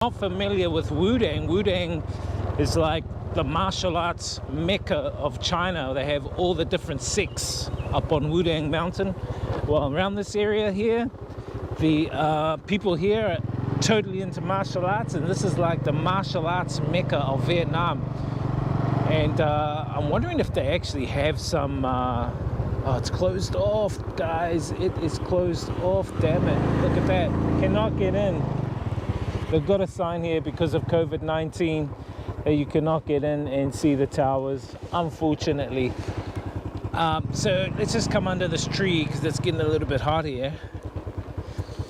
Not familiar with Wudang. Wudang is like the martial arts mecca of China. They have all the different sects up on Wudang Mountain. Well, around this area here, the people here are totally into martial arts, and this is like the martial arts mecca of Vietnam. And I'm wondering if they actually have some oh, it's closed off, guys. It is closed off. Damn it, look at that. Cannot get in. They've got a sign here because of COVID-19 that you cannot get in and see the towers, unfortunately. So let's just come under this tree because it's getting a little bit hot here.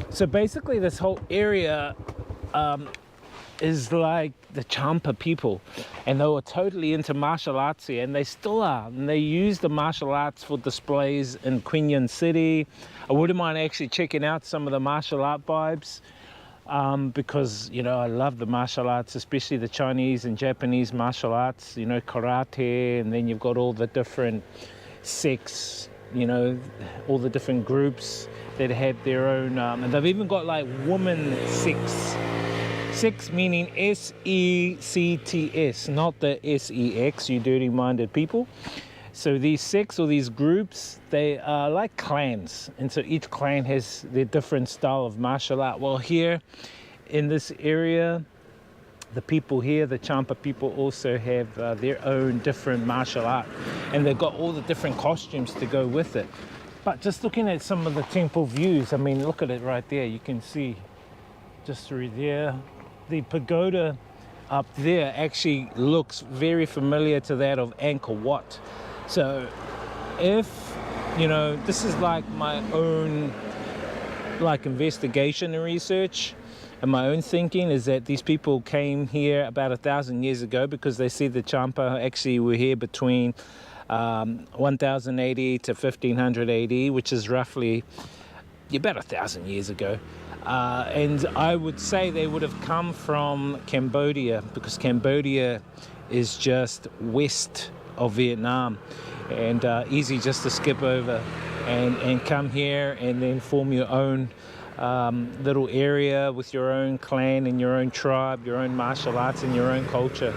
So basically this whole area is like the Champa people, and they were totally into martial arts here, and they still are, and they use the martial arts for displays in Quy Nhon City. I wouldn't mind actually checking out some of the martial art vibes. Because, you know, I love the martial arts, especially the Chinese and Japanese martial arts, you know, karate, and then you've got all the different sects, you know, all the different groups that have their own, and they've even got like women sects. Sects meaning S-E-C-T-S, not the S-E-X, you dirty-minded people. So these sects or these groups, they are like clans, and so each clan has their different style of martial art. Well, here in this area, the people here, the Champa people, also have their own different martial art, and they've got all the different costumes to go with it. But just looking at some of the temple views, I mean, look at it right there. You can see just through there, the pagoda up there actually looks very familiar to that of Angkor Wat. So if, you know, this is like my own like investigation and research, and my own thinking is that these people came here about 1,000 years ago because they see the Champa actually were here between 1000 AD to 1500 AD, which is roughly about 1,000 years ago. And I would say they would have come from Cambodia, because Cambodia is just west of Vietnam, and easy just to skip over and come here and then form your own little area with your own clan and your own tribe, your own martial arts and your own culture.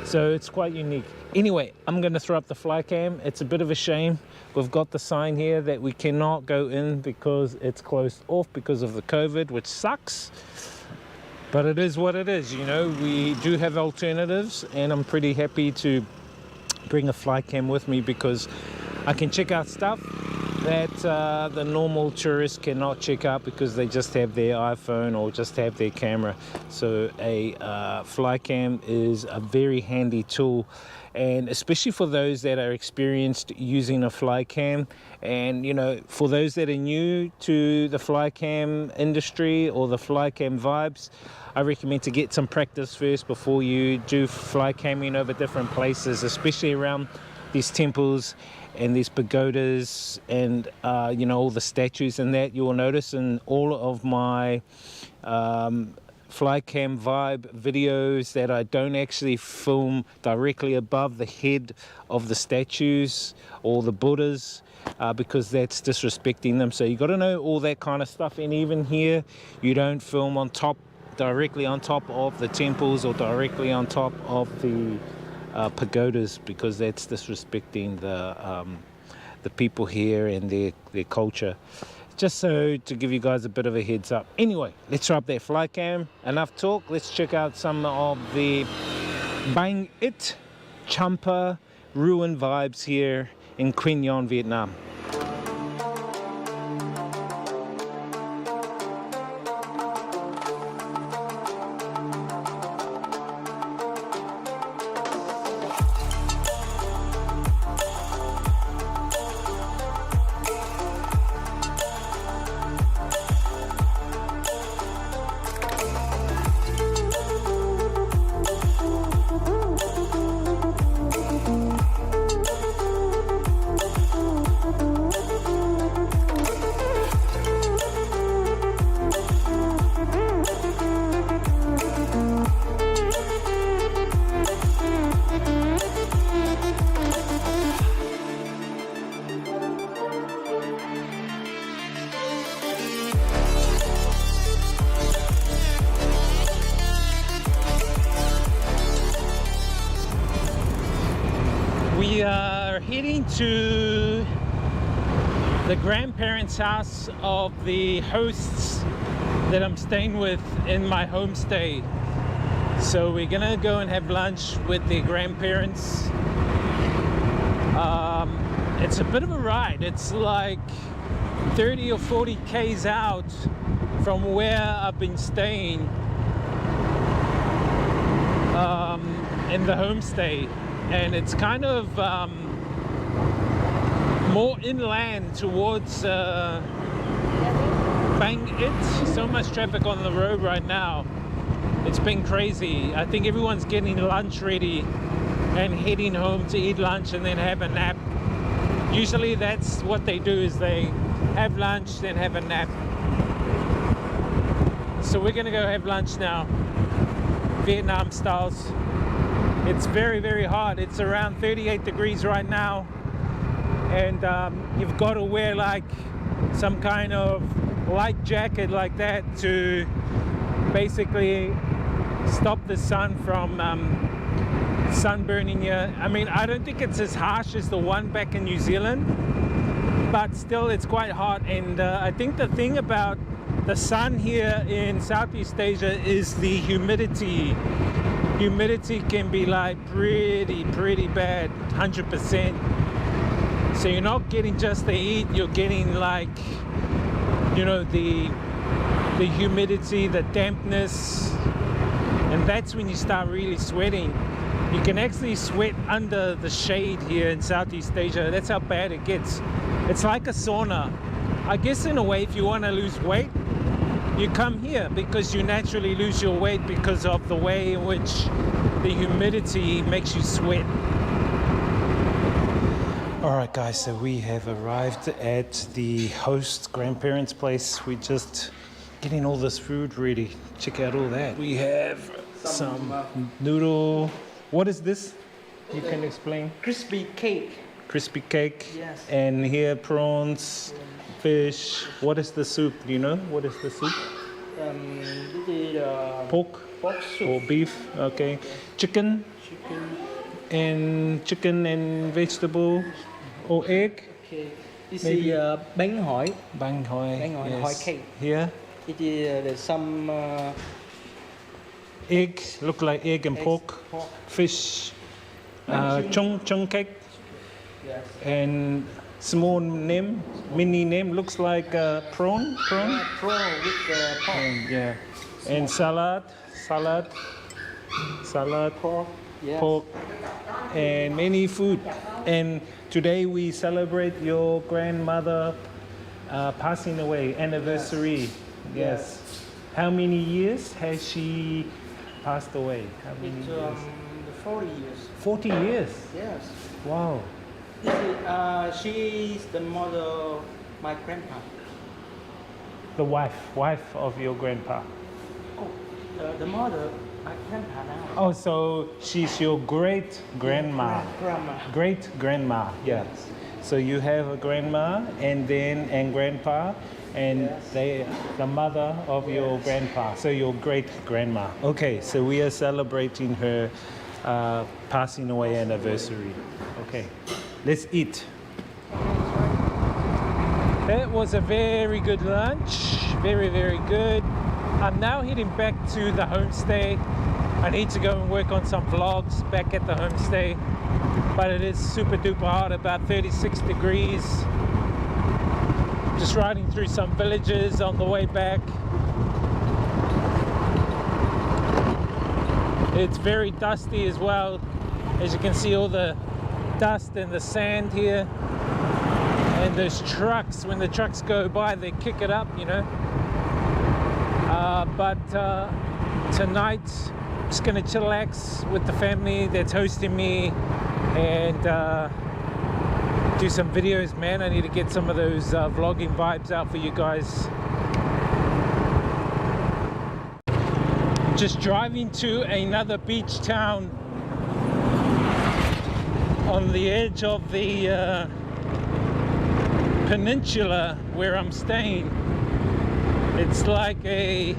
So it's quite unique. Anyway, I'm going to throw up the fly cam. It's a bit of a shame. We've got the sign here that we cannot go in because it's closed off because of the COVID, which sucks. But it is what it is, you know. We do have alternatives, and I'm pretty happy to bring a fly cam with me because I can check out stuff that the normal tourists cannot check out because they just have their iPhone or just have their camera. So a fly cam is a very handy tool, and especially for those that are experienced using a fly cam. And you know, for those that are new to the fly cam industry or the fly cam vibes, I recommend to get some practice first before you do fly camming over different places, especially around these temples and these pagodas and you know, all the statues and that. You will notice in all of my fly cam vibe videos that I don't actually film directly above the head of the statues or the Buddhas, because that's disrespecting them. So you got to know all that kind of stuff. And even here, you don't film on top, directly on top of the temples or directly on top of the pagodas, because that's disrespecting the people here and their culture. Just so to give you guys a bit of a heads up. Anyway, let's throw up that fly cam. Enough talk. Let's check out some of the Bang It Champa ruin vibes here in Quy Nhon, Vietnam. We are heading to the grandparents' house of the hosts that I'm staying with in my homestay. So we're gonna go and have lunch with the grandparents. It's a bit of a ride. It's like 30 or 40 k's out from where I've been staying in the homestay, and it's kind of more inland towards Bang It. So much traffic on the road right now. It's been crazy. I think everyone's getting lunch ready and heading home to eat lunch and then have a nap. Usually that's what they do, is they have lunch then have a nap. So we're gonna go have lunch now, Vietnam styles. It's very, very hot. It's around 38 degrees right now, and you've got to wear like some kind of light jacket like that to basically stop the sun from sunburning you. I mean, I don't think it's as harsh as the one back in New Zealand, but still it's quite hot. And I think the thing about the sun here in Southeast Asia is the humidity. Humidity can be like pretty bad, 100%. So you're not getting just the heat, you're getting like, you know, the humidity, the dampness, and that's when you start really sweating. You can actually sweat under the shade here in Southeast Asia. That's how bad it gets. It's like a sauna. I guess in a way, if you want to lose weight, you come here because you naturally lose your weight because of the way in which the humidity makes you sweat. All right, guys, so we have arrived at the host grandparents' place. We're just getting all this food ready. Check out all that. We have some noodle. What is this? You can explain. Crispy cake. Crispy cake. Yes. And here prawns, fish. What is the soup? Do you know what is the soup? This is Pork soup. or beef. Okay. Chicken and vegetable or egg. Okay. This Maybe. is bánh hỏi. Bánh hỏi. Bánh hỏi, Yes. hỏi cake. Here. It is there's some Egg. Look like egg and eggs, pork. Fish. Chung cake. Yes. And small name, mini name, looks like prawn. Prawn with pork. Yeah. And salad. Pork. Yes. Pork, and many food. And today we celebrate your grandmother passing away anniversary. Yes. How many years has she passed away? How many It's years? 40 years. 40 years. Yes. Wow. This is, she's the mother of my grandpa. The wife of your grandpa. Oh, the mother, my grandpa now. Oh, so she's your great grandma. Grandma. Great grandma. Yeah. So you have a grandma and grandpa, and Yes. they the mother of your grandpa. So your great grandma. Okay, so we are celebrating her passing away anniversary. Okay, let's eat. That was a very good lunch. Very, very good. I'm now heading back to the homestay. I need to go and work on some vlogs back at the homestay, but it is super duper hot, about 36 degrees. Just riding through some villages on the way back. It's very dusty as well. As you can see, all the dust and the sand here. And those trucks, when the trucks go by, they kick it up, you know. But tonight, I'm just gonna chillax with the family that's hosting me and do some videos, man. I need to get some of those vlogging vibes out for you guys. Just driving to another beach town on the edge of the peninsula where I'm staying. It's like a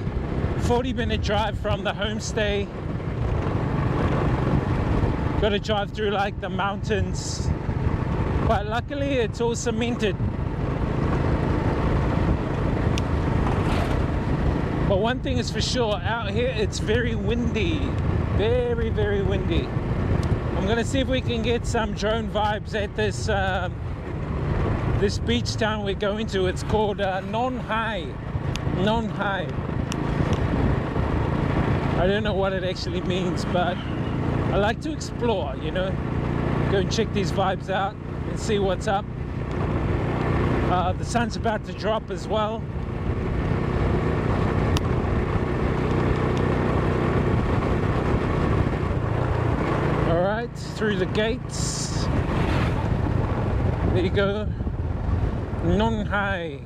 40-minute drive from the homestay, Got to drive through like the mountains, but luckily it's all cemented. But one thing is for sure, out here it's very windy, very, very windy. I'm gonna see if we can get some drone vibes at this this beach town we're going to. It's called Shanghai. I don't know what it actually means, but I like to explore, you know, go and check these vibes out and see what's up. The sun's about to drop as well. All right, through the gates. There you go. Shanghai.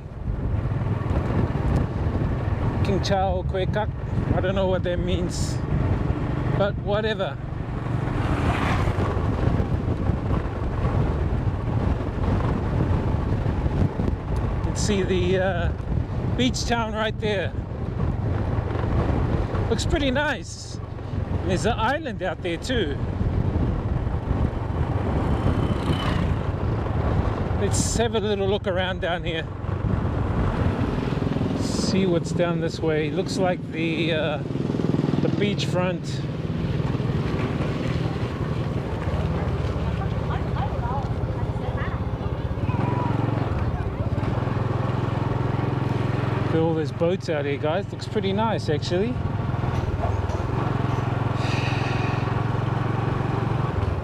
King Chao Kwe Kak. I don't know what that means, but whatever. You can see the beach town right there. Looks pretty nice. There's an island out there too. Let's have a little look around down here. See what's down this way. Looks like the beachfront. Look at all those boats out here, guys. Looks pretty nice, actually.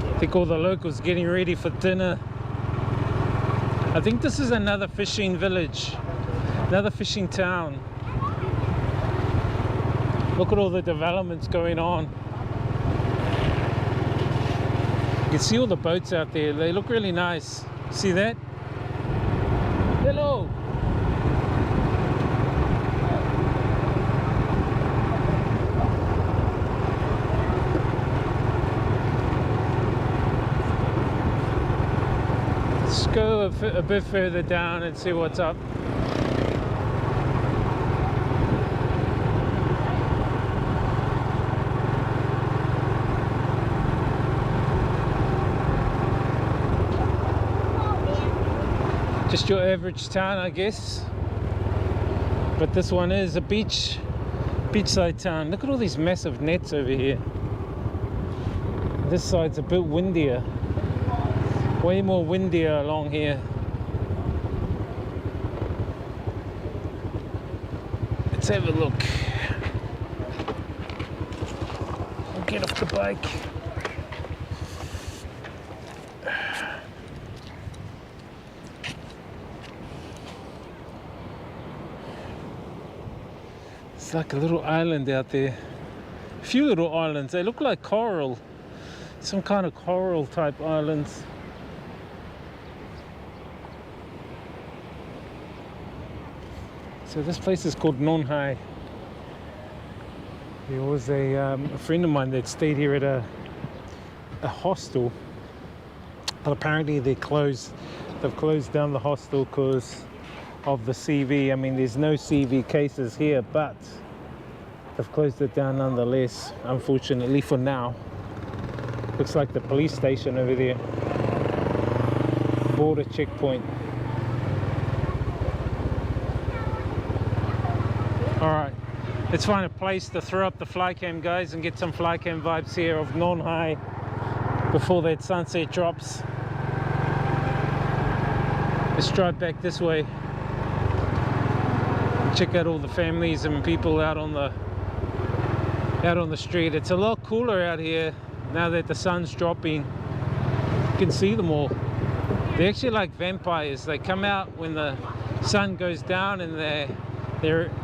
I think all the locals getting ready for dinner. I think this is another fishing village, another fishing town. Look at all the developments going on. You can see all the boats out there. They look really nice. See that? Hello. Let's go a bit further down and see what's up. Just your average town, I guess. But this one is a beachside town. Look at all these massive nets over here. This side's a bit windier. Way more windier along here. Let's have a look. I'll get off the bike. It's like a little island out there. A few little islands. They look like coral. Some kind of coral type islands. So this place is called Shanghai. There was a friend of mine that stayed here at a hostel, but apparently they've closed down the hostel because of the CV. I mean, there's no CV cases here, but they've closed it down nonetheless, unfortunately for now. Looks like the police station over there. Border checkpoint. Alright, let's find a place to throw up the flycam, guys, and get some flycam vibes here of Shanghai before that sunset drops. Let's drive back this way. Check out all the families and people out on the street. It's a lot cooler out here now that the sun's dropping. You can see them all. They're actually like vampires. They come out when the sun goes down, and they're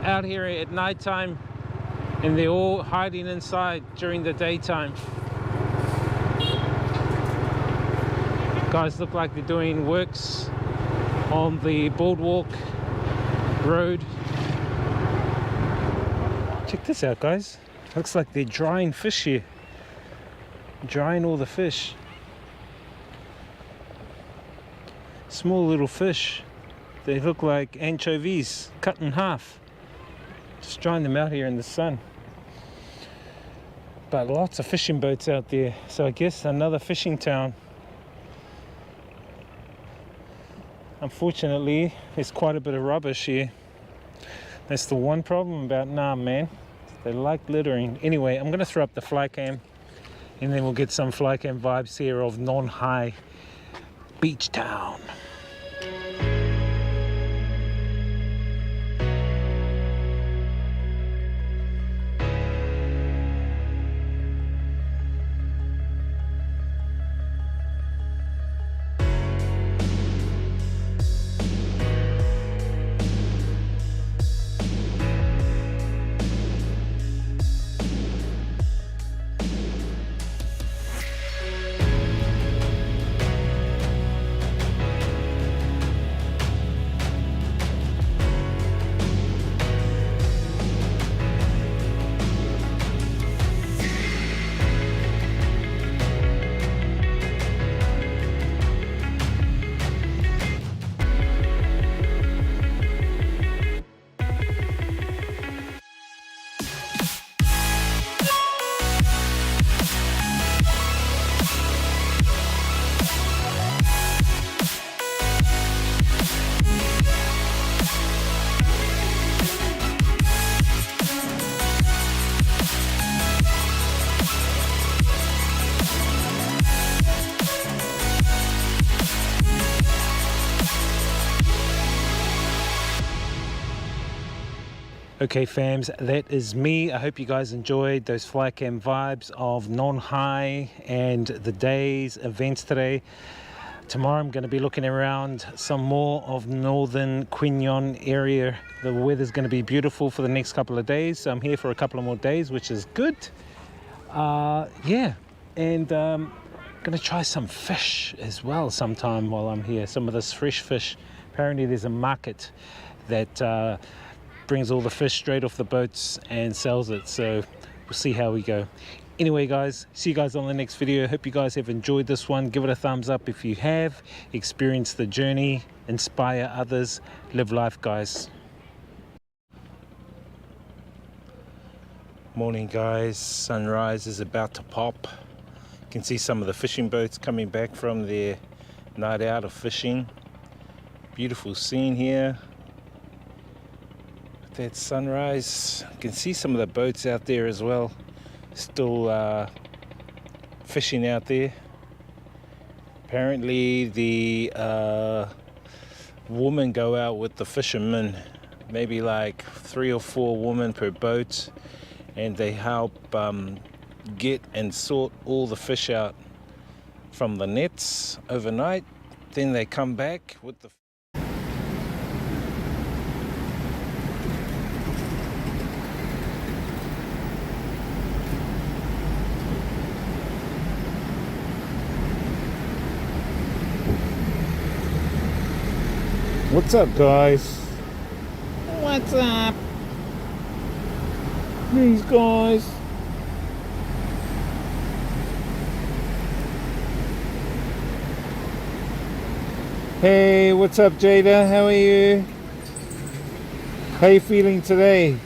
out here at nighttime, and they're all hiding inside during the daytime. Guys look like they're doing works on the boardwalk road. Check this out, guys. Looks like they're drying fish here. Drying all the fish. Small little fish. They look like anchovies cut in half. Just drying them out here in the sun. but lots of fishing boats out there. So I guess another fishing town. Unfortunately, there's quite a bit of rubbish here. That's the one problem about Nam, man. They like littering. Anyway, I'm going to throw up the fly cam, and then we'll get some fly cam vibes here of Shanghai beach town. Okay fams, that is me. I hope you guys enjoyed those flycam vibes of Shanghai and the day's events today. Tomorrow I'm going to be looking around some more of northern Quinyon area. The weather's going to be beautiful for the next couple of days, so I'm here for a couple of more days, which is good. Yeah, and going to try some fish as well sometime while I'm here. Some of this fresh fish. Apparently there's a market that brings all the fish straight off the boats and sells it, so we'll see how we go. Anyway guys, see you guys on the next video. Hope you guys have enjoyed this one. Give it a thumbs up if you have. Experience the journey, inspire others, live life guys. Morning guys, sunrise is about to pop. You can see some of the fishing boats coming back from their night out of fishing. Beautiful scene here. That sunrise, you can see some of the boats out there as well, still fishing out there. Apparently the women go out with the fishermen, maybe like 3 or 4 women per boat, and they help get and sort all the fish out from the nets overnight. Then they come back with the What's up guys? What's up? These guys. Hey, what's up Jada? How are you? How you feeling today?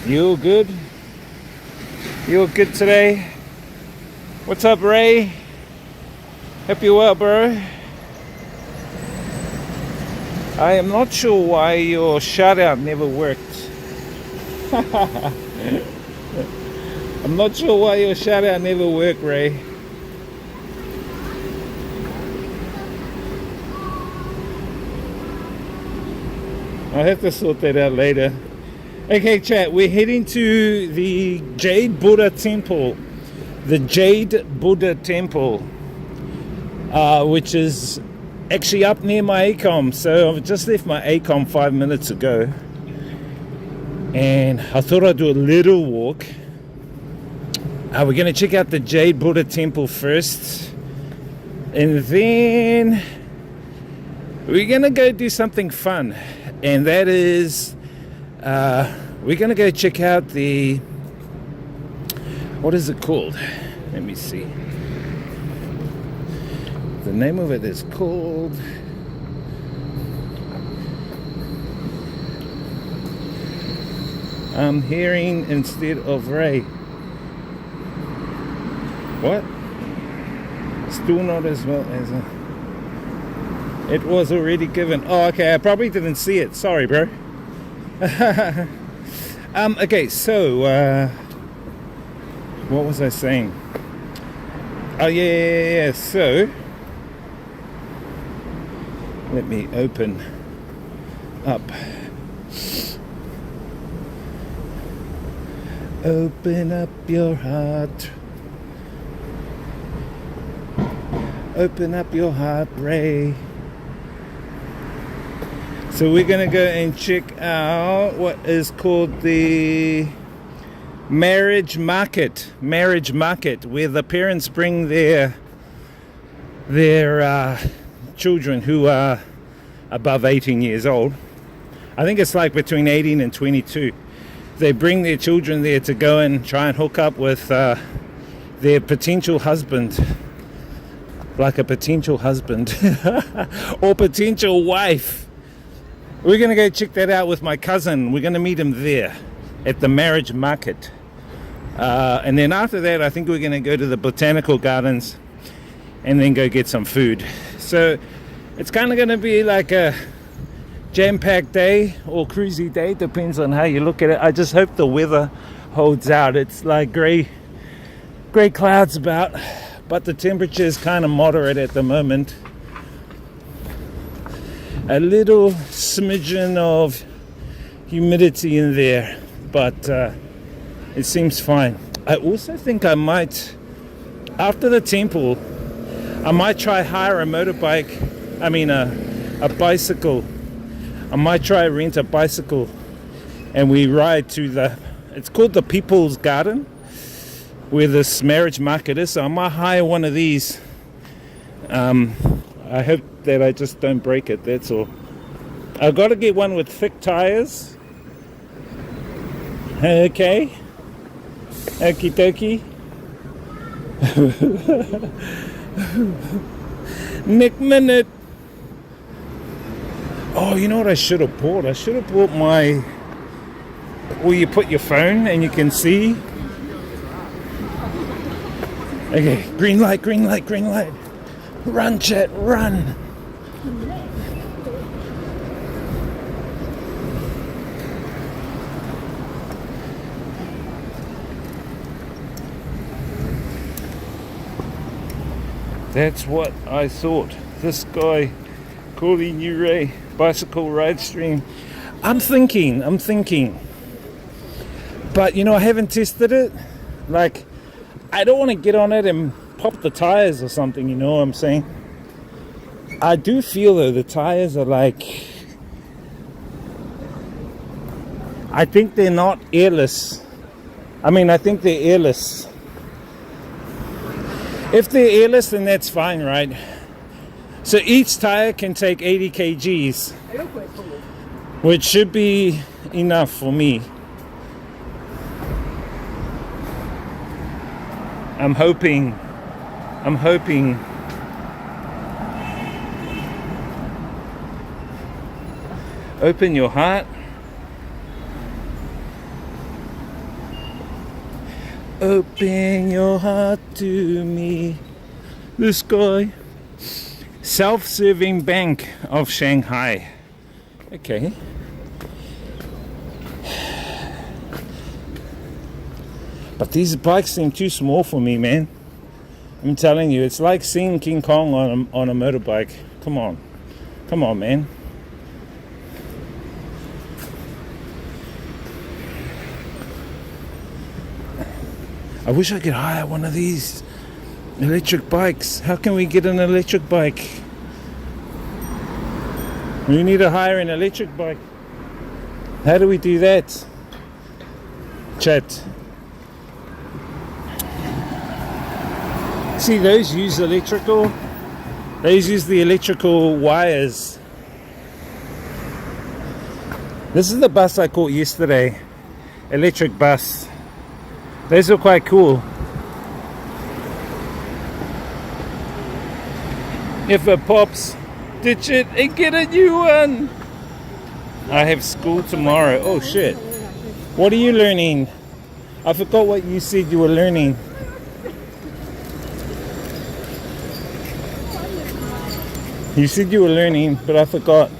You all good? You all good today? What's up Ray? Hope you're well, bro. I am not sure why your shout out never worked. I'm not sure why your shout out never worked, Ray. I'll have to sort that out later. Okay, chat, we're heading to the Jade Buddha Temple. The Jade Buddha Temple. Which is actually up near my ACOM. So I've just left my ACOM 5 minutes ago, and I thought I'd do a little walk. We're going to check out the Jade Buddha Temple first, and then we're going to go do something fun, and that is we're going to go check out the, what is it called? Let me see. The name of it is called I'm hearing instead of Ray. What? Still not as well as it was already given. Oh, okay. I probably didn't see it. Sorry, bro. Okay, so what was I saying? Oh yeah. So let me open up. Open up your heart. Open up your heart, Ray. So we're gonna go and check out what is called the marriage market, where the parents bring their children who are above 18 years old. I think it's like between 18 and 22. They bring their children there to go and try and hook up with their potential husband, like a potential husband or potential wife. We're gonna go check that out with my cousin. We're gonna meet him there at the marriage market, and then after that I think we're gonna go to the botanical gardens and then go get some food. So it's kind of gonna be like a jam-packed day or cruisy day, depends on how you look at it. I just hope the weather holds out. It's like gray clouds about, but the temperature is kind of moderate at the moment. A little smidgen of humidity in there, but it seems fine. I also think I might, after the temple, I might try hire a motorbike, a bicycle. I might try rent a bicycle and we ride to it's called the People's Garden, where this marriage market is. So I might hire one of these. I hope that I just don't break it, that's all. I've got to get one with thick tires. Okay. Okie dokie. Nick Minute. Oh, you know what I should have bought? I should have bought where you put your phone and you can see. Okay, green light. Run, chat, run. That's what I thought. This guy calling you Ray, bicycle ride stream. I'm thinking. But I haven't tested it. Like, I don't want to get on it and pop the tires or something, you know what I'm saying? I do feel though the tires are like, I think they're not airless. I think they're airless. If they're airless, then that's fine, right? So each tire can take 80 kgs, which should be enough for me. I'm hoping. Open your heart. Open your heart to me. This guy. Self-serving Bank of Shanghai. Okay. But these bikes seem too small for me, man. I'm telling you, it's like seeing King Kong on a motorbike. Come on, man. I wish I could hire one of these electric bikes. How can we get an electric bike? We need to hire an electric bike. How do we do that? Chat. See, those use electrical. Those use the electrical wires. This is the bus I caught yesterday. Electric bus. Those are quite cool. If it pops, ditch it and get a new one. I have school tomorrow. Oh shit. What are you learning? I forgot what you said you were learning. You said you were learning, but I forgot.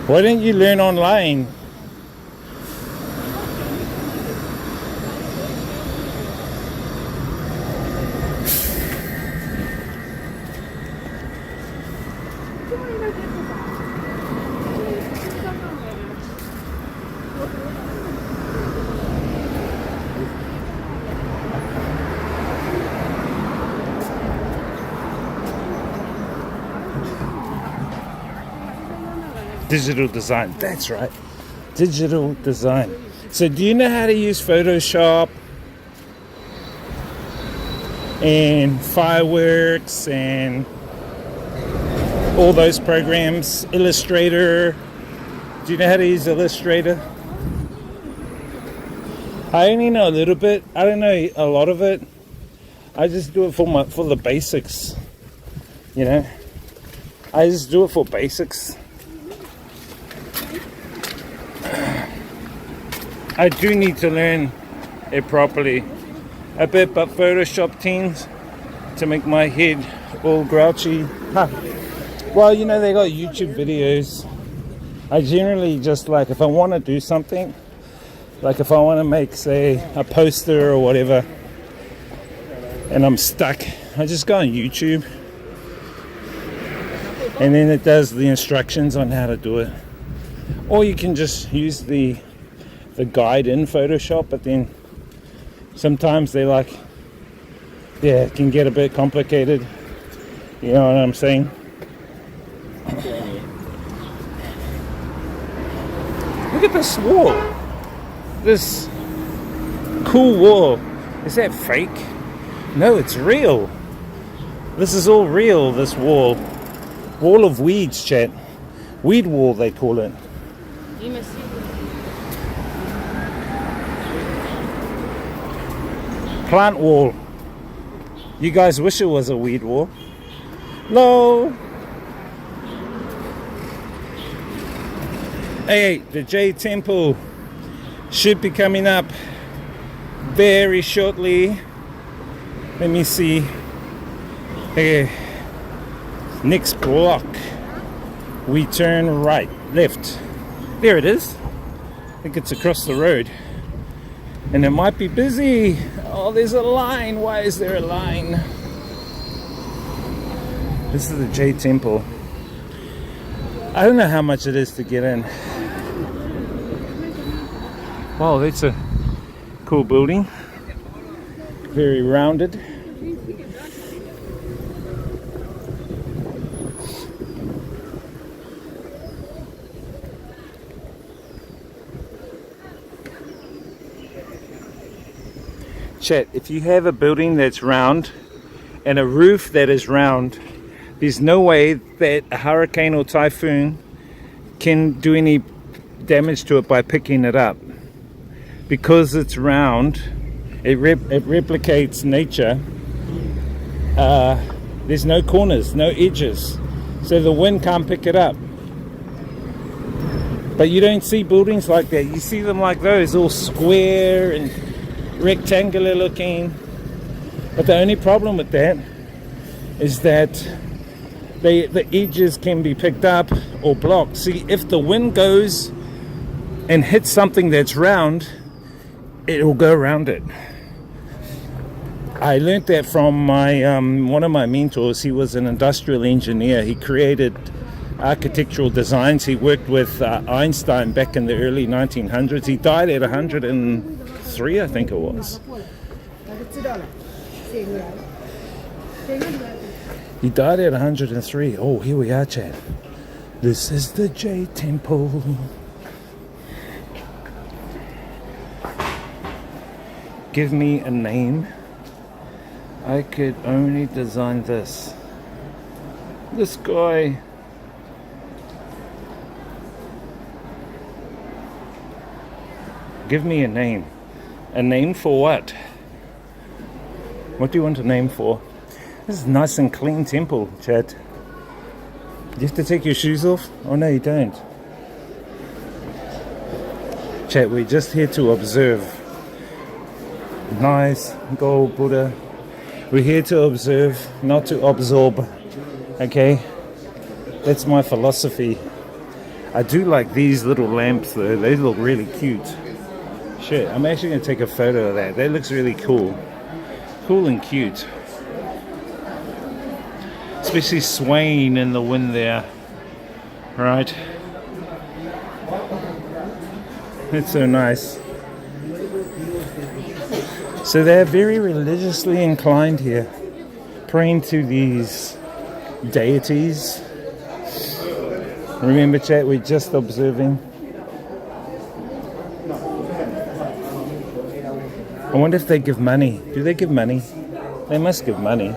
Why don't you learn online? Digital design, that's right. Digital design. So do you know how to use Photoshop and Fireworks and all those programs? Illustrator. Do you know how to use Illustrator? I only know a little bit. I don't know a lot of it. I just do it for the basics. You know? I just do it for basics. I do need to learn it properly a bit, but Photoshop tends to make my head all grouchy. Huh. Well, you know, they got YouTube videos. I generally just like, if I want to do something, like if I want to make, say, a poster or whatever, and I'm stuck, I just go on YouTube, and then it does the instructions on how to do it. Or you can just use the guide in Photoshop, but then sometimes they like, yeah, it can get a bit complicated. You know what I'm saying? Look at this wall. This cool wall. Is that fake? No, it's real. This is all real, this wall. Wall of weeds, chat. Weed wall, they call it. Plant wall. You guys wish it was a weed wall. No. Hey, the J Temple should be coming up very shortly. Let me see. Hey, next block. We turn right, left. There it is. I think it's across the road. And it might be busy. Oh, there's a line. Why is there a line? This is the J Temple. I don't know how much it is to get in. Wow, that's a cool building. Very rounded. Chat, if you have a building that's round and a roof that is round, there's no way that a hurricane or typhoon can do any damage to it by picking it up. Because it's round, it replicates nature. There's no corners, no edges, so the wind can't pick it up. But you don't see buildings like that. You see them like those, all square and rectangular looking. But the only problem with that is that the edges can be picked up or blocked. See, if the wind goes and hits something that's round, it will go around it. I learned that from my one of my mentors. He was an industrial engineer. He created architectural designs. He worked with Einstein back in the early 1900s. He died at 103, I think it was. He died at 103. Oh, here we are, Chad. This is the J Temple. Give me a name. I could only design this. This guy. Give me a name. A name for what? What do you want a name for? This is nice and clean temple, Chad. Do you have to take your shoes off? Oh no, you don't. Chat, we're just here to observe. Nice gold Buddha. We're here to observe, not to absorb. Okay? That's my philosophy. I do like these little lamps though. They look really cute. Shit, I'm actually going to take a photo of that. That looks really cool. Cool and cute. Especially swaying in the wind there. Right? It's so nice. So they're very religiously inclined here, praying to these deities. Remember, chat, we're just observing. I wonder if they give money. Do they give money? They must give money.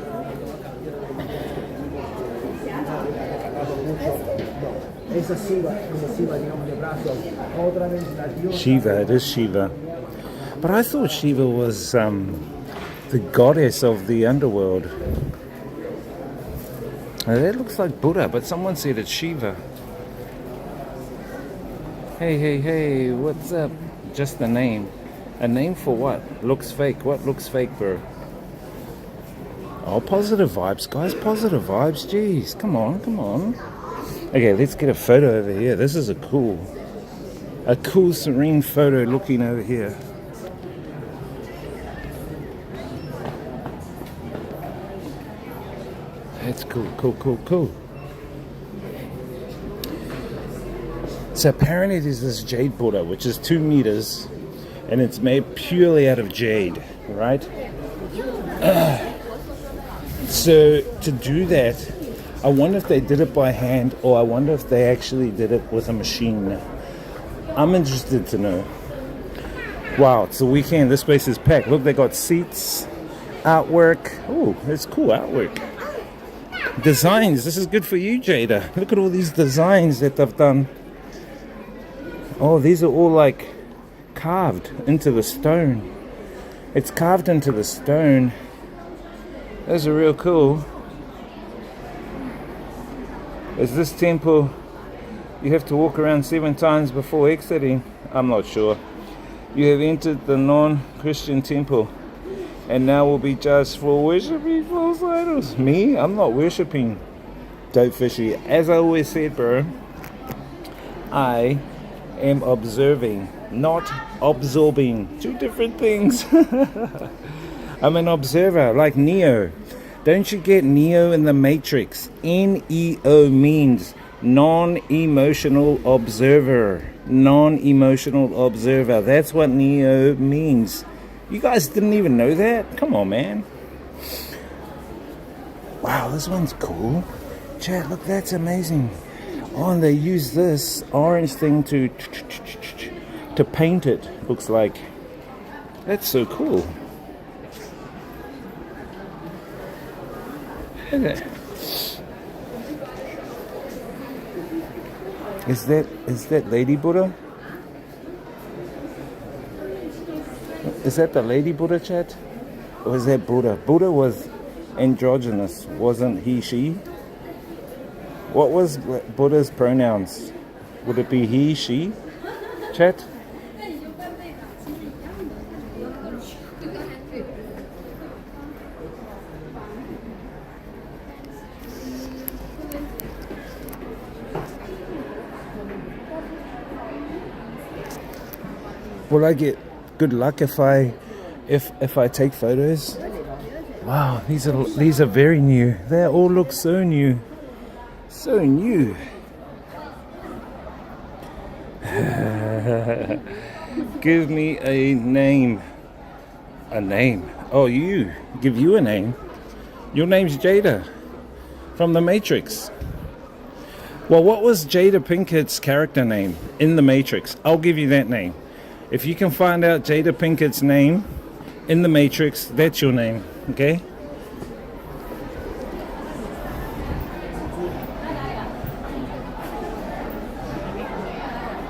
Shiva, it is Shiva. But I thought Shiva was the goddess of the underworld. Now, that looks like Buddha, but someone said it's Shiva. Hey, hey, hey, what's up? Just a name. A name for what? Looks fake. What looks fake, bro? Oh, positive vibes, guys. Positive vibes. Jeez, come on, come on. Okay, let's get a photo over here. This is a cool, serene photo looking over here. That's cool, cool, cool, cool. So apparently there's this jade Buddha, which is 2 meters, and it's made purely out of jade, right? So to do that, I wonder if they did it by hand, or I wonder if they actually did it with a machine. I'm interested to know. Wow, it's the weekend. This place is packed. Look, they got seats, artwork. Oh, it's cool artwork. Designs. This is good for you, Jada. Look at all these designs that they've done. Oh, these are all like carved into the stone. It's carved into the stone. Those are real cool. Is this temple, you have to walk around 7 times before exiting? I'm not sure. You have entered the non-Christian temple and now will be judged for worshipping false idols. Me? I'm not worshipping, dope fishy. As I always said, bro, I am observing, not absorbing. 2 different things. I'm an observer, like Neo. Don't you get Neo in the Matrix? Neo means non-emotional observer. Non-emotional observer. That's what Neo means. You guys didn't even know that? Come on, man. Wow, this one's cool. Chat, look, that's amazing. Oh, and they use this orange thing to paint it. Looks like. That's so cool. Look at that. Is that Lady Buddha? Is that the Lady Buddha, chat? Or is that Buddha? Buddha was androgynous, wasn't he, she? What was Buddha's pronouns? Would it be he, she? Chat? Will I get good luck if I take photos? Wow, these are very new. They all look so new. So new. Give me a name. A name. Oh, you. Give you a name. Your name's Jada from The Matrix. Well, what was Jada Pinkett's character name in The Matrix? I'll give you that name. If you can find out Jada Pinkett's name in The Matrix, that's your name, okay?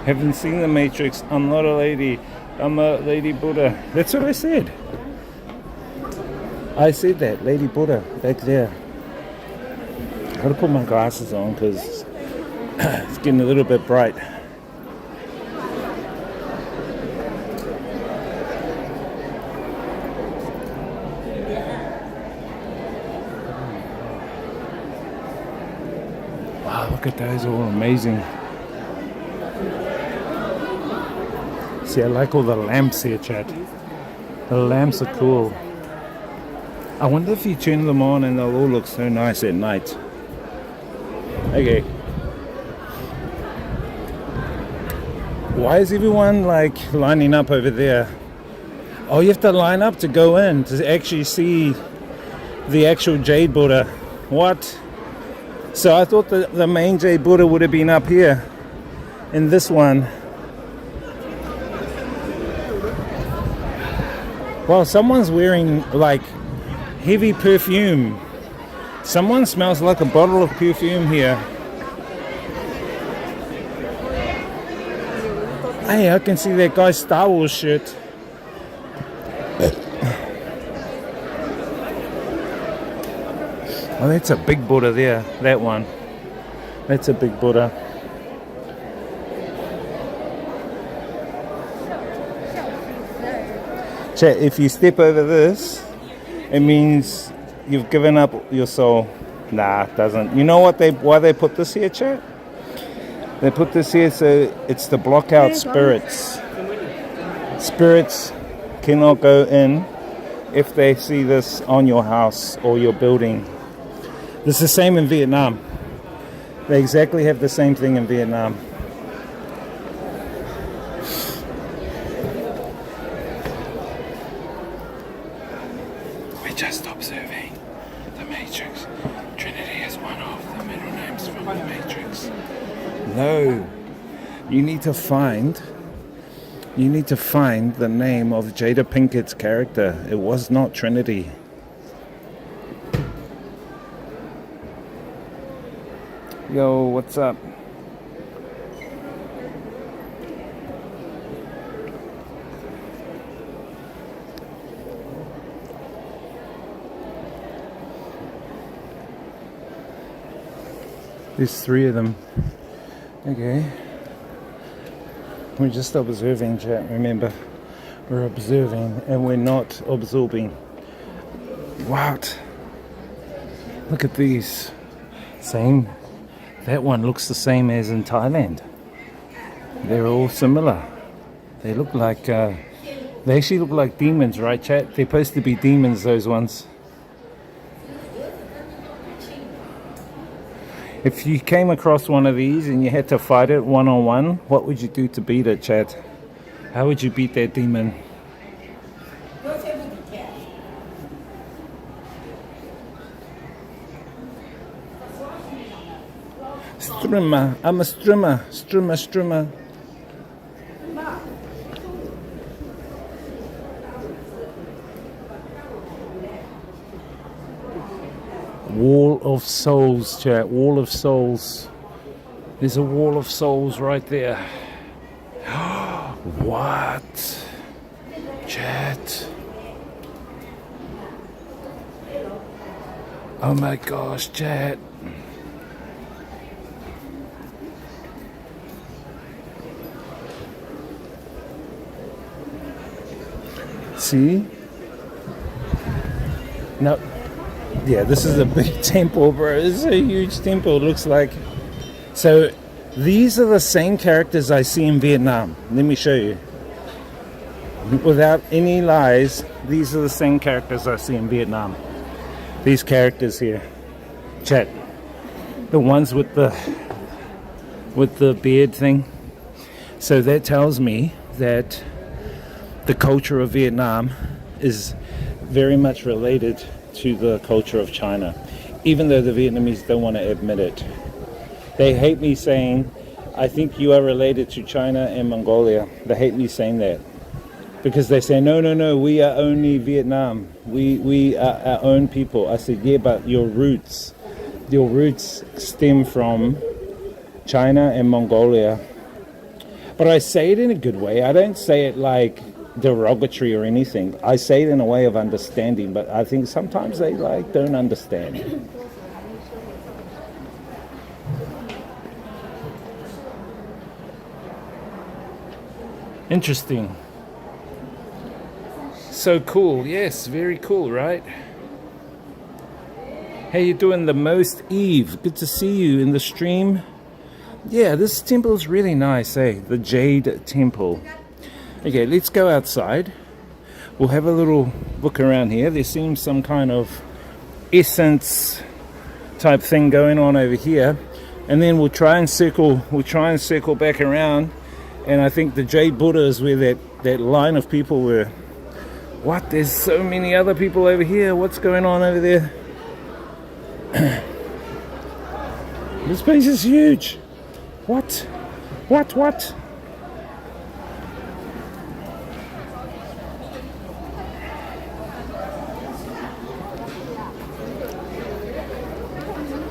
Haven't seen The Matrix. I'm not a lady. I'm a Lady Buddha. That's what I said. I said that, Lady Buddha, back there. I gotta put my glasses on because it's getting a little bit bright. Wow, look at those, all amazing. See, I like all the lamps here, chat. The lamps are cool. I wonder if you turn them on and they'll all look so nice at night. Okay. Why is everyone like lining up over there? Oh, you have to line up to go in to actually see the actual Jade Buddha. What? So I thought the main Jade Buddha would have been up here in this one. Well, someone's wearing like heavy perfume. Someone smells like a bottle of perfume here. Hey, I can see that guy's Star Wars shirt. Oh, that's a big Buddha there, that one. That's a big Buddha. Chat, if you step over this, it means you've given up your soul. Nah, it doesn't. You know what why they put this here, chat? They put this here so it's to block out spirits. Spirits cannot go in if they see this on your house or your building. This is the same in Vietnam. They exactly have the same thing in Vietnam. We're just observing the Matrix. Trinity is one of the middle names from the Matrix. No, you need to find the name of Jada Pinkett's character. It was not Trinity. Yo, what's up? There's 3 of them. Okay. We're just observing, chat. Remember, we're observing and we're not absorbing. What? Look at these. Same. That one looks the same as in Thailand. They're all similar. They look like, they actually look like demons, right, chat? They're supposed to be demons, those ones. If you came across one of these and you had to fight it one-on-one, what would you do to beat it, chat? How would you beat that demon? Strimmer. I'm a strimmer. Strimmer. Wall of souls, chat. Wall of souls. There's a wall of souls right there. What? Chat. Oh my gosh, chat. See? No. Yeah, this is a big temple, bro. This is a huge temple, it looks like. So, these are the same characters I see in Vietnam. Let me show you. Without any lies, these are the same characters I see in Vietnam. These characters here. Chat. The ones with the beard thing. So that tells me that the culture of Vietnam is very much related to the culture of China, even though the Vietnamese don't want to admit it. They hate me saying, I think you are related to China and Mongolia. They hate me saying that because they say, no, we are only Vietnam. We are our own people. I said, yeah, but your roots stem from China and Mongolia. But I say it in a good way. I don't say it like derogatory or anything. I say it in a way of understanding, but I think sometimes they like don't understand. Interesting. So cool. Yes, very cool, right? How you doing, the most Eve? Good to see you in the stream. Yeah, this temple is really nice, eh? The Jade Temple. Okay, let's go outside. We'll have a little look around here. There seems some kind of essence type thing going on over here. And then we'll try and circle back around. And I think the Jade Buddha is where that line of people were. What? There's so many other people over here. What's going on over there? This place is huge. What?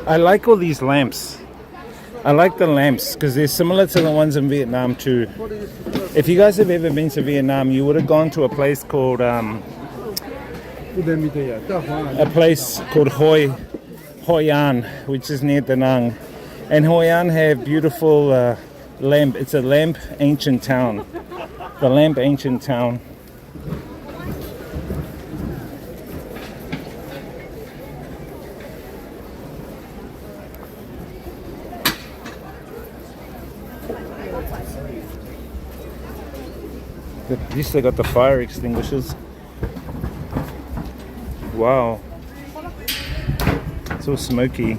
I like all these lamps. I like the lamps because they're similar to the ones in Vietnam too. If you guys have ever been to Vietnam, you would have gone to a place called Hoi An, which is near Da Nang. And Hoi An have beautiful lamp. It's a lamp ancient town. The lamp ancient town. At least they got the fire extinguishers. Wow. It's all smoky.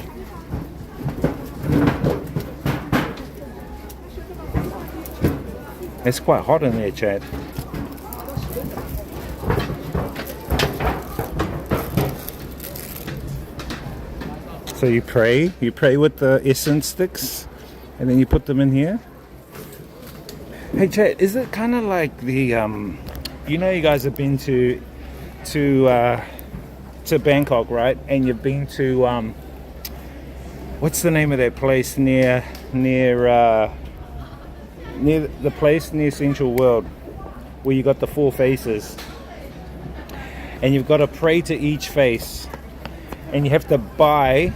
It's quite hot in there, Chad. So you pray with the essence sticks, and then you put them in here. Hey Chad, is it kind of like the, you know, you guys have been to Bangkok, right? And you've been to, what's the name of that place near the place near Central World, where you got the 4 faces, and you've got to pray to each face, and you have to buy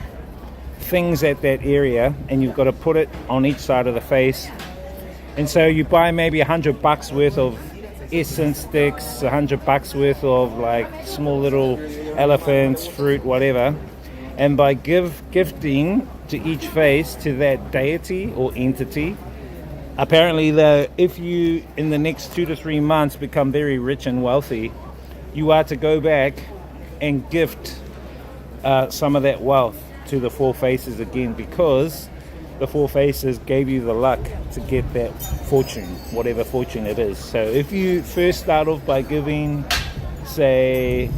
things at that area, and you've got to put it on each side of the face. And so you buy maybe $100 worth of essence sticks, $100 worth of like small little elephants, fruit, whatever. And by gifting to each face to that deity or entity, apparently if you in the next 2 to 3 months become very rich and wealthy, you are to go back and gift some of that wealth to the 4 faces again, because the 4 faces gave you the luck to get that fortune, whatever fortune it is. So if you first start off by giving, say,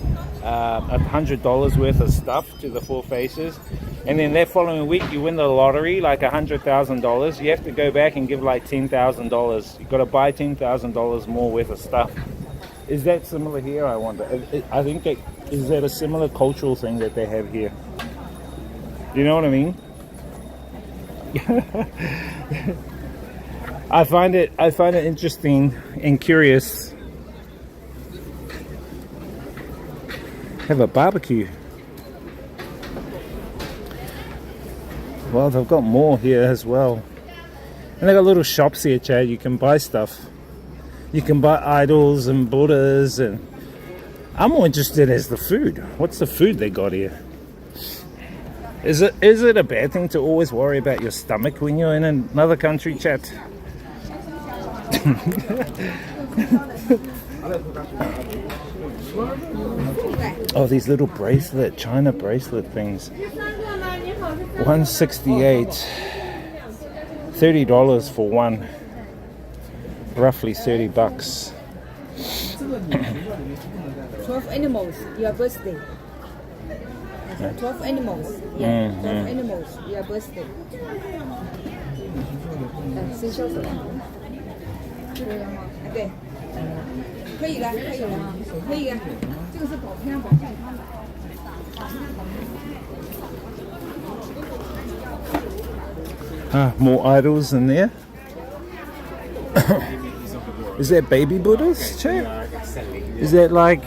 $100 worth of stuff to the 4 faces, and then that following week you win the lottery, like $100,000, you have to go back and give like $10,000. You've got to buy $10,000 more worth of stuff. Is that similar here, I wonder? I think is that a similar cultural thing that they have here? You know what I mean? I find it interesting and curious. Have a barbecue. Well, they've got more here as well. And they got little shops here, Chad. You can buy stuff. You can buy idols and Buddhas, and I'm more interested as the food. What's the food they got here? Is it a bad thing to always worry about your stomach when you're in another country, Chad? Oh, these little China bracelet things. 168. $30 for one. Roughly $30. 12 animals, your birthday. 12 animals. Yeah, 12 animals, your birthday. 先收手。对，可以了，可以了，可以了。这个是保健康的。More idols in there. Is that baby Buddhas, Chad? Is that like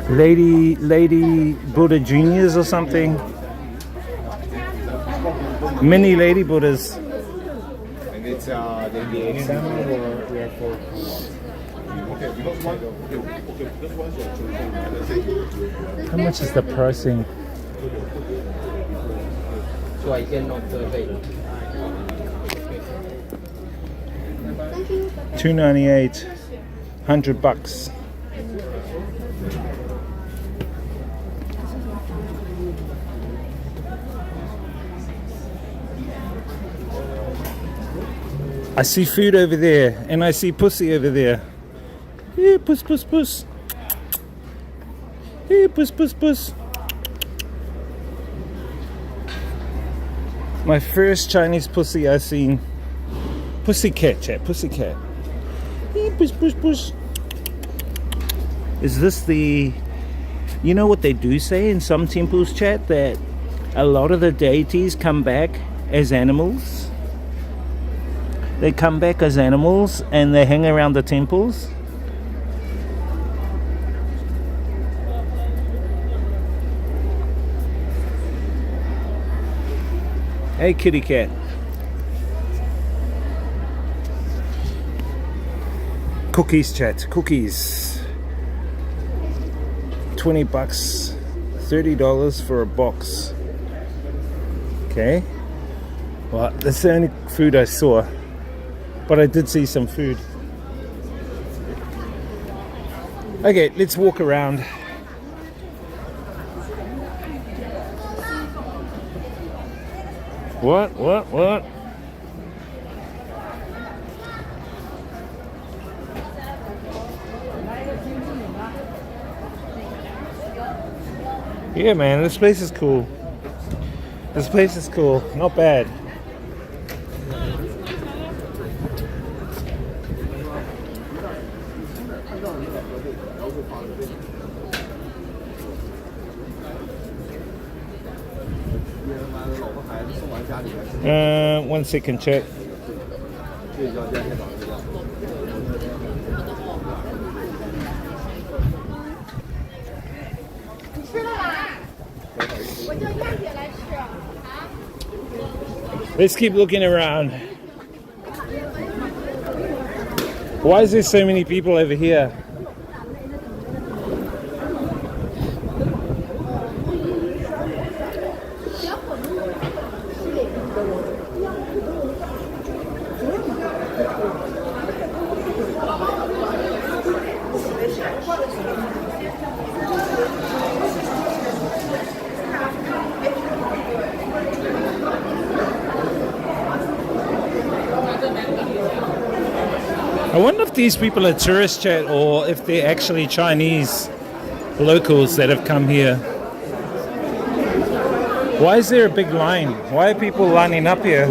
Lady Buddha Juniors or something? Mini Lady Buddhas. And it's the exam or we are for. How much is the pricing? 做一件 note 费。 $2.98, $100. I see food over there, and I see pussy over there. Hey, puss, puss, puss. Hey, puss, puss, puss. My first Chinese pussy I seen. Pussycat, chat, pussycat. Hey, puss, puss, puss. Is this the... You know what they do say in some temples, chat? That a lot of the deities come back as animals. They come back as animals and they hang around the temples. Hey, kitty cat. Cookies, chat, cookies. $20, $30 for a box. Okay. Well, that's the only food I saw. But I did see some food. Okay, let's walk around. What? Yeah, man, this place is cool. This place is cool, not bad. One second, check. Let's keep looking around. Why is there so many people over here? I wonder if these people are tourists, chat, or if they're actually Chinese locals that have come here. Why is there a big line? Why are people lining up here?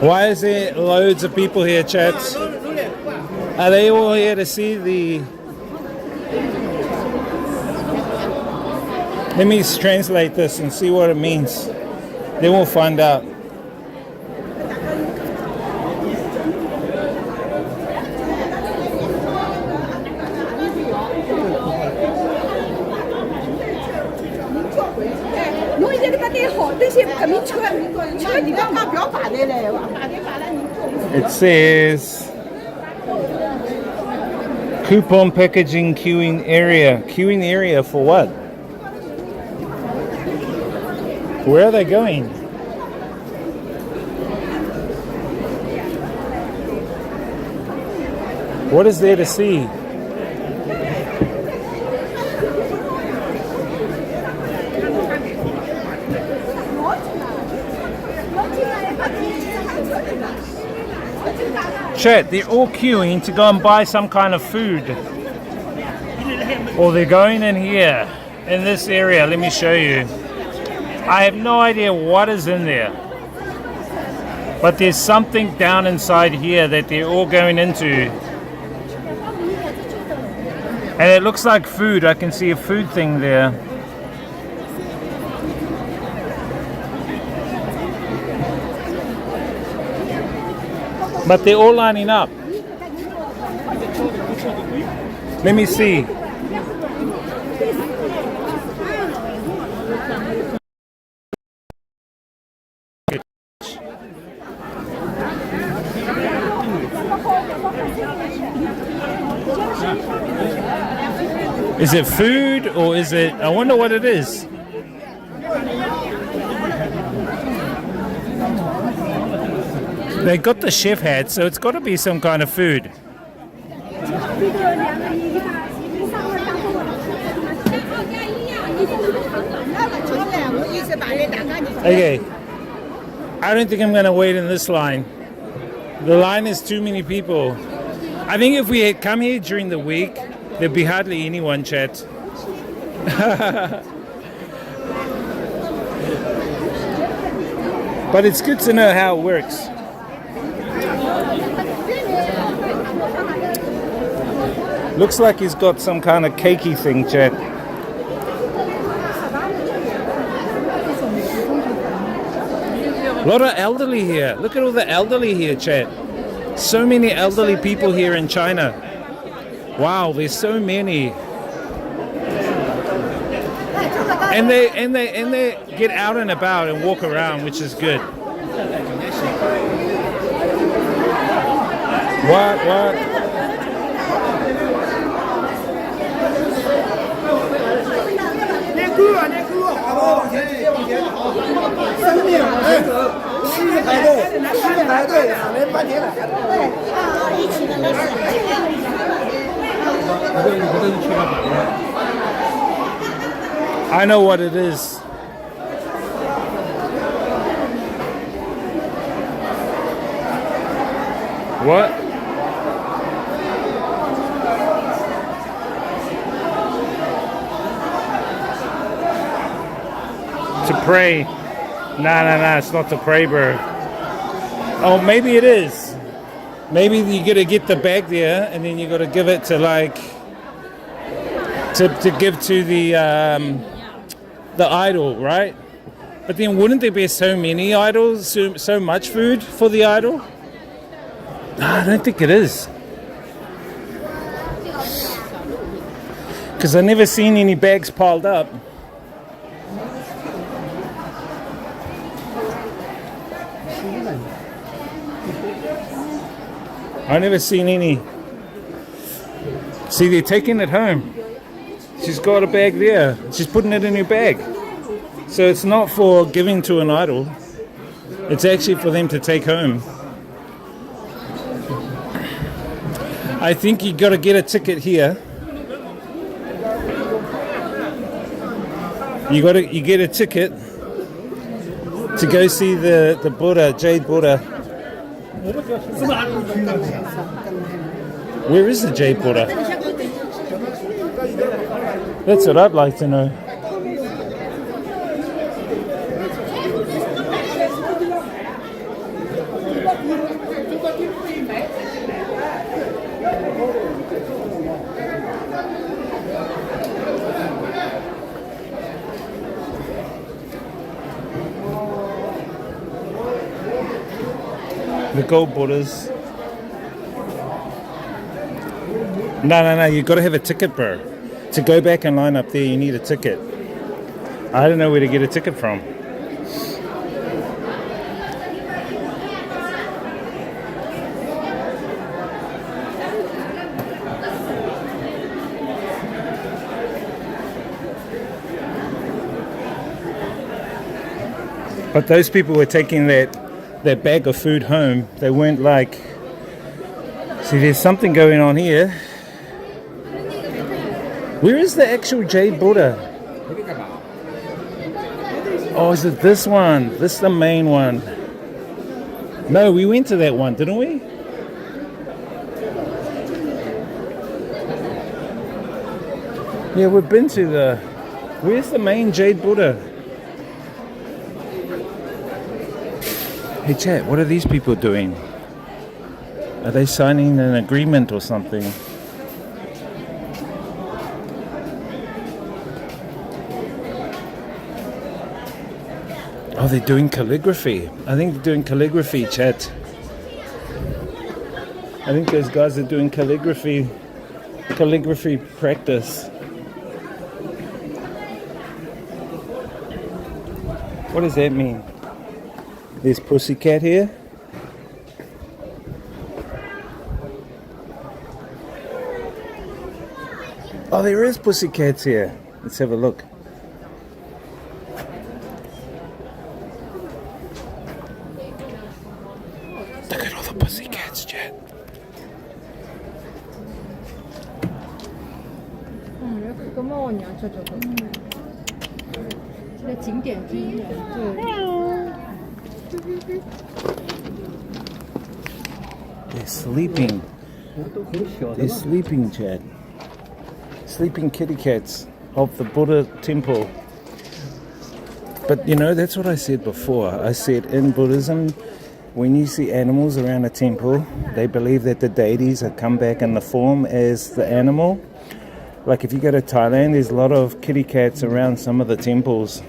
Why is there loads of people here, chats? Are they all here to see the... Let me translate this and see what it means. Then we'll find out. It says coupon packaging queuing area. Queuing area for what? Where are they going? What is there to see? Chat, they're all queuing to go and buy some kind of food. Or they're going in here, in this area. Let me show you. I have no idea what is in there. But there's something down inside here that they're all going into. And it looks like food. I can see a food thing there. But they're all lining up. Let me see. Is it food or is it? I wonder what it is. They got the chef hat, so it's got to be some kind of food. Okay, I don't think I'm going to wait in this line. The line is too many people. I think if we had come here during the week, there'd be hardly anyone, chat. But it's good to know how it works. Looks like he's got some kind of cakey thing, chat. A lot of elderly here. Look at all the elderly here, chat. So many elderly people here in China. Wow, there's so many. And they get out and about and walk around, which is good. What? I know what it is. What? To pray. Nah, it's not to pray, bro. Oh, maybe it is. Maybe you gotta get the bag there and then you gotta give it to like to give to the idol, right? But then wouldn't there be so many idols, so much food for the idol? No, I don't think it is. Because I've never seen any bags piled up. I've never seen any. See, they're taking it home. She's got a bag there. She's putting it in her bag. So it's not for giving to an idol. It's actually for them to take home. I think you got to get a ticket here. You get a ticket to go see the Buddha, Jade Buddha. Where is the Jade Buddha? That's what I'd like to know. The gold Buddhas. No, you've got to have a ticket, bro. To go back and line up there, you need a ticket. I don't know where to get a ticket from. But those people were taking that bag of food home. They weren't like... See, there's something going on here. Where is the actual Jade Buddha? Oh, is it this one? This is the main one. No, we went to that one, didn't we? Yeah, we've been to the... Where's the main Jade Buddha? Hey chat, what are these people doing? Are they signing an agreement or something? Oh, they're doing calligraphy. I think they're doing calligraphy, chat. I think those guys are doing calligraphy practice. What does that mean? There's pussycat here. Oh, there is pussycats here. Let's have a look. Look at all the pussycats, chat. 个猫娘这个，这个景点之一。对。They're sleeping. They're sleeping, chat. Sleeping kitty cats of the Buddha temple. But you know, that's what I said before. I said in Buddhism, when you see animals around a temple, they believe that the deities have come back in the form as the animal. Like if you go to Thailand, there's a lot of kitty cats around some of the temples,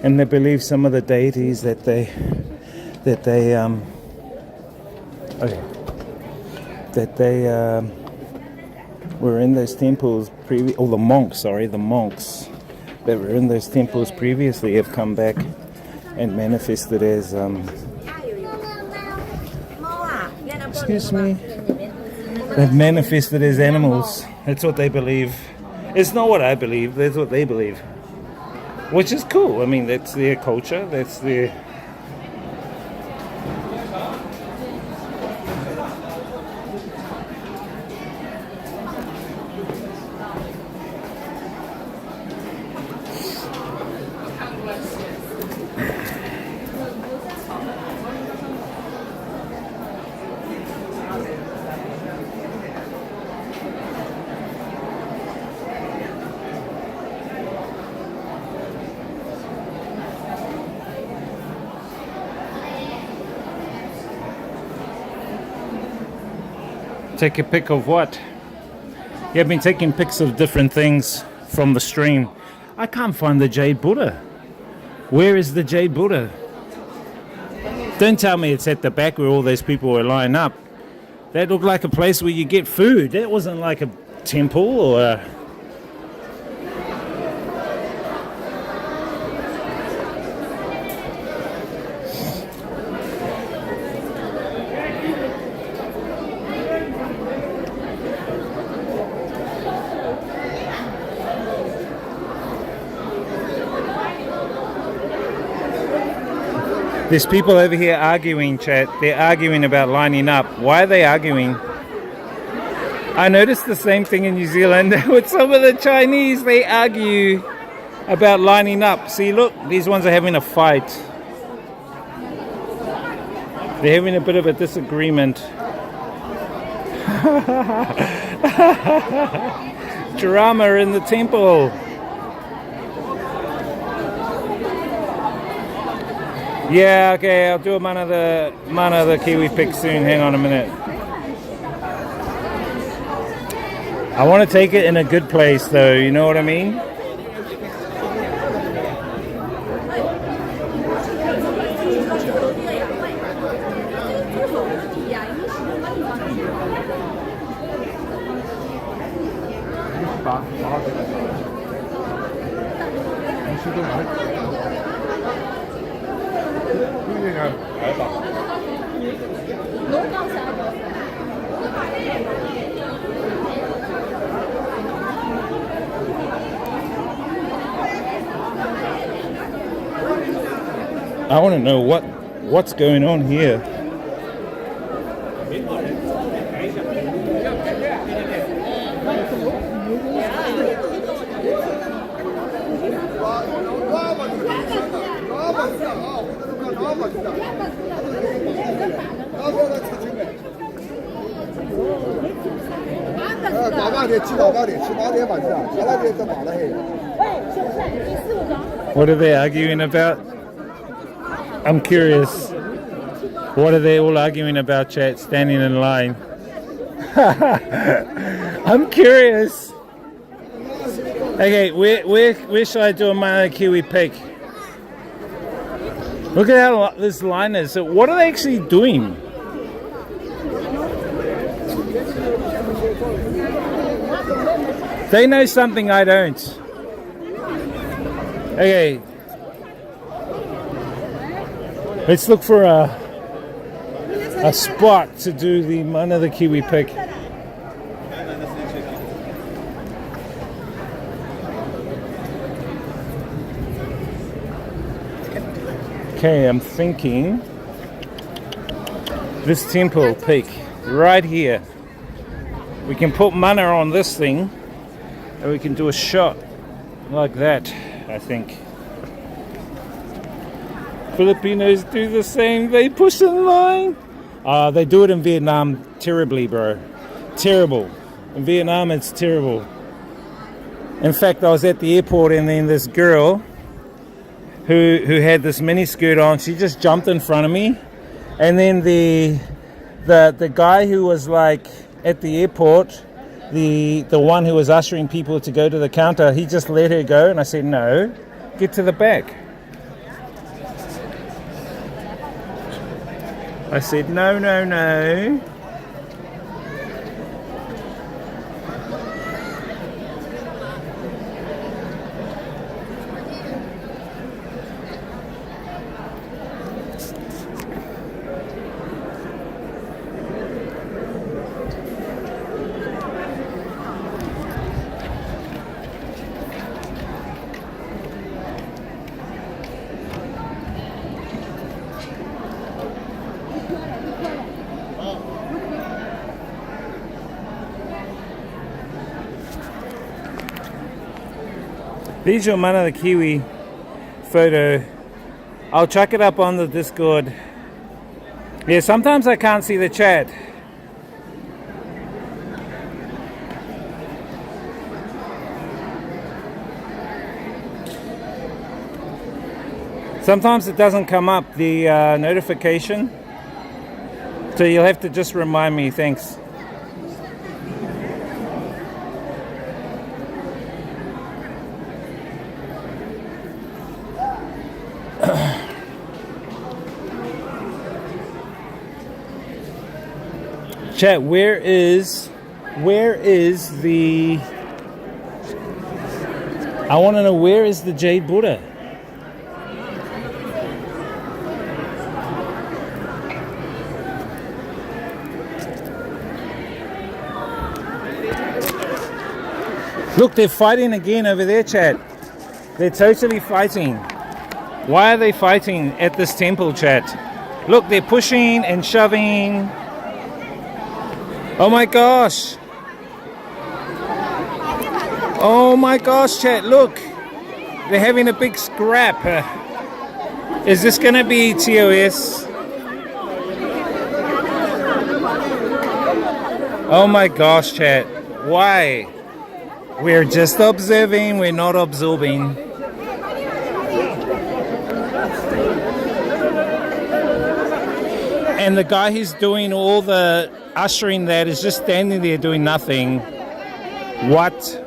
and they believe some of the deities that they were in those temples the monks that were in those temples previously have come back and manifested as excuse me, they've manifested as animals. That's what they believe. It's not what I believe, that's what they believe, which is cool. I mean, that's their culture, that's their Take a pic of what? Yeah, I've been taking pics of different things from the stream. I can't find the Jade Buddha. Where is the Jade Buddha? Don't tell me it's at the back where all those people were lined up. That looked like a place where you get food. That wasn't like a temple or a... There's people over here arguing, chat. They're arguing about lining up. Why are they arguing? I noticed the same thing in New Zealand with some of the Chinese. They argue about lining up. See, look, these ones are having a fight. They're having a bit of a disagreement. Drama in the temple. Yeah, okay, I'll do another Kiwi pic soon. Hang on a minute. I want to take it in a good place though, you know what I mean? I want to know what's going on here. What are they arguing about? I'm curious. What are they all arguing about, chat, standing in line? I'm curious. Okay, where should I do my Kiwi pic? Look at how this line is. So what are they actually doing? They know something I don't. Okay. Let's look for a spot to do the mana the kiwi pick. Okay, I'm thinking this temple peak right here. We can put mana on this thing and we can do a shot like that, I think. Filipinos do the same. They push in line. They do it in Vietnam terribly, bro. Terrible. In Vietnam, it's terrible. In fact, I was at the airport and then this girl who had this mini skirt on, she just jumped in front of me. And then the guy who was like at the airport, the one who was ushering people to go to the counter, he just let her go. And I said, no, get to the back. I said, no, no, no. There's your mana the kiwi photo. I'll chuck it up on the Discord. Yeah, sometimes I can't see the chat. Sometimes it doesn't come up, the notification. So you'll have to just remind me, thanks. Chat, where is the, I want to know, where is the Jade Buddha? Look, they're fighting again over there, chat. They're totally fighting. Why are they fighting at this temple, chat? Look, they're pushing and shoving. Oh my gosh. Oh my gosh, chat, look. They're having a big scrap. Is this gonna be TOS? Oh my gosh, chat. Why? We're just observing, we're not absorbing. And the guy who's doing all the ushering that is just standing there doing nothing. What?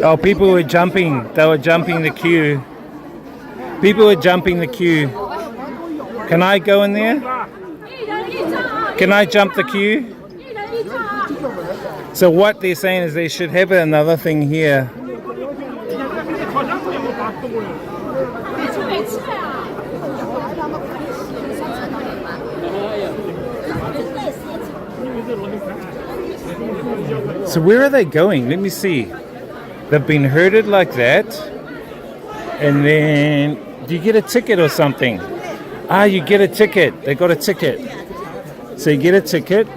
Oh, people were jumping. They were jumping the queue. People were jumping the queue. Can I go in there? Can I jump the queue? So what they're saying is they should have another thing here. So where are they going? Let me see. They've been herded like that. And then, do you get a ticket or something? Ah, you get a ticket. They got a ticket. So you get a ticket.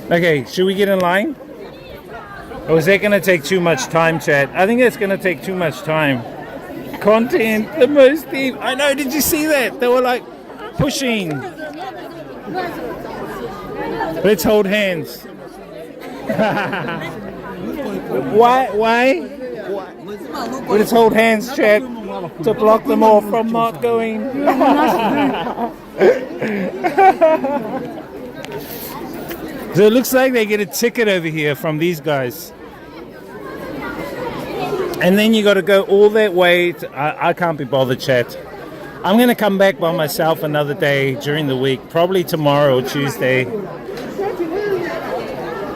Okay, should we get in line? Or is that going to take too much time, chat? I think it's going to take too much time. Content, the most deep. I know, did you see that? They were like, pushing. Let's hold hands. Why? Let's hold hands, chat, to block them all from not going. So it looks like they get a ticket over here from these guys. And then you got to go all that way. I can't be bothered, chat. I'm going to come back by myself another day during the week, probably tomorrow or Tuesday.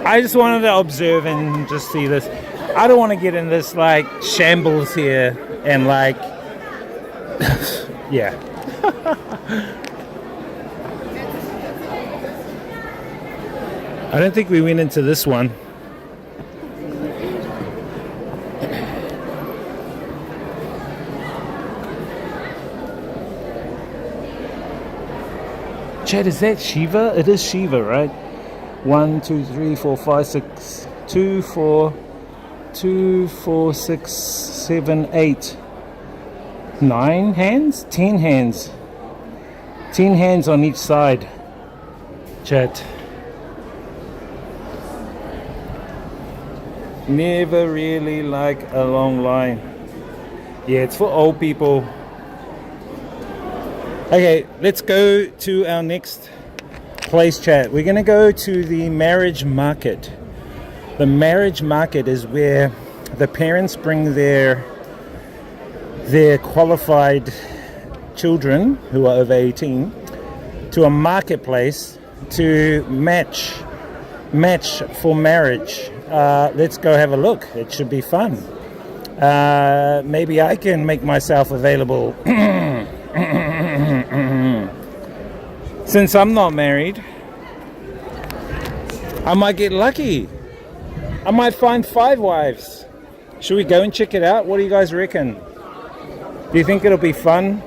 I just wanted to observe and just see this. I don't want to get in this like shambles here and like, yeah. I don't think we went into this one. Chad, is that Shiva? It is Shiva, right? 1, 2, 3, 4, 5, 6, 2, 4, 6, 7, 8, 9 hands? 10 hands. 10 hands on each side. Chat. Never really like a long line. Yeah, it's for old people. Okay, let's go to our next place, chat. We're gonna go to the marriage market. The marriage market is where the parents bring their qualified children who are over 18 to a marketplace to match for marriage. Let's go have a look. It should be fun. Maybe I can make myself available. Since I'm not married, I might get lucky. I might find 5 wives. Should we go and check it out? What do you guys reckon? Do you think it'll be fun?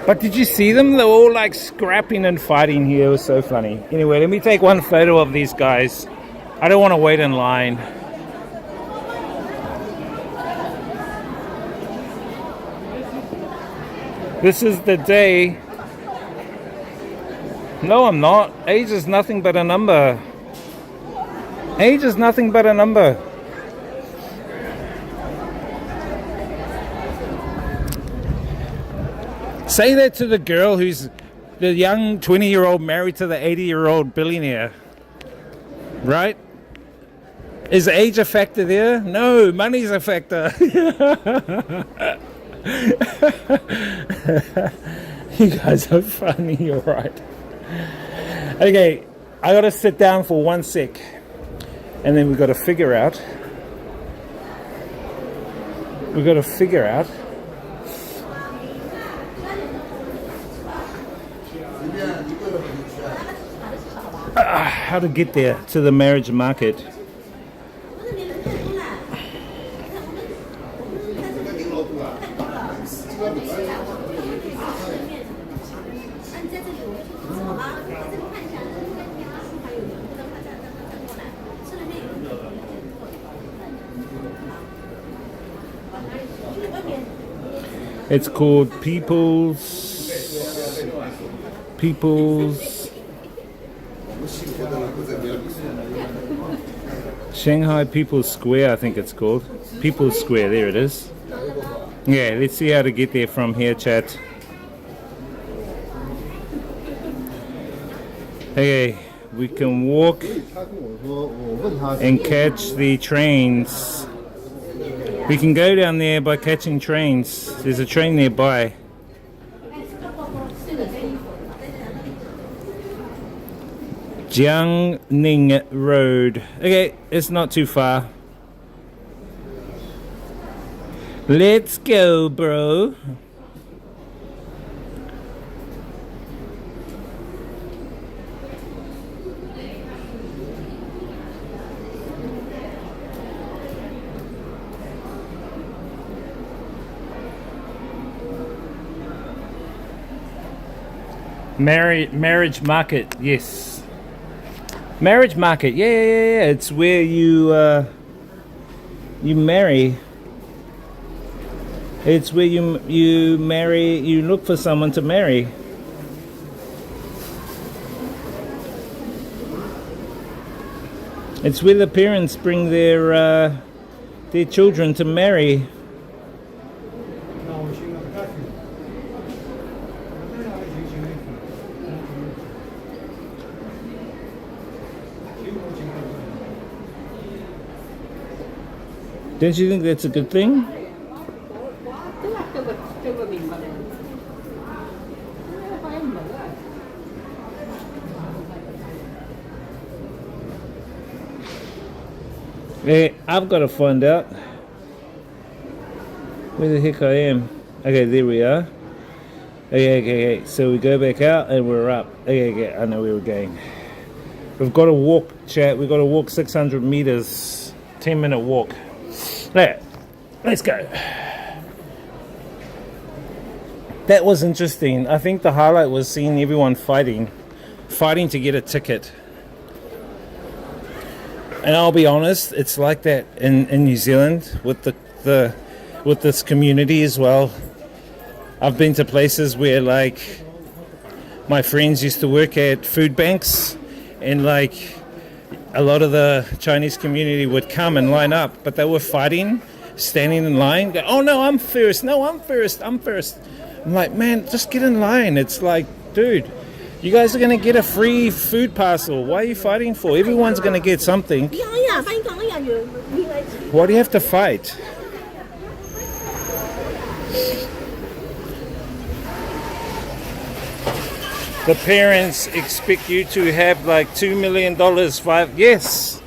But did you see them? They're all like scrapping and fighting here. It was so funny. Anyway, let me take one photo of these guys. I don't want to wait in line. This is the day. No, I'm not. Age is nothing but a number. Age is nothing but a number. Say that to the girl who's the young 20-year-old married to the 80-year-old billionaire. Right? Is age a factor there? No, money's a factor. You guys are funny, you're right. Okay, I gotta sit down for 1 sec. And then we gotta figure out. How to get there to the marriage market. It's called People's Shanghai People's Square, I think it's called. People's Square, there it is. Yeah, let's see how to get there from here, chat. Okay, we can walk and catch the trains. We can go down there by catching trains. There's a train nearby. Jiangning Road. Okay, it's not too far. Let's go, bro. Marriage market, yes. Marriage market, yeah. It's where you marry. It's where you marry, you look for someone to marry. It's where the parents bring their children to marry. Don't you think that's a good thing? Hey, I've got to find out where the heck I am. Okay, there we are. Okay. So we go back out and we're up. Okay, I know where we're going. We've got to walk, chat. We've got to walk 600 meters. 10-minute walk. There. Let's go. That was interesting. I think the highlight was seeing everyone fighting to get a ticket. And I'll be honest, it's like that in New Zealand with with this community as well. I've been to places where like my friends used to work at food banks, and like a lot of the Chinese community would come and line up, but they were fighting, standing in line, go, oh no, I'm first, no, I'm first. I'm like, man, just get in line. It's like, dude, you guys are going to get a free food parcel. Why are you fighting for? Everyone's going to get something. Why do you have to fight? The parents expect you to have like $2 million. Yes.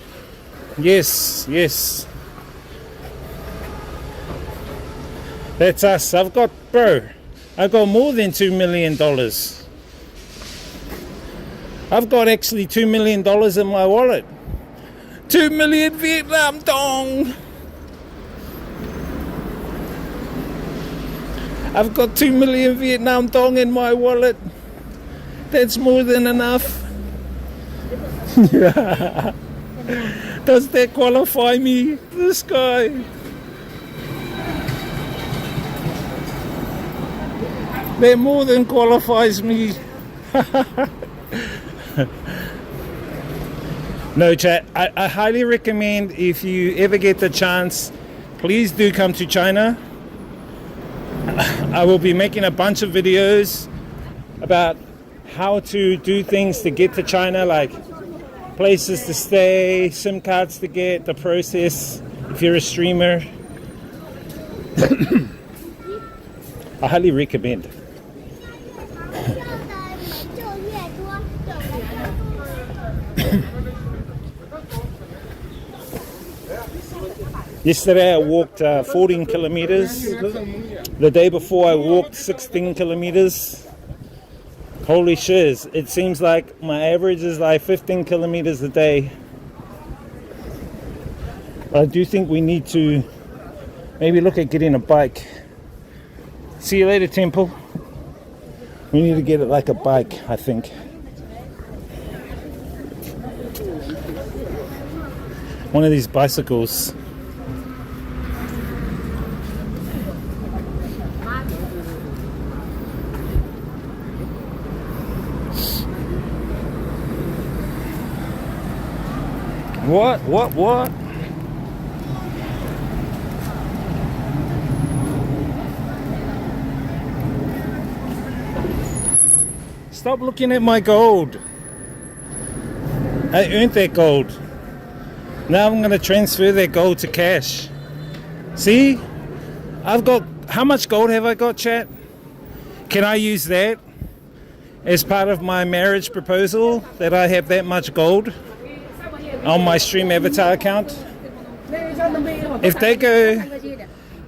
That's us. I've got more than $2 million. I've got actually $2 million in my wallet. 2 million Vietnam dong. I've got 2 million Vietnam dong in my wallet. That's more than enough. Does that qualify me? This guy. That more than qualifies me. No, chat. I highly recommend, if you ever get the chance, please do come to China. I will be making a bunch of videos about how to do things to get to China, like places to stay, SIM cards to get, the process if you're a streamer. I highly recommend. Yesterday I walked 14 kilometers. The day before I walked 16 kilometers. Holy shiz, it seems like my average is like 15 kilometers a day. But I do think we need to maybe look at getting a bike. See you later, Temple. We need to get it like a bike, I think. One of these bicycles. What? Stop looking at my gold. I earned that gold. Now I'm going to transfer that gold to cash. See? I've got... How much gold have I got, chat? Can I use that as part of my marriage proposal, that I have that much gold on my stream avatar account? If they go,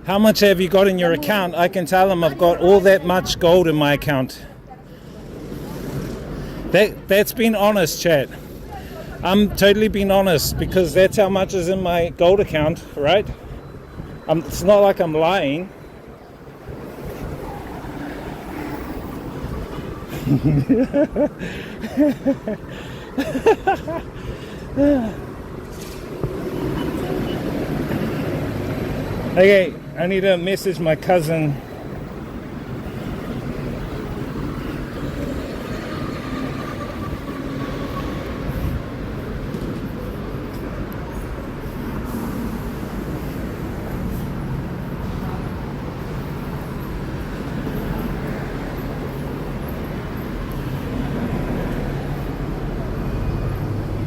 how much have you got in your account? I can tell them I've got all that much gold in my account. That's been honest, chat. I'm totally being honest, because that's how much is in my gold account, right? It's not like I'm lying. Okay, I need to message my cousin.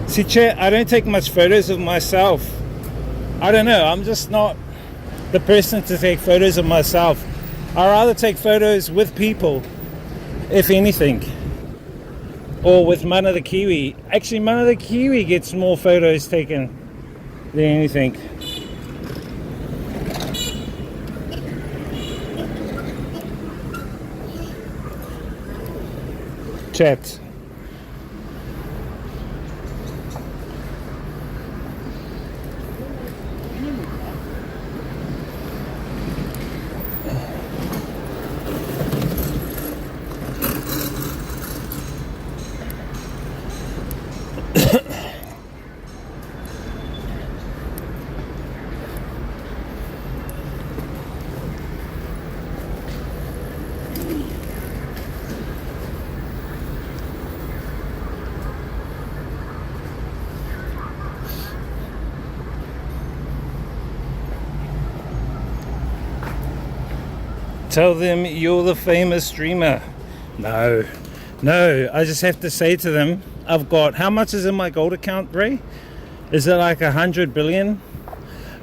See, chat, I don't take much photos of myself. I don't know, I'm just not the person to take photos of myself. I rather take photos with people, if anything. Or with Mana the Kiwi. Actually, Mana the Kiwi gets more photos taken than anything. Chat. Tell them you're the famous streamer. No, I just have to say to them, I've got, how much is in my gold account, Bray? Is it like 100 billion?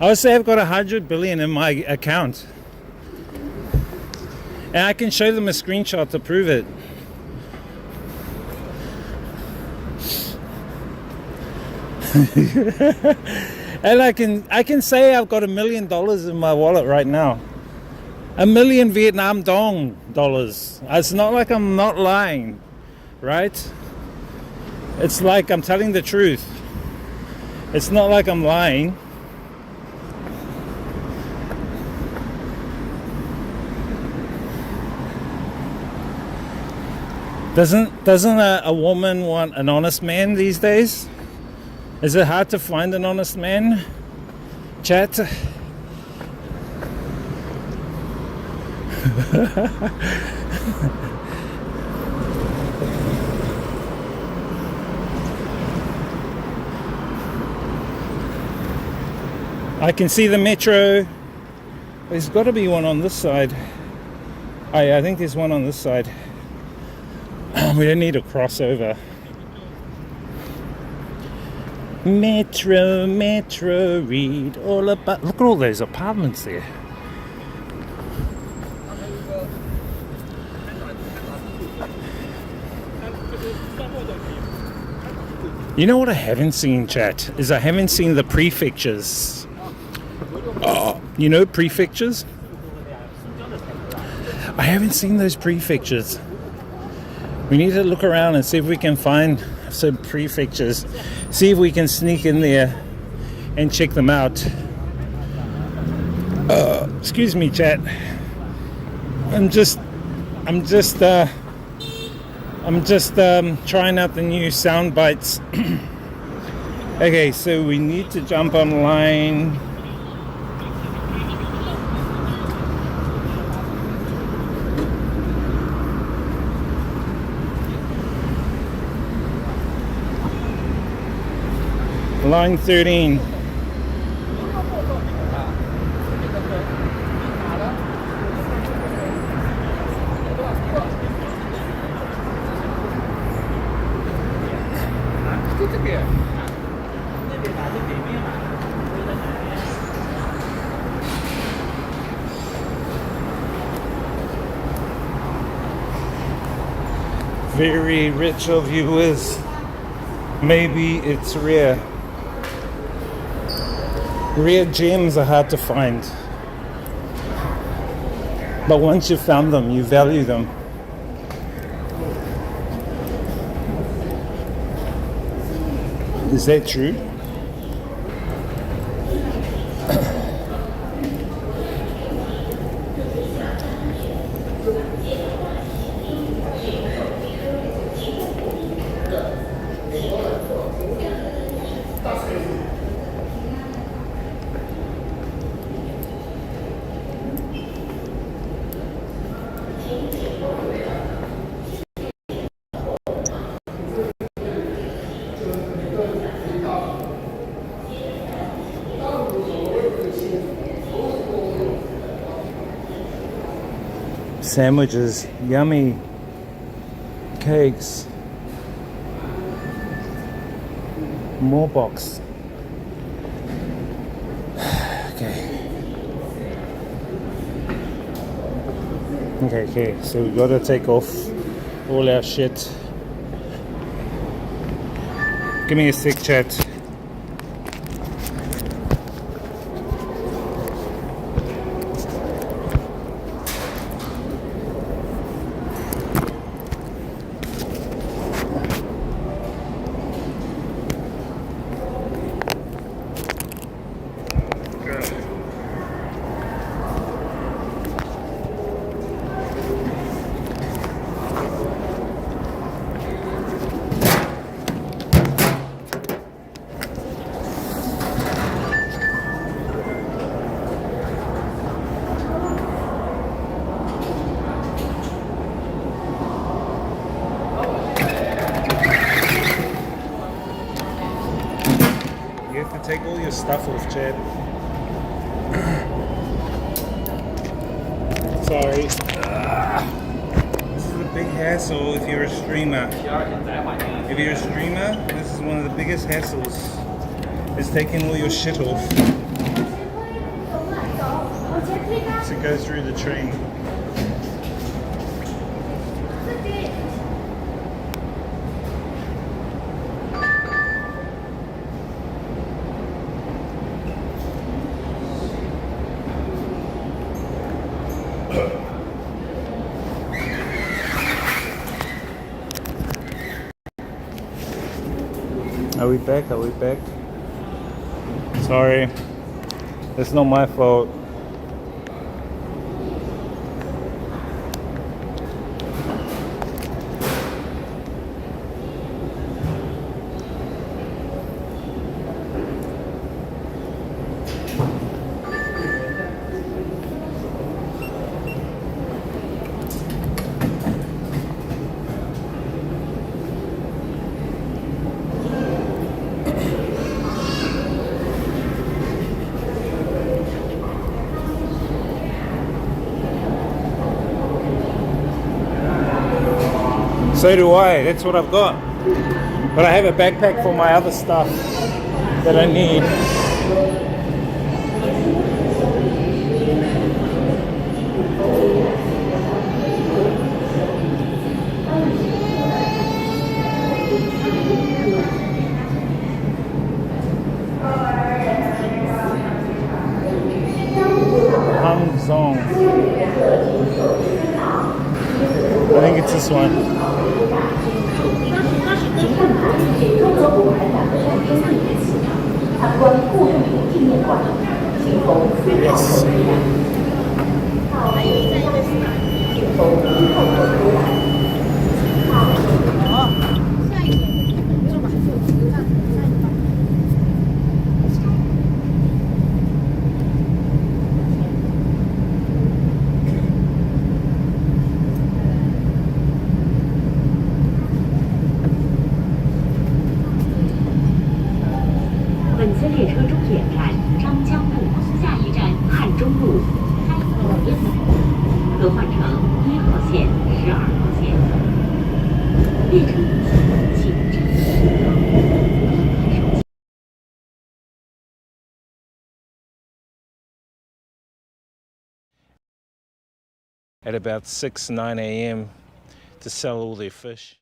I would say I've got 100 billion in my account. And I can show them a screenshot to prove it. And I can say I've got $1 million in my wallet right now. 1 million Vietnam dong dollars. It's not like I'm not lying, right? It's like I'm telling the truth. It's not like I'm lying. Doesn't a woman want an honest man these days? Is it hard to find an honest man? Chat. I can see the metro. There's got to be one on this side. I think there's one on this side. We don't need to cross over. Metro, read all about. Look at all those apartments there. You know what I haven't seen, chat? Is I haven't seen the prefectures. Oh, you know prefectures? I haven't seen those prefectures. We need to look around and see if we can find some prefectures. See if we can sneak in there and check them out. Excuse me, chat. I'm just trying out the new sound bites. Okay, so we need to jump online. Line 13. Very rich of viewers. Maybe it's rare. Rare gems are hard to find. But once you've found them, you value them. Is that true? sandwiches, yummy cakes, more box. Okay, so we gotta take off all our shit. Give me a sec, chat. You have to take all your stuff off, Chad. Sorry. This is a big hassle if you're a streamer. If you're a streamer, this is one of the biggest hassles. Is taking all your shit off to go through the train. Are we back? Are we back? Sorry. It's not my fault. So do I, that's what I've got. But I have a backpack for my other stuff that I need. Hamzong. I think it's this one. Yes. At about 9 a.m. to sell all their fish.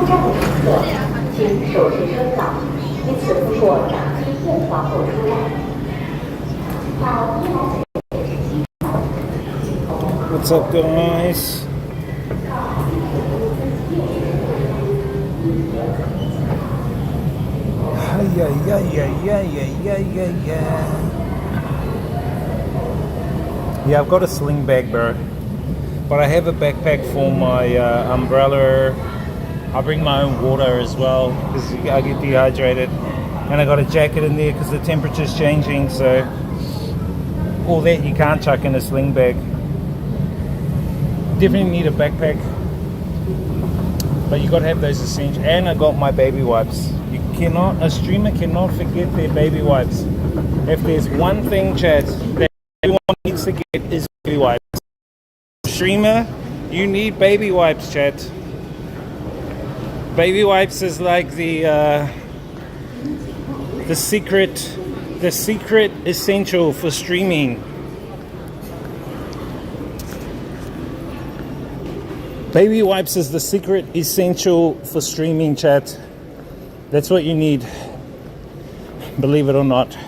站的乘客，请手持车票，依次通过闸机验票后出来。到伊莱北之机场，请投入。 What's up, guys? Yeah, I've got a sling bag, bro. But I have a backpack for my umbrella. I bring my own water as well because I get dehydrated. And I got a jacket in there because the temperature's changing. So all that you can't chuck in a sling bag. Definitely need a backpack. But you got to have those essentials. And I got my baby wipes. A streamer cannot forget their baby wipes. If there's one thing, Chad, that everyone needs to get is baby wipes. Streamer, you need baby wipes, Chad. Baby wipes is like the secret essential for streaming. Baby wipes is the secret essential for streaming, chat. That's what you need, believe it or not.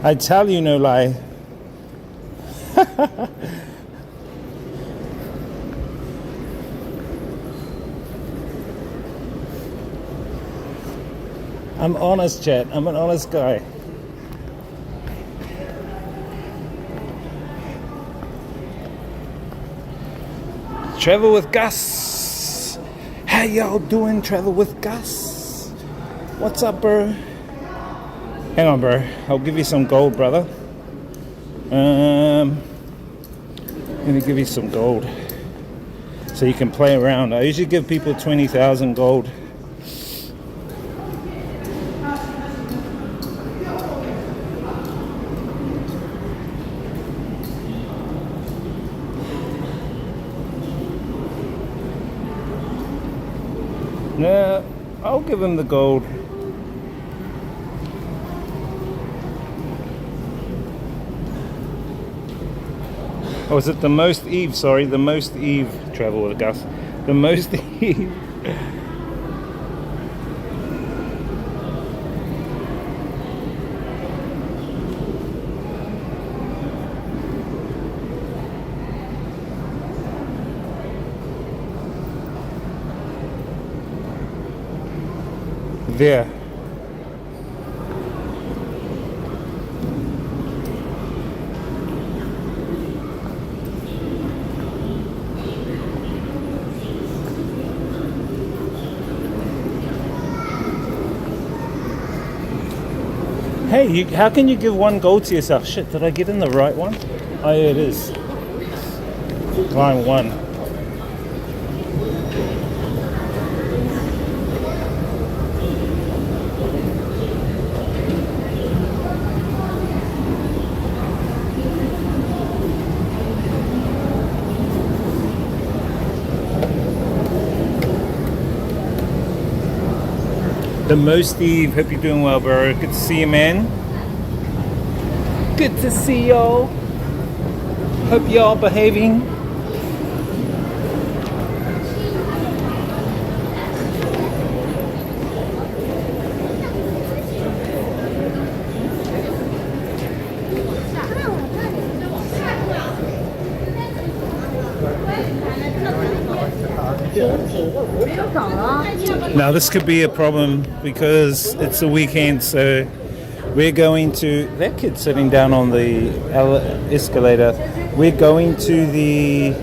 I tell you no lie. I'm honest, chat. I'm an honest guy. Travel with Gus. How y'all doing? Travel with Gus. What's up, bro? Hang on, bro. I'll give you some gold, brother. Let me give you some gold so you can play around. I usually give people 20,000 gold. No, I'll give him the gold. Oh, is it the most Eve? Sorry, the most Eve. Travel with Gus. The most Eve. There. Hey, how can you give one gold to yourself? Shit, did I get in the right one? Oh yeah, it is. Line 1. The most Eve, hope you're doing well, bro. Good to see you, man. Good to see y'all. Hope y'all behaving. Now this could be a problem because it's a weekend, so we're going to, that kid's sitting down on the escalator. We're going to the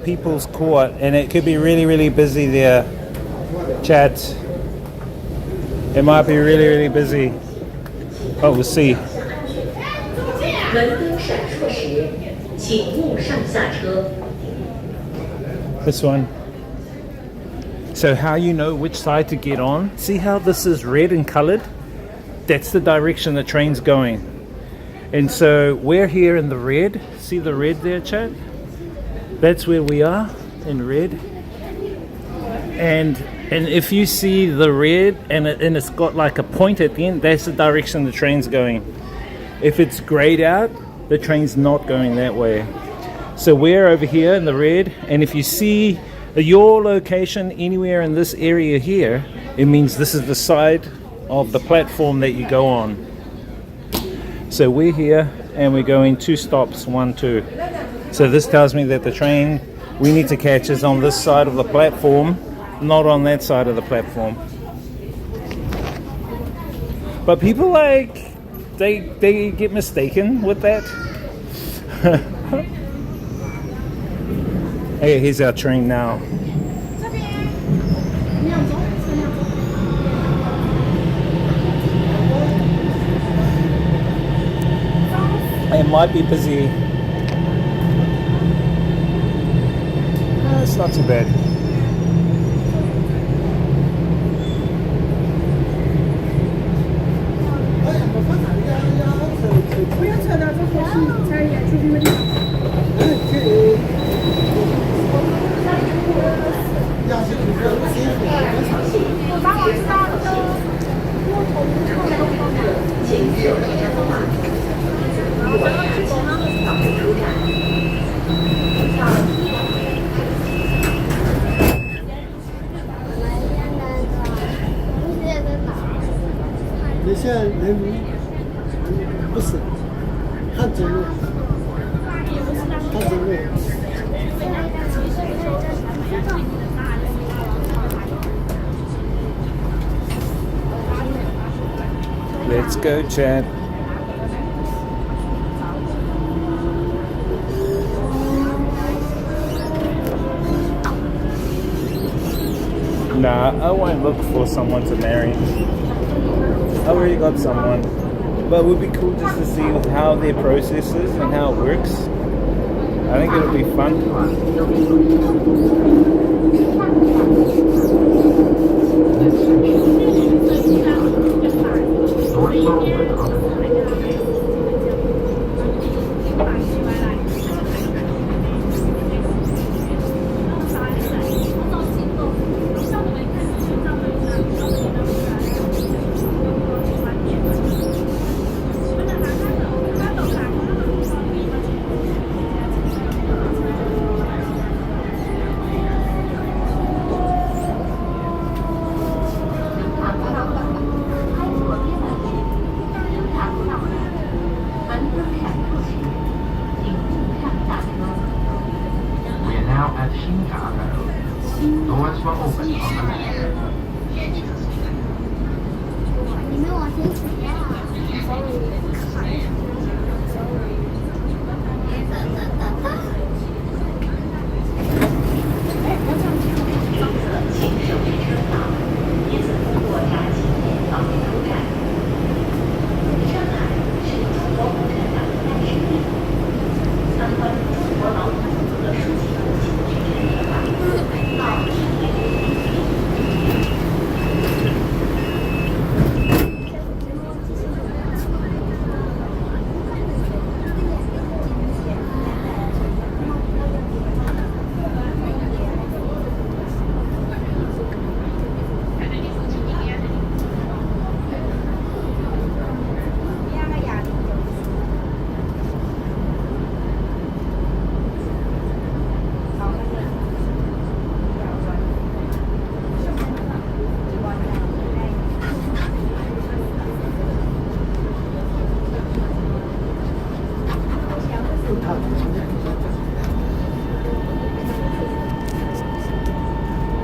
People's Court, and it could be really, really busy there. Chat. It might be really, really busy. Oh, we'll see. This one. So how you know which side to get on? See how this is red and colored? That's the direction the train's going. And so we're here in the red. See the red there, chat? That's where we are, in red. And if you see the red and it's got like a point at the end, that's the direction the train's going. If it's grayed out, the train's not going that way. So we're over here in the red, and if you see your location anywhere in this area here, it means this is the side of the platform that you go on. So we're here and we're going 2 stops, 1, 2. So this tells me that the train we need to catch is on this side of the platform, not on that side of the platform. But people like, they get mistaken with that. Hey, here's our train now. It might be busy. It's not too bad. Let's go, Chad. Nah, I won't look for someone to marry. I already got someone. But it would be cool just to see how their process is and how it works. I think it'll be fun.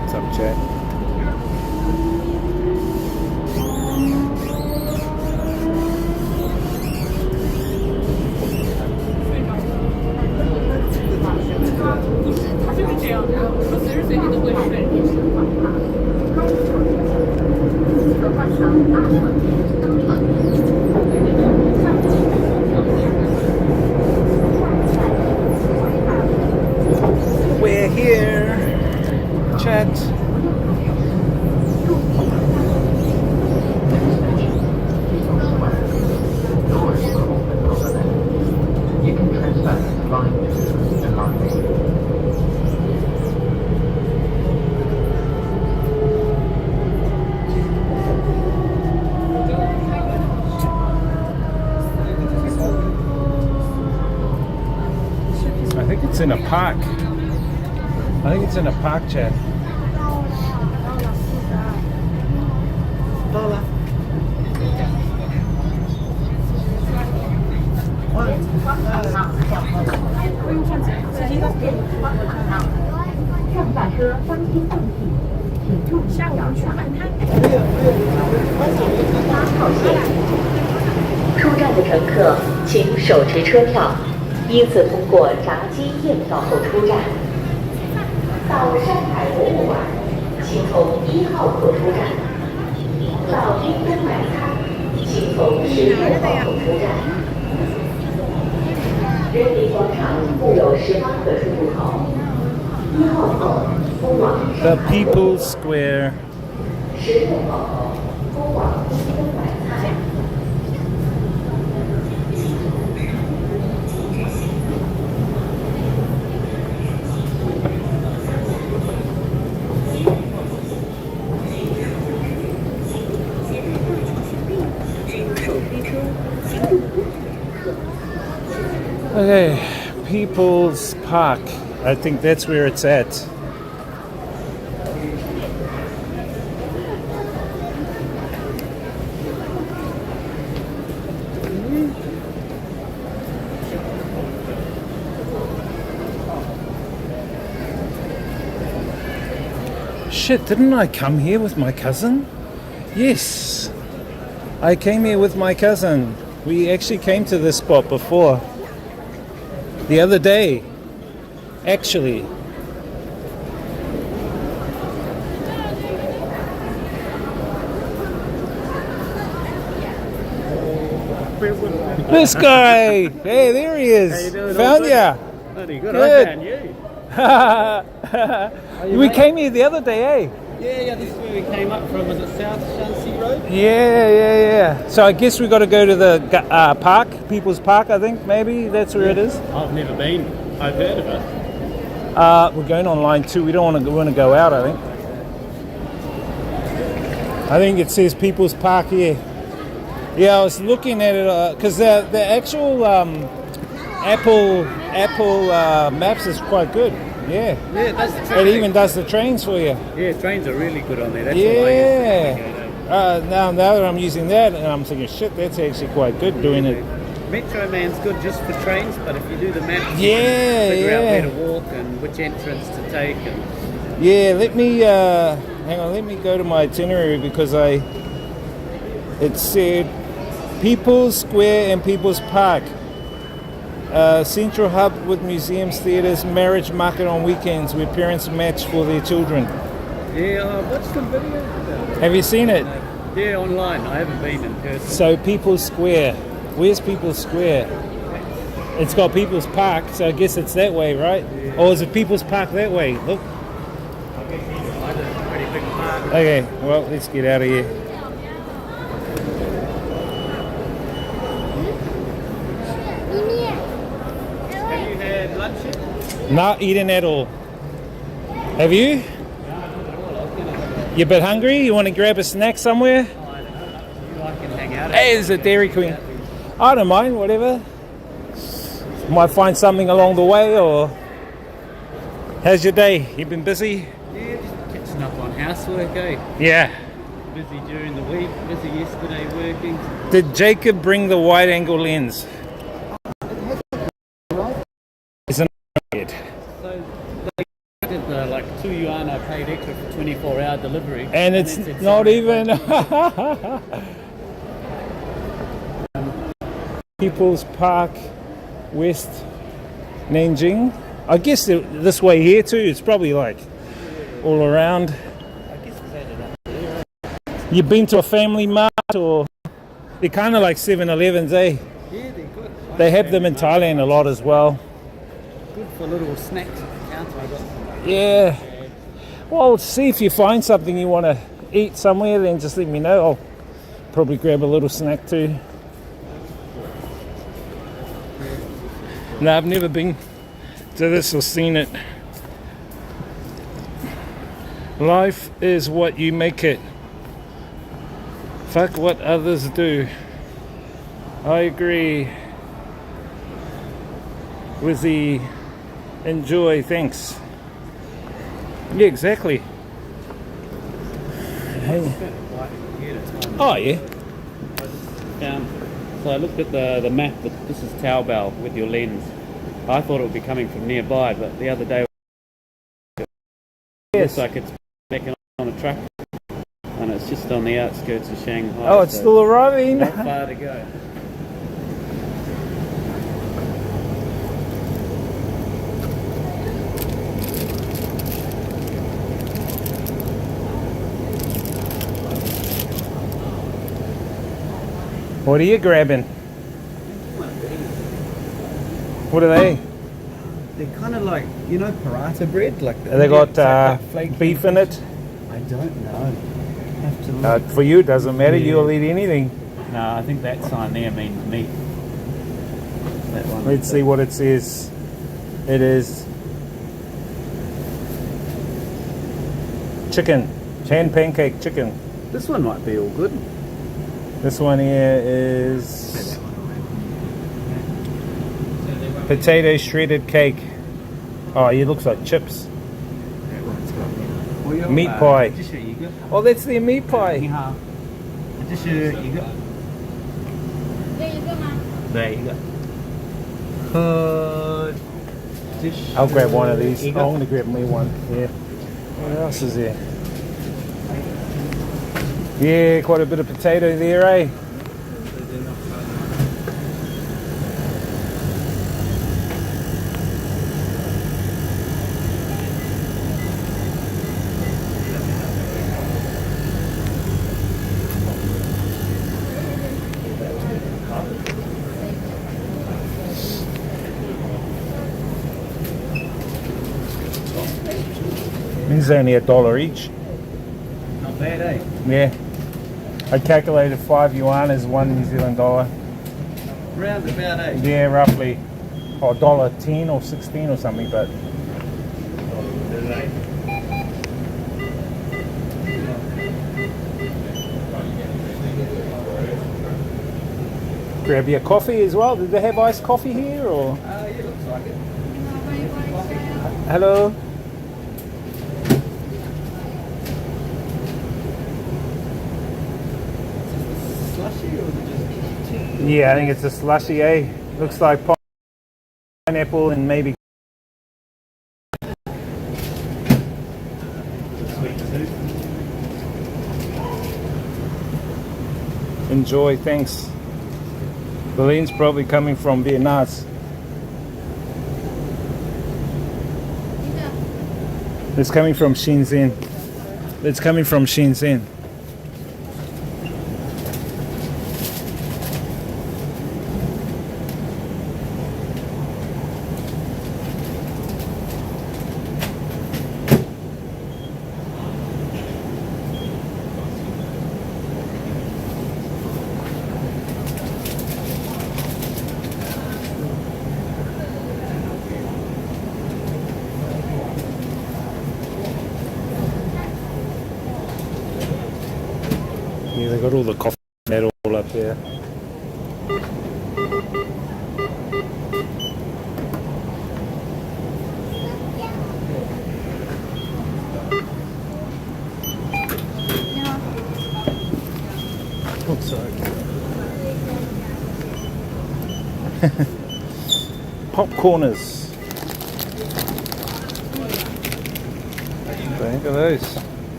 What's up, Chad? It's in a park. I think it's in a park, Chad. 到了。上下车当心问题，请注意下车饭摊。8号线，出站的乘客请手持车票，依次通过闸机验票后出站。到上海博物馆，请从1号口出站；到滨东买菜，请从16号口出站。人民广场共有18个出入口。1号口通往 The People's Square. 16号口通往滨东买菜。Okay, People's Park. I think that's where it's at. Shit, didn't I come here with my cousin? Yes, I came here with my cousin. We actually came to this spot before. The other day, actually. This guy! Hey, there he is! How you doing? Found All ya! Bloody good. Good. I found you. We came here the other day, eh? Yeah, this is where we came up from. Was it South Shanghai Road? Yeah. So I guess we got to go to the park, People's Park. I think maybe that's where it is. I've never been. I've heard of it. We're going online too. We don't want to go out. I think it says People's Park here. Yeah, I was looking at it because the actual Apple Maps is quite good. Yeah. Yeah, it does the train. It even does the trains for you. Yeah, trains are really good on there. That's Yeah. Now that I'm using that, and I'm thinking, shit, that's actually quite good doing it. Metro Man's good just for trains, but if you do the maps, Yeah, you can figure out where yeah. to walk and which entrance to take. And Yeah, let me hang on. Let me go to my itinerary because it said People's Square and People's Park, central hub with museums, theatres, marriage market on weekends where parents match for their children. yeah, I've watched some videos about it. Have you seen it? Yeah, online. I haven't been in person. So People's Square. Where's People's Square? It's got People's Park, so I guess it's that way, right? Yeah. Or is it People's Park that way? Look. Pretty big park. Okay, well, let's get out of here. Have you had lunch yet? Not eating at all. Have you? You a bit hungry? You want to grab a snack somewhere? I can hang out. Hey, there's a Dairy Queen. I don't mind, whatever. Might find something along the way, or... How's your day? You been busy? Yeah, just catching up on housework, eh? Yeah. Busy during the week, busy yesterday working. Did Jacob bring the wide-angle lens? It's not yet. So they did the like 2 yuan I paid extra for 24-hour delivery. And it's then said, not "Sorry, even... People's Park, West Nanjing. I guess this way here too. It's probably like all around. I guess it's added up there. You've been to a family mart, or they're kind of like 7-Elevens, eh? Yeah, they're good. They have them in Thailand a lot as well. Good for little snacks at the counter. I got some. Yeah. Well, see if you find something you want to eat somewhere, then just let me know. I'll probably grab a little snack too. No, I've never been to this or seen it. Life is what you make it. Fuck what others do. I agree with the Enjoy, thanks. Yeah, exactly. Hey. Oh, yeah. So I looked at the map, that this is Taobao with your lens. I thought it would be coming from nearby, but the other day it Yes. looks like it's making on a truck, and it's just on the outskirts of Shanghai. Oh, it's so still arriving. not far to go. What are you grabbing? What are they? They're kind of like, you know, paratha bread. Like They got flaky beef in it. I don't know. Have to look. For you, it doesn't matter. Yeah. You'll eat anything. No, I think that sign there means meat. That one. Let's see what it says. It is chicken, hand pancake chicken. This one might be all good. This one here is potato shredded cake. Oh, it looks like chips. Meat pie. Oh, that's their meat pie. There you go. I'll grab one of these. I'm going to grab me one. Yeah. What else is there? Yeah, quite a bit of potato there, eh? These are only $1 each. Not bad, eh? Yeah. I calculated 5 yuan is $1 Round about, eh? Yeah, roughly. Or $1.10 or 16 or something, but grab your coffee as well. Did they have iced coffee here or? Yeah, looks like it. Hello. Slushy or is it just Yeah, I think it's a slushy, eh? Looks like pineapple and maybe. Enjoy, thanks. The lean's probably coming from Vietnam. It's coming from Shenzhen. It's coming from Shenzhen. Yeah, they got all the coffee metal up there. Oh, sorry. Popcorners. Think of those.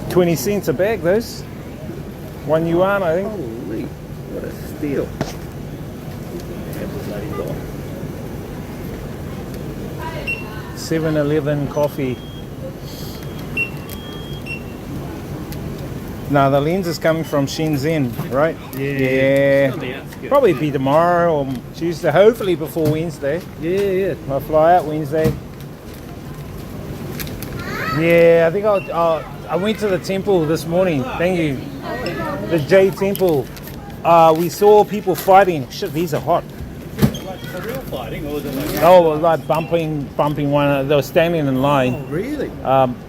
20 cents a bag, those. 1 yuan, I think. Holy, what a steal. 7-Eleven coffee. Now the lens is coming from Shenzhen, right? Yeah. Probably be tomorrow or Tuesday, hopefully before Wednesday. Yeah. I'll fly out Wednesday. Yeah, I think I went to the temple this morning. Thank you. The J temple. We saw people fighting. Shit, these are hot. Like for real fighting, or was it like? Oh, like bumping one. They were standing in line. Oh, really?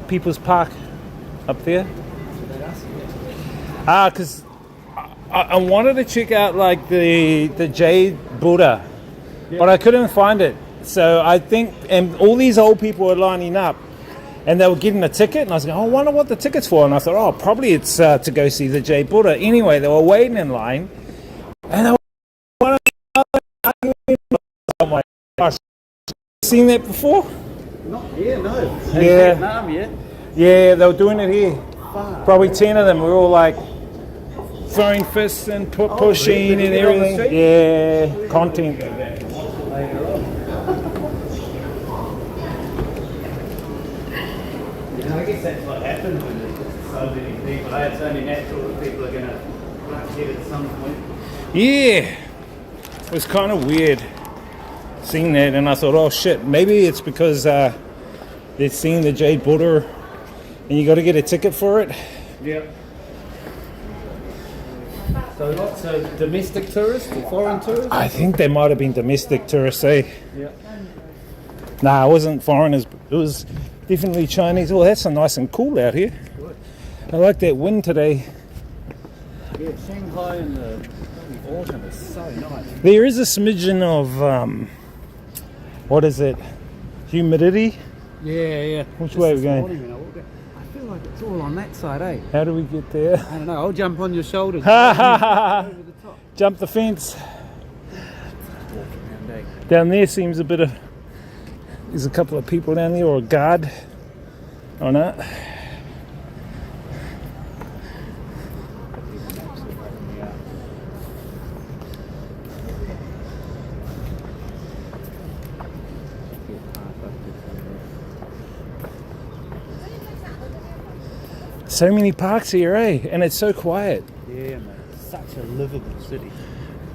People's Park up there. Because I wanted to check out like the Jade Buddha, but I couldn't find it. So I think, and all these old people were lining up, and they were getting a ticket, and I was going, oh, I wonder what the ticket's for. And I thought, oh, probably it's to go see the Jade Buddha. Anyway, they were waiting in line, and they were, oh my gosh, seen that before? Not here, no. Yeah. Vietnam, yeah. Yeah, they were doing it here. Probably 10 of them. We were all like throwing fists and pushing and everything. Yeah, content. I guess that's what happens when there's so many people. It's only natural that people are going to rush here at some point. Yeah, it was kind of weird seeing that, and I thought, oh shit, maybe it's because they're seeing the Jade Buddha and you got to get a ticket for it. Yep. So lots of domestic tourists or foreign tourists? I think they might have been domestic tourists, eh? Yeah. Nah, it wasn't foreigners. It was definitely Chinese. Well, that's nice and cool out here. Good. I like that wind today. Yeah, Shanghai in the autumn is so nice. There is a smidgen of, what is it? Humidity? Yeah. Which Just way are we this going? morning when I walked out, I feel like it's all on that side, eh? How do we get there? I don't know. I'll jump on your shoulders. Ha ha over ha! the top. Jump the fence. Walking around, eh? Down there seems a bit of. There's a couple of people down there, or a guard. Or not. So many parks here, eh? And it's so quiet. Yeah, mate. Such a livable city.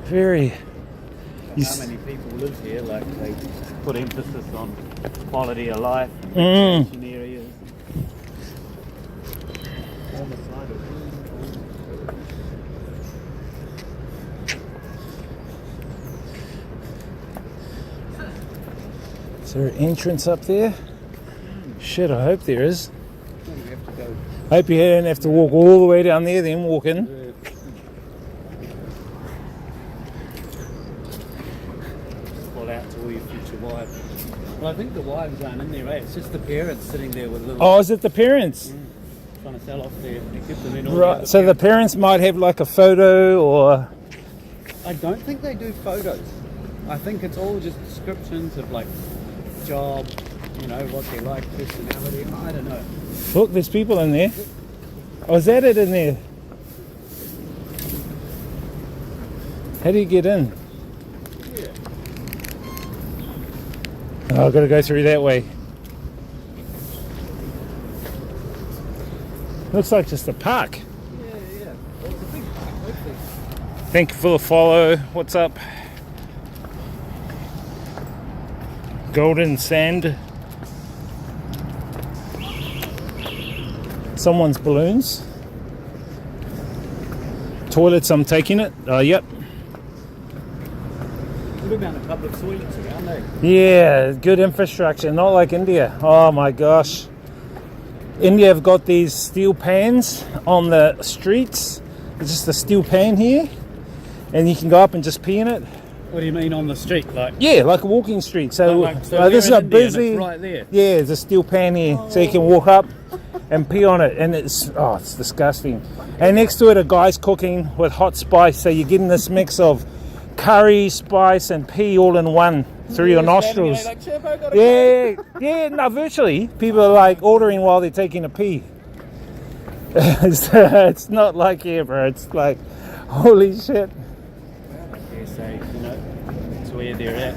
Very. How many people live here? Like they put emphasis on quality of life, Mm. recreation areas. On the side of Is there an entrance up there? Shit, I hope there is. you have to go. Hope you don't have to walk all the way down there, then walk in. Call out to all your future wives. Well, I think the wives aren't in there, right? It's just the parents sitting there with little. Oh, is it the parents? Trying to sell off their equipment. Right, so the parents might have like a photo or... I don't think they do photos. I think it's all just descriptions of like job, you know, what they like, personality. I don't know. Look, there's people in there. Oh, is that it in there? How do you get in? Yeah. Oh, I've got to go through that way. Looks like just a park. Yeah. Well, it's a big park, hopefully. Thank you for the follow. What's up? Golden sand. Someone's balloons. Toilets, I'm taking it. Yep. What about the public toilets around there? Yeah, good infrastructure, not like India. Oh my gosh. India have got these steel pans on the streets. It's just a steel pan here, and you can go up and just pee in it. What do you mean on the street? Like Yeah, like a walking street. So, so this is we're a in India and busy. it's right there. Yeah, there's a steel pan here, so you can walk up and pee on it, and it's disgusting. And next to it, a guy's cooking with hot spice, so you're getting this mix of curry, spice, and pee all in one through your nostrils. Yeah, no, virtually. People are like ordering while they're taking a pee. It's not like here, bro. It's like, holy shit. Yeah, so, you know, it's where they're at.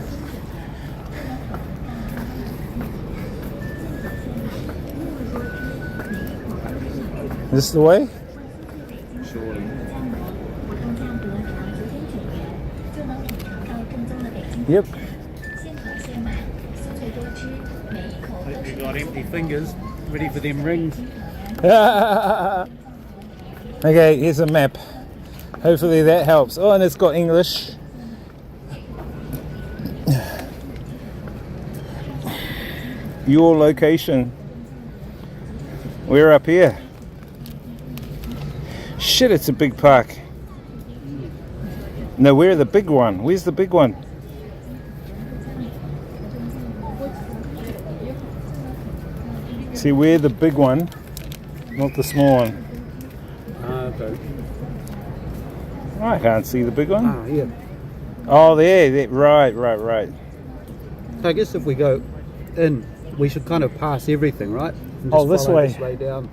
This the way? Surely. Yep. Hope you got empty fingers, ready for them rings. Okay, here's a map. Hopefully that helps. Oh, and it's got English. Your location. We're up here. Shit, it's a big park. No, we're the big one. Where's the big one? See, we're the big one, not the small one. Okay. I can't see the big one. Ah, yeah. Oh, there. Right. So I guess if we go in, we should kind of pass everything, right? And Oh, just this follow way. This way down.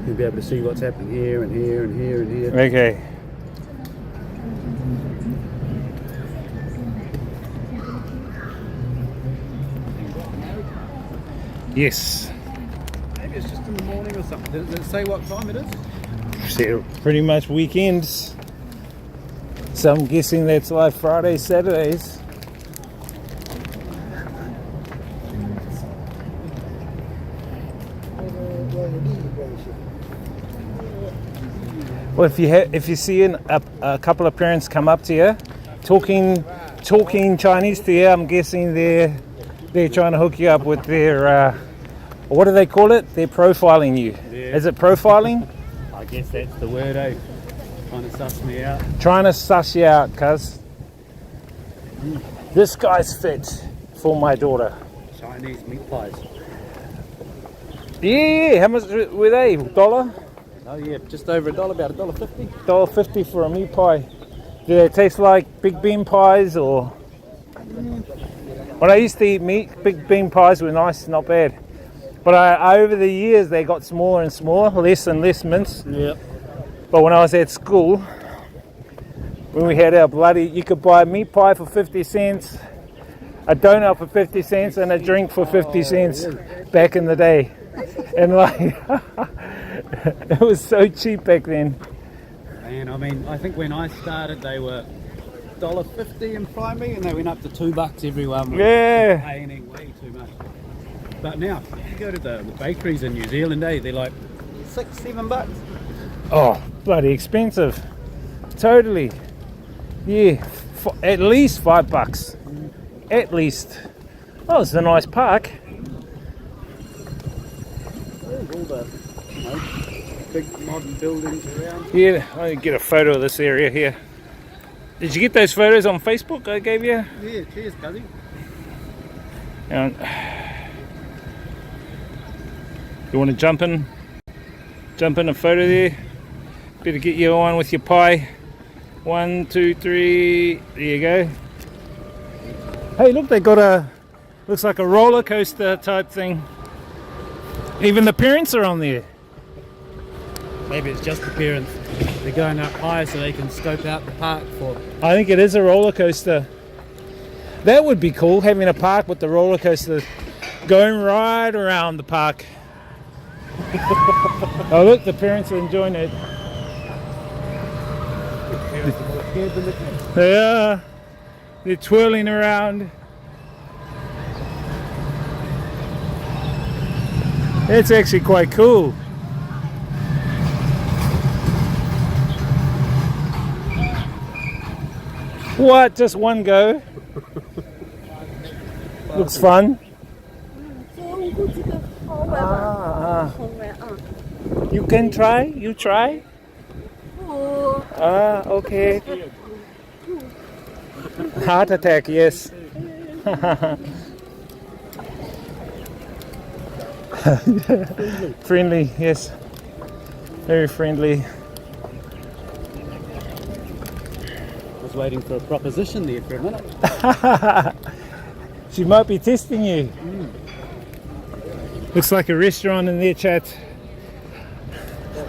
You'll be able to see what's happening here and here and here and here. Okay. Yes. Maybe it's just in the morning or something. Does it say what time it is? So pretty much weekends. So I'm guessing that's like Fridays, Saturdays. Well, if you see a couple of parents come up to you, talking Chinese to you, I'm guessing they're trying to hook you up with their what do they call it? They're profiling you. Yeah. Is it profiling? I guess that's the word, eh? Trying to suss me out. Trying to suss you out, cuz this guy's fit for my daughter. Chinese meat pies. Yeah. How much were they? $1? Oh yeah, just over $1, about $1.50. $1.50 for a meat pie. Do they taste like big bean pies or? When I used to eat meat, big bean pies were nice, not bad. But over the years they got smaller and smaller, less and less mince. Yep. But when I was at school, when we had our you could buy a meat pie for 50 cents, a donut for 50 cents, and a drink for 50 cents back in the day. And like, it was so cheap back then. And I mean, I think when I started, they were $1.50 in primary, and they went up to $2 everyone. Yeah. Paying way too much. But now, you go to the bakeries in New Zealand, they're like $6-7. Oh, bloody expensive. Totally. Yeah, at least $5. At least. Oh, it's a nice park. There's all the, big modern buildings around. Yeah, I'll get a photo of this area here. Did you get those photos on Facebook I gave you? Yeah, cheers, Cuzzy. And you want to jump in a photo there? Better get you on with your pie. 1, 2, 3. There you go. Hey, look, they got looks like a roller coaster type thing. Even the parents are on there. Maybe it's just the parents. They're going up higher so they can scope out the park for. I think it is a roller coaster. That would be cool, having a park with the roller coaster going right around the park. Oh look, the parents are enjoying it. They are. They're twirling around. It's actually quite cool. What? Just one go? Looks fun. You can try? You try? Okay. Heart attack, yes. Friendly, yes. Very friendly. I was waiting for a proposition there for a minute. She might be testing you. Looks like a restaurant in there, chat.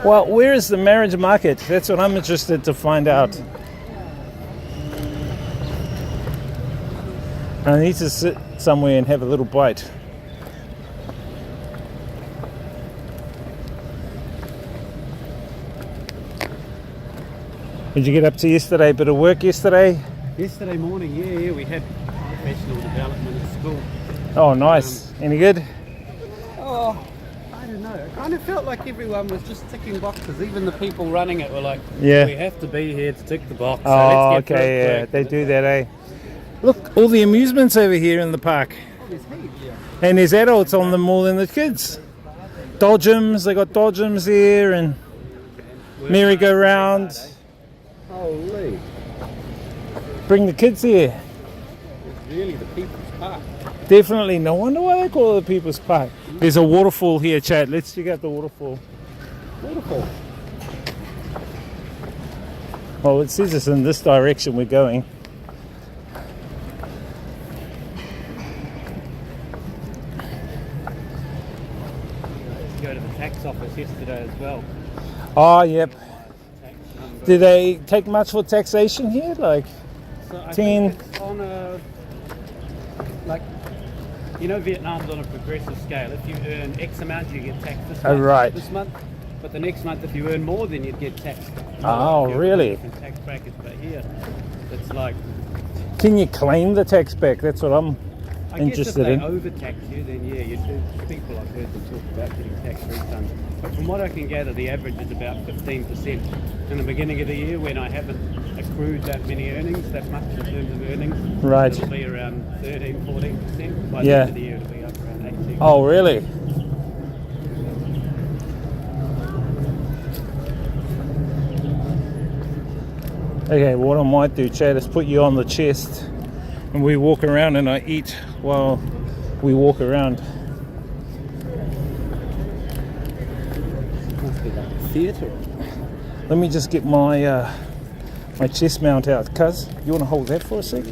Well, where is the marriage market? That's what I'm interested to find out. I need to sit somewhere and have a little bite. Did you get up to yesterday? Bit of work yesterday? Yesterday morning, yeah, we had professional development at school. Oh, nice. Any good? Oh, I don't know. It kind of felt like everyone was just ticking boxes. Even the people running it were like, Yeah. we have to be here to tick the box. So Oh, let's get okay, through it yeah. quick." They do that, eh? Look, all the amusements over here in the park. Oh, there's heaps. And there's adults on them more than the kids. Dodgems, they got dodgems here and merry-go-round. Holy. Bring the kids here. It's really the people's park. Definitely. No wonder why they call it the People's Park. There's a waterfall here, Chad. Let's check out the waterfall. Waterfall. Well, it says it's in this direction we're going. Go to the tax office yesterday as well. Oh, yep. Do they take much for taxation here? Like, So I 10. think it's on a, like, you know, Vietnam's on a progressive scale. If you earn X amount, you get taxed this Oh, month, right. this month. But the next month, if you earn more, then you'd get taxed. Oh, You're really? different tax brackets, but here, it's like, can you claim the tax back? That's what I'm I guess interested if they in. overtax you, then yeah, you do. People I've heard them talk about getting tax refunds. But from what I can gather, the average is about 15% in the beginning of the year when I haven't accrued that many earnings, that much in terms of earnings. Right. It'll be around 13-14%. By Yeah. the end of the year, it'll be up around 18%. Oh, really? Okay, what I might do, Chad, is put you on the chest and we walk around and I eat while we walk around. Must be like a theatre. Let me just get my my chest mount out, cuz. You want to hold that for a sec?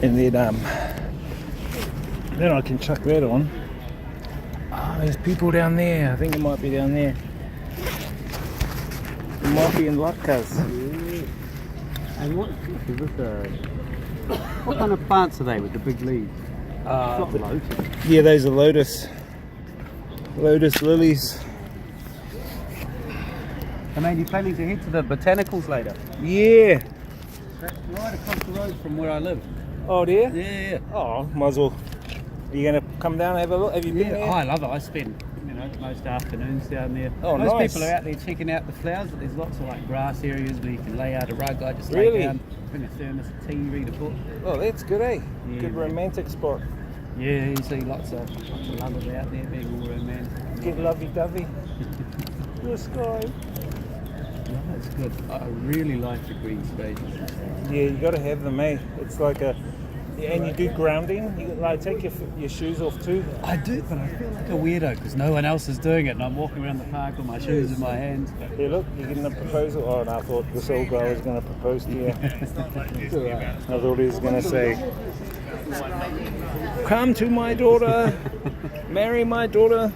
And then I can chuck that on. Oh, there's people down there. I think it might be down there. It might be in luck, cuz. And what is this? What kind of plants are they with the big leaves? It's not lotus. Yeah, those are lotus lilies. I mean, you're planning to head to the botanicals later? Yeah. That's right across the road from where I live. Oh, dear? Yeah. Oh, might as well. Are you going to come down and have a look? Have you been Yeah, there? I love it. I spend most afternoons down there. Oh, most nice. people are out there checking out the flowers, but there's lots of like grass areas where you can lay out a rug. I just Really? lay down, bring a thermos of tea, read a book. Oh, that's good, eh? Yeah, Good man. romantic spot. Yeah, you see lots of lovers out there being all romantic. Get lovey-dovey. The sky. No, it's good. I really like the green spaces. Yeah, you got to have them, eh? It's like a... Yeah, and you do grounding. You like take your shoes off too. I do, but I feel like a weirdo because no one else is doing it, and I'm walking around the park with my shoes in my hands. Hey, look, you're getting a proposal. Oh, and I thought this old guy was going to propose to you. I thought he was going to say, "Come to my daughter, marry my daughter,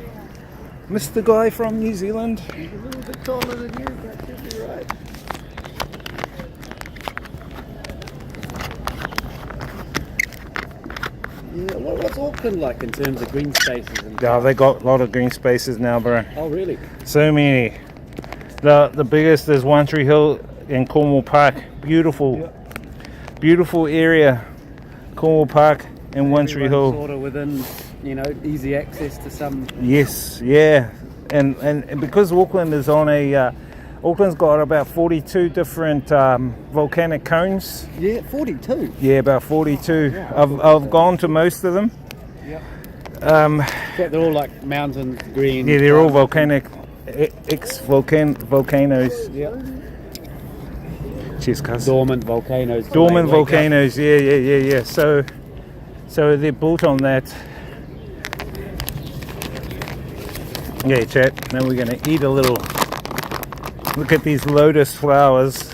Mr. Guy from New Zealand." He's a little bit taller than you, that could be right. Yeah, what's Auckland like in terms of green spaces? And Yeah, they got a lot of green spaces now, bro. oh, really? So many. The biggest is One Tree Hill in Cornwall Park. Beautiful, beautiful area. Cornwall Park and One Tree Everyone's Hill. sort of within, easy access to some. Yes, yeah, and because Auckland is on a, Auckland's got about 42 different volcanic cones. Yeah, 42. Yeah, about 42. I've gone to most of them. Yep. Um, They're all like mountain green. yeah, they're all volcanic, volcanoes. Yep. Cheers, cuz. Dormant volcanoes. Dormant They wake up. volcanoes, yeah. So they're built on that. Okay, chat. Now we're gonna eat a little. Look at these lotus flowers,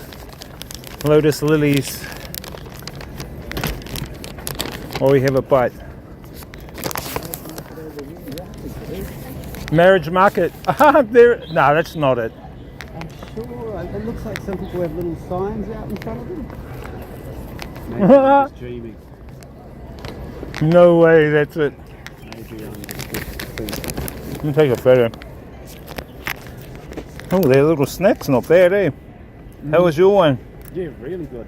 lotus lilies. Or we have a bite. Marriage market. There. No, that's not it. I'm sure. It looks like some people have little signs out in front of them. Maybe I'm just dreaming. No way, that's it. Maybe I'm just Let me take a photo. Oh, their little snacks, not bad, eh? How was your one? Yeah, really good.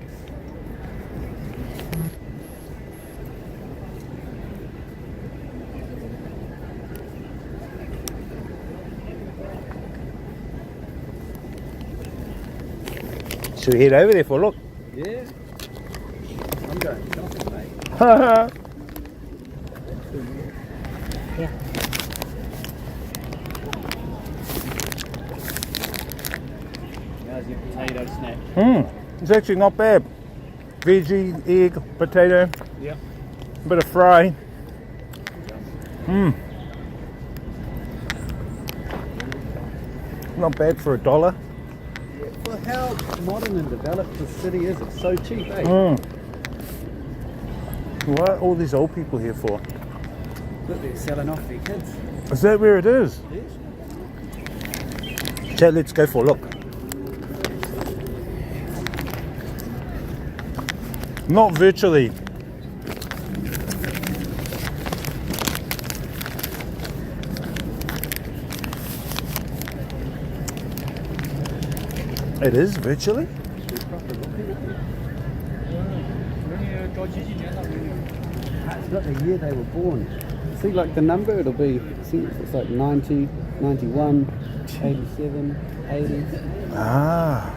Should we head over there for a look? Yeah. I'm going shopping, mate. How's your potato snack? It's actually not bad. Veggie, egg, potato. Yep. Bit of fry. Not bad for $1. For how modern and developed the city is, it's so cheap, eh? What are all these old people here for? Look, they're selling off their kids. Is that where it is? Chat, let's go for a look. Not virtually. It is virtually? It's not the year they were born. See, like the number, it'll be, see, it's like 90, 91, 87, 80. Ah.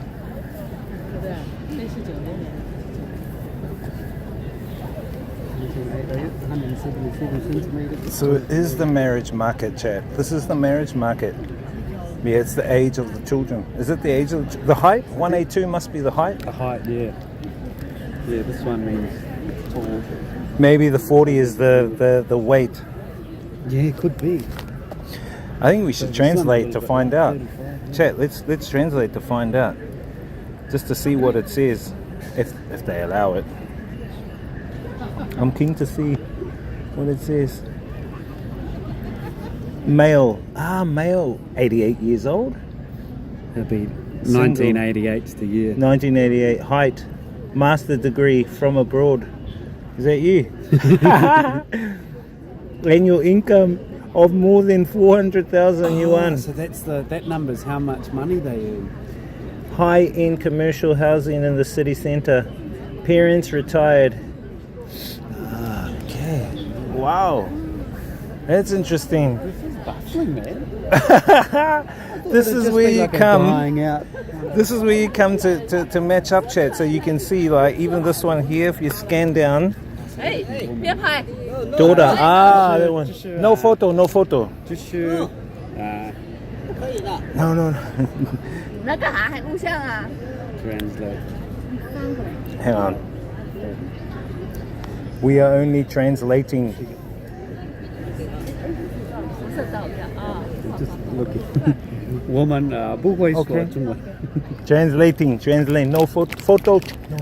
177 centimetres. So it is the marriage market, chat. This is the marriage market. Yeah, it's the age of the children. Is it the age of the height? 182 must be the height. The height, yeah. Yeah, this one means tall. Maybe the 40 is the weight. Yeah, it could be. I think we should translate to find out. Chat, let's translate to find out. Just to see what it says, if they allow it. I'm keen to see what it says. Male. Male. 88 years old. It'll be Single. 1988's the year. 1988. Height. Master degree from abroad. Is that you? Annual income of more than 400,000 yuan. So that number's how much money they earn. High-end commercial housing in the city centre. Parents retired. Okay. Wow. That's interesting. Baffling, man. This is where you come. Out. This is where you come to match up, chat. So you can see, like, even this one here, if you scan down. Daughter. That one. No photo, no photo. Just No. 你在干啥？还录像啊？ translate. Hang on. We are only translating. Just looking. Woman, 不会说中文。 Translating. No photo. No.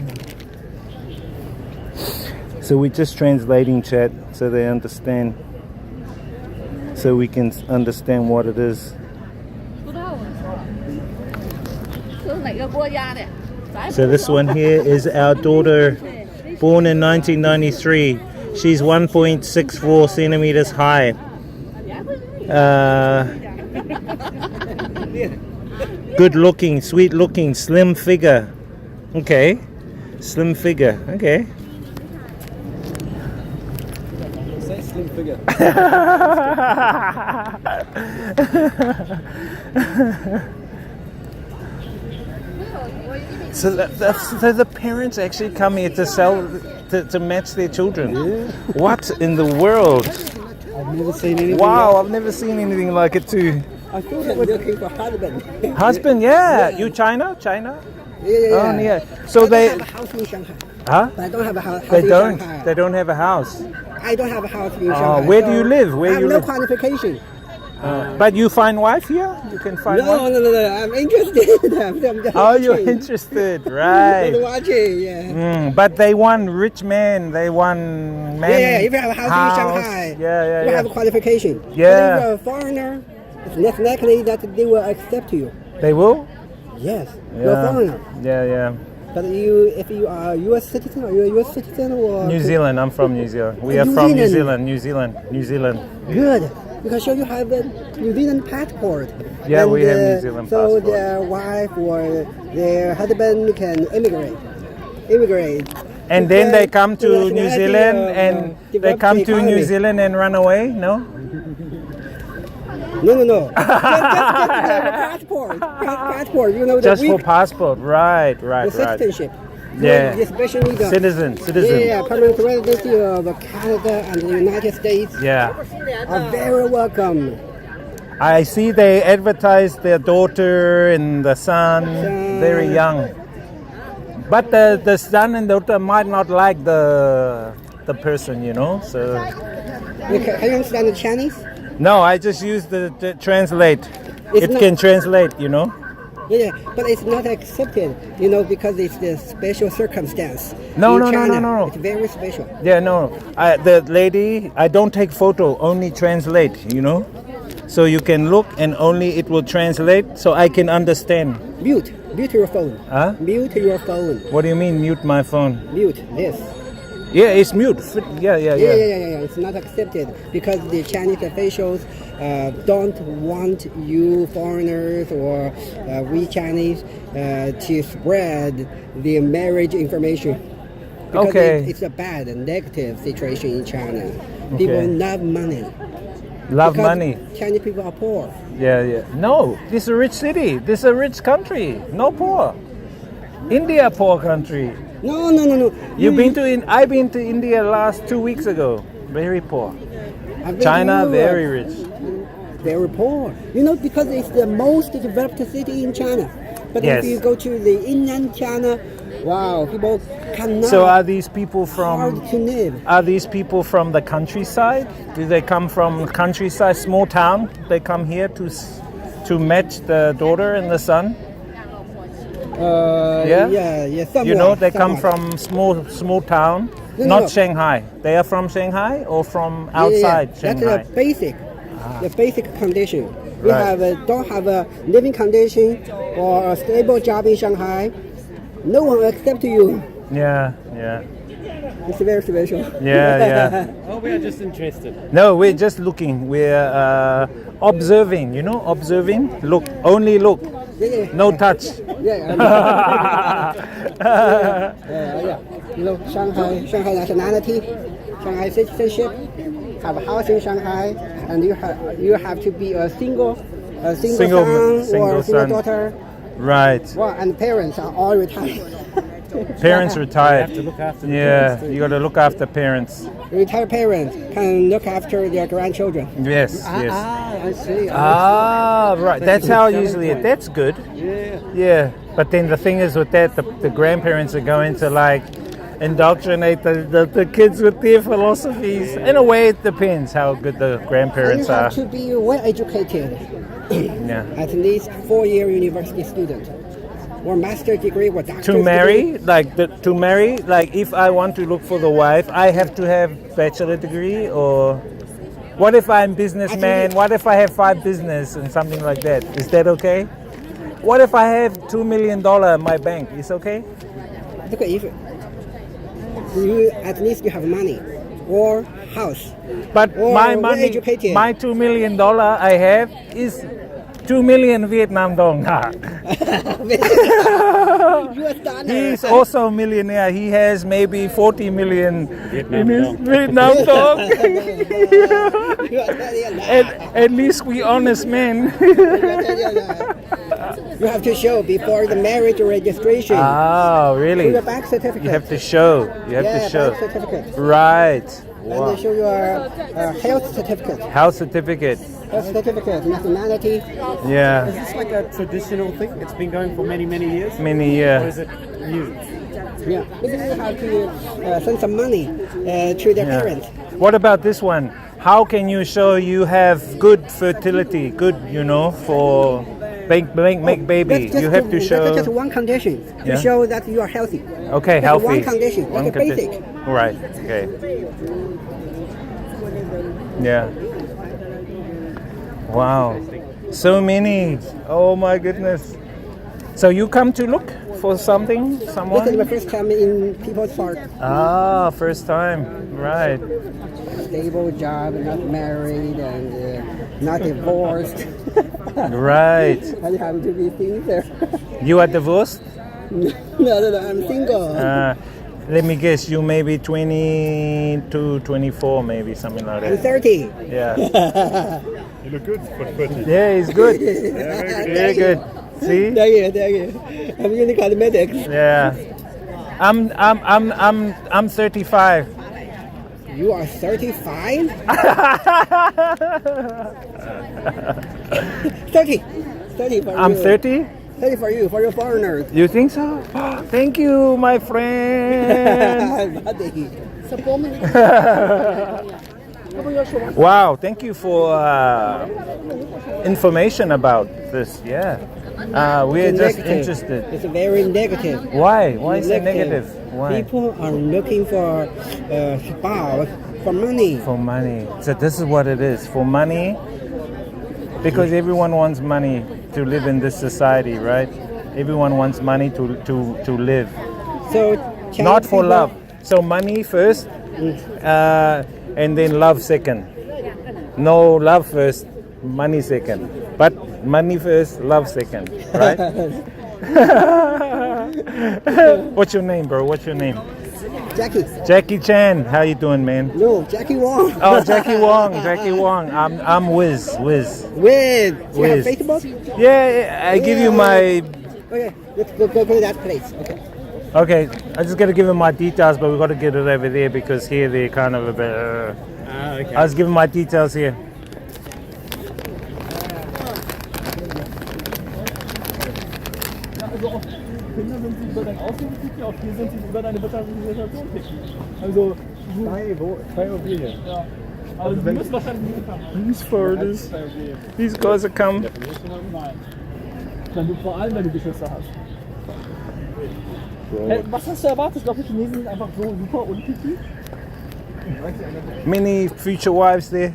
So we're just translating, chat, so they understand. So we can understand what it is. 不知道啊，这是哪个国家的？ So this one here is our daughter, born in 1993. She's 1.64 centimeters high. Good looking, sweet looking, slim figure. Okay. Slim figure. Okay. Say slim figure. So so the parents actually come here to sell to match their children. Yeah. What in the world? I've never seen anything. Wow, I've never seen anything like it too. I thought it was Looking for husband. Husband, yeah. You China? China? Yeah. Oh, yeah. So I they, don't have a house in Shanghai. huh? I don't have a house They in don't. Shanghai. They don't have a house. I don't have a house in Oh, Shanghai. where do you live? Where I have you no live? qualification. But you find wife here? You can find No, wife? no. I'm interested in them. I'm just Oh, you're watching. interested, Just right? watching, yeah. But they want rich men. They want men. Yeah, if you have a house in Shanghai, Yeah. you have a qualification. Yeah. But if you're a foreigner, it's less likely that they will accept you. They will? Yes, you're a foreigner. Yeah. But if you are a U.S. citizen, are you a U.S. citizen or New Zealand. I'm from New Zealand. We are New from New Zealand. Zealand. New Zealand. Good, because you have a New Zealand passport. Yeah, And, we have New Zealand so passport. their wife or their husband can immigrate. And then they come to New nationality Zealand of, and they develop come the to New economy. Zealand and run away? No? No. just get the passport. Passport, you know, Just the for week, passport. Right. the citizenship. Yeah. Especially the Citizen. Yeah, permanent residency of Canada and the United States Yeah. are very welcome. I see they advertise their daughter and the son very young. But the son and daughter might not like the the person, you know. So Can you understand the Chinese? no, I just use the translate. It's It not- can translate, you know. Yeah, but it's not accepted, you know, because it's the special circumstance. No, In no, no, China, no, no. It's very special. Yeah, no. The lady, I don't take photo, only translate, you know. So you can look and only it will translate so I can understand. Mute your phone. Huh? Mute your phone. What do you mean mute my phone? Mute this. Yeah, it's mute. Yeah. Yeah. It's not accepted because the Chinese officials don't want you foreigners or we Chinese to spread the marriage information. Because Okay. it's a bad and negative situation in China. People love money. Love Because money. Chinese people are poor. Yeah. No, this is a rich city. This is a rich country. No poor. India poor country. No. You've been to I've been to India last 2 weeks ago. Very poor. I've been China to very Europe. rich. Very poor. You know, because it's the most developed city in China. But Yes. if you go to the inland China, wow, people cannot. So are these people hard from to live. Are these people from the countryside? Do they come from countryside, small town? They come here to match the daughter and the son? Yeah? Yeah. Somewhat, You know, they come somewhat. from small town, No, not no. Shanghai. They are from Shanghai or from outside Shanghai? That's the basic condition. We Right. don't have a living condition or a stable job in Shanghai. No one will accept you. Yeah. It's very special. Yeah. Oh, we are just interested. No, we're just looking. We're observing, you know, observing. Look, only look. Yeah. No touch. Yeah. You know, Shanghai nationality, Shanghai citizenship, have a house in Shanghai, and you have to be a single son or a single son. daughter. Right. Well, and parents are all retired. Parents retired. have to look after the Yeah, parents too. you got to look after parents. Retired parents can look after their grandchildren. Yes. I see. Right. That's how usually it. That's good. Yeah. But then the thing is with that, the grandparents are going to like indoctrinate the kids with their philosophies. In a way, it depends how good the And grandparents you are. have to be well educated, Yeah. at least 4-year university student, or master's degree or doctor's To marry, like if I want to look for the wife, I have to have bachelor degree, or what if I'm businessman? What if I have 5 business and something like that? Is that okay? What if I have $2 million in my bank? Is okay? Look, if you at least you have money or house. But Or my well money, educated. my $2 million I have is 2 million Vietnam dong. US dollar. He's also a millionaire. He has maybe 40 million in his dong. Vietnam dong. US dollar. At least we honest men. You have to show before the marriage registration. Oh, really? Your bank certificate. You have to show. You have yeah, to show. bank certificate. Right. And Wow. they show your health certificate. Health certificate. Health certificate, nationality. Yeah. Is this like a traditional thing? It's been going for many, many years? Many Or years. is it new? Yeah. Maybe you have to send some money to their parents. What about this one? How can you show you have good fertility? Good, you know, for make baby. That's You have to show. That's just one condition to Yeah. show that you are healthy. Okay, That's healthy. one condition. That's a condition. basic. Right. Okay. Yeah. Wow. So many. Oh my goodness. So you come to look for something, This is someone? my first time in People's Park. Ah, first time. Right. Stable job, not married, and not divorced. Right. I have to be single. You are divorced? No, I'm single. Let me guess, you may be 20 to 24, maybe something like I'm that. 30. Yeah. You look good for 30. Yeah, he's good. Very good. See? Thank you. I'm using cosmetics. Yeah. I'm 35. You are 35? 30. 30 for I'm you. 30? Hey, for you, for your foreigners. You think so? Thank you, my friend. Buddy. Wow, thank you for information about this. Yeah. We're It's just negative. interested. It's very negative. Why? Why is it negative? Why? People are looking for spouse for money. For money. So this is what it is. For money. Because everyone wants money to live in this society, right? Everyone wants money to live. So Chinese Not for people- love. So money first, and then love second. No, love first, money second. But money first, love second, right? What's your name, bro? What's your name? Jackie. Jackie Chan. How you doing, man? No, Jackie Wong. Oh, Jackie Wong. Jackie Wong. I'm Wiz. Wiz. With you have Wiz. Facebook? Yeah, I give you my. Okay, let's go to that place. Okay. Okay, I just gotta give him my details, but we gotta get it over there because here they're kind of a bit. Okay. I was giving my details here. These foreigners, these guys are come. Wenn du vor allem, wenn du Geschwister hast. Hey, was hast du erwartet? Ich glaube, die Chinesen sind einfach so super unpicky. Many future wives there.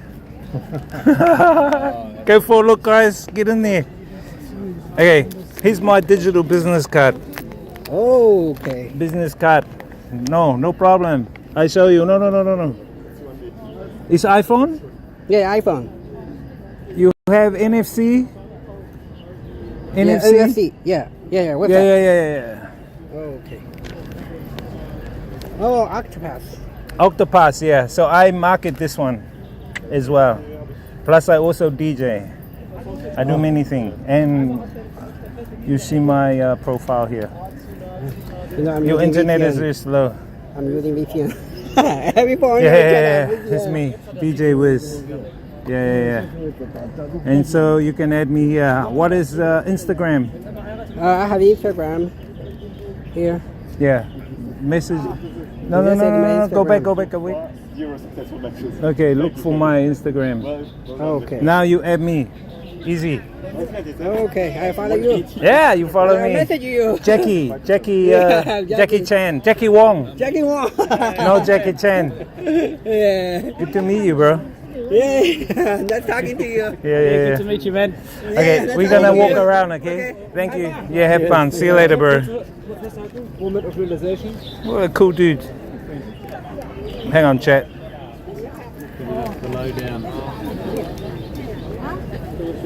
Go for a look, guys. Get in there. Okay, here's my digital business card. Oh, okay. Business card. No problem. I show you. No. It's iPhone? Yeah, iPhone. You have NFC? Yeah, NFC? NFC. Yeah. What's that? Yeah. Okay. Oh, Octopus. Octopus, yeah. So I market this one as well. Plus I also DJ. I do many things. And you see my profile here. You know, I'm Your using internet is VPN. very slow. I'm using VPN. Every phone. Yeah. It's me, DJ Wiz. Yeah. And so you can add me here. What is Instagram? I have Instagram here. Yeah. Message. No. Message my Go back. Instagram. Okay, look for my Instagram. Okay. Now you add me. Easy. Okay, I follow you. Yeah, you follow I me. message you. Jackie Yeah, Jackie Chan. Jackie Wong. Jackie Wong. No, Jackie Chan. Yeah. Good to meet you, bro. Yeah. Nice talking to you. Yeah. Good to meet you, man. Okay, that's we're gonna all. walk around, okay? Thank you. Yeah, have fun. See you later, bro. Moment of realization. What a cool dude. Hang on, chat. The lowdown.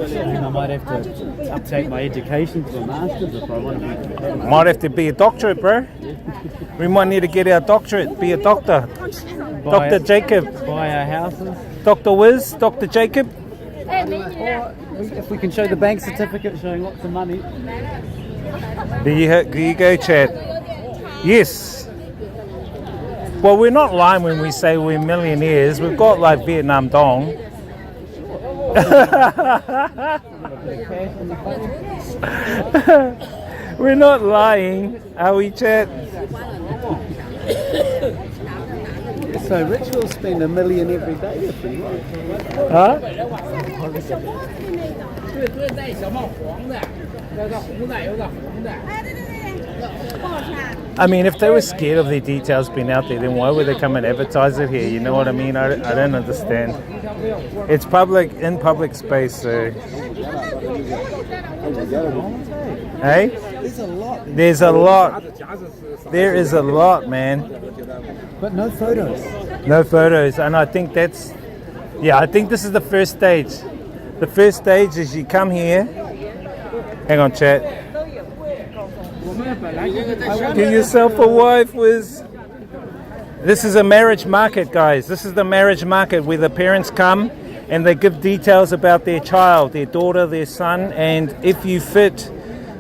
I might have to update my education to a master's if I want to be. Might have to be a doctorate, bro. We might need to get our doctorate, be a doctor. Dr. Jacob. Buy our houses. Dr. Wiz, Dr. Jacob. If we can show the bank certificate showing lots of money. There you go, chat. Yes. Well, we're not lying when we say we're millionaires. We've got like Vietnam dong. We're not lying, are we, chat? So Rich will spend $1 million every day if he wants. Huh? 对对带小帽黄的，有个红的，有个红的。 I mean, if they were scared of their details being out there, then why would they come and advertise it here? You know what I mean? I don't understand. It's public, in public space, so... Hey? There's a lot. There is a lot, man. But no photos. No photos, and I think that's... Yeah, I think this is the first stage. The first stage is you come here... Hang on, chat. Get yourself a wife, Wiz. This is a marriage market, guys. This is the marriage market where the parents come and they give details about their child, their daughter, their son, and if you fit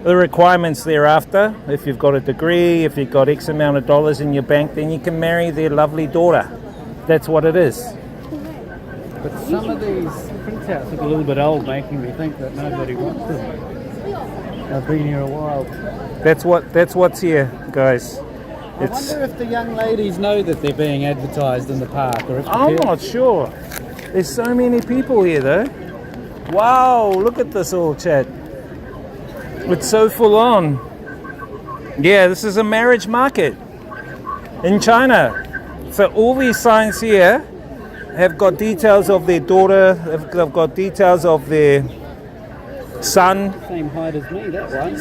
the requirements thereafter, if you've got a degree, if you've got X amount of dollars in your bank, then you can marry their lovely daughter. That's what it is. But some of these printouts look a little bit old, making me think that nobody wants them. I've been here a while. That's what's here, guys. I wonder if the young ladies know that they're being advertised in the park, or if the I'm not sure. There's so many people here though. Wow, look at this all, chat. It's so full on. Yeah, this is a marriage market in China. So all these signs here have got details of their daughter, they've got details of their son. same height as me, that one.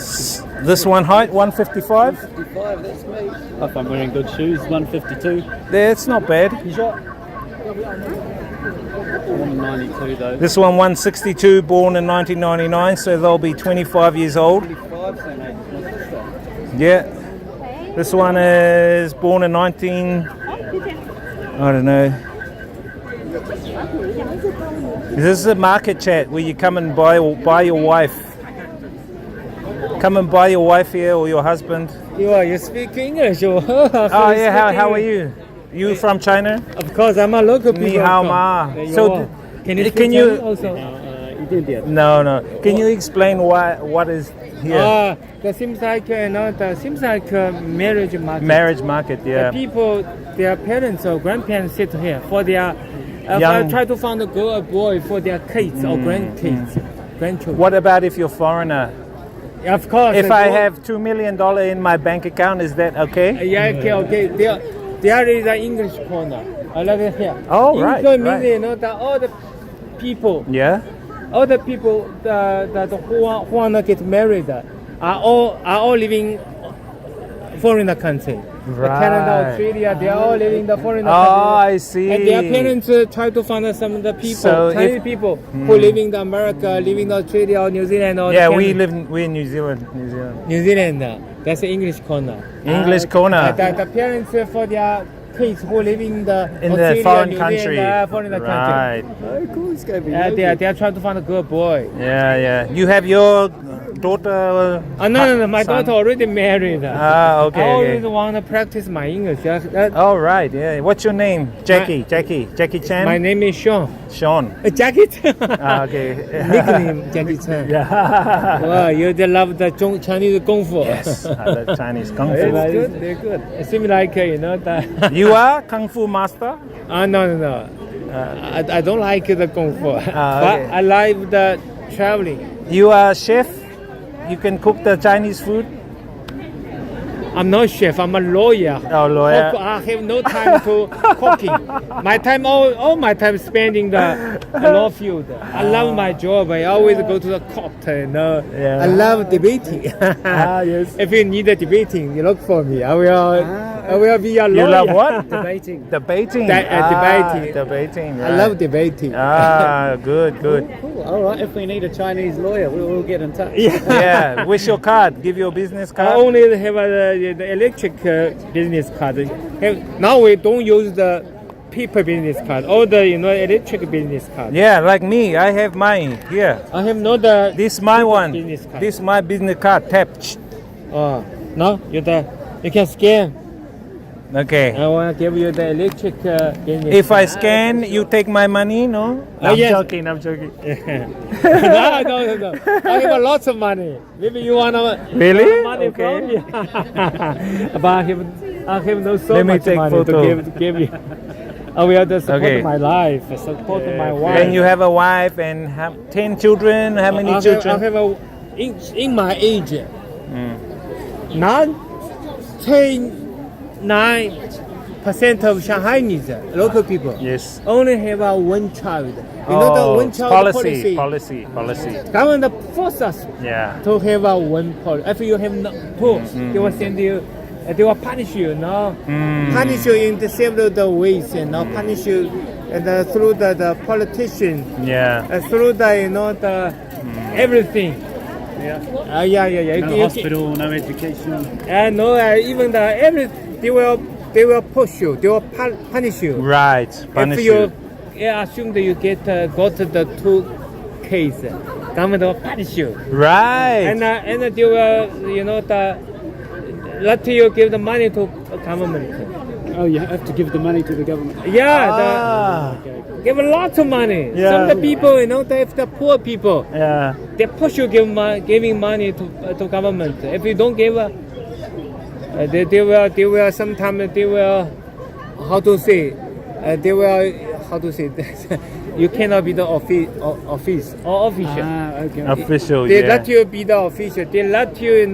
This one height, 155. 55, that's me. If I'm wearing good shoes, 152. Yeah, it's not bad. You shot? 192 though. This one 162, born in 1999, so they'll be 25 years old. 25, same age as my sister. Yeah. This one is born in 19... I don't know. This is a market, chat, where you come and buy your wife. Come and buy your wife here or your husband. You speak English? Oh yeah, how are you? You from China? Of course, I'm a local people. Ni hao ma. So can you speak can you Chinese also? No. Can you explain what is here? That seems like seems like marriage market. Marriage market, yeah. The people, their parents or grandparents sit here for their. Try to find a girl or boy for their kids or grandchildren. What about if you're foreigner? Of course. If I have $2 million in my bank account, is that okay? Yeah, okay. There is an English corner. I love it here. Oh, right. Meaning, all the people. Yeah. All the people that who want to get married are all living foreign country. Right. Canada, Australia, they are all living the foreign country. I see. And their parents try to find some of the people, Chinese people who live in America, live in Australia or New Zealand. Or we're in New Zealand. New Zealand. That's the English corner. English corner. The parents for their kids who live in the foreign New country. Zealand, foreign Right. country. Oh, cool. It's gonna be they are trying to find a good boy. Yeah. You have your daughter? No. My daughter already married. Okay. I always want to practice my English. Oh, right. Yeah. What's your name? Jackie Chan? My name is Sean. Jackie Chan. Okay. Nickname Jackie Chan. Yeah. Wow, you love the Chinese Kung Fu. Yes, I love Chinese Kung Fu. It's good. They're good. It seems like, the... You are Kung Fu master? No. I don't like the Kung Fu. Okay. But I like the traveling. You are a chef? You can cook the Chinese food? I'm not chef. I'm a lawyer. Oh, lawyer. I have no time to cooking. All my time spending the law field. I love my job. I always go to the court. Yeah. I love debating. Yes. If you need a debating, you look for me. I will be a lawyer. You love what? Debating. Debating. Debating. Right. I love debating. Good. Cool. All right, if we need a Chinese lawyer, we'll get in touch. Yeah. Where's your card? Give your business card. I only have the electric business card. Now we don't use the paper business card. All the electric business card. Yeah, like me. I have mine here. I have not the. This is my one. Business card. This is my business card. Tap. No, you can scan. Okay. I want to give you the electric business. If I scan, you take my money, no? I'm yes. joking. No. I have lots of money. Maybe you want Really? money Okay. from me. But I have no so Let me much take money photo. to give you. I will just support my life, support my wife. And you have a wife and 10 children. How many children? I have in my age. 9% of Shanghainese local people Yes. only have one child. The one child policy. Policy. Government force us Yeah. to have one policy. If you have two, they will send you. They will punish you. Punish you in several ways. Punish you through the politician. Yeah. Through the everything. Yeah. No hospital, no education. No, even they will push you. They will punish you. Right. Punish if you. Assume that you got the 2 case, government will punish you. Right. And they will let you give the money to government. Oh, you have to give the money to the government. Yeah, give a lot of money. Yeah. Some of the people, if the poor people, Yeah. they push you giving money to government. If you don't give, they will sometimes they will how to say this. You cannot be the official. Okay. Official, They yeah. let you be the official. They let you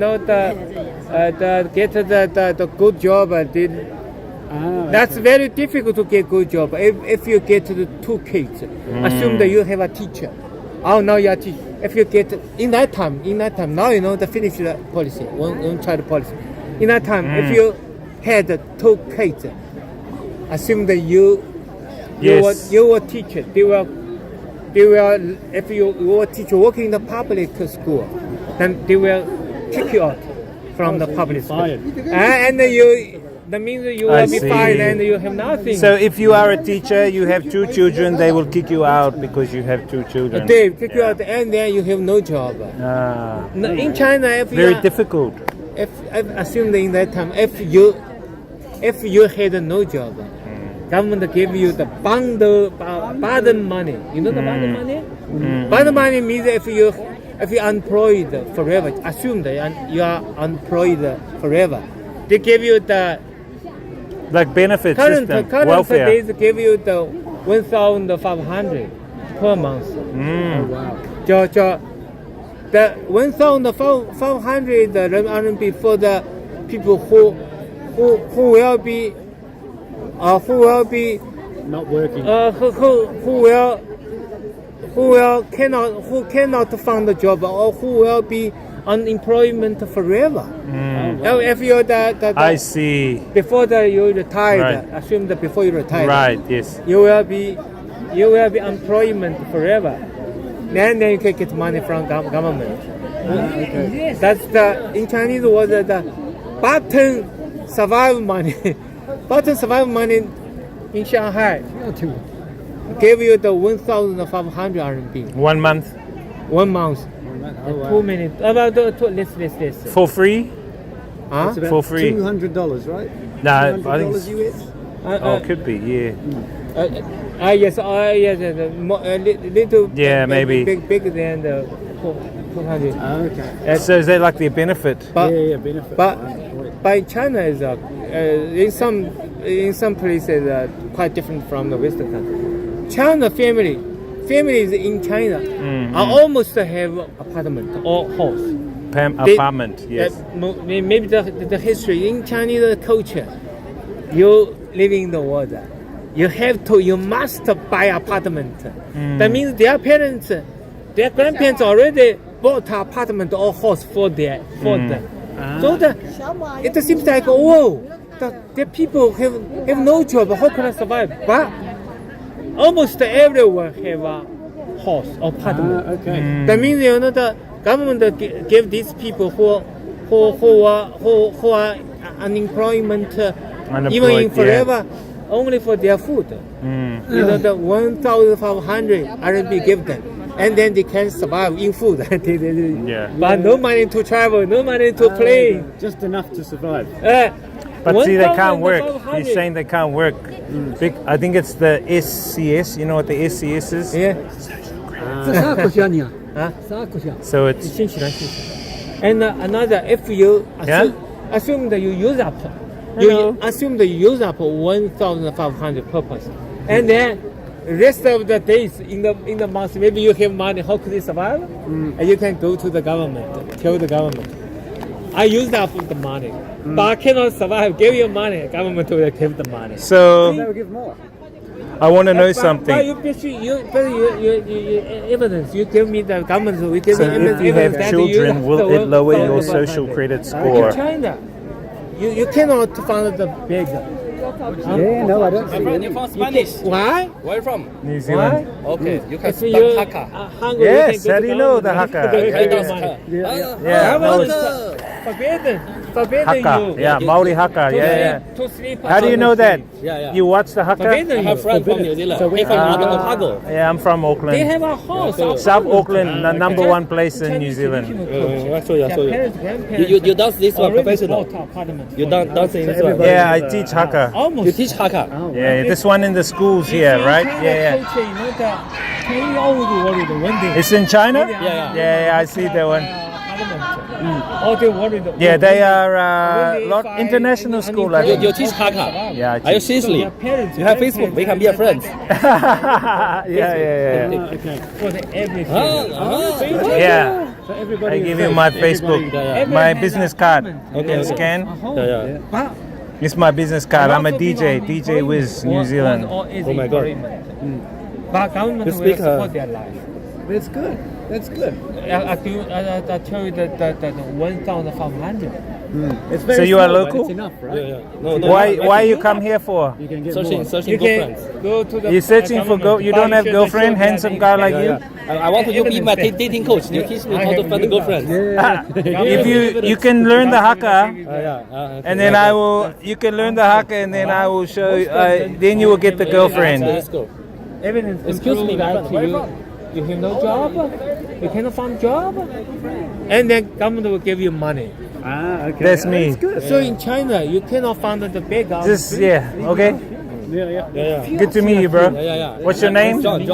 get the good job. That's very difficult to get good job. If you get the 2 kids, assume that you have a teacher. Oh, now you are teacher. If you get in that time, now the finish the policy, one child policy. In that time, if you had 2 kids, assume that you were teacher. They will. If you were teacher working in the public school, then they will kick you out from the public school. And that means you will be fired and you have nothing. So if you are a teacher, you have 2 children, they will kick you out because you have 2 children. They kick you out and then you have no job. In China, Very difficult. If assume that in that time, if you had no job, government give you the burden money. You know the burden money? Burden money means if you unemployed forever, assume that you are unemployed forever, they give you the like benefit system, welfare. Days give you the 1,500 per month. The 1,500 RMB for the people who will be Not working. who cannot find a job or who will be unemployment forever. If you're I see. Before you retired, Right. assume that before you retired, Right, yes. you will be employment forever. Then you can get money from government. That's in Chinese was the button survival money. Button survival money in Shanghai gave you the 1,500 RMB. 1 month 1 month. 2 minutes. About this. for free? Huh? It's about For free. $200, right? No, I think $200 US? could be, yeah. Yes, little. Yeah, maybe. Bigger than the 200. Okay. So is that like their benefit? But benefit. by China is in some places quite different from the Western country. China families in China are almost have apartment or house. Apartment, yes. Maybe the history in Chinese culture, you living in the world, you must buy apartment. That means their grandparents already bought apartment or house for them. So it seems like the people have no job. How can I survive? But almost everyone have a house or apartment. That means the government give these people who are unemployment even in forever only for their food. The 1,500 RMB give them, and then they can survive in food. But no money to travel, no money to play. Just enough to survive. But see, they can't work. He's saying they can't work. I think it's the SCS. You know what the SCS is? Yeah. So it's and another, if you assume that you use up, assume that you use up 1,500 per person, and then rest of the days in the month, maybe you have money. How could you survive? And you can go to the government, tell the government, I used up the money, but I cannot survive. Give you money, government will give the money. so. They will give more. I want to know something. But you evidence. You give me the government. We give So you if you evidence have that children, will it lower your 1,500. social credit In score? China, you cannot find the big. Yeah, no, I don't see You're from Spanish. Why? Where are you from? New Zealand. Okay, you can If speak you Hakka. hungry, Yes, you can how go do to you know the government. Hakka? Give you That's money. Yeah, Government no, forbidden. forbidden Hakka. you. Yeah, Maori Hakka. Yeah. To sleep. How do you know that? Yeah. You watch the Hakka? Forbidden I have friends from New Zealand. He's from Otago. Yeah, I'm from They Auckland. have a house. South Auckland, the number one place in New Zealand. I saw you. Parents, grandparents. You dance this one already professional. bought apartment. You dance in this one. Yeah, I teach Hakka. Almost. You teach Hakka. Yeah, this one in the schools here, right? Yeah. Culture, you know, the 10 always worried one day. It's in China? Yeah. Yeah, I see that one. All they worried. Yeah, they are lot international school, I You think. teach Hakka. Yeah, I Are you teach. seriously? Parents, You have Facebook. We can be a friends. Yeah. for the everything. Yeah. So everybody I give you my Facebook, my business card. You Okay. can scan. Yeah. But It's my business card. I'm a DJ, DJ Wiz, New Zealand. Oh my God. But government You will speak, support their life. That's good. That's good. I tell you that 1,500. It's very So you are small, but local? It's enough, right? No. Why you come here for? You can get Searching more. searching You girlfriends. can go to the. You searching for you don't have girlfriend, handsome guy like you? I want you to be my dating coach. You teach me how to find a girlfriend. If you can learn the Hakka, Okay. and then you can learn the Hakka, and then I will show you. Then you will get the girlfriend. Let's go. Evidence. Excuse me, my like friend. you have no job, you cannot find job, and then government will give you money. Ah, okay. That's me. So in China, you cannot find the big house. Just okay. Yeah. Good to meet you, bro. Yeah. What's your name? John.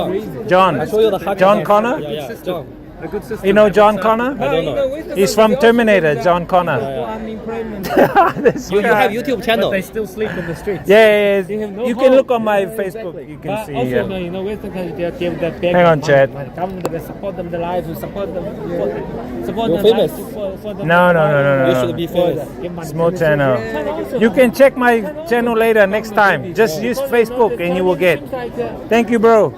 John. I show you the Hakka. John Connor. Yeah. John. A good system. You know John Connor? I don't know. He's from Terminator. John Connor. Unemployment. This You guy. have YouTube channel. They still sleep in the streets. Yeah. They have no You can home. look on my Facebook. You can But see. also, Yeah. you know, Western countries, they give the big Hang on, money. Chad. Government will support them, the lives will support them. Support You're them famous. for them. No. You should be famous. Give money. Small channel. You can check my channel later next time. Just use Facebook and you will get. Thank you, bro.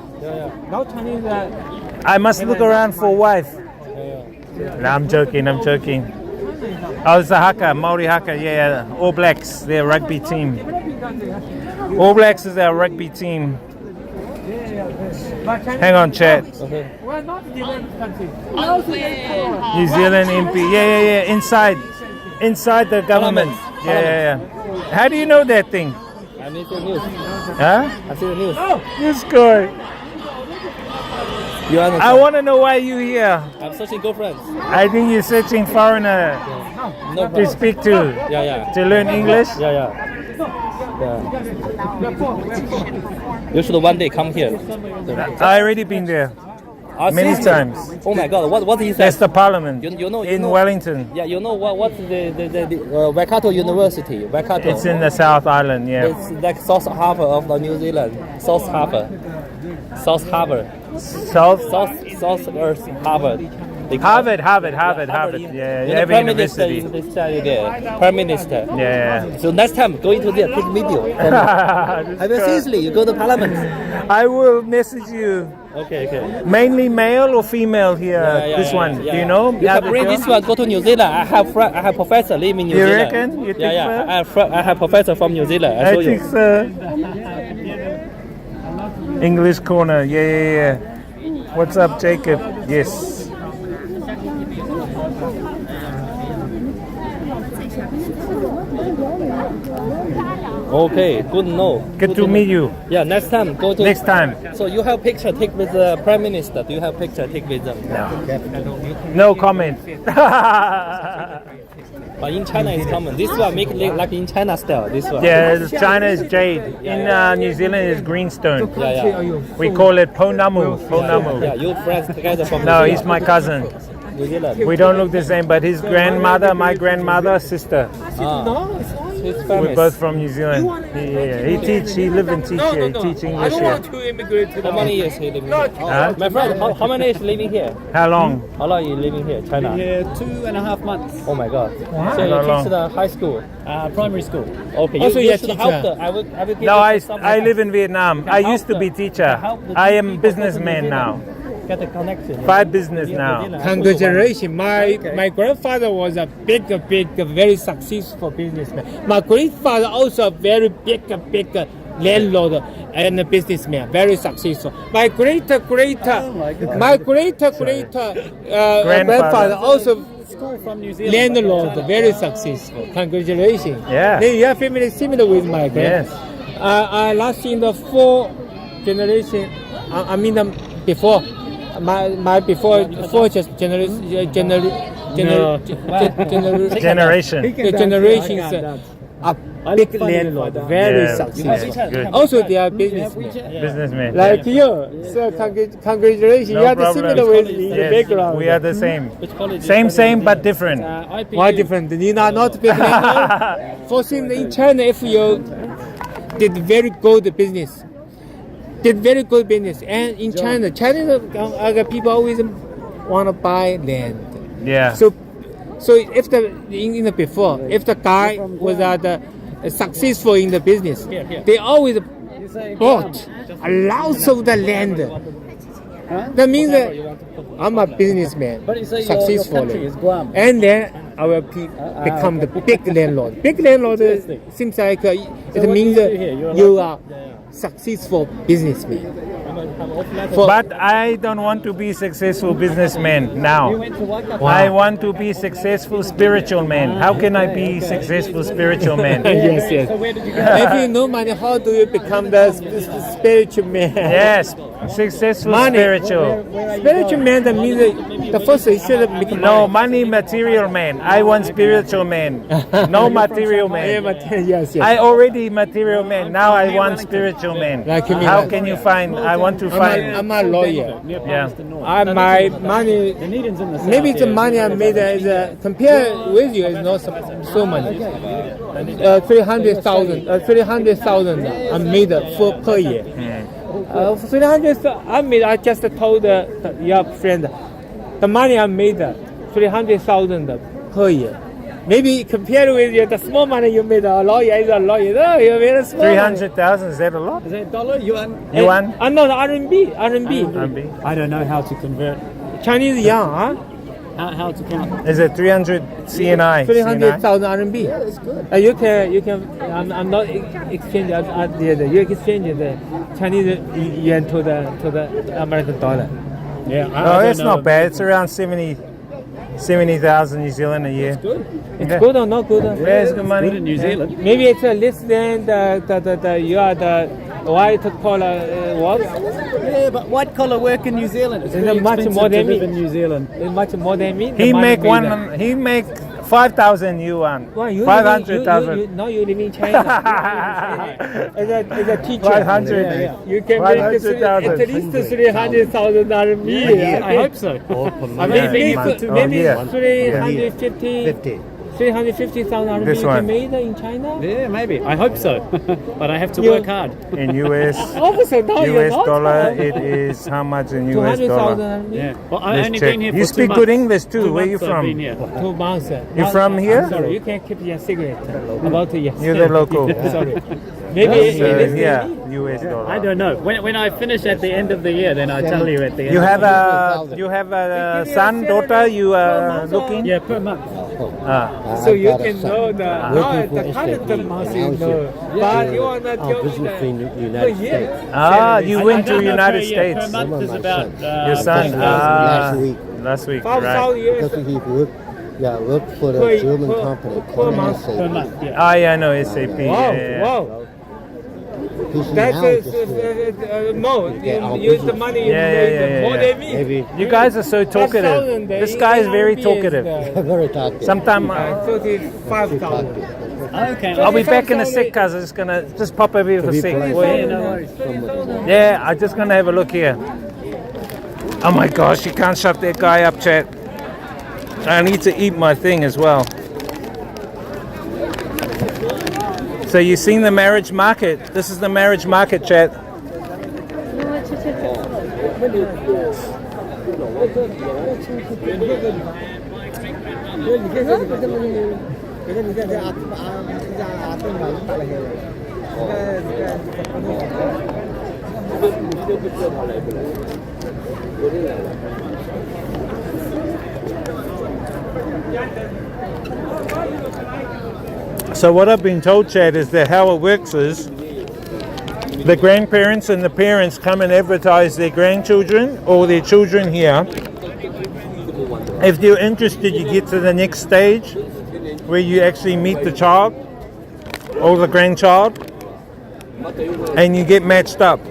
Now Chinese I must look around for a wife. No, I'm joking. Oh, it's a Hakka, Maori Hakka. Yeah, All Blacks. They're a rugby team. All Blacks is our rugby team. Hang on, chat. we're not developed country. New Zealand MP. Yeah. Inside the government. Yeah. How do you know that thing? I need the news. Huh? I see the news. This guy. You understand? I want to know why you here. I'm searching girlfriends. I think you're searching foreigner No to problem. speak to. Yeah. To learn English. Yeah. You should one day come here. I already been there many seriously? times. Oh my God, what is That's that? the parliament You know- in Wellington. Yeah, you know what's the Waikato University? Waikato. It's in the South Island. Yeah. It's like South Harbour of the New Zealand. South Harbour. South. South Earth Harbour. They call it- Harvard. You Yeah. know, Every Prime Minister university. is study there. Prime Minister. Yeah. So next time, go into there, take video. I mean, seriously, you go to Parliament. I will message you. Okay. Mainly male or female here? Yeah, This one. yeah. Do you know? You can bring this one. Go to New Zealand. I have professor living in New You Zealand. reckon? You think Yeah. so? I have professor from New Zealand. I I show you. think so. English corner. Yeah. What's up, Jacob? Yes. Okay, good to know. Good to meet you. Yeah, next time go to. Next time. So you have picture take with the Prime Minister. Do you have picture take with them? No comment. But in China it's common. This one make it like in China style. This one. Yeah, China is jade. In New Zealand is greenstone. Yeah. We call it Ponamu. Yeah, you friends together from No, New he's my cousin. New Zealand. We don't look the same, but his grandmother, my grandmother, sister. He's We're famous. both from New Zealand. He live and teach here. He teach I English don't here. want to immigrate to How many years he living here? Huh? My friend, how many years living here? How long? How long you living here, China? Yeah, 2.5 months. Oh my God. So How you long? teach the high school? Primary school. Okay. Also, you you're should teacher. help the. I will give No, you I some live in Vietnam. I used to be teacher. I am businessman now. Get a connection. 5 business now. Congratulations. My grandfather was a big, very successful businessman. My grandfather also a very big landlord and a businessman, very successful. My great grandfather also school from New Zealand. landlord, very successful. Congratulations. Yeah. Then your family is similar with my grand. Yes. Last in the 4 generation. I mean before my before 4 generation. Generation. Generations are big landlord, very Yeah. successful. Good. Also, they are businessmen. Businessman. Like you, so congratulations. No you are the problem. similar with in the Yes, background. we are the same. Same, but different. Why different? You are not big landlord. For instance, in China, if you did very good business, and in China, Chinese people always want to buy land. Yeah. So if in the before, if the guy was successful in the business, they always bought a lot of the land. That means that I'm a businessman, successfully, and then I will become the big landlord. Big landlord seems like it means you are successful businessman. But I don't want to be successful businessman now. I want to be successful spiritual man. How can I be successful spiritual man? Yes. If you know money, how do you become the spiritual man? Yes, successful spiritual. Spiritual man, that means the first you should become No, money material man. I want spiritual man. No material man. Yes. I already material man. Now I want spiritual man. Like me. How can you find? I want to find. I'm a lawyer. Yeah. My money, maybe the money I made is compared with you is not so much. 300,000 I made per year. 300,000 I made. I just told your friend, the money I made 300,000 per year. Maybe compared with you, the small money you made, a lawyer is a lawyer. No, you made a small 300,000, is that a lot? Is that dollar, yuan? Yuan? No, RMB. I don't know how to convert. Chinese yuan, huh? How to count? Is it 300 CNI? 300,000 RMB. Yeah, that's good. You can. I'm not exchanging. You exchange the Chinese yuan to the American dollar. Yeah. Oh, that's not bad. It's around 70,000 New Zealand a year. It's good. It's good or not good? Yeah, it's good money. Good in New Zealand. Maybe it's less than you are the white collar work. Yeah, but white collar work in New Zealand is very much expensive more to than live me. in New Zealand. It's much more than me. He make 5,000 yuan. 500,000. Now you live in China. As a teacher. 500. You can make at least 300,000 RMB. I hope so. Maybe yeah. 350,000 RMB This you one. can make in China. Yeah, maybe. I hope so. But I have to work hard. In US, Also, now you're US not. dollar, it is how much in US 200,000 dollar? RMB. Yeah. Well, I've Let's only check. been here for You 2 speak months. good English too. 2 Where you months I've from? been here. 2 months. You from here? I'm sorry, you can keep your cigarette about your You're the local. Sorry. Maybe So, it's yeah, US dollar. I don't know. When I finish at the end of the year, then I'll tell you at the end. You have a son, daughter. You are looking. Yeah, per month. so you can know the current month you know. But you are not going per year. You went to United States. Per month is about Your son. last week. Last week, 5,000 right? years Because he worked for the German company. per month. per month. Yeah. Yeah, I know SAP. Yeah. Wow. That's more. You use the money you made more than me. Maybe You guys are so talkative. This guy is very talkative. very talkative. Sometimes 35,000. Okay. I'll be back in a sec, cuz I'm just gonna just pop over here for a sec. Yeah, Wait. no worries. Yeah, I'm just gonna have a look here. Oh my gosh, you can't shut that guy up, chat. I need to eat my thing as well. So you've seen the marriage market. This is the marriage market, chat. So what I've been told, Chad, is that how it works is the grandparents and the parents come and advertise their grandchildren or their children here, If you're interested, you get to the next stage where you actually meet the child or the grandchild and you get matched up.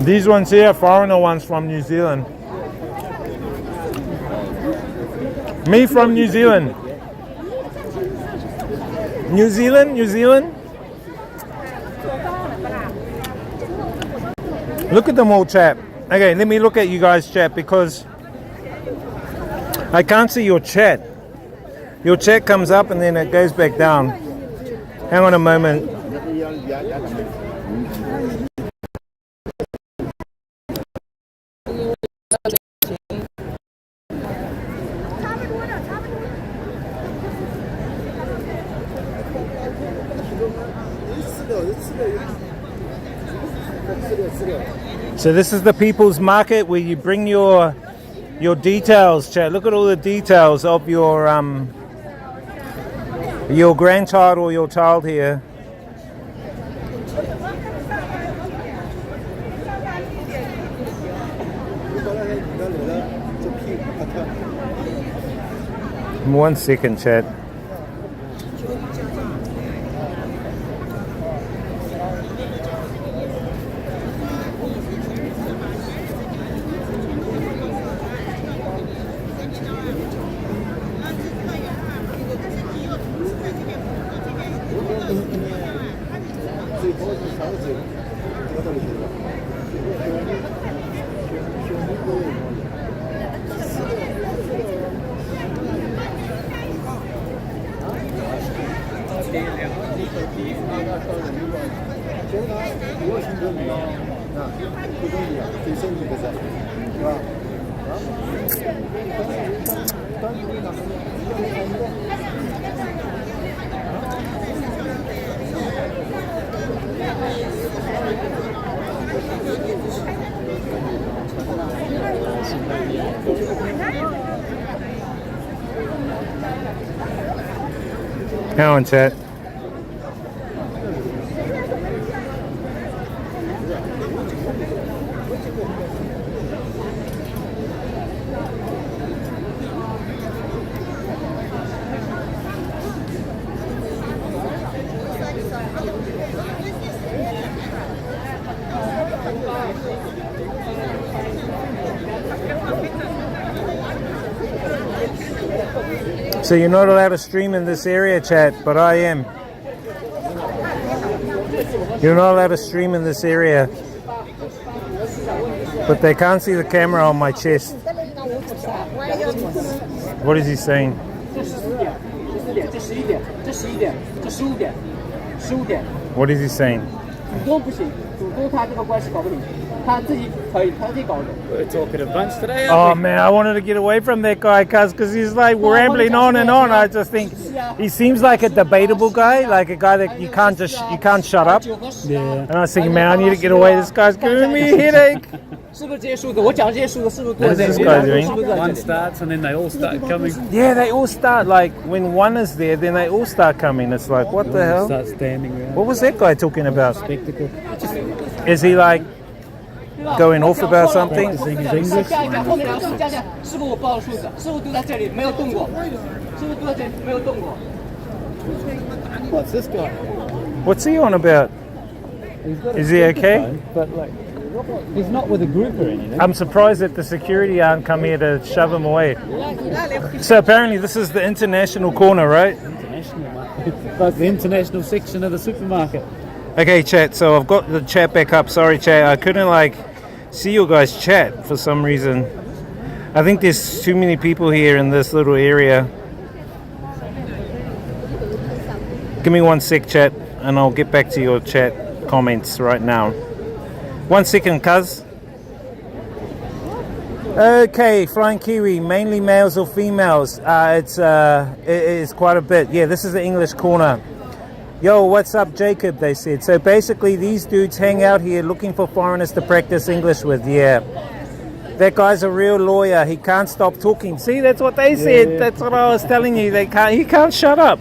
These ones here are foreigner ones from New Zealand. Me from New Zealand. New Zealand, New Zealand. Look at them all, chat. Okay, let me look at you guys, chat, because I can't see your chat. Your chat comes up and then it goes back down. Hang on a moment. So this is the people's market where you bring your details, chat. Look at all the details of your grandchild or your child here. One second, chat. Hang on, chat. So you're not allowed to stream in this area, chat, but I am. You're not allowed to stream in this area. But they can't see the camera on my chest. What is he saying? What is he saying? We're talking advanced today. Oh man, I wanted to get away from that guy, because he's like rambling on and on. I just think he seems like a debatable guy, like a guy that you can't shut up. Yeah. And I was thinking, man, I need to get away. This guy's giving me a headache. What is this guy doing? One starts and then they all start coming. Yeah, they all start, like when one is there, then they all start coming. It's like, what the hell? Start standing around. What was that guy talking about? Spectacle. Is he like going off about something? Practicing his English. What's this guy? What's he on about? Is he okay? But like, he's not with a group or anything. I'm surprised that the security aren't come here to shove him away. So apparently this is the international corner, right? International market. Like the international section of the supermarket. Okay, chat, so I've got the chat back up. Sorry, chat, I couldn't like see you guys chat for some reason. I think there's too many people here in this little area. Give me 1 sec, chat, and I'll get back to your chat comments right now. 1 second, cuz. Okay, Flying Kiwi, mainly males or females? It is quite a bit. Yeah, this is the English corner. Yo, what's up, Jacob, they said. So basically these dudes hang out here looking for foreigners to practice English with, yeah. That guy's a real lawyer. He can't stop talking. See, that's what they said. That's what I was telling you. He can't shut up.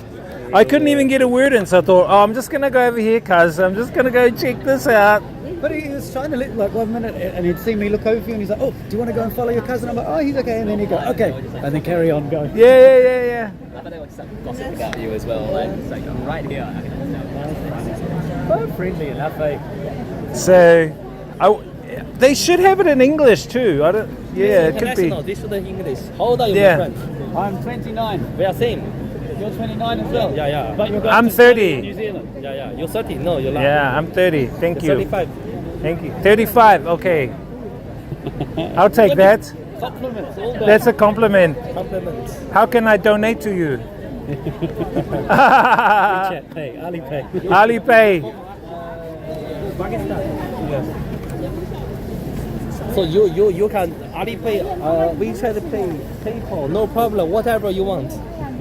I couldn't even get a word in, so I thought, I'm just going to go over here, cuz. I'm just going to go check this out. But he was trying to look like 1 minute, and he'd see me look over you, and he's like, "Oh, do you want to go and follow your cousin?" I'm like, "Oh, he's okay," and then he'd go, "Okay," and then carry on going. Yeah. I thought they were some gossip about you as well. Like, it's like I'm right here. I can Oh, friendly enough, eh? So, they should have it in English too. I don't. Yeah, it could be. This is the English. How old are you, Yeah. my friend? I'm 29. We are same. You're 29 as well. Yeah. But you're going I'm to study 30. in New Zealand. Yeah. You're 30. No, you're not. Yeah, I'm 30. Thank you. 35. Thank you. 35. Okay. I'll take that. Compliments. All that. That's a compliment. Compliments. How can I donate to you? WeChat Pay, Alipay. Alipay. So you can Alipay, WeChat Pay, PayPal, no problem. Whatever you want.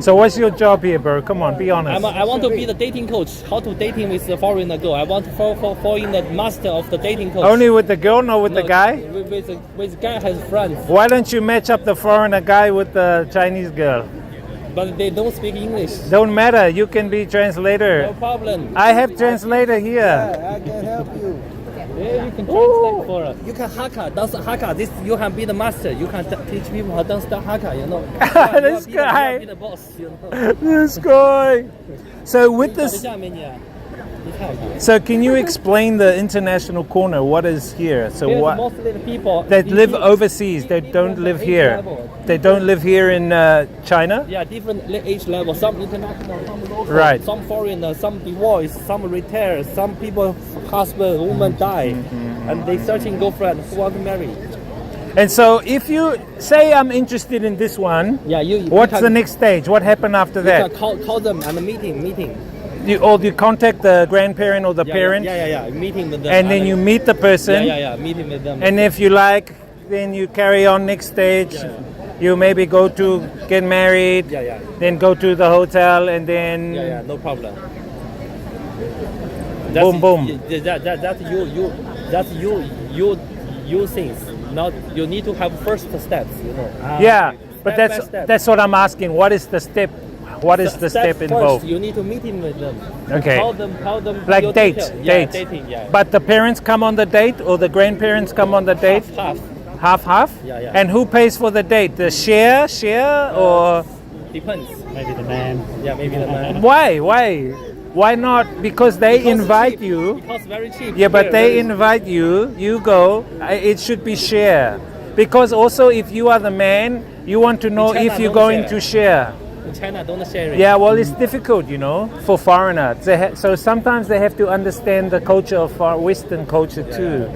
So what's your job here, bro? Come on, be honest. I want to be the dating coach. How to dating with the foreigner girl. I want to fall in the master of the dating coach. Only with the girl, not with the guy? With guy has friends. Why don't you match up the foreigner guy with the Chinese girl? But they don't speak English. Don't matter. You can be translator. No problem. I have translator here. I can help you. Yeah, you can translate for us. You can Hakka, dance Hakka. This you can be the master. You can teach people how to dance the Hakka. You know. This guy. You be the boss. You know. This guy. So with this. So can you explain the international corner? What is here? So Here's what? Mostly the people That live overseas. They don't live here. They don't live here in China. Yeah, different age level. Some international, some local. Right. Some foreigner, some divorced, some retired. Some people, husband, woman die, and they searching girlfriend who want to marry. And so if you say I'm interested in this one, Yeah, what's the next stage? What happened after You that? can call them and meeting. You contact the grandparent or the parent, Yeah. Meeting with them. and then you meet the person. Yeah. Meeting with them. And if you like, then you carry on next stage. You maybe go to get married. Yeah. Then go to the hotel, and then Yeah. No problem. boom. That's you things. Not you need to have first steps. You know. Yeah, but Step by that's step. that's what I'm asking. What is the step? What is the step first, involved? You need to meet him with them. Okay. Tell them Like your date, details. date. Yeah, dating. Yeah. But the parents come on the date, or the grandparents come on the date? Half. Half? Yeah. And who pays for the date? The share, or Depends. Maybe the man. Yeah, maybe the man. why not? Because they invite you. Because very cheap. Yeah, but Here, they very- invite you. You go. It should be share. Because also, if you are the man, you want to know China if you're don't going share. to share. In China, don't share it. Yeah, well, it's difficult, for foreigners. So sometimes they have to understand the culture of Western culture too,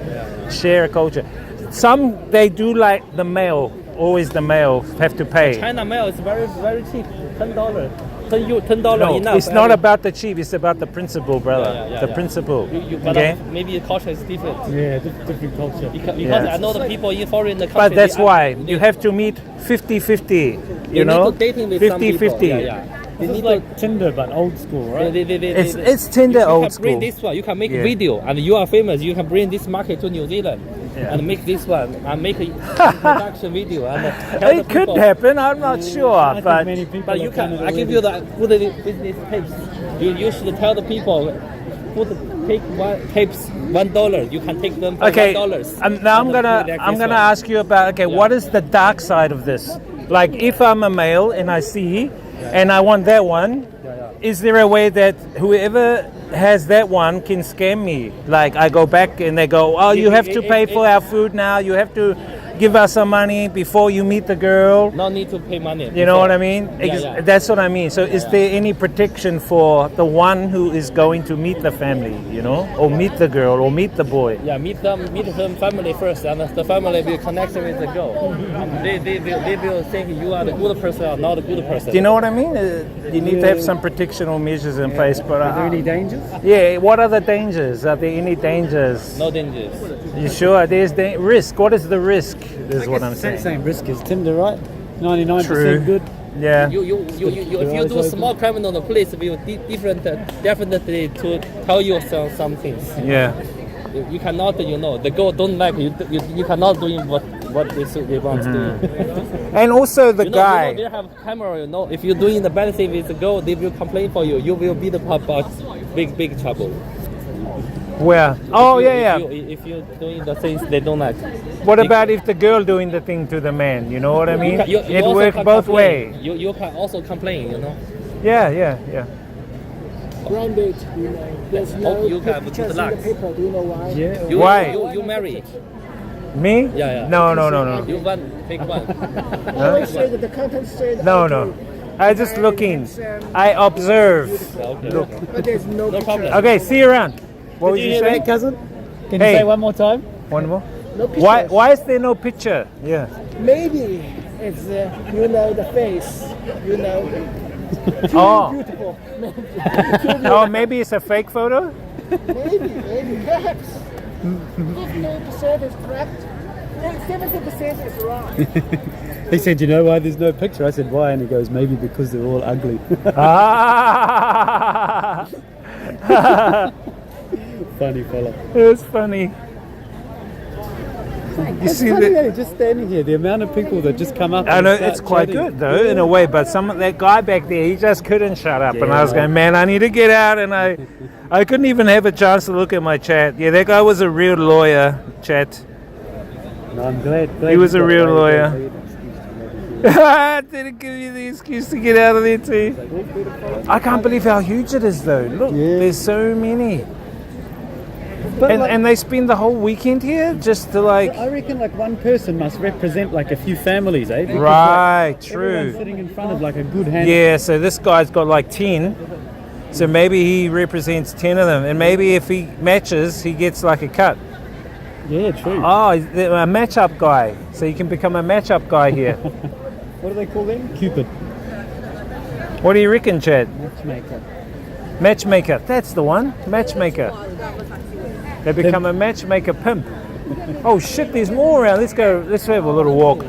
share culture. Some they do like the male, always the male have to pay. China mail is very very cheap. $10. $10 No, enough. it's not about the cheap. It's about the principle, brother. Yeah. The principle. But Okay. maybe the culture is different. Yeah, different culture. Because Yeah. I know the people in foreign countries. But that's they why they- you have to meet 50-50. they You know, need to dating with some people. 50-50. Yeah. They This is need like Tinder, but old school, right? It's Tinder you old can bring school. this one. You can make Yeah. a video, and you are famous. You can bring this market to New Zealand, Yeah. and make this one, and make a introduction video, and tell the It could people. happen. I'm not sure, but many people But you have done can. it I give already. you the good business tips. You should tell the people. Take tips $1. You can take them for okay. $1. Now I'm gonna ask you about what is the dark side of this? Like if I'm a male and I see, and I want that one, is there a way that whoever has that one can scam me? Like I go back and they go, oh, you have to pay for our food now. You have to give us some money before you meet the girl. No need to pay money. You know what I mean? Yeah. That's what I mean. So is there any protection for the one who is going to meet the family, or meet the girl, or meet the boy? Yeah, meet them family first, and the family will connect with the girl. And they will think you are the good person or not a good person. Do you know what I mean? You need to have some protection or measures in place. But Are there any dangers? yeah, what are the dangers? Are there any dangers? No dangers. You sure? There's risk. What is the risk? Is what I'm saying. Same risk as Tinder, right? 99% True. good. Yeah. If you do small criminal, the police will definitely to tell you some things. Yeah. You cannot, the girl don't like you. You cannot do what what they want to do. And also the guy. They have camera. If you're doing the bad thing with the girl, they will complain for you. You will be the big trouble. Where? If you're doing the things they don't like. What about if the girl doing the thing to the man? You know what I mean? You It also works can both complain. ways. You can also complain, you know. Yeah. Ground date, there's no you have pictures good in luck. the paper. Do you know why? Yeah. Why? You marry. Me? Yeah. No. You want pick one. Always say that the content say that. No. I just looking. I observe. Okay. But there's no problem. Okay, see you around. What would you say, cousin? Can Hey. you say one more time? One more. No pictures. Why is there no picture? Yeah. Maybe it's the face. Too Oh. beautiful. Oh, maybe it's a fake photo. Maybe perhaps 50% is correct. 70% is wrong. He said, you know why there's no picture? I said, why? And he goes, maybe because they're all ugly. Ah. Funny fella. It's funny. You It's see funny, that? just standing here, the amount of people that just come up. I and know start it's quite chatting. good though, in a way. But that guy back there, he just couldn't shut up, and I was going, man, I need to get out, and I couldn't even have a chance to look at my chat. Yeah, that guy was a real lawyer. Chat. No, I'm glad He was you a got real away lawyer. with it. Didn't give you the excuse to get out of there too. I can't believe how huge it is though. Look, there's so many. But And they spend the whole weekend here just to like. I reckon like one person must represent like a few families, eh? Because, Right, like, true. everyone's sitting in front of like a good hand. Yeah, so this guy's got like 10. So maybe he represents 10 of them. And maybe if he matches, he gets like a cut. Yeah, true. Oh, he's a match-up guy. So you can become a match-up guy here. What do they call them? Cupid. What do you reckon, Chad? Matchmaker. Matchmaker. That's the one. Matchmaker. They become a matchmaker pimp. Oh shit, there's more around. Let's go. Let's have a little walk.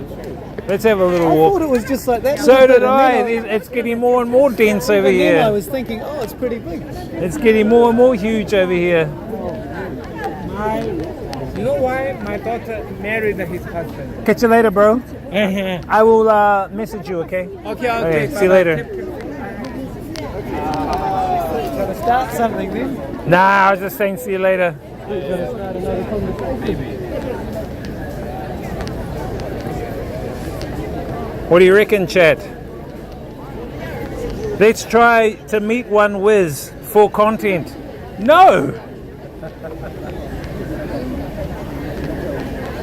Let's have a little I walk. thought it was just like that. So did and I. then It's getting more and more dense over and then I here. was thinking, oh, it's pretty big. It's getting more and more huge over here. You know why my daughter married his husband? Catch you later, bro. I will message you, okay? Okay. See you later. Trying to start something then. Nah, I was just saying see you later. Trying to start another conversation. What do you reckon, chat? Let's try to meet one whiz for content. No!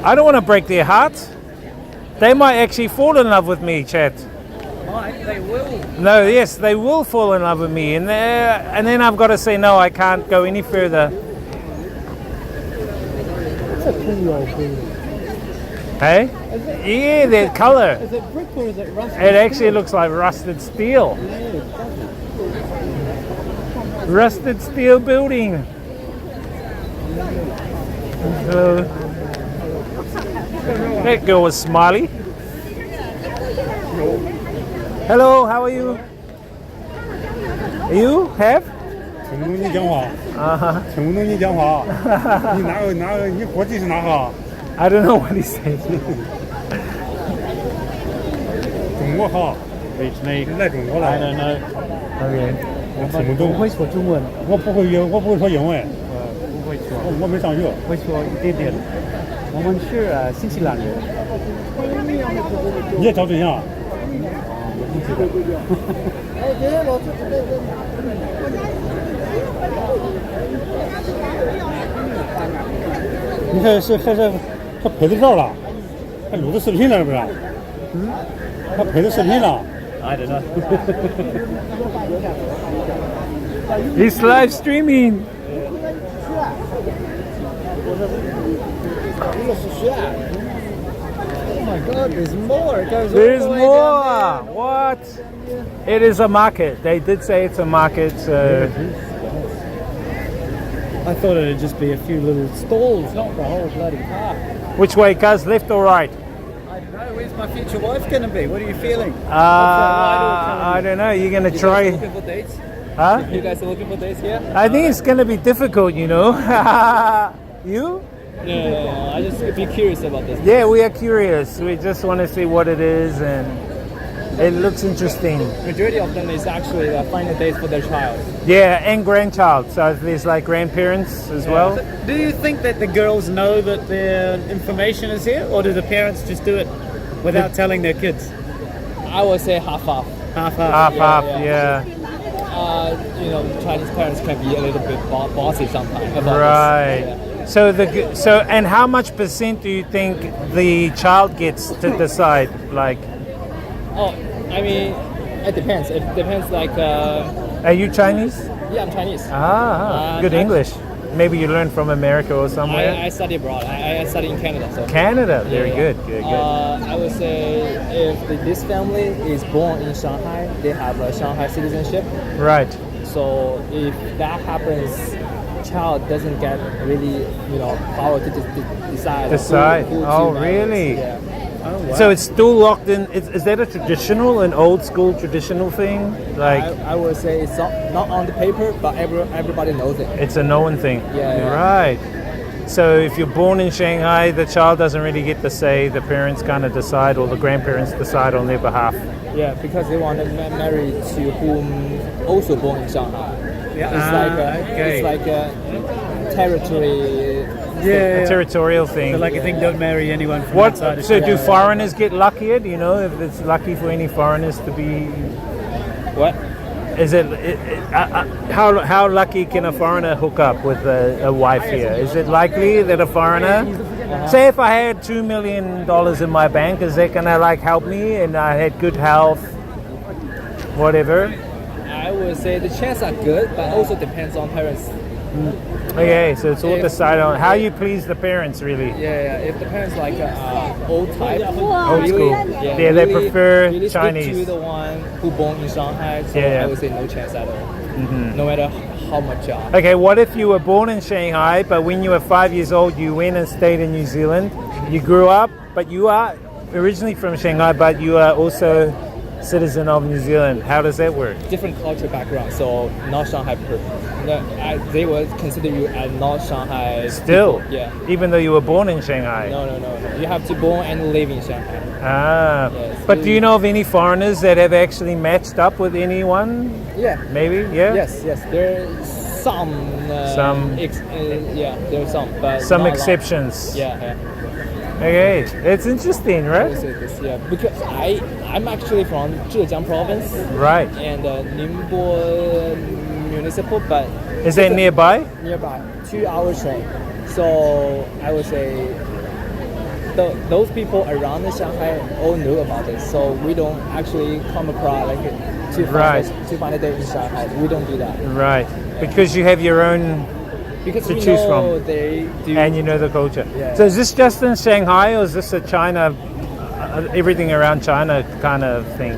I don't want to break their hearts. They might actually fall in love with me, chat. They will. No, yes, they will fall in love with me. And then I've got to say, no, I can't go any further. It's a two-year-old pool. Hey? Yeah, their color. Is it brick or is it rusted? It actually looks like rusted steel. Rusted steel building. That girl was smiley. Hello, how are you? You have? 成都你讲话，成都你讲话，你你国籍是哪个？ I don't know what he said. 中国好， Reach me. 来中国了。 I don't know. Okay. 我听不懂，我会说中文，我不会说英文，不会说，我没上学。会说一点点。我们是新西兰人。你也找对象？你看是他拍的照了，还录的视频了是不是？嗯，他拍的视频了。I don't know. He's live streaming. Oh my God, there's more. It goes There's all the way more. down there. What? It is a market. They did say it's a market. So I thought it'd just be a few little stalls, not the whole bloody park. which way, cuz? Left or right? I don't know. Where's my future wife going to be? What are you feeling? I don't know. You're gonna try. Looking for dates? Huh? You guys are looking for dates here? I think it's gonna be difficult. You know. You? No. I just be curious about this. Yeah, we are curious. We just want to see what it is, and it looks interesting. Majority of them is actually final dates for their child. Yeah, and grandchild. So there's like grandparents as well. Do you think that the girls know that their information is here, or do the parents just do it without telling their kids? I would say half. Half, yeah. You know, Chinese parents can be a little bit bossy sometimes. Right. Yeah. So and how much percent do you think the child gets to decide? Like, Oh, I mean, it depends. It depends. Like, are you Chinese? yeah, I'm Chinese. Good English. Maybe you learned from America or somewhere. I study abroad. I study in Canada. So. Canada, very good. I would say if this family is born in Shanghai, they have a Shanghai citizenship. Right. So if that happens, child doesn't get really, power to decide. Who Oh, to really? Yeah. Oh, wow. So it's still locked in. Is that an old school traditional thing? Like, I would say it's not on the paper, but everybody knows it. it's a known thing. Yeah. Right. So if you're born in Shanghai, the child doesn't really get to say. The parents kind of decide, or the grandparents decide on their behalf. Yeah, because they want to marry to whom also born in Shanghai. Yeah. It's like a territory. A territorial thing. So, like, I think don't marry anyone from What? outside of So China. do foreigners get luckier? Do you know if it's lucky for any foreigners to be? What? Is it how lucky can a foreigner hook up with a wife here? Is it likely that a foreigner, say if I had $2 million in my bank, is that gonna like help me and I had good health, whatever? I would say the chances are good, but also depends on parents. Okay, so it's all decided on how you please the parents, really. Yeah. If the parents like old type, Old school. yeah, They prefer really Chinese. Stick to the one who born in Shanghai, so Yeah. I would say no chance at all. No matter how much. Okay, what if you were born in Shanghai, but when you were 5 years old, you went and stayed in New Zealand? You grew up, but you are originally from Shanghai, but you are also citizen of New Zealand. How does that work? Different culture background, so not Shanghai. They would consider you as not Shanghai. Still? People. Yeah. Even though you were born in Shanghai? No. You have to born and live in Shanghai. Yes. But do you know of any foreigners that have actually matched up with anyone? Yeah. Maybe, yeah? Yes. There's some. There's some, but some not exceptions. Yeah. Okay, it's interesting, I right? would say this, yeah, because I'm actually from Zhejiang province. Right. And Ningbo municipal, but is that nearby? Nearby, 2 hours train. So I would say those people around Shanghai all know about this. So we don't actually come across to find a date in Shanghai. We don't do that. Right, because you have your own because to we choose know from, they do, and you know the culture. Yeah. So is this just in Shanghai, or is this a China, everything around China kind of thing,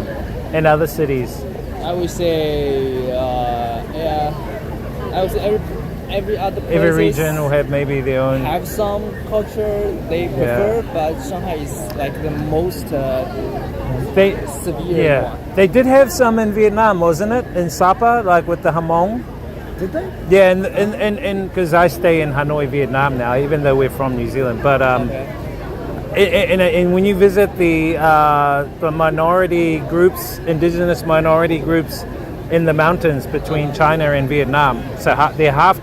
in other cities? I would say, I would say every other place. Every region will have maybe their own. Have some culture they prefer, but Shanghai is like the most severe one. They did have some in Vietnam, wasn't it? In Sapa, like with the hamong. Did they? Yeah, and because I stay in Hanoi, Vietnam now, even though we're from New Zealand. But and when you visit the minority groups, indigenous minority groups in the mountains between China and Vietnam, so they're half.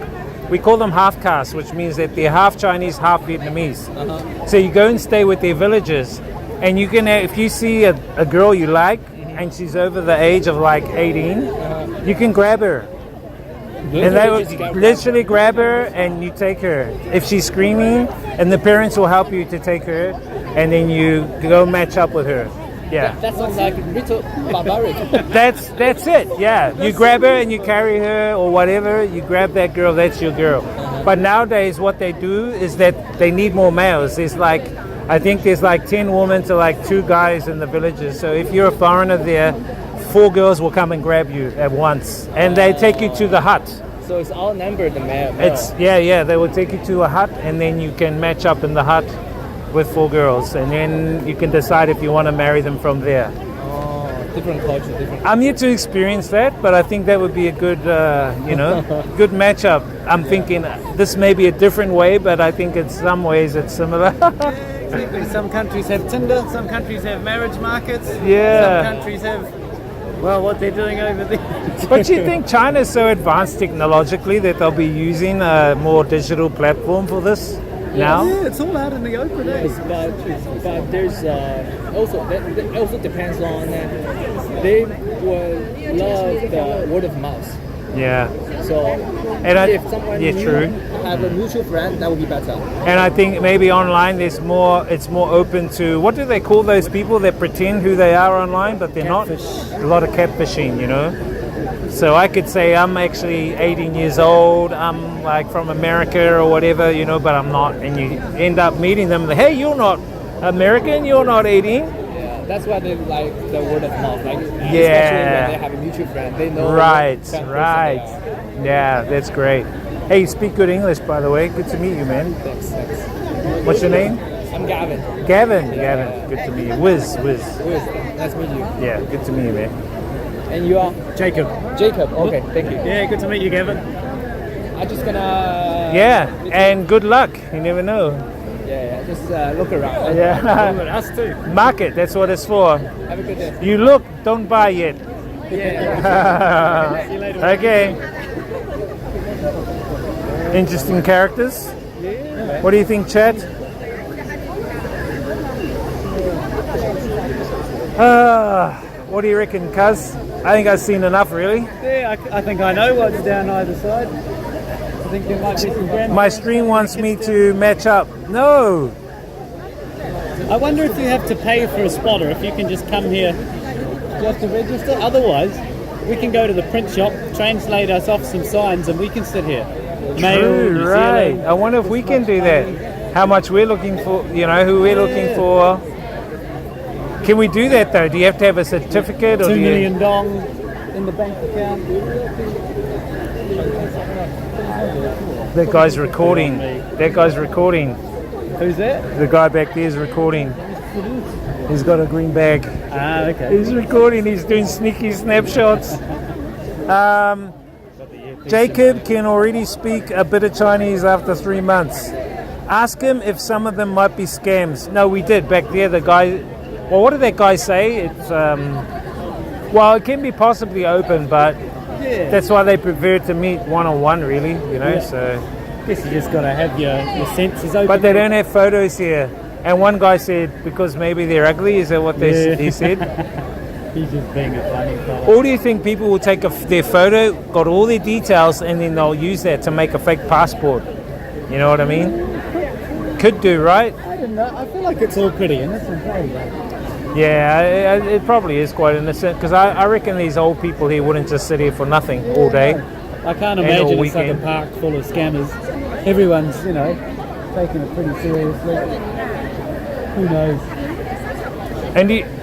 We call them half caste, which means that they're half Chinese, half Vietnamese. So you go and stay with their villages, and you can, if you see a girl you like, and she's over the age of like 18, you can grab her. And they will literally grab her and you take her. If she's screaming, and the parents will help you to take her, and then you go match up with her. Yeah. That sounds like little barbaric. That's it. Yeah. You grab her and you carry her or whatever. You grab that girl. That's your girl. But nowadays, what they do is that they need more males. I think there's like 10 women to like 2 guys in the villages. So if you're a foreigner there, 4 girls will come and grab you at once, and they take you to the hut. So it's all numbered the male. It's they will take you to a hut, and then you can match up in the hut with 4 girls, and then you can decide if you want to marry them from there. different culture, different. I'm yet to experience that, but I think that would be a good, good matchup. I'm thinking this may be a different way, but I think in some ways it's similar. Exactly. Some countries have Tinder, some countries have marriage markets. Yeah. Some countries have, well, what they're doing over there. But you think China is so advanced technologically that they'll be using a more digital platform for this now? Yeah, it's all out in the open. Yes, but there's also that also depends on they would love the word of mouth. Yeah. So And if someone yeah, new true. have a mutual friend, that would be better. And I think maybe online it's more open to, what do they call those people that pretend who they are online but they're Catfish. not? A lot of catfishing, So I could say I'm actually 18 years old, I'm like from America or whatever, but I'm not. And you end up meeting them, hey, you're not American, you're not 18. Yeah, that's why they like the word of mouth. Like especially when Yeah. they have a mutual friend, they know Right, what kind of person right. they are. Yeah, that's great. Hey, you speak good English, by the way. Good to meet you, man. Thanks. What's your name? I'm Gavin. Gavin. Good to meet you. Wiz. Nice to meet you. Yeah, good to meet you, man. And you are Jacob. Jacob. Okay, thank you. Yeah, good to meet you, Gavin. I'm just gonna. Yeah, and good luck. You never know. Yeah. Just look around. Yeah. Us too. Market, that's what it's for. Have a good day. You look, don't buy yet. Yeah. See you later. Okay. Interesting characters. Yeah. What do you think, Chad? What do you reckon, cuz? I think I've seen enough, really. Yeah, I think I know what's down either side. I think there might be some grand. My stream wants me to match up. No. I wonder if you have to pay for a spot or if you can just come here. Do you have to register? Otherwise, we can go to the print shop, translate us off some signs, and we can sit here. Mail, True, New right. Zealand, I wonder if we can do that. How much we're looking for, who we're looking for. Can we do that though? Do you have to have a certificate? Or 2 do you... million dong in the bank account. That guy's recording. Who's that? The guy back there is recording. He's got a green bag. Ah, okay. He's recording. He's doing sneaky snapshots. Jacob can already speak a bit of Chinese after 3 months. Ask him if some of them might be scams. No, we did back there. The guy. Well, what did that guy say? It's well, it can be possibly open, but that's why they prefer to meet one-on-one, really. So. I guess you just got to have your senses open. But they don't have photos here. And one guy said because maybe they're ugly. Is that what he said? He's just being a funny fella. Or do you think people will take their photo, got all their details, and then they'll use that to make a fake passport? You know what I mean? Could do, right? I don't know. I feel like it's all pretty innocent. Yeah, it probably is quite innocent because I reckon these old people here wouldn't just sit here for nothing all day. I can't and all imagine it's like a weekend. park full of scammers. Everyone's, taking it pretty seriously. Who knows?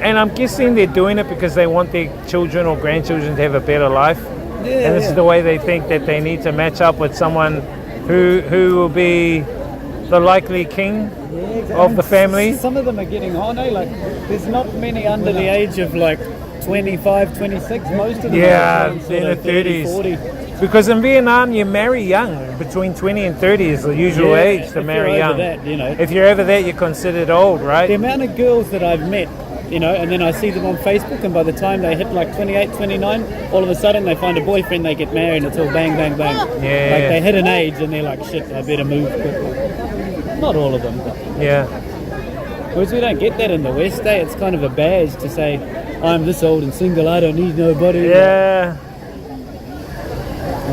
And I'm guessing they're doing it because they want their children or grandchildren to have a better life. And this is the way they think that they need to match up with someone who will be the likely king of the family. Some of them are getting on, Like, there's not many under the age of, 25, 26. Most of them Yeah, are in sort their of 30, 30s. 40. Because in Vietnam, you marry young. Between 20 and 30 is the usual age to if marry you're young. over that, If you're over that, you're considered old, right? The amount of girls that I've met, and then I see them on Facebook, and by the time they hit 28, 29, all of a sudden they find a boyfriend, they get married, and it's all bang, bang, bang. Yeah. Like they hit an age and they're like, shit, I better move quickly. Not all of them, but. Yeah. Whereas we don't get that in the West, It's kind of a badge to say, I'm this old and single, I don't need nobody. Yeah.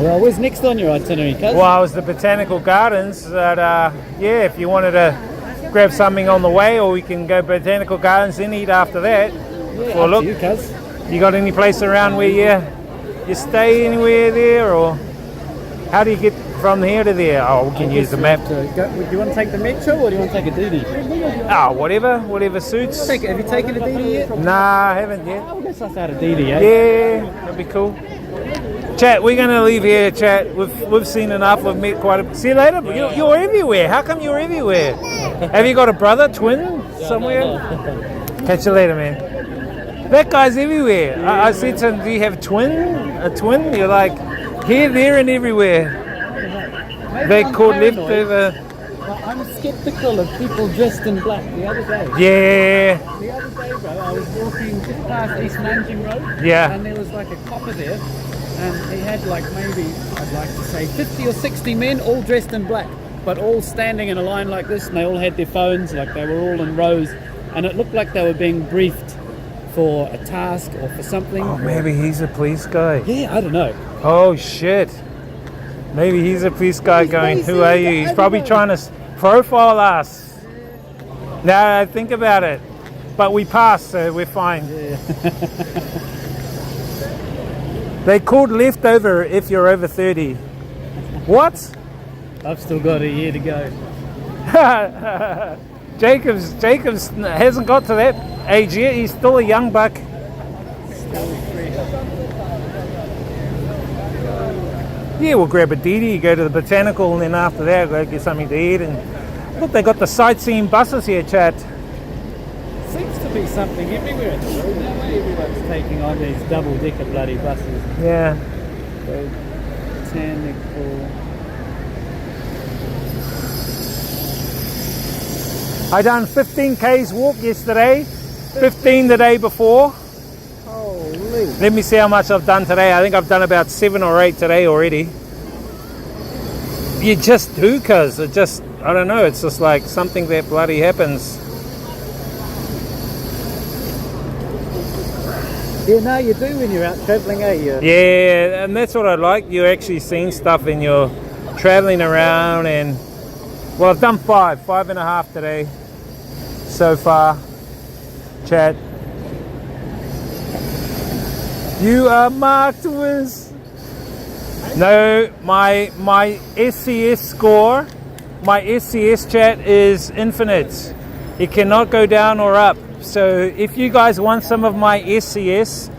Well, where's next on your itinerary, cuz? Well, I was the Botanical Gardens. But, if you wanted to grab something on the way, or we can go Botanical Gardens and eat after that. Yeah, Well, up look, to you, cuz. you got any place around where you stay anywhere there, or how do you get from here to there? Oh, we can use the map. Do you want to take the metro or do you want to take a DD? Whatever suits. Have you taken a DD yet? Nah, I haven't yet. I'll get us out of DD, eh? Yeah, that'd be cool. Chat, we're gonna leave here. Chat, we've seen enough. We've met quite a. See you later. You're everywhere. How come you're everywhere? Have you got a brother, twin, somewhere? Catch you later, man. That guy's everywhere. I said to him, do you have a twin? You're like, here, there, and everywhere. They called leftover. But I'm skeptical of people dressed in black. The other day. Yeah. The other day, bro, I was walking just past East Nanjing Road. Yeah. And there was like a copper there. And he had like maybe, I'd like to say, 50 or 60 men all dressed in black. But all standing in a line like this. And they all had their phones, like they were all in rows. And it looked like they were being briefed for a task or for something. Oh, maybe he's a police guy. Yeah, I don't know. Oh, shit. Maybe he's a police guy going, who are you? He's probably trying to profile us. Now, think about it. But we passed, so we're fine. Yeah. They called leftover if you're over 30. What? I've still got a year to go. Jacobs hasn't got to that age yet. He's still a young buck. Yeah, we'll grab a Didi, go to the botanical, and then after that, go get something to eat. And look, they got the sightseeing buses here, Chad. Seems to be something everywhere. Now everyone's taking on these double-decker bloody buses. Yeah. Botanical. I done 15 Ks walk yesterday, 15 the day before. Holy. Let me see how much I've done today. I think I've done about 7 or 8 today already. You just do, cuz it just, I don't know, it's just like something that bloody happens. Yeah, no, you do when you're out travelling, eh? Yeah, and that's what I like. You're actually seeing stuff and you're travelling around. And well, I've done 5.5 today so far. Chat. You are marked with. No, my SCS score, my SCS chat is infinite. It cannot go down or up. So if you guys want some of my SCS,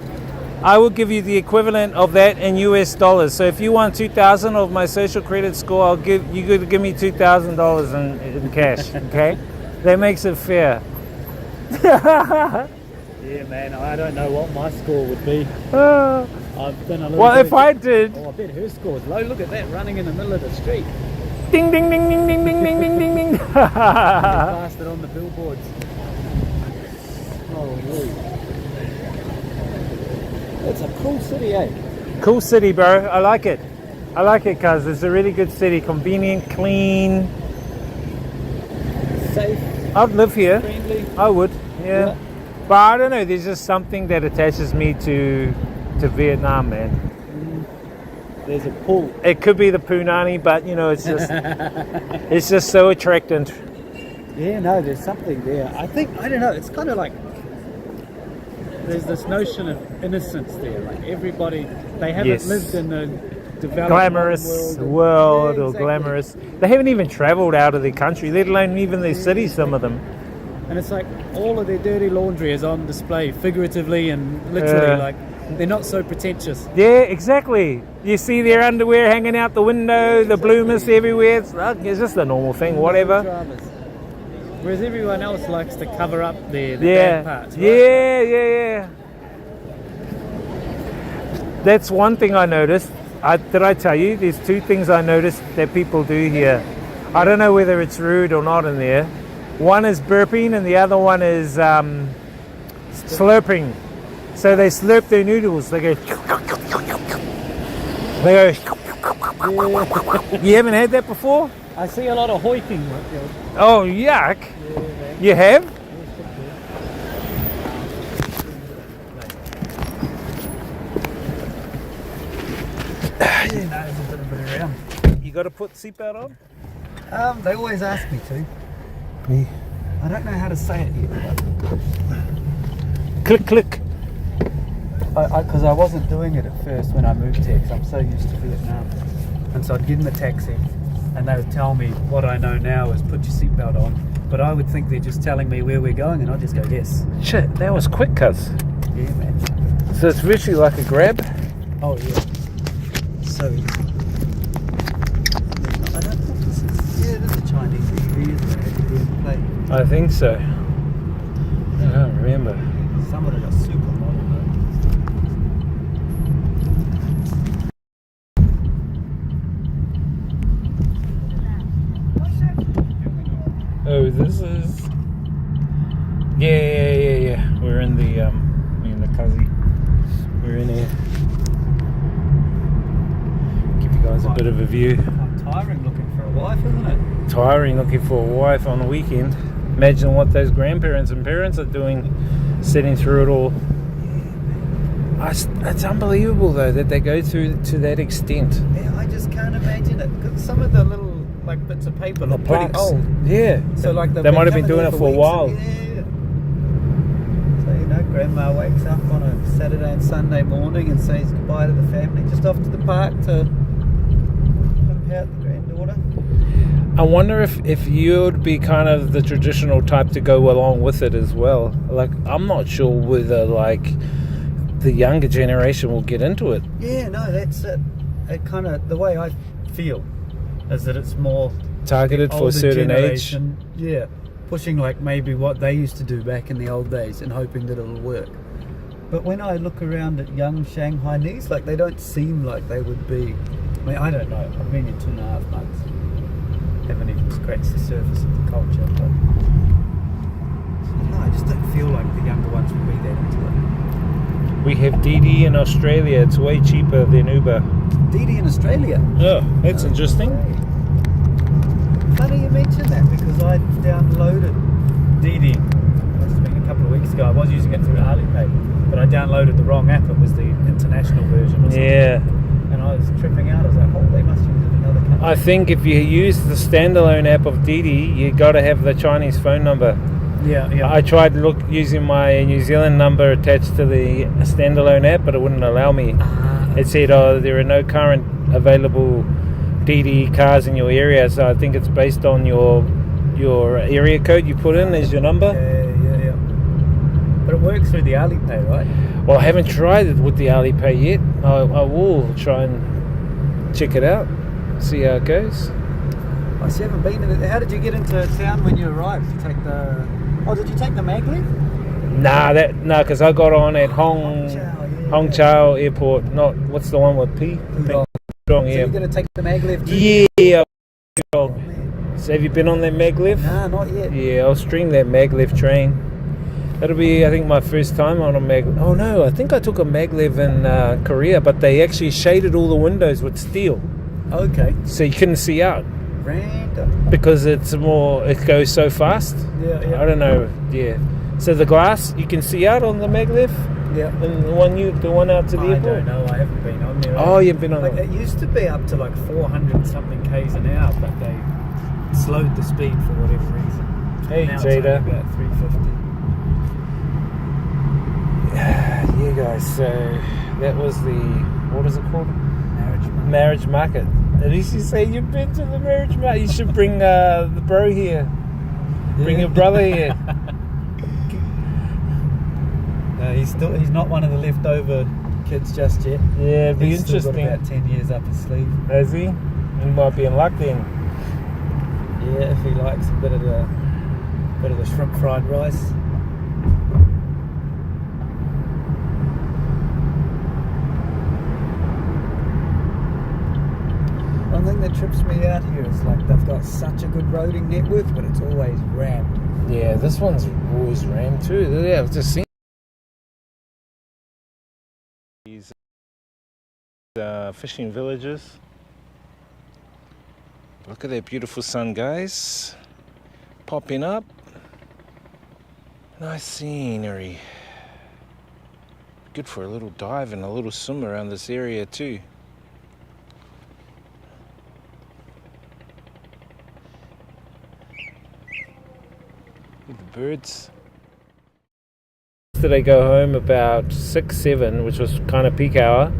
I will give you the equivalent of that in US dollars. So if you want 2,000 of my social credit score, I'll give you to give me $2,000 in cash. Okay, that makes it fair. Yeah, man, I don't know what my score would be. I've done a little Well, bit if I did. Oh, I bet her score's low. Look at that, running in the middle of the street. Ding, ding, ding, ding, ding, ding, ding, ding, ding, ding. Blasted on the billboards. Holy. It's a cool city, eh? Cool city, bro. I like it. I like it because it's a really good city. Convenient, clean. Safe. I'd live here. Friendly. I would, yeah. But I don't know. There's just something that attaches me to Vietnam, man. There's a pool. It could be the punani, but you know, it's just it's just so attractive. Yeah, no, there's something there. I don't know. It's kind of like there's this notion of innocence there. Like everybody, they haven't lived in a developed glamorous world or glamorous. They haven't even travelled out of their country, let alone even their cities. Some of them. And it's like all of their dirty laundry is on display, figuratively and literally. Like they're not so pretentious. Yeah, exactly. You see their underwear hanging out the window, the bloomers everywhere. It's just a normal thing, whatever. Whereas everyone else likes to cover up their bad parts. Right? Yeah. That's one thing I noticed. Did I tell you? There's 2 things I noticed that people do here. I don't know whether it's rude or not in there. One is burping and the other one is slurping. So they slurp their noodles. They go. You haven't had that before? I see a lot of hoiking. Oh, yuck. You have? You got to put seatbelt on? They always ask me to. Yeah. I don't know how to say it yet. Click, click. Because I wasn't doing it at first when I moved here, because I'm so used to Vietnam. And so I'd give them a taxi, and they would tell me what I know now is put your seatbelt on. But I would think they're just telling me where we're going, and I'd just go, yes. Shit, that was quick, cuz. Yeah, man. So it's virtually like a grab? Oh, yeah. So, I don't think this is... Yeah, this is a Chinese TV, isn't it? I think so. I don't remember. Some of them are super modern. Oh, this is. Yeah. We're in the Kazi. We're in here. Give you guys a bit of a view. Tiring looking for a wife, isn't it? Tiring looking for a wife on the weekend. Imagine what those grandparents and parents are doing, sitting through it all. It's unbelievable though that they go through to that extent. Yeah, I just can't imagine it. Because some of the little bits of paper look pretty plaques. old. Yeah. So they might have been doing it for a while. So Grandma wakes up on a Saturday and Sunday morning and says goodbye to the family, just off to the park to pump out the granddaughter. I wonder if you'd be kind of the traditional type to go along with it as well. Like, I'm not sure whether the younger generation will get into it. Yeah, no, that's it. It kind of, the way I feel is that it's more targeted for a certain age. Yeah, pushing maybe what they used to do back in the old days and hoping that it'll work. But when I look around at young Shanghainese, they don't seem like they would be. I mean, I don't know. I've been here 2.5 months. Haven't even scratched the surface of the culture. But no, I just don't feel like the younger ones would be that into it. We have Didi in Australia. It's way cheaper than Uber. Didi in Australia? Oh, that's interesting. Funny you mention that because I downloaded Didi. Must have been a couple of weeks ago. I was using it through Alipay, but I downloaded the wrong app. It was the international version. Yeah. And I was tripping out. I was like, oh, they must use it in another country. I think if you use the standalone app of Didi, you got to have the Chinese phone number. Yeah. I tried using my New Zealand number attached to the standalone app, but it wouldn't allow me. It said, there are no current available Didi cars in your area, so I think it's based on your area code you put in as your number. Yeah. But it works through the Alipay, right? Well, I haven't tried it with the Alipay yet. I will try and check it out, see how it goes. I see you haven't been in it. How did you get into town when you arrived? Did you take the maglev? Nah, because I got on at Hongqiao Airport. Not what's the one with P? Pudong. So you're going to take the maglev too? Yeah. So have you been on that maglev? Nah, not yet. Yeah, I'll stream that maglev train. That'll be, I think, my first time on a maglev. Oh no, I think I took a maglev in Korea, but they actually shaded all the windows with steel. Okay. So you couldn't see out. Random. Because it goes so fast. Yeah. I don't know. Yeah. So the glass you can see out on the maglev. Yeah. And the one out to the airport. I don't know. I haven't been on there. Oh, you've been on it. It used to be up to 400 something k's an hour, but they slowed the speed for whatever reason. Hey, now Jada. It's about 350. Yeah, guys. So that was what is it called? Marriage market. At least you say you've been to the marriage market. You should bring the bro here. Bring your brother here. No, he's not one of the leftover kids just yet. Yeah, it'd be he's interesting. Still got about 10 years up his sleeve. Has he? He might be in luck then. Yeah, if he likes a bit of the shrimp fried rice. One thing that trips me out here is they've got such a good roading network, but it's always rammed. Yeah, this one's always rammed too. Yeah, I've just seen these fishing villages. Look at that beautiful sun, guys. Popping up. Nice scenery. Good for a little dive and a little swim around this area too. The birds. Yesterday go home about 6-7, which was kind of peak hour,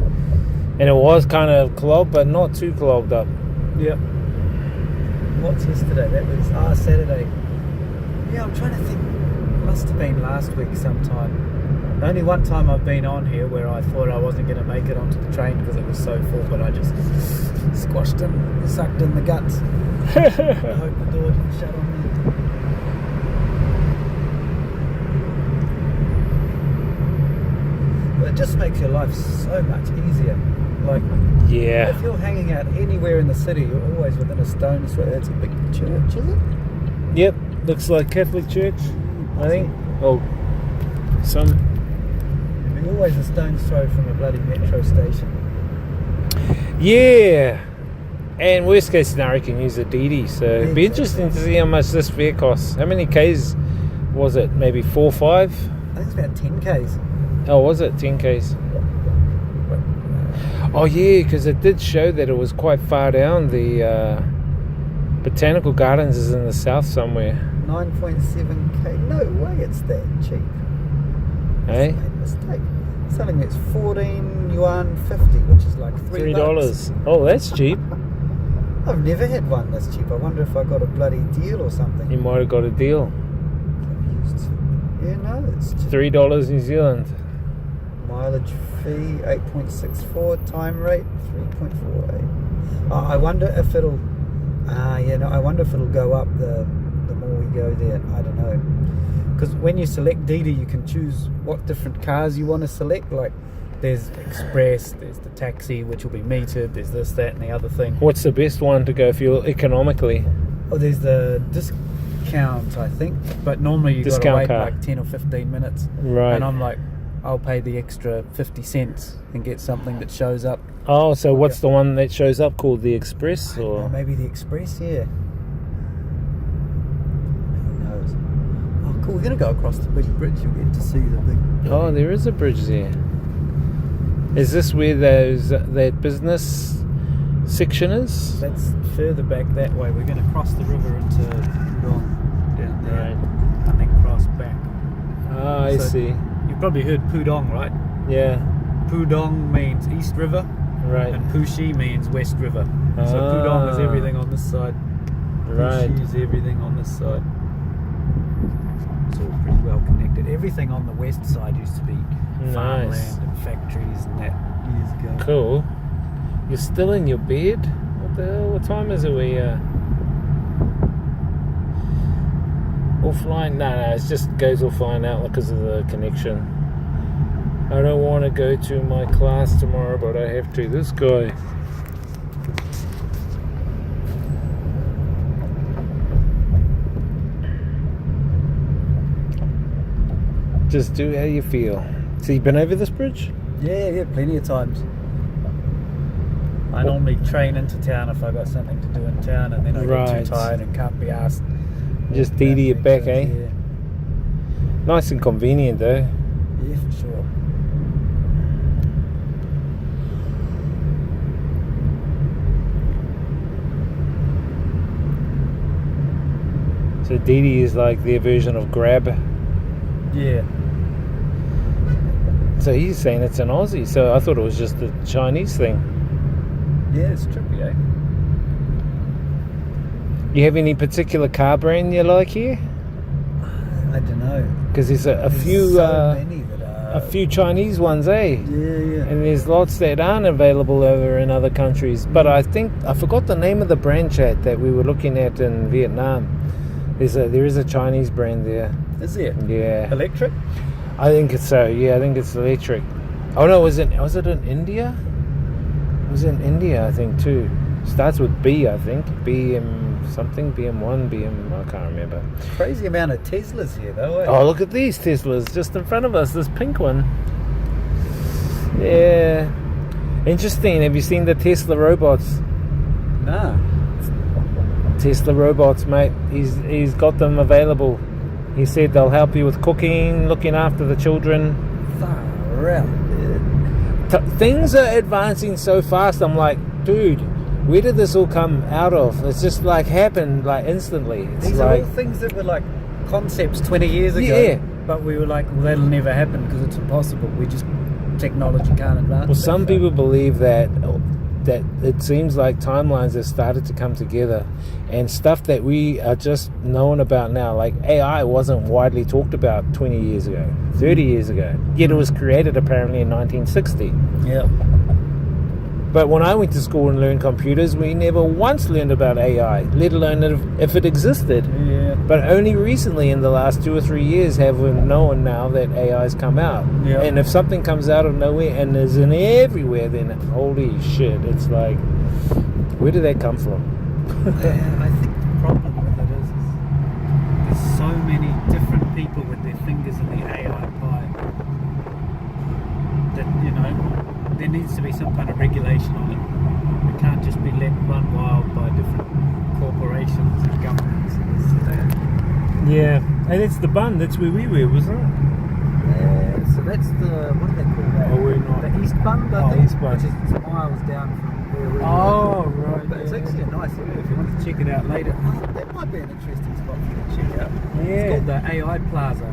and it was kind of clogged, but not too clogged up. Yep. What's yesterday? That was Saturday. Yeah, I'm trying to think. Must have been last week sometime. Only one time I've been on here where I thought I wasn't going to make it onto the train because it was so full, but I just squashed and sucked in the guts. I hope the door didn't shut on me. It just makes your life so much easier. Yeah. If you're hanging out anywhere in the city, you're always within a stone's throw. That's a big church, is it? Yep. Looks like Catholic Church, I think. Oh, some. We're always a stone's throw from a bloody metro station. Yeah. And worst case scenario, you can use a Didi. So it'd be interesting to see how much this fare costs. How many Ks was it? Maybe 4 or 5? I think it's about 10 Ks. Oh, was it 10 Ks? Oh yeah, because it did show that it was quite far down. The Botanical Gardens is in the south somewhere. 9.7 K. No way, it's that cheap. Hey? Made a mistake. It's telling me it's 14 yuan 50, which is like $3. Oh, that's cheap. I've never had one this cheap. I wonder if I got a bloody deal or something. You might have got a deal. Yeah, no, it's cheap. $3 New Zealand. Mileage fee 8.64, time rate 3.48. I wonder if it'll. I wonder if it'll go up the more we go there. I don't know. Because when you select Didi, you can choose what different cars you want to select. Like, there's Express, there's the taxi, which will be metered, there's this, that, and the other thing. What's the best one to go fuel economically? Oh, there's the discount, I think. But normally you've got to wait like 10 or 15 minutes. Right. And I'm like, I'll pay the extra 50 cents and get something that shows up. Oh, so what's the one that shows up called? The Express? Or maybe the Express, yeah. Who knows? Oh, cool. We're going to go across the big bridge. You'll get to see the big... Oh, there is a bridge there. Is this where that business section is? That's further back that way. We're going to cross the river into Pudong down there. Right. And then cross back. Ah, I see. You've probably heard Pudong, right? Yeah. Pudong means East River. Right. And Puxi means West River. So Pudong is everything on this side. Right. Puxi is everything on this side. It's all pretty well connected. Everything on the west side used to be farmland and factories and that years ago. Cool. You're still in your bed? What the hell? What time is it? We offline? No, it just goes offline out because of the connection. I don't want to go to my class tomorrow, but I have to. This guy. Just do how you feel. So you've been over this bridge? Yeah, plenty of times. I normally train into town if I got something to do in town, and then I get too tired and can't be asked. Just DD it back, eh? Yeah. Nice and convenient, though. Yeah, for sure. So Didi is like their version of Grab. Yeah. So he's saying it's an Aussie, so I thought it was just a Chinese thing. Yeah, it's trippy, eh? You have any particular car brand you like here? I don't know. Because there's a few many that are... a few Chinese ones, eh? Yeah. And there's lots that aren't available over in other countries. But I think I forgot the name of the brand, chat, that we were looking at in Vietnam. There is a Chinese brand there. Is there? Yeah. Electric? I think it's so. Yeah, I think it's electric. Oh no, was it in India? It was in India, I think too. Starts with B, I think. BM something, BM1, I can't remember. Crazy amount of Teslas here though, eh? Oh, look at these Teslas just in front of us, this pink one. Yeah. Interesting. Have you seen the Tesla robots? Nah. Tesla robots, mate. He's got them available. He said they'll help you with cooking, looking after the children. Far out. Things are advancing so fast. I'm like, dude, where did this all come out of? It's just like happened like instantly. It's These like, are all things that were like concepts 20 years ago. Yeah. But we were like, well, that'll never happen because it's impossible. Technology can't advance. Well, some people believe that it seems like timelines have started to come together, and stuff that we are just knowing about now, like AI wasn't widely talked about 20 years ago, 30 years ago, yet it was created apparently in 1960. Yeah. But when I went to school and learned computers, we never once learned about AI, let alone if it existed. Yeah. But only recently, in the last 2 or 3 years, have we known now that AI's come out. Yeah. And if something comes out of nowhere and is in everywhere, then holy shit, it's like, where did that come from? I think the problem with it is there's needs to be some kind of regulation on it. It can't just be let run wild by different corporations and governments and this and that. Yeah, and it's the bun. That's where we were, wasn't it? Yeah, so that's the, what do they call that? Oh, we're not. The East Bund, I think. East Bund. Which is miles down from where we were. Oh, right. But it's actually a nice area if you want to check it out later. That might be an interesting spot for you to check out. Yeah. It's called the AI Plaza.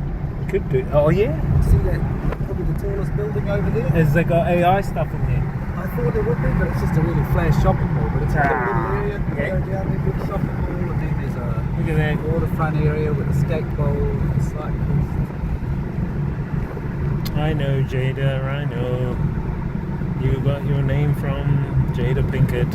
Could be. Oh, yeah? See that? Probably the tallest building over there. Has they got AI stuff in there? I thought there would be, but it's just a really flash shopping mall. But it's a little area. You go down there, big shopping mall, and then there's a Look at that waterfront area with a skate bowl and a cycle. I know, Jada, I know. You got your name from Jada Pinkett.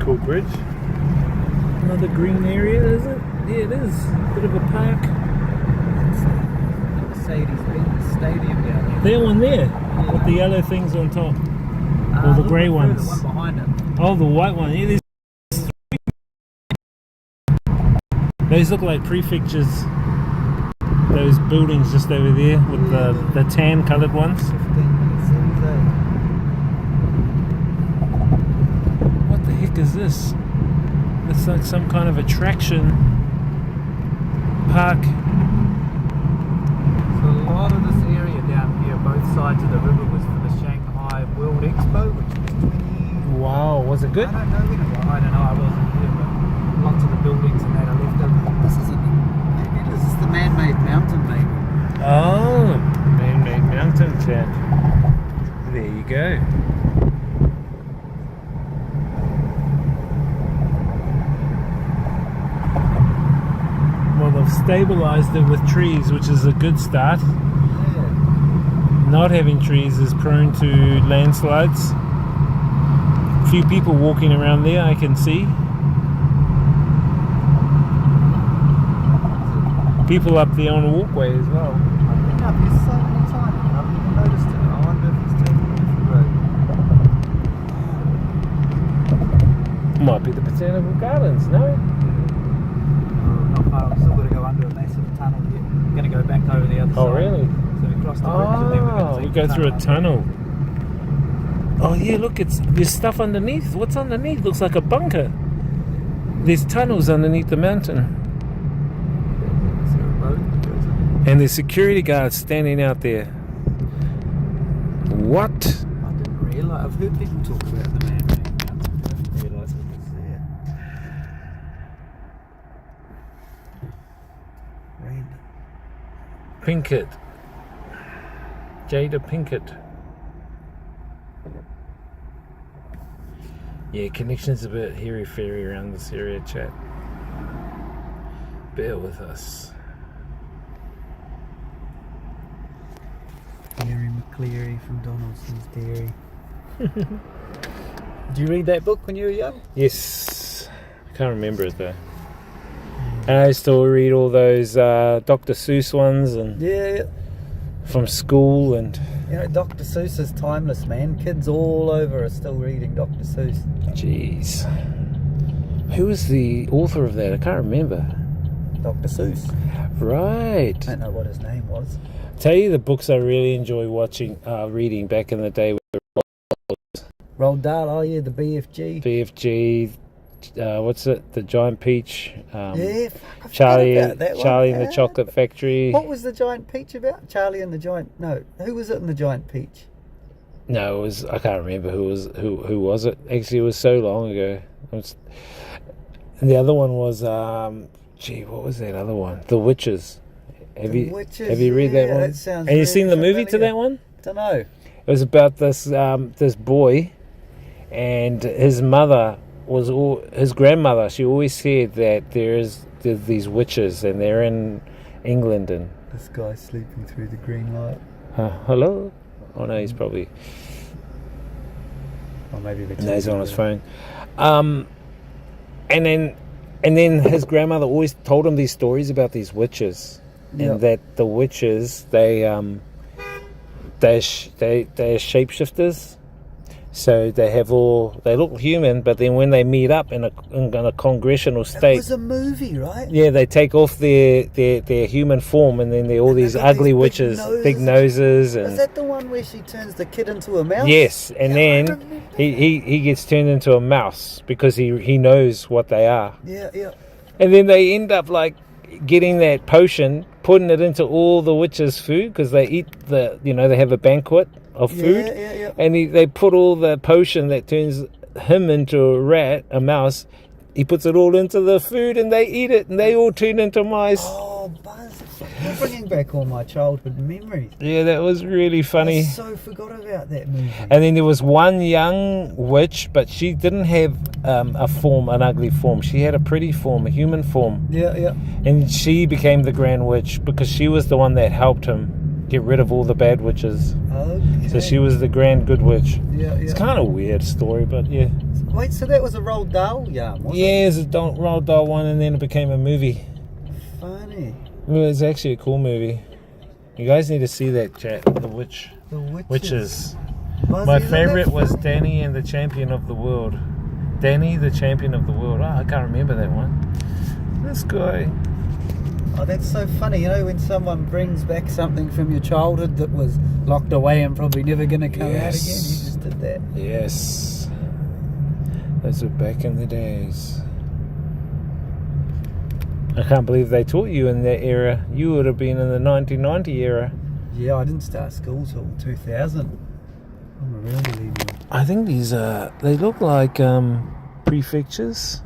Cool bridge. Another green area, is it? Yeah, it is. Bit of a park. Mercedes-Benz Stadium down That one there, with the yellow things on top. there. Or the grey ones. The one behind it. Oh, the white one. Yeah, those look like prefectures. Those buildings just over there with the tan coloured ones. 15 minutes in, What the heck is this? It's like some kind of attraction park. So a lot of this area down here, both sides of the river, was for the Shanghai World Expo, which was 20... Wow, was it good? I don't know when it was. I don't know, I wasn't here, but lots of the buildings and that are left over. This is the man-made mountain, maybe. Oh, man-made mountain chat. There you go. Well, they've stabilized it with trees, which is a good start. Yeah. Not having trees is prone to landslides. A few people walking around there, I can see. People up there on a walkway as well. I've been up here so many times and I haven't even noticed it. I wonder if it's taking a different road. Might be the Botanical Gardens, no? Not far. I've still got to go under a massive tunnel here. I'm going to go back over the other side. Oh, really? So we cross the bridge and then we're going to we go through a tunnel. Oh yeah, look, there's stuff underneath. What's underneath? Looks like a bunker. There's tunnels underneath the mountain. And there's security guards standing out there. What? I didn't realise. I've heard people talk about the man-made mountain, but I didn't realise it was there. Random. Pinkett. Jada Pinkett. Yeah, connection's a bit hairy-fairy around this area, chat. Bear with us. Gary McCleary from Donaldson's Dairy. Did you read that book when you were young? Yes. I can't remember it though. And I used to read all those Dr. Seuss ones and Yeah. from school, and You know, Dr. Seuss is timeless, man. Kids all over are still reading Dr. Seuss. jeez. Who was the author of that? I can't remember. Dr. Seuss. Right. I don't know what his name was. Tell you the books I really enjoy reading back in the day were Roald Dahl, oh yeah, the BFG. BFG, what's it? The Giant Peach. Yeah, I Charlie, forgot about that one. Charlie and the Chocolate Factory. What was the Giant Peach about? Charlie and the Giant... No, who was it in the Giant Peach? No, it was. I can't remember who was it. Actually, it was so long ago. And the other one was, what was that other one? The Witches. Have you read that one? That sounds Have you seen the familiar. movie to that one? Don't know. It was about this boy, and his mother his grandmother. She always said that there's these witches, and they're in England. And This guy's sleeping through the green light. hello. Oh no, he's probably. Or maybe the No, he's on his phone. And then his grandmother always told him these stories about these witches, and that the witches they're shapeshifters. So they look human, but then when they meet up in a congressional state, It was a movie, right? yeah, they take off their human form, and then they're all these ugly witches, big noses, and Is that the one where she turns the kid into a mouse? yes, and then he gets turned into a mouse because he knows what they are, Yeah. and then they end up like getting that potion, putting it into all the witches' food because they eat they have a banquet of food, and they put all the potion that turns him into a mouse. He puts it all into the food, and they eat it, and they all turn into mice. Oh, Buzz, you're bringing back all my childhood memories. Yeah, that was really funny. I so forgot about that movie. And then there was one young witch, but she didn't have an ugly form. She had a pretty form, a human form. Yeah. And she became the Grand Witch because she was the one that helped him get rid of all the bad witches. Okay. So she was the Grand Good Witch. Yeah. It's kind of a weird story, but yeah. Wait, so that was a Roald Dahl yarn, wasn't it? Yeah, it's a Roald Dahl one, and then it became a movie. Funny. It was actually a cool movie. You guys need to see that, chat. The Witches. Buzz, My isn't favorite that was funny? Danny and the Champion of the World. Danny, the Champion of the World. Oh, I can't remember that one. This guy. Oh, that's so funny. You know, when someone brings back something from your childhood that was locked away and probably never going to come out again, you just did that. Yes. Those were back in the days. I can't believe they taught you in that era. You would have been in the 1990 era. Yeah, I didn't start school till 2000. I'm a real believer. I think these they look like prefectures.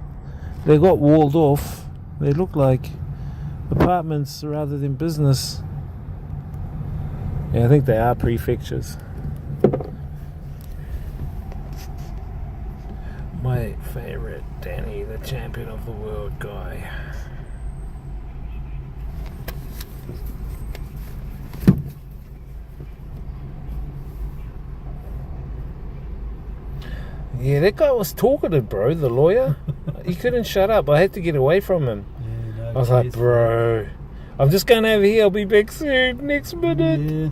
They got walled off. They look like apartments rather than business. Yeah, I think they are prefectures. My favorite, Danny, the Champion of the World guy. Yeah, that guy was talkative, bro, the lawyer. He couldn't shut up. I had to get away from him. Yeah, no, I was like, bro, I'm just going over here. I'll be back soon, next minute. Yeah.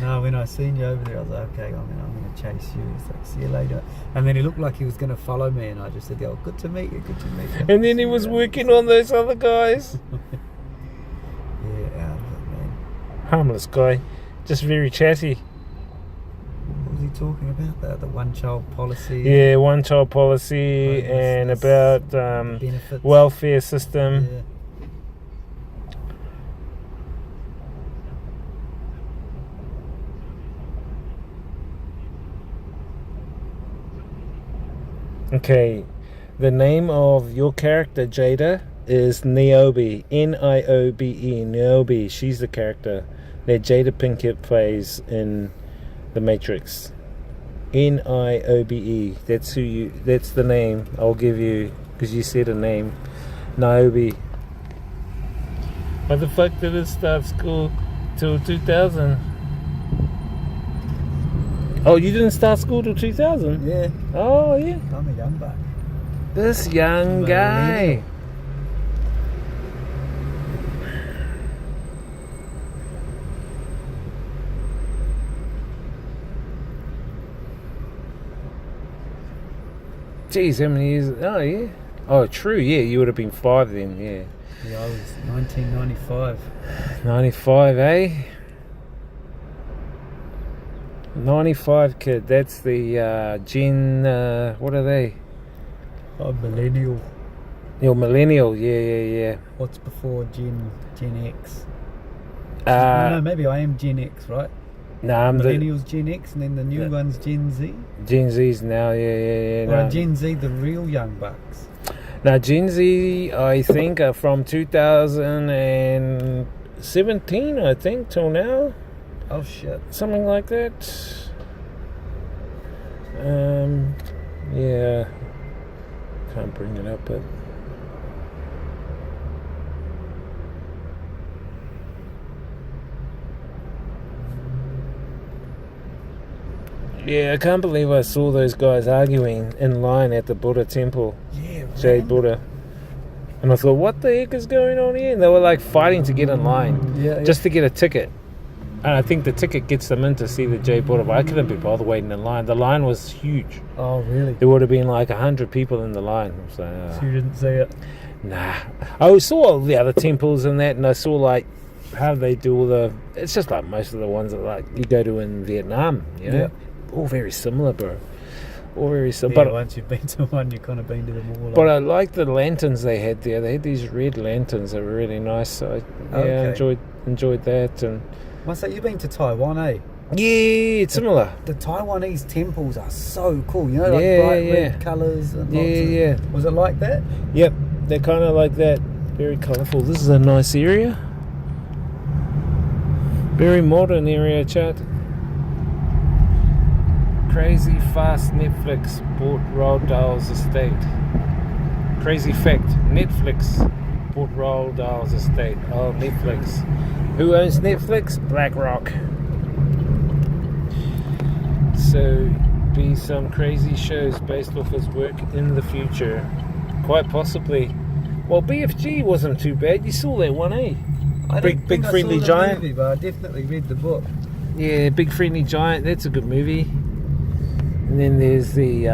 No, when I seen you over there, I was like, okay, I'm going to chase you. He's like, see you later. And then he looked like he was going to follow me, and I just said, oh, good to meet you, good to meet you. And then he was working on those other guys. Yeah, man. Harmless guy, just very chatty. What was he talking about? The one-child policy? Yeah, one-child policy and about benefits. welfare system. Yeah. Okay, the name of your character, Jada, is Niobe. Niobe. Niobe. She's the character that Jada Pinkett plays in The Matrix. Niobe. That's the name I'll give you because you said a name. Niobe. Why the fuck did it start school till 2000? Oh, you didn't start school till 2000? Yeah. Oh, yeah. I'm a young buck. This young guy. Jeez, how many years? Oh, yeah. Oh, true. Yeah, you would have been 5 then. Yeah. Yeah, I was 1995. 95, eh? 95 kid. That's the Gen. What are they? Oh, millennial. You're millennial. Yeah. What's before Gen X? No, maybe I am Gen X, right? No, I'm Millennials Gen X, and then the new one's Gen Z. Gen Z's now. Yeah. Or are Gen Z the real young bucks? Now Gen Z, I think, are from 2017. I think till now. Oh shit. Something like that. Yeah. Can't bring it up, but yeah, I can't believe I saw those guys arguing in line at the Buddha temple. Yeah, Jade Buddha. And I thought, what the heck is going on here? And they were like fighting to get in line, just to get a ticket. And I think the ticket gets them in to see the Jade border, but I couldn't be bothered waiting in line. The line was huge. Oh, really? There would have been like 100 people in the line. So you didn't see it? Nah. I saw all the other temples and that, and I saw like how they do all the... It's just like most of the ones that like you go to in Vietnam, you know? Yeah. All very similar, bro. All very Yeah, similar. But once you've been to one, you've kind of been to them all. but I liked the lanterns they had there. They had these red lanterns that were really nice. So I enjoyed that. And What's that? You've been to Taiwan, eh? yeah, it's similar. The Taiwanese temples are so cool. You know, like bright red colours. And Yeah. Was it like that? Yep, they're kind of like that. Very colourful. This is a nice area. Very modern area, chat. Crazy fast Netflix bought Roald Dahl's estate. Crazy fact, Netflix bought Roald Dahl's estate. Oh, Netflix. Who owns Netflix? BlackRock. So, be some crazy shows based off his work in the future. Quite possibly. Well, BFG wasn't too bad. You saw that one, eh? Big Friendly Giant. Movie, but I definitely read the book. Yeah, Big Friendly Giant. That's a good movie. And then there's the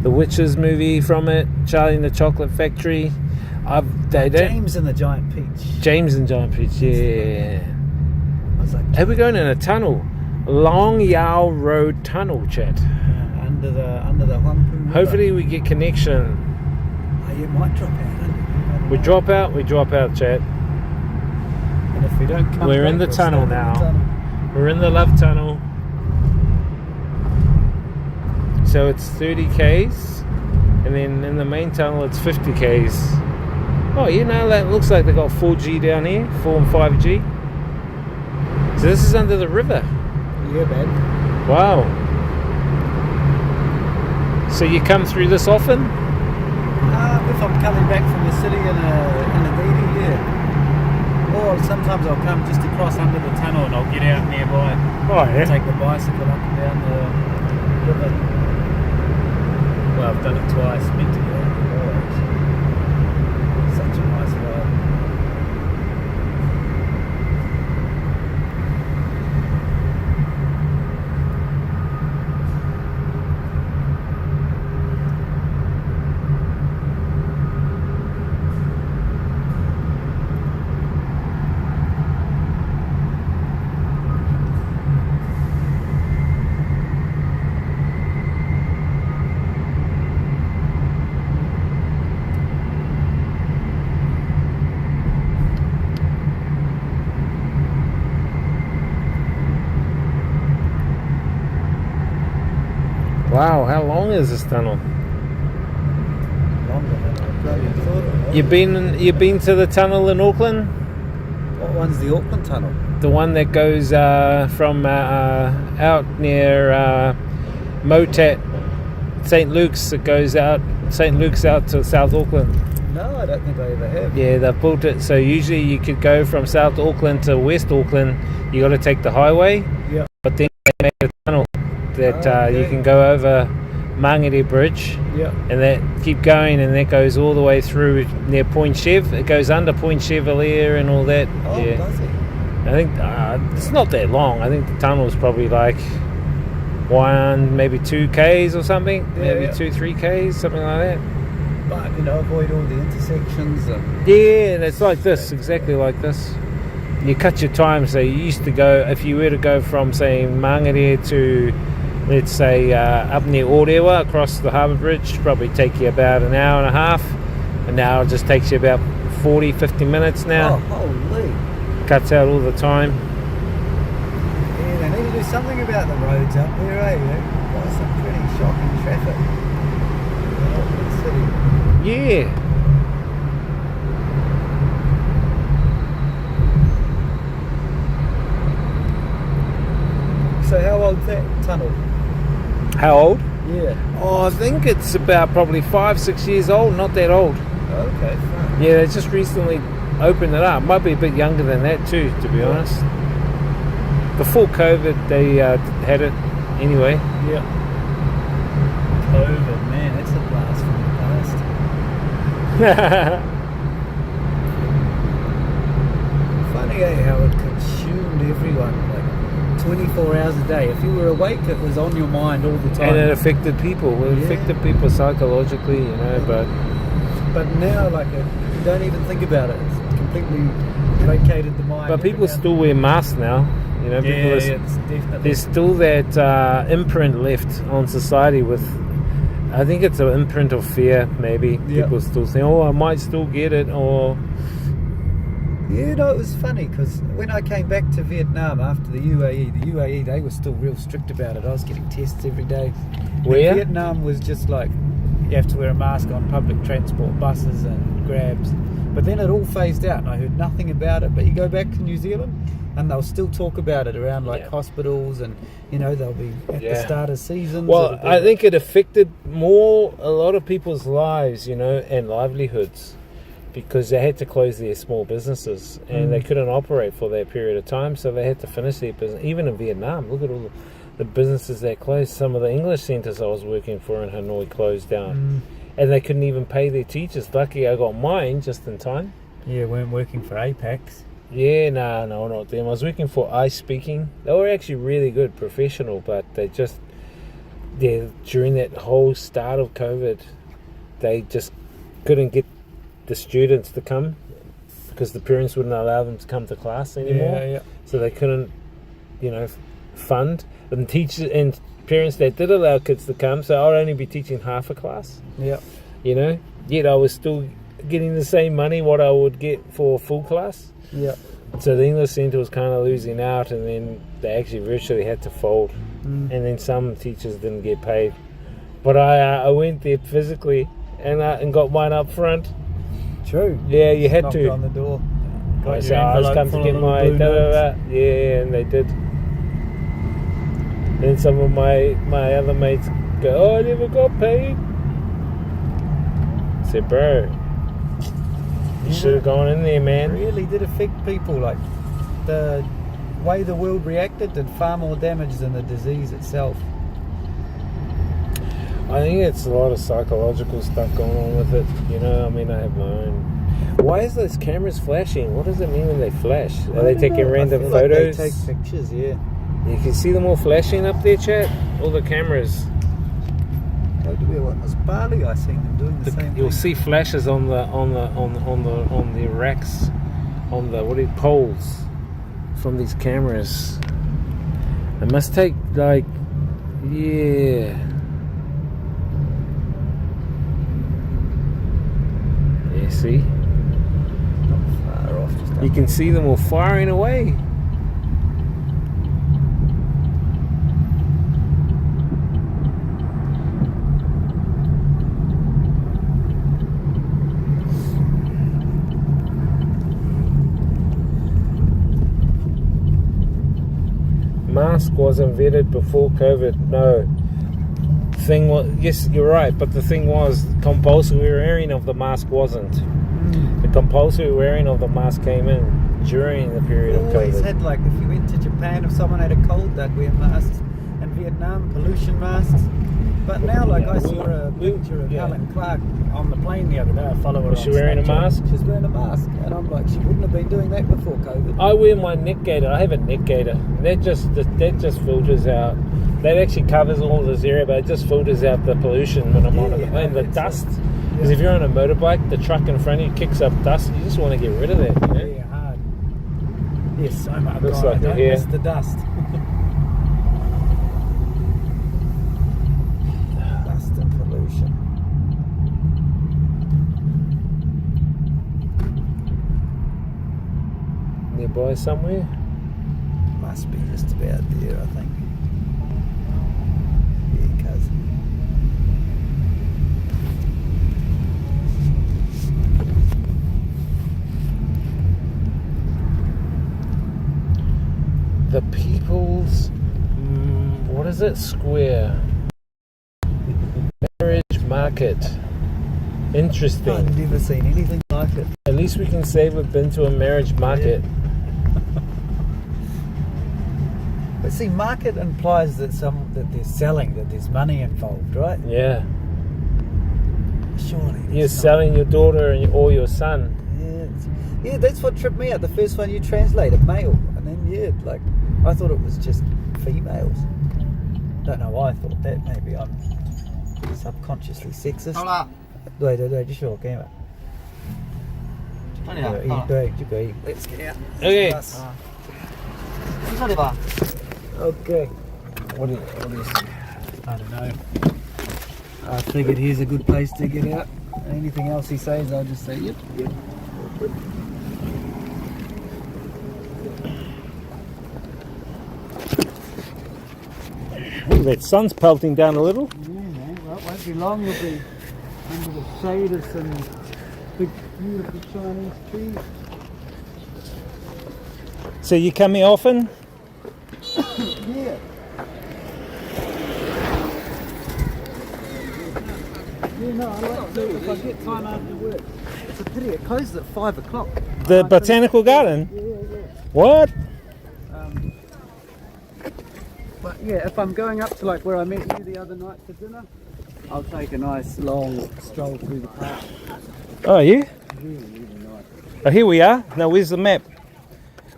Witches movie from it. Charlie and the Chocolate Factory. James and the Giant Peach. James and Giant Peach. Yeah. I was like, hey, we're going in a tunnel. Long Yao Road Tunnel, chat. Under the Huangpu River. Hopefully we get connection. Oh, you might drop out. We drop out, chat. And if we don't come We're back, in the we'll tunnel stand now. in the tunnel. We're in the love tunnel. So it's 30 k's, and then in the main tunnel it's 50 k's. Oh, you know, that looks like they got 4G down here, 4 and 5G. So this is under the river. Yeah, man. Wow. So you come through this often? If I'm coming back from the city in a meeting, yeah. Or sometimes I'll come just across under the tunnel and I'll get out nearby. Oh, yeah. Take the bicycle up and down the river. Well, I've done it twice. Meant to go more, actually. Such a nice ride. Wow, how long is this tunnel? Longer than I probably thought. You've been to the tunnel in Auckland? What one's the Auckland tunnel? The one that goes from out near Motat, St. Luke's. It goes out St. Luke's out to South Auckland. No, I don't think I ever have. Yeah, they've built it so usually you could go from South Auckland to West Auckland. You got to take the highway. Yeah. But then they made a tunnel that you can go over Mangere Bridge. Yeah. And that keep going, and that goes all the way through near Point Chev. It goes under Point Chevalier and all that. Oh, yeah. does it? I think it's not that long. I think the tunnel is probably like 1, maybe 2 k's or something. Yeah, maybe yeah. 2-3 k's, something like that. But, you know, avoid all the intersections. Yeah, and it's like this, exactly like this. You cut your time, so you used to go, if you were to go from, say, Mangere to, let's say, up near Orewa, across the harbour bridge, probably take you about an hour and a half, and now it just takes you about 40-50 minutes now. Oh, holy. Cuts out all the time. Yeah, they need to do something about the roads up there, eh? Got some pretty shocking traffic in Auckland City. Yeah. So how old's that tunnel? How old? Yeah. Oh, I think it's about probably 5-6 years old, not that old. Okay, fine. Yeah, they just recently opened it up. Might be a bit younger than that too, to be honest. Before COVID, they had it anyway. Yeah. COVID, man, that's a blast from the past. Funny how it consumed everyone, like 24 hours a day. If you were awake, it was on your mind all the time. And it affected people. It affected people psychologically, you know, But now, like, you don't even think about it. It's completely vacated the mind. But people still wear masks now. You know, people there's still that imprint left on society with, I think it's an imprint of fear, maybe. Yep. People still think, oh, I might still get it, or... Yeah, no, it was funny because when I came back to Vietnam after the UAE, they were still real strict about it. I was getting tests every day. Where? Vietnam was just like, you have to wear a mask on public transport, buses and grabs. But then it all phased out and I heard nothing about it. But you go back to New Zealand and they'll still talk about it around like hospitals, and you know, they'll be at the start of seasons. Well, I think it affected a lot of people's lives, you know, and livelihoods, because they had to close their small businesses and they couldn't operate for that period of time, so they had to finish their business. Even in Vietnam, look at all the businesses that closed. Some of the English centres I was working for in Hanoi closed down, and they couldn't even pay their teachers. Lucky I got mine just in time. Yeah, weren't working for Apex. Yeah, no, not them. I was working for Ice Speaking. They were actually really good, professional, but they just, during that whole start of COVID, they just couldn't get the students to come because the parents wouldn't allow them to come to class anymore. So they couldn't, you know, fund. And teachers and parents that did allow kids to come, so I'd only be teaching half a class. You know, yet I was still getting the same money what I would get for a full class. So the English Centre was kind of losing out, and then they actually virtually had to fold. And then some teachers didn't get paid. But I went there physically and got mine up front. True. Yeah, you had knocked to. on the door. I said, I was come to get my yeah, and they did. Then some of my other mates go, oh, I never got paid. I said, bro, you should have gone in there, man. It really did affect people. Like, the way the world reacted did far more damage than the disease itself. I think it's a lot of psychological stuff going on with it. You know, I mean, I have my own. Why is those cameras flashing? What does it mean when they flash? Are they taking random photos? Like they take pictures, yeah. You can see them all flashing up there, chat. All the cameras. It was Bali. I seen them doing the same. You'll see flashes on the racks, on the poles from these cameras. It must take like, yeah. Yeah, see? Not far off. Just you can see them all firing away. Mask was invented before COVID. No. Thing was, yes, you're right, but the thing was, compulsory wearing of the mask wasn't. The compulsory wearing of the mask came in during the period of COVID. Always had, like, if you went to Japan, if someone had a cold, they'd wear masks. And Vietnam, pollution masks. But now, like, I saw a picture of Helen Clark on the plane the other day. I follow her. Was she wearing a mask? She's wearing a mask, and I'm like, she wouldn't have been doing that before COVID. I wear my neck gaiter. I have a neck gaiter. That just filters out. That actually covers all this area, but it just filters out the pollution when I'm on it, and the dust. Because if you're on a motorbike, the truck in front of you kicks up dust. You just want to get rid of that, you know? Yeah, hard. Yes, so much. Looks God, like I don't here. miss the dust. Dust and pollution. Nearby somewhere? Must be just about there, I think. Yeah, cuz. The People's, what is it? Square. Marriage Market. Interesting. I've never seen anything like it. At least we can say we've been to a marriage market. But see, market implies that they're selling, that there's money involved, right? Yeah. Surely. You're selling your daughter or your son. Yeah, that's what tripped me out. The first one you translated, male, and then Like, I thought it was just females. Don't know why I thought that. Maybe I'm subconsciously sexist. 好了，对对对，就是我 game 啊。这里啊，好了对，就可以。Let's get out. Okay. 这里吧。 Okay. What is I don't know. I figured here's a good place to get out. Anything else he says, I'll just say yep. Ooh, that sun's pelting down a little. Yeah, man. Well, it won't be long. You'll be under the shade of some big, beautiful Chinese trees. So you come here often? Yeah. Yeah, no, I like to if I get time after work. It's a pity it closes at 5 o'clock. The botanical garden? Yeah. What? But yeah, if I'm going up to like where I met you the other night for dinner, I'll take a nice long stroll through the park. Oh, yeah? Really, really nice. Oh, here we are. Now, where's the map?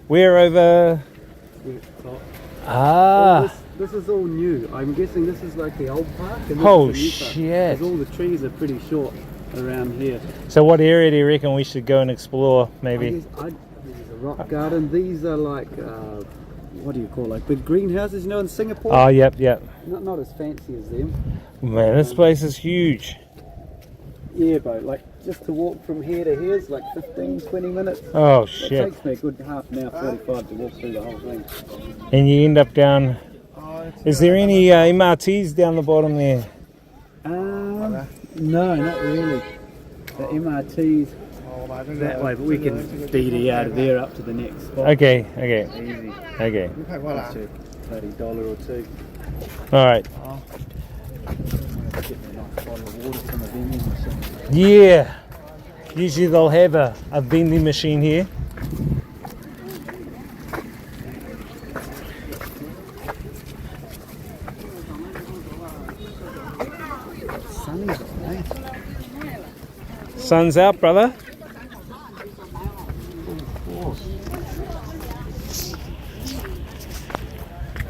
We're over... Ah. Well, this is all new. I'm guessing this is like the old park. And this Oh, is the new park, shit. 'cause all the trees are pretty short around here. So what area do you reckon we should go and explore, maybe? There's a rock garden. These are like, what do you call, like big greenhouses, you know, in Singapore? Oh, yep. Not as fancy as them. Man, this place is huge. Yeah, but like just to walk from here to here is like 15, 20 minutes. Oh, It shit. takes me a good half an hour, 45 to walk through the whole thing. And you end up down... Is there any MRTs down the bottom there? No, not really. The MRT's that way, but we can DD out of there up to the next spot. Okay. Easy. Okay. That's a bloody $1 or $2. All right. Get me a nice bottle of water from a vending machine. Yeah. Usually they'll have a vending machine here. Sun's out, brother.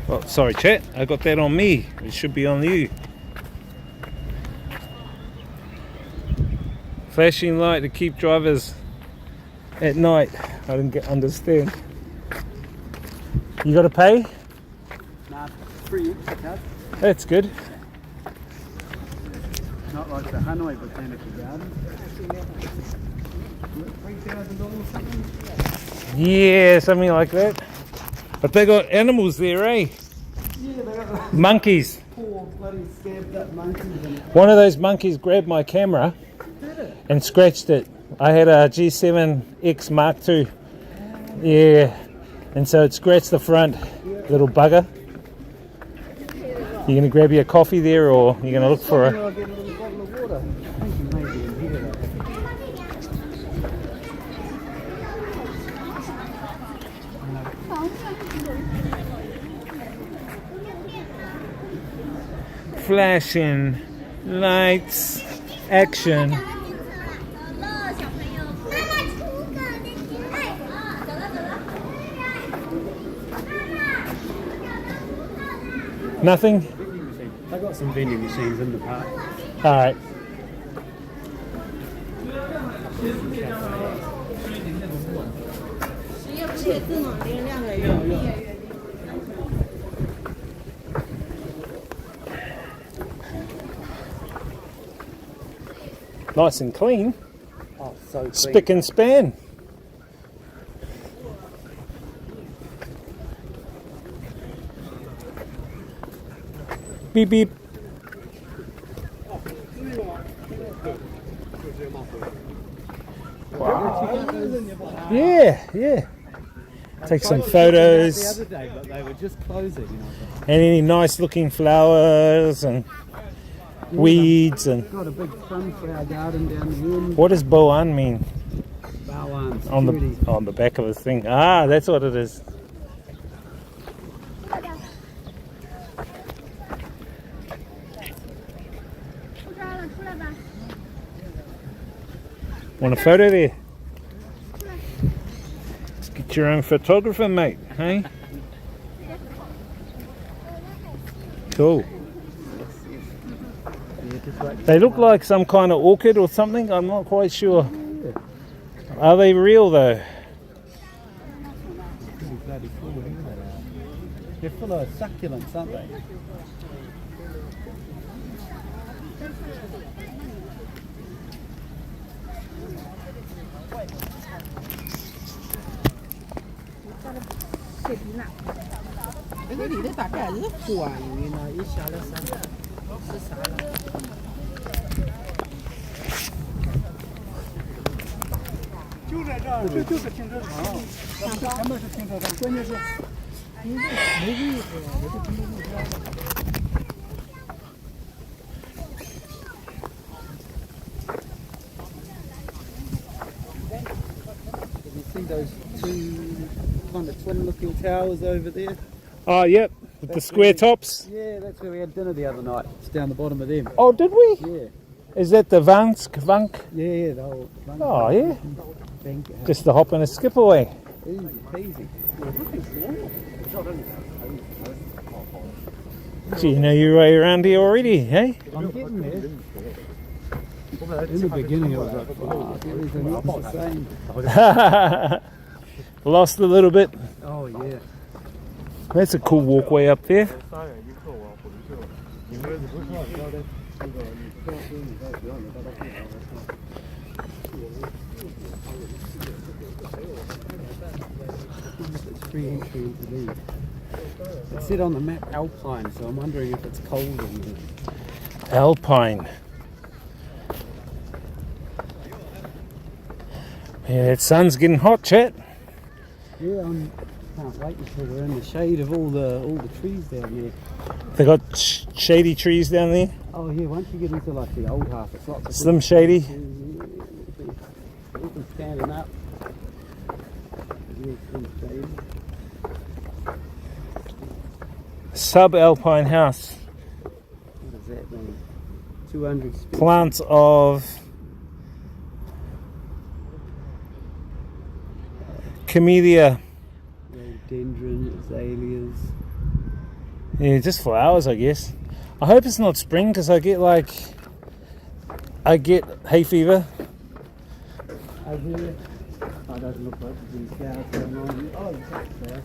Oh, sorry, chat. I got that on me. It should be on you. Flashing light to keep drivers at night. I didn't understand. You got to pay? Nah, free card. That's good. Not like the Hanoi Botanical Garden. $3,000 something? Yeah, something like that. But they got animals there, eh? Yeah, they got Monkeys. poor bloody scabbed up monkeys. One of those monkeys grabbed my camera and scratched it. I had a G7X Mark II. Yeah, and so it scratched the front, little bugger. You gonna grab you a coffee there, or you gonna look for a? I'll get a little bottle of water. I think you may be in here. Flashing lights, action. Nothing? I got some vending machines in the park. All right. Nice and clean. Oh, so clean. Spick and span. Beep beep. Wow. Yeah. Take some photos. The other day, but they were just closing. And any nice looking flowers and weeds and. Got a big sunflower garden down here. What does Boan mean? Boan. On the back of the thing. Ah, that's what it is. Want a photo there? Let's get your own photographer, mate, hey? Cool. They look like some kind of orchid or something. I'm not quite sure. Are they real though? They're full of succulents, aren't they? You see those two kind of twin-looking towers over there? Oh, yep. With the square tops. Yeah, that's where we had dinner the other night. It's down the bottom of them. Oh, did we? Yeah. Is that the Vank? Yeah, the whole. Oh, yeah. Bank. Just a hop and a skip away. Easy peasy. So you know your way around here already, hey? I'm getting there. In the beginning, I was like, oh, everything else is the same. Lost a little bit. Oh, yeah. That's a cool walkway up there. It's free entry into these. It said on the map Alpine, so I'm wondering if it's cold in here. Alpine. Yeah, the sun's getting hot, chat. Yeah, can't wait until we're in the shade of all the trees down there. They got shady trees down there. Oh yeah, once you get into like the old half, it's lots of Slim shady. Everything's standing up. Subalpine house. What does that mean? 200 species. Plants of camellia. Rhododendron, azaleas. Yeah, just flowers, I guess. I hope it's not spring because I get hay fever. Over here. Oh, it doesn't look like there's flowers going on. Oh, there's flowers.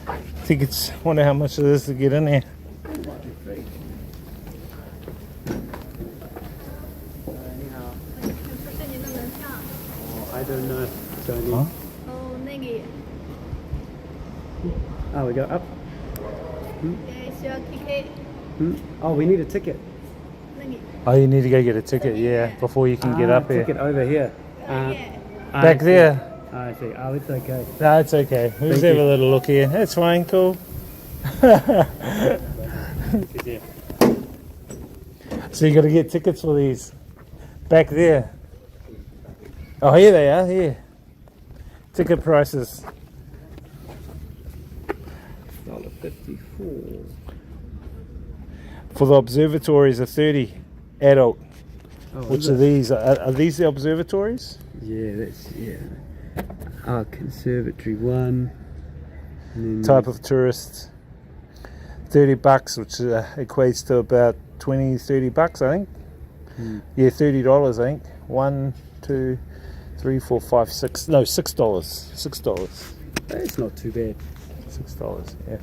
I think it's. Wonder how much it is to get in there. I don't know. Don't know. Huh? Oh, we go up. Oh, we need a ticket. Oh, you need to go get a ticket, yeah, before you can get up here. Ticket over here. Back there. I see. Oh, it's okay. No, it's okay. We'll just have a little look here. That's fine, cool. So you got to get tickets for these. Back there. Oh, here they are, here. Ticket prices. $1.54. For the observatories are 30 adult. Oh, which are these? Are these the observatories? Yeah, that's conservatory one. Type of tourist. $30, which equates to about $20-30, I think. Yeah, $30, I think. 1, 2, 3, 4, 5, 6. No, $6. $6. That's not too bad. $6, yeah.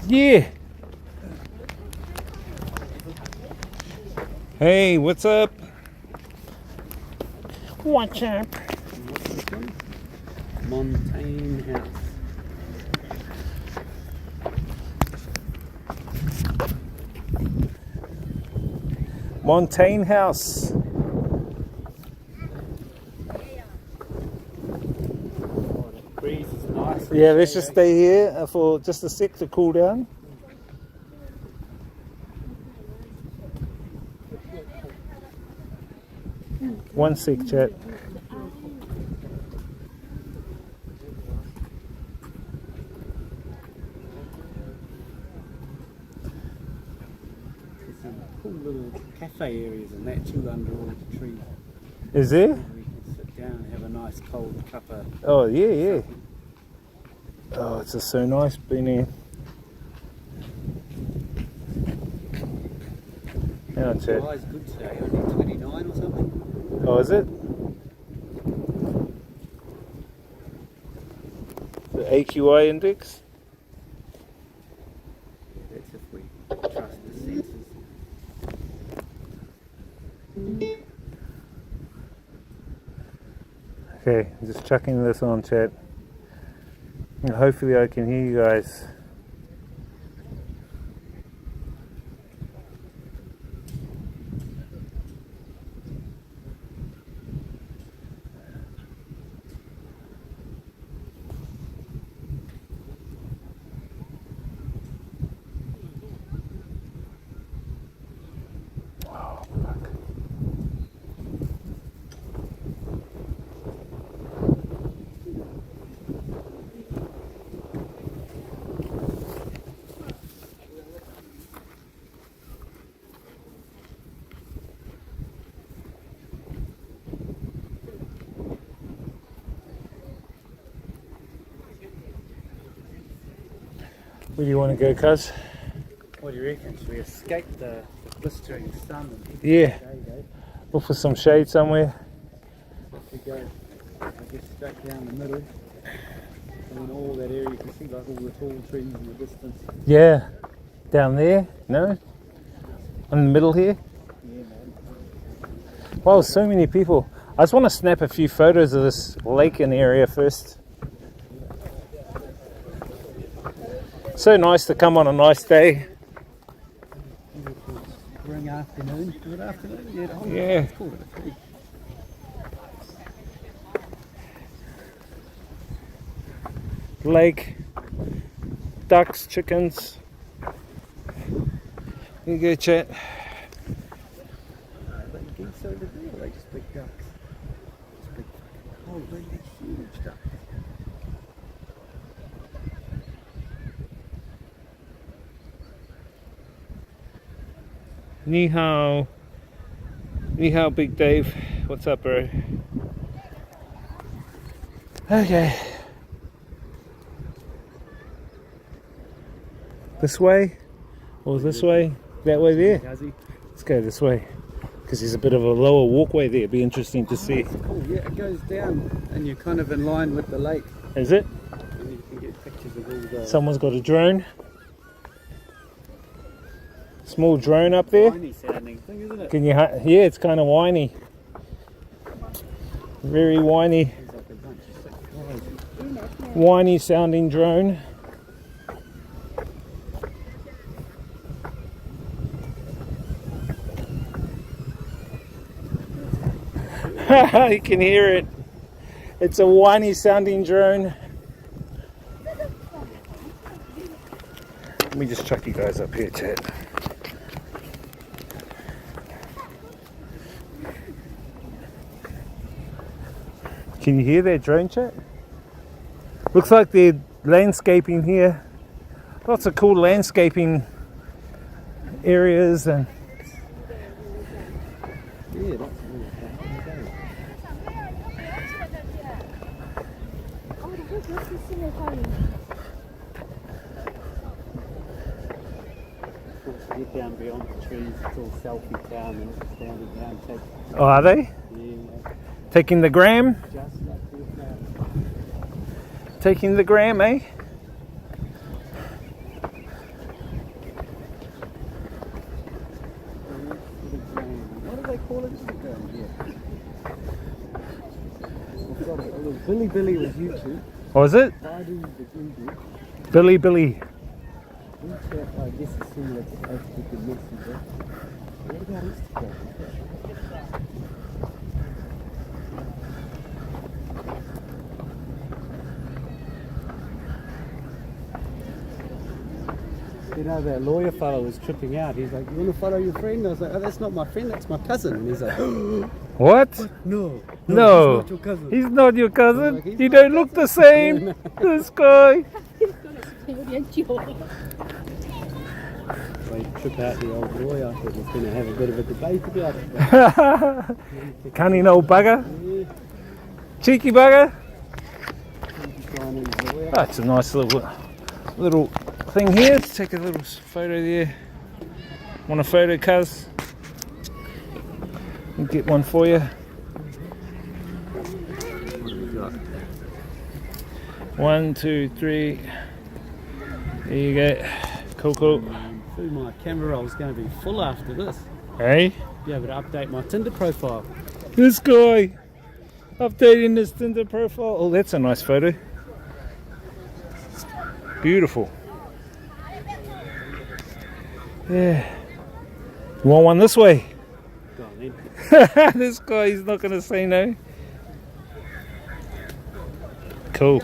Yeah. Hey, what's up? What's up? Montaigne House. Montaigne House. Breeze is nice. Yeah, let's just stay here for just a sec to cool down. One sec, chat. Cool little cafe areas and that too under all the trees. Is there? We can sit down and have a nice cold cuppa. Oh, yeah. Oh, it's just so nice being here. Hang on, Chad. July's good today, only 29 or something. Oh, is it? The AQI index? That's if we trust the senses. Okay, just chucking this on, chat. And hopefully I can hear you guys. Where do you want to go, cuz? What do you reckon? Should we escape the blistering sun? And Yeah. Look for some shade somewhere. if we go, I guess, straight down the middle, and then all that area you can see, like all the tall trees in the distance. Yeah. Down there? No? In the middle here? Yeah, man. Wow, so many people. I just want to snap a few photos of this lake and area first. So nice to come on a nice day. Spring afternoon. Good afternoon? Yeah. Oh, Yeah. Let's call it a tree. Lake, ducks, chickens. Here you go, chat. But geese over there, or they just big ducks? Just big, oh, really huge ducks. Ni hao. Ni hao, Big Dave. What's up, bro? Okay. This way? Or this way? That way there? Let's go this way. Because there's a bit of a lower walkway there. It'd be interesting to see. Cool, yeah, it goes down and you're kind of in line with the lake. Is it? And you can get pictures of all the Someone's got a drone. Small drone up there. whiny sounding thing, isn't it? Can you? Yeah, it's kind of whiny. Very whiny. There's like a bunch of sick guys. Whiny sounding drone. You can hear it. It's a whiny sounding drone. Let me just chuck you guys up here, chat. Can you hear that drone, chat? Looks like they're landscaping here. Lots of cool landscaping areas and Yeah, that's really Get down beyond the trees, it's all selfie town and it's standing down, take. oh, are they? Yeah, Taking the gram? just like this now. Taking the gram, eh? What do they call it down here? I've got it. Oh, Billy Billy was YouTube. What was it? Baidu the Google. Billy Billy. WeChat, I guess it's similar to Facebook and Messenger. What about Instagram? You know, that lawyer fellow was tripping out. He's like, you want to follow your friend? I was like, oh, that's not my friend, that's my cousin. And he's like, What? no, No, he's not your cousin. he's not your cousin. Like, he's You my don't look the same. This guy. They trip out the old lawyer. I thought he was going to have a bit of a debate about it. Cunning old bugger. Yeah. Cheeky bugger. Oh, it's a nice little thing here. Let's take a little photo there. Want a photo, cuz? I'll get one for you. One, two, three. There you go. Cool. My camera roll is going to be full after this. Hey? Be able to update my Tinder profile. This guy updating his Tinder profile. Oh, that's a nice photo. Beautiful. Yeah. You want one this way? Go on then. This guy, he's not going to say no. Cool.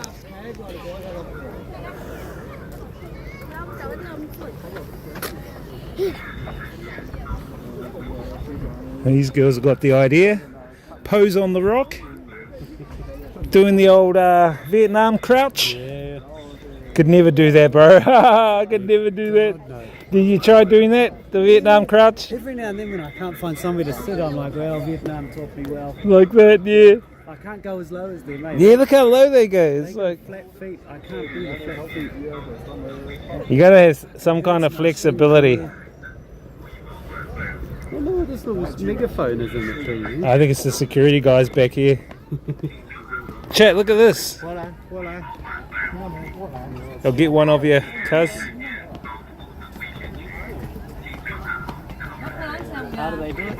These girls have got the idea. Pose on the rock. Doing the old Vietnam crouch. Yeah. Could never do that, bro. I could never do that. No. Did you try doing that? The Vietnam crouch? Every now and then when I can't find somewhere to sit, I'm like, well, Vietnam taught me well. Like that, yeah. I can't go as low as them, mate. Yeah, look how low they go. It's like flat feet. I can't do the flat feet. you gotta have some kind of flexibility. I wonder what this little megaphone is in the tree. I think it's the security guys back here. Chat, look at this. I'll get one of you, cuz. How do they do it?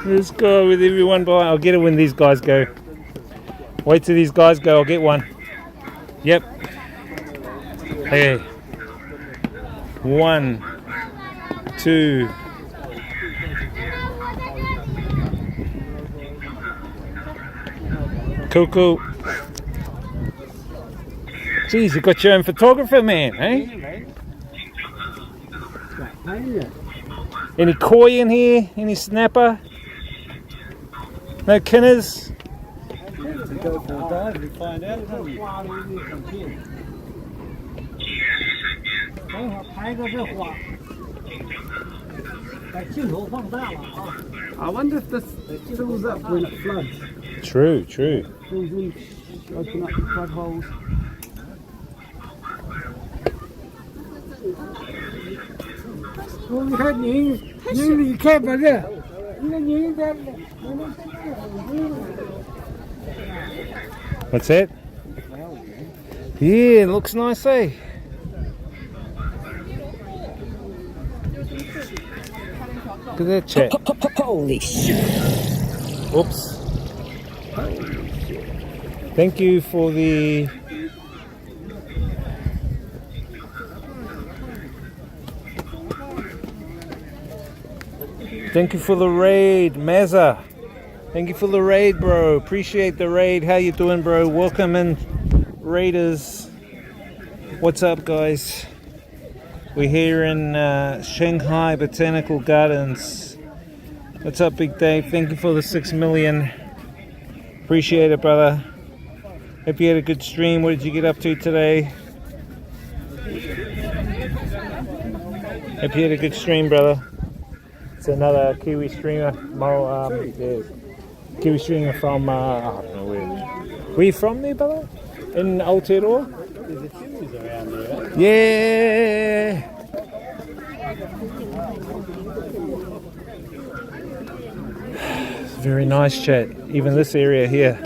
Let's go with everyone behind. I'll get it when these guys go. Wait till these guys go, I'll get one. Yep. Hey. 1, 2. Cool. Jeez, you got your own photographer, man, eh? Any koi in here? Any snapper? No kinners? To go for a dive and find out, don't you? I wonder if this fills up when it floods. True. Fills in, open up the flood holes. What's that? Yeah, it looks nice, eh? Look at that chat. Holy shit. Oops. Thank you for the... Thank you for the raid, Mazza. Thank you for the raid, bro. Appreciate the raid. How you doing, bro? Welcome in, raiders. What's up, guys? We're here in Shanghai Botanical Gardens. What's up, Big Dave? Thank you for the 6 million. Appreciate it, brother. Hope you had a good stream. What did you get up to today? Hope you had a good stream, brother. It's another Kiwi streamer. Kiwi streamer from, I don't know where you from there, brother? In Aotearoa? There's a few around there, right? Yeah! It's very nice, chat. Even this area here.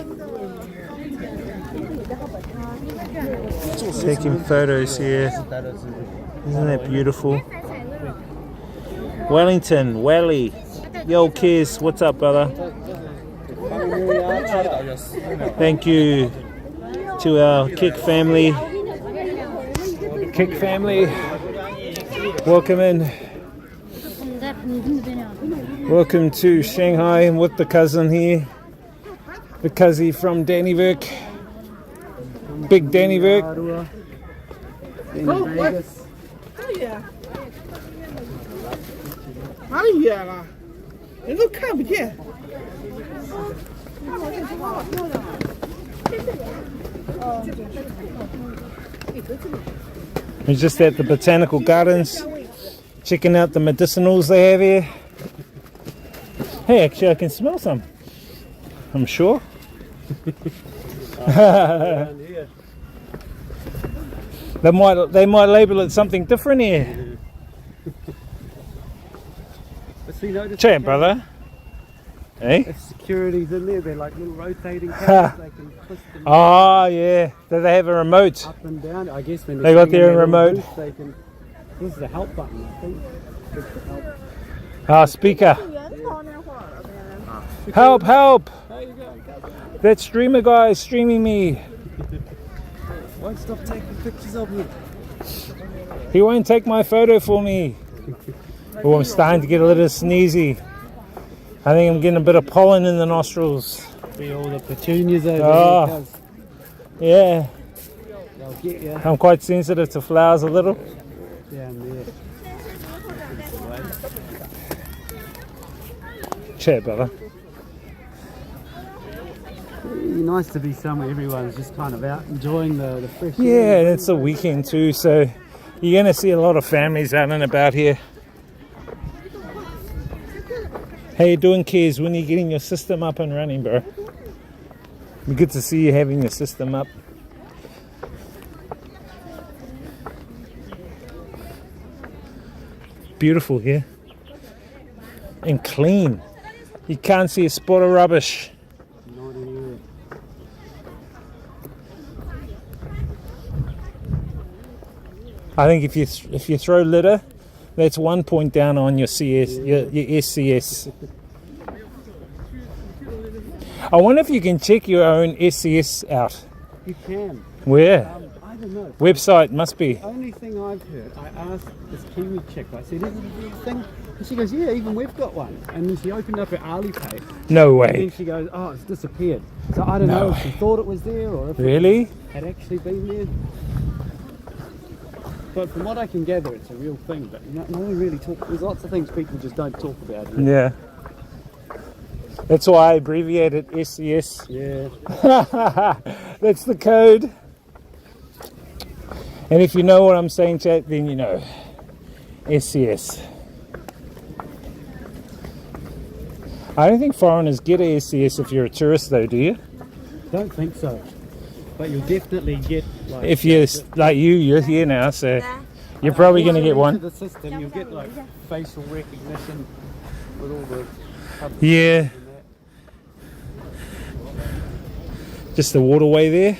Taking photos here. Isn't that beautiful? Wellington, Welly. Yo, Kiz, what's up, brother? Thank you to our Kick family. Welcome in. Welcome to Shanghai. I'm with the cousin here. The cousin from Danny Virk. Big Danny Virk. Vegas. 太远了，人都看不见。 We're just at the botanical gardens, checking out the medicinals they have here. Hey, actually, I can smell some. I'm sure. They might label it something different here. Chat, brother. Hey? If security's in there, they're like little rotating cars. They can twist them Oh, yeah. Do they have a remote? up and down. I guess when They got their own little remote. booth, they can. This is the help button, I think. It's the help. Ah, speaker. Help, help! That streamer guy is streaming me. Won't stop taking pictures of me. He won't take my photo for me. Oh, I'm starting to get a little sneezy. I think I'm getting a bit of pollen in the nostrils. See all the petunias over Oh, yeah. They'll get you. I'm quite sensitive to flowers a little. Down there. Chat, brother. Nice to be somewhere everyone's just kind of out enjoying the fresh Yeah, air. and it's a weekend too, so you're going to see a lot of families out and about here. How you doing, Kez? When are you getting your system up and running, bro? Be good to see you having your system up. Beautiful here. And clean. You can't see a spot of rubbish. Not anywhere. I think if you throw litter, that's 1 point down on your CS, your SCS. I wonder if you can check your own SCS out. You can. Where? I don't know. Website must be. The only thing I've heard, I asked this Kiwi chick, I said, is it a real thing? And she goes, yeah, even we've got one. And then she opened up her Alipay. No And way. then she goes, oh, it's disappeared. So I don't know if she thought it was there or if Really? it had actually been there. But from what I can gather, it's a real thing. But no one really talks. There's lots of things people just don't talk about. Yeah. That's why I abbreviated SCS. Yeah. That's the code. And if you know what I'm saying, chat, then you know. SCS. I don't think foreigners get a SCS if you're a tourist, though, do you? Don't think so. But you'll definitely get like. If you're like you're here now, so you're probably going to get one. The system, you'll get like facial recognition with all the. Yeah. Just the waterway there.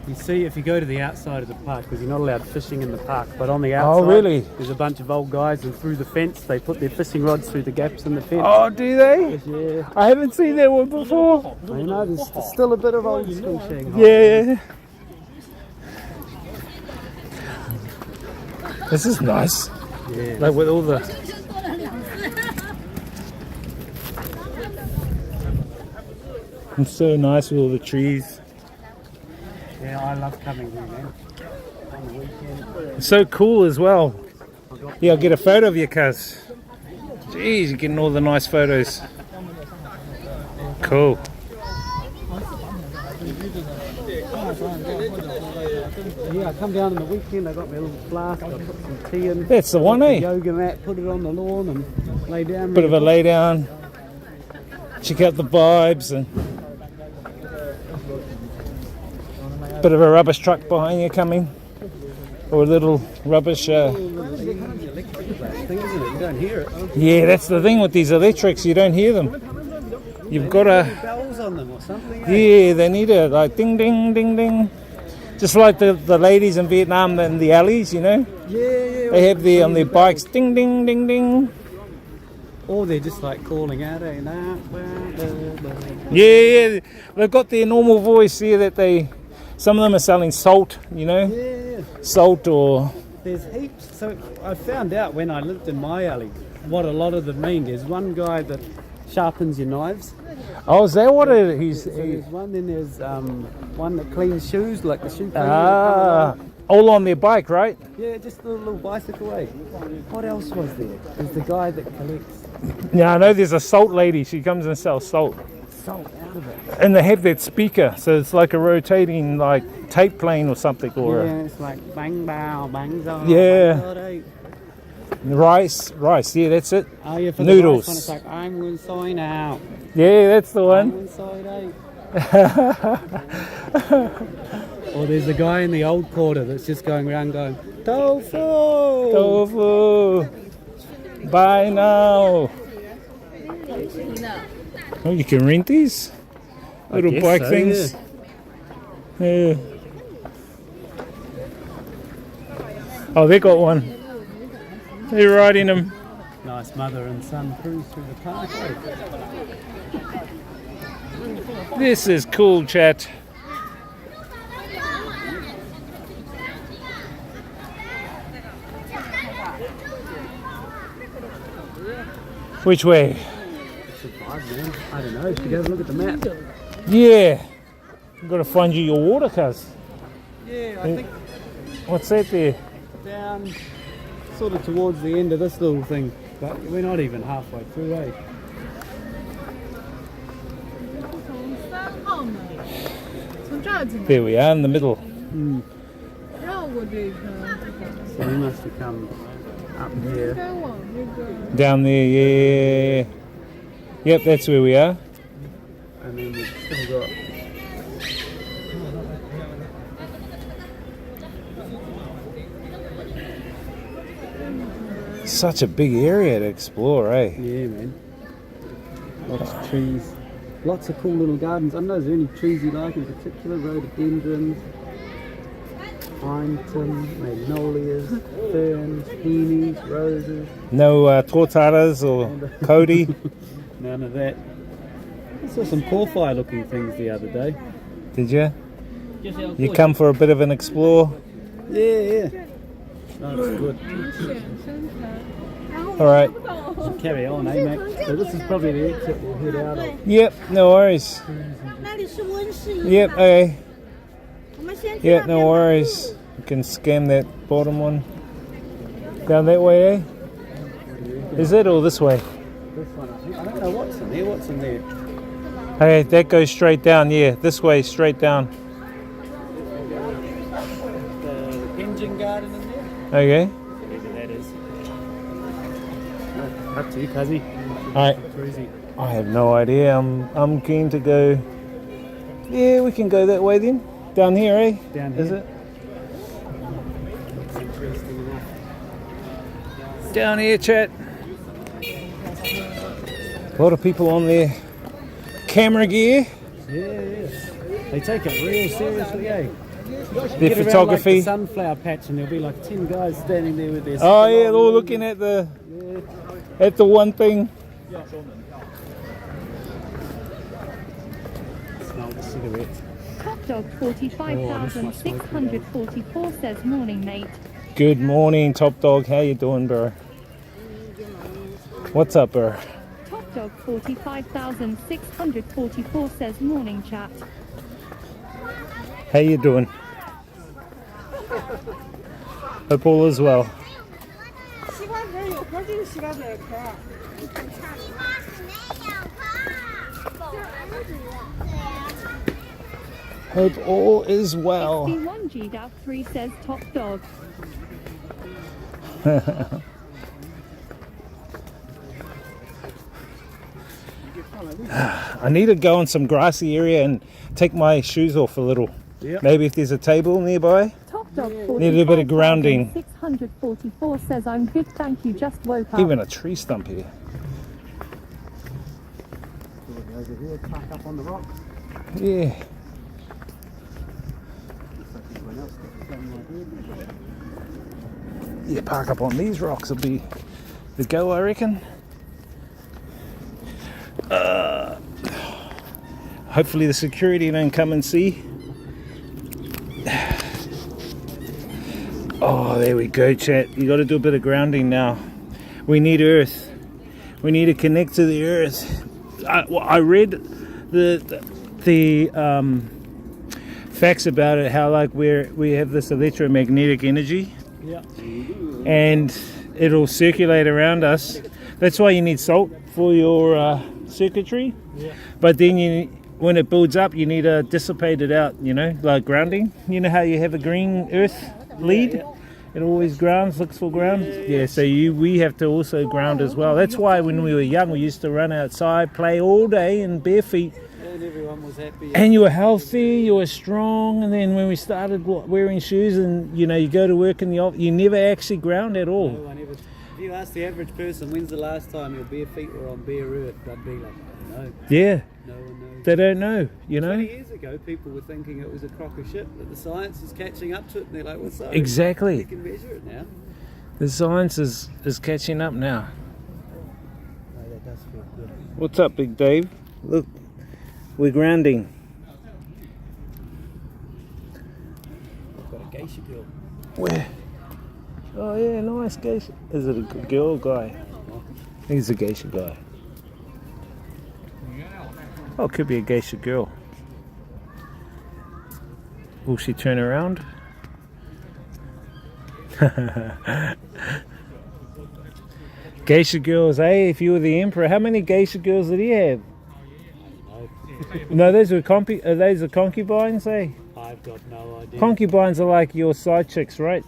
You see, if you go to the outside of the park, because you're not allowed fishing in the park, but on the outside, really? There's a bunch of old guys, and through the fence, they put their fishing rods through the gaps in the fence. Oh, do they? Yeah. I haven't seen that one before. I know, there's still a bit of old school Shanghai. Yeah. This is nice. Yeah. Like with all the. It's so nice with all the trees. Yeah, I love coming here, man. On the weekend. It's so cool as well. Yeah, I'll get a photo of you, cuz. Jeez, you're getting all the nice photos. Cool. Yeah, I come down on the weekend, I got my little flask, I put some tea in. That's the one, eh? Yoga mat, put it on the lawn and lay down. Bit of a lay down. Check out the vibes and bit of a rubbish truck behind you coming, or a little rubbish. Thing, isn't it? You don't hear it. Yeah, that's the thing with these electrics. You don't hear them. You've got to. Bells on them or something. Yeah, they need a like ding, ding, ding, ding. Just like the ladies in Vietnam in the alleys, you know. Yeah. They have the on their bikes, ding, ding, ding, ding. Or they're just like calling out, eh? Yeah, they've got their normal voice here that they. Some of them are selling salt, you know. Yeah. Salt or. There's heaps. So I found out when I lived in my alley what a lot of them mean. There's one guy that sharpens your knives. Oh, is that what it is? So there's one. Then there's one that cleans shoes, like the shoe cleaner. Ah, all on their bike, right? Yeah, just a little bicycle way. What else was there? There's the guy that collects Yeah, I know there's a salt lady. She comes and sells salt. salt out of it. And they have that speaker, so it's like a rotating like tape playing or something. Or Yeah, it's like bang bow, bang zao. Yeah. bang, Rice, yeah, that's it. Oh yeah, for Noodles. the rice one, it's like I'm inside out. Yeah, that's the I'm one. inside out. Or there's a guy in the old quarter that's just going around going, tofu! Tofu! Buy now! Oh, you can rent these? Little guess bike so, things? Yeah. Oh, they got one. They're riding them. Nice mother and son cruise through the park. This is cool, chat. Which way? I don't know. Should we have a look at the map? Yeah. You've got to find you your water, cuz. Yeah, I think What's that there? down sort of towards the end of this little thing. But we're not even halfway through, eh? There we are in the middle. So we must have come up here. Down there, yeah. Yep, that's where we are. And then we've still got... Such a big area to explore, eh? Yeah, man. Lots of trees. Lots of cool little gardens. I don't know, is there any trees you like in particular? Rhododendrons, pine, magnolias, ferns, peonies, roses. No tortaras or Cody. None of that. I saw some cauliflower looking things the other day. Did you? You come for a bit of an explore? Yeah. That's good. Alright. Should carry on, eh, mate? So this is probably the exit we'll head out of. Yep, no worries. Yep, okay. Yep, no worries. You can scan that bottom one. Down that way, eh? Is it or this way? This one, I think. I don't know what's in there. What's in there? Okay, that goes straight down, yeah. This way, straight down. The engine garden in there? Okay. Whatever that is. Up to you, Cuzzy. Alright. Cruisy. I have no idea. I'm keen to go. Yeah, we can go that way then. Down here, eh? Down here. Is it? Looks interesting enough. Down here, chat. A lot of people on their camera gear. Yeah. They take it real seriously, eh? Their Get photography. Around, like, the sunflower patch, and there'll be like 10 guys standing there with their. Oh yeah, they're all looking at the one thing. Smell the cigarettes. Top Dog 45,644 says morning, mate. Good morning, Top Dog. How you doing, bro? What's up, bro? Top Dog 45,644 says morning, chat. How you doing? Hope all is well. Hope all is well. 61G-3 says Top Dog. I need to go on some grassy area and take my shoes off a little. Yep. Maybe if there's a table nearby. Top Dog Need a bit of grounding. 644 says I'm good, thank you, just woke up. Even a tree stump here. Over here, tuck up on the rocks. Yeah. Yeah, park up on these rocks will be the go, I reckon. Hopefully the security don't come and see. Oh, there we go, chat. You got to do a bit of grounding now. We need earth. We need to connect to the earth. I read the facts about it. How like we have this electromagnetic energy, and it'll circulate around us. That's why you need salt for your circuitry. But then when it builds up, you need to dissipate it out. You know, like grounding. You know how you have a green earth lead, It always grounds, looks for ground. Yeah, so we have to also ground as well. That's why when we were young, we used to run outside, play all day in bare feet. And everyone was happy. And you were healthy, you were strong. And then when we started wearing shoes, and you go to work in the office, you never actually ground at all. No, I never. If you ask the average person, when's the last time your bare feet were on bare earth, they'd be like, I don't know. Yeah. No one knows. They don't know, 20 years ago, people were thinking it was a crock of shit, but the science is catching up to it, and they're like, what's that? Exactly. You can measure it now. The science is catching up now. Oh, that does feel good. What's up, Big Dave? Look, we're grounding. I've got a geisha girl. Where? Oh yeah, nice geisha. Is it a girl or guy? I think it's a geisha guy. Oh, it could be a geisha girl. Will she turn around? Geisha girls, hey, if you were the emperor, how many geisha girls did he have? No, those are concubines, eh? I've got no idea. Concubines are like your side chicks, right?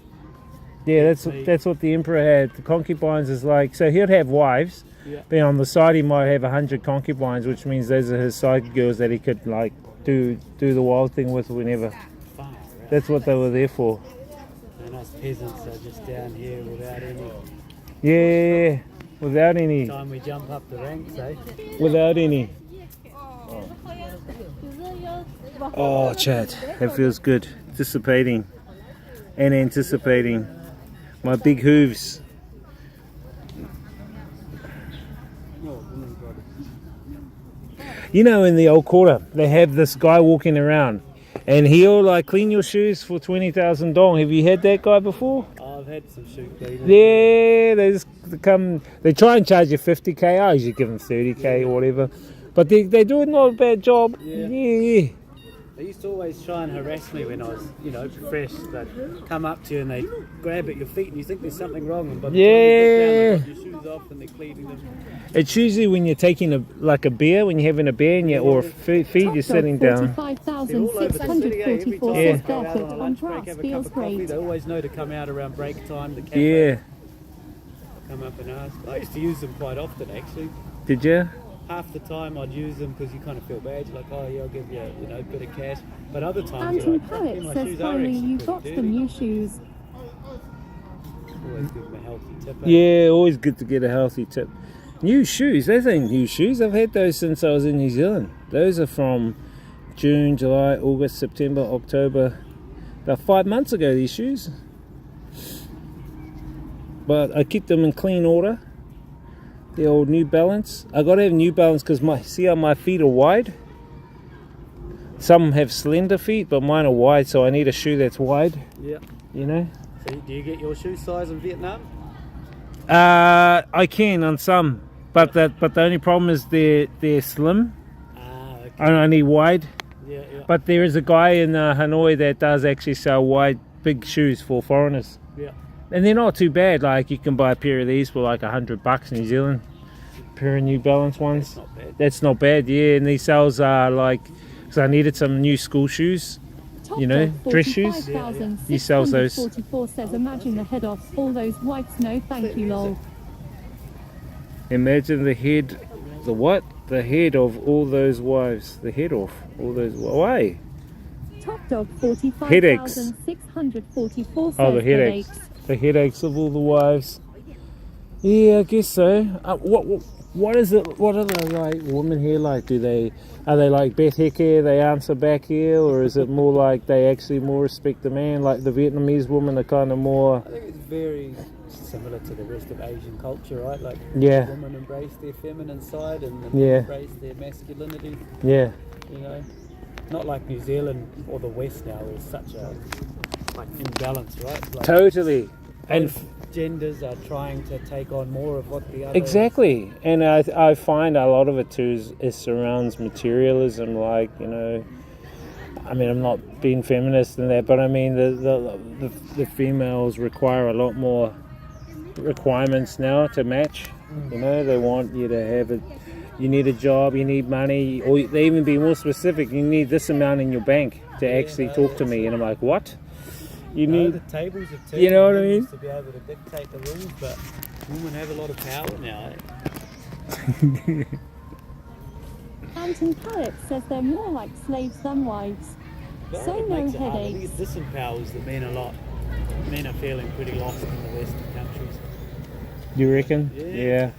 Yeah, that's what the emperor had. The concubines is like, so he'd have wives, but on the side he might have 100 concubines, which means those are his side girls that he could like do the wild thing with whenever. That's what they were there for. And us peasants are just down here without any. Yeah, without any. Time we jump up the ranks, eh? Without any. Oh, Chad, that feels good. Dissipating and anticipating. My big hooves. You know, in the old quarter, they have this guy walking around, and he'll like clean your shoes for 20,000 dong. Have you had that guy before? I've had some shoe cleaners. Yeah, they just come. They try and charge you 50k. I usually give them 30k or whatever, but they do not a bad job. Yeah. They used to always try and harass me when I was, fresh. They'd come up to you and they grab at your feet and you think there's something wrong. And by the time you get down, they put your shoes off and they're cleaning them. It's usually when you're taking a beer, when you're having a beer or a feed, you're sitting down. 45,644 Yeah. says Garfield on grass feels great. They always know to come out around break time. The Yeah. Come up and ask. I used to use them quite often, actually. Did you? Half the time I'd use them because you kind of feel bad. You're like, oh yeah, I'll give you a bit of cash. But other times Anton you're like, Poet my says shoes are finally actually you pretty got dirty. some new shoes. Always give them a healthy tip. Yeah, always good to get a healthy tip. New shoes, those ain't new shoes. I've had those since I was in New Zealand. Those are from June, July, August, September, October. About 5 months ago, these shoes. But I keep them in clean order. The old New Balance. I gotta have New Balance because see how my feet are wide? Some have slender feet, but mine are wide, so I need a shoe that's wide. Yeah. You know? So do you get your shoe size in Vietnam? I can on some, but the only problem is they're slim. Okay. I need wide. Yeah. But there is a guy in Hanoi that does actually sell wide, big shoes for foreigners. Yeah. And they're not too bad. Like you can buy a pair of these for like $100 New Zealand. A pair of New Balance ones. That's not bad. That's not bad, yeah. And these sales are like, because I needed some new school shoes. Dress shoes. He sells those. 44 says imagine the head off all those whites. No thank you, lol. Imagine the head, the what? The head of all those wives. The head off all those. Why? Top dog 45,644 says Oh, the headaches. The headaches of all the wives. Yeah, I guess so. What is it? What are the like women here like? Are they like back here? They answer back here, or is it more like they actually more respect the man? Like the Vietnamese women are kind of more. I think it's very similar to the rest of Asian culture, right? Like women embrace their feminine side and embrace their masculinity. Yeah. Not like New Zealand or the West now is such a imbalance, right? Like Totally. And genders are trying to take on more of what the other exactly. And I find a lot of it too is surrounds materialism. Like I mean, I'm not being feminist in that, but I mean the females require a lot more requirements now to match. They want you to have it. You need a job, you need money, or they even be more specific. You need this amount in your bank to actually talk to me, and I'm like, what? You No, need. the tables have turned. You know what I Men mean? used to be able to dictate the rules, but women have a lot of power now. Anton Carrot says they're more like slaves than wives. But So it no makes it hard. I think headaches. it disempowers the men a lot. Men are feeling pretty lost in the Western countries. You reckon? Yeah.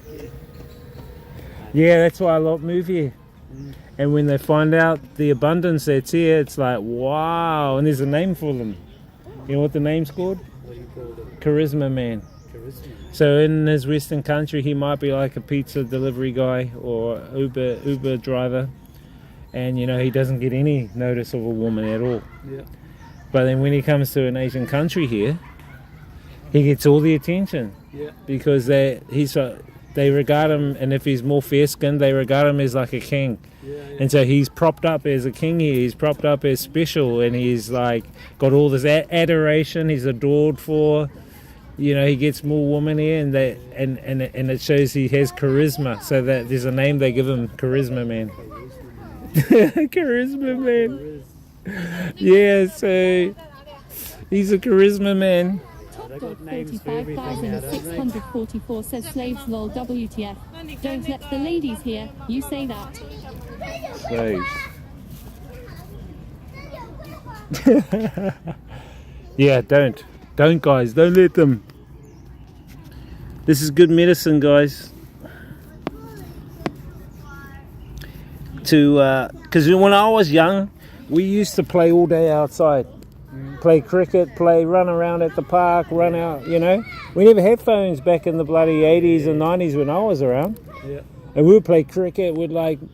Yeah, that's why a lot move here. Mm. And when they find out the abundance that's here, it's like, wow. And there's a name for them. You know what the name's called? What do you call it? Charisma man. Charisma. So in his Western country, he might be like a pizza delivery guy or Uber driver. And, you know, he doesn't get any notice of a woman at all. Yeah. But then when he comes to an Asian country here, he gets all the attention. Yeah. Because they regard him, and if he's more fair-skinned, they regard him as like a king. Yeah. And so he's propped up as a king here. He's propped up as special, and he's like got all this adoration. He's adored for. You know, he gets more women here, and it shows he has charisma. So that there's a name they give him, Charisma Man. Charisma Man. Yeah, so he's a charisma man. Top Dog 45,644 says slaves lol WTF. Don't let the ladies hear you say that. Slaves. Yeah, don't guys, don't let them. This is good medicine, guys. Because when I was young, we used to play all day outside. Play cricket, run around at the park, run out, you know. We never had phones back in the bloody 80s and 90s when I was around. Yeah. And we would play cricket, we'd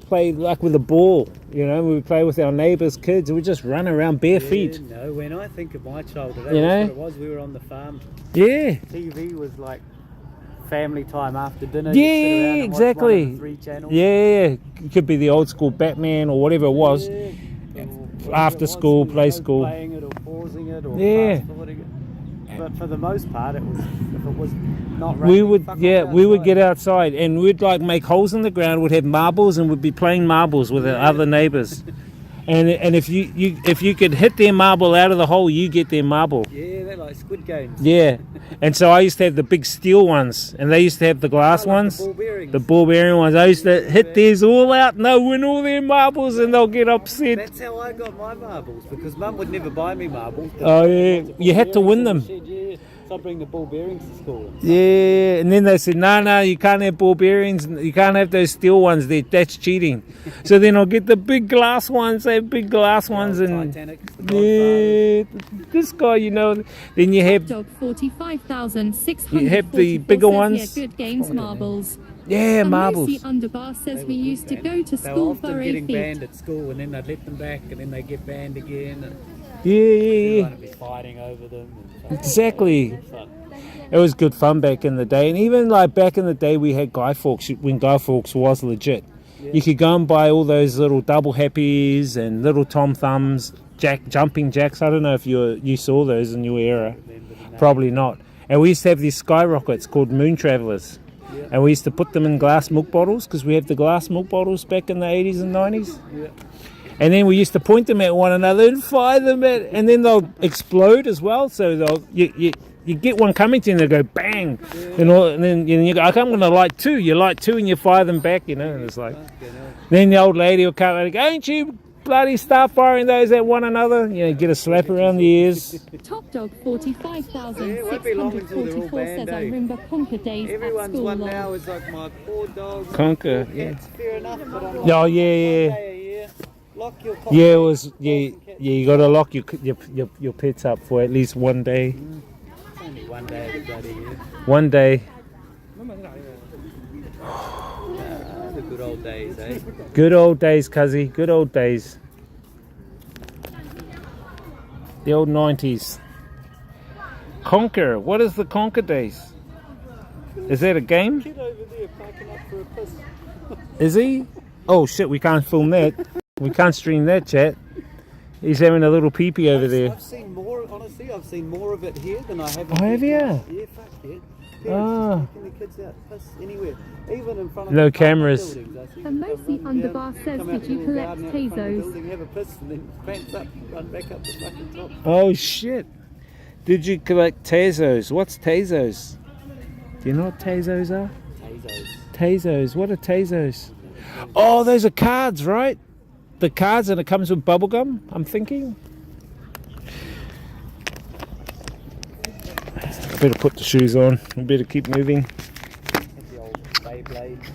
play with a ball, you know. We would play with our neighbours' kids, we'd just run around bare feet. No, when I think of my childhood, You know? that's what it was. We were on the farm. Yeah. TV was like family time after dinner. Yeah, You'd sit around and watch exactly. one of the 3 channels. Yeah, it could be the old school Batman or whatever it was. After school, play school. Playing it or pausing it or Yeah. fast-forwarding it. But for the most part, it was if it was not We raining, would, fuck yeah, off we would outside. get outside and we'd like make holes in the ground. We'd have marbles and we'd be playing marbles with our other neighbours. And if you could hit their marble out of the hole, you get their marble. Yeah, they're like Squid Games. Yeah, and so I used to have the big steel ones, and they used to have the glass ones, the ball bearing ones. I used to hit theirs all out, and they'll win all their marbles, and they'll get upset. That's how I got my marbles because Mum would never buy me marbles. Oh yeah, you had to win them. Yeah, so I'd bring the ball bearings to school. Yeah, and then they said, no, you can't have ball bearings. You can't have those steel ones. That's cheating. So then I'll get the big glass ones. They have big glass ones, and Titanic, yeah, this guy, you know. Then you have Dog 45,644 you have the bigger says ones. here, good games marbles. Yeah, marbles. Lucy Underbar says we used to go to They were school often for a getting feed. banned at school, and then they'd let them back, and then they get banned again. And Yeah. everyone would be fighting over them. Exactly. And fun. It was good fun back in the day, and even like back in the day, we had Guy Fawkes when Guy Fawkes was legit. Yeah. You could go and buy all those little double happies and little Tom Thumbs, jumping jacks. I don't know if you saw those in your era. Probably not. And we used to have these skyrockets called Moon Travelers. Yeah. And we used to put them in glass milk bottles because we had the glass milk bottles back in the 80s and 90s. Yeah. And then we used to point them at one another and fire them at, and then they'll explode as well. So you get one coming to you and they go bang, and then you go, okay, I'm going to light two. You light two and you fire them back, you know. And it's like, then the old lady will come and go, ain't you bloody start firing those at one another? You know, get a slap around the ears. Top Dog 45,644 says I remember Conquer days Everyone's at school. one lol. now is like my poor dogs. Conquer, yeah. It's fair enough, but I'm like, Oh yeah. one day a year, lock your Yeah, it was. Yeah. You got to lock your pets up for at least one day. It's only one day of the bloody year. One day. The good old days, eh? Good old days, cuzzy. Good old days. The old 90s. Conquer. What is the Conquer days? Is that a game? Kid over there parking up for a piss. Is he? Oh shit, we can't film that. We can't stream that, chat. He's having a little pee-pee over there. I've seen more, honestly, I've seen more of it here than I have. Oh, have you? Yeah, fuck yeah. Ah. Taking the kids out, piss anywhere, even in front of No the cameras. buildings. I see And them Mosi run down, Underbar says, come out did the you little collect garden out the front of the Tazos? building, have a piss, and then cramps up, run back up the fucking top. Oh shit. Did you collect Tezos? What's Tezos? Do you know what Tezos are? Tezos. What are Tezos? Oh, those are cards, right? The cards, and it comes with bubblegum, I'm thinking. I better put the shoes on. I better keep moving. The old Beyblades.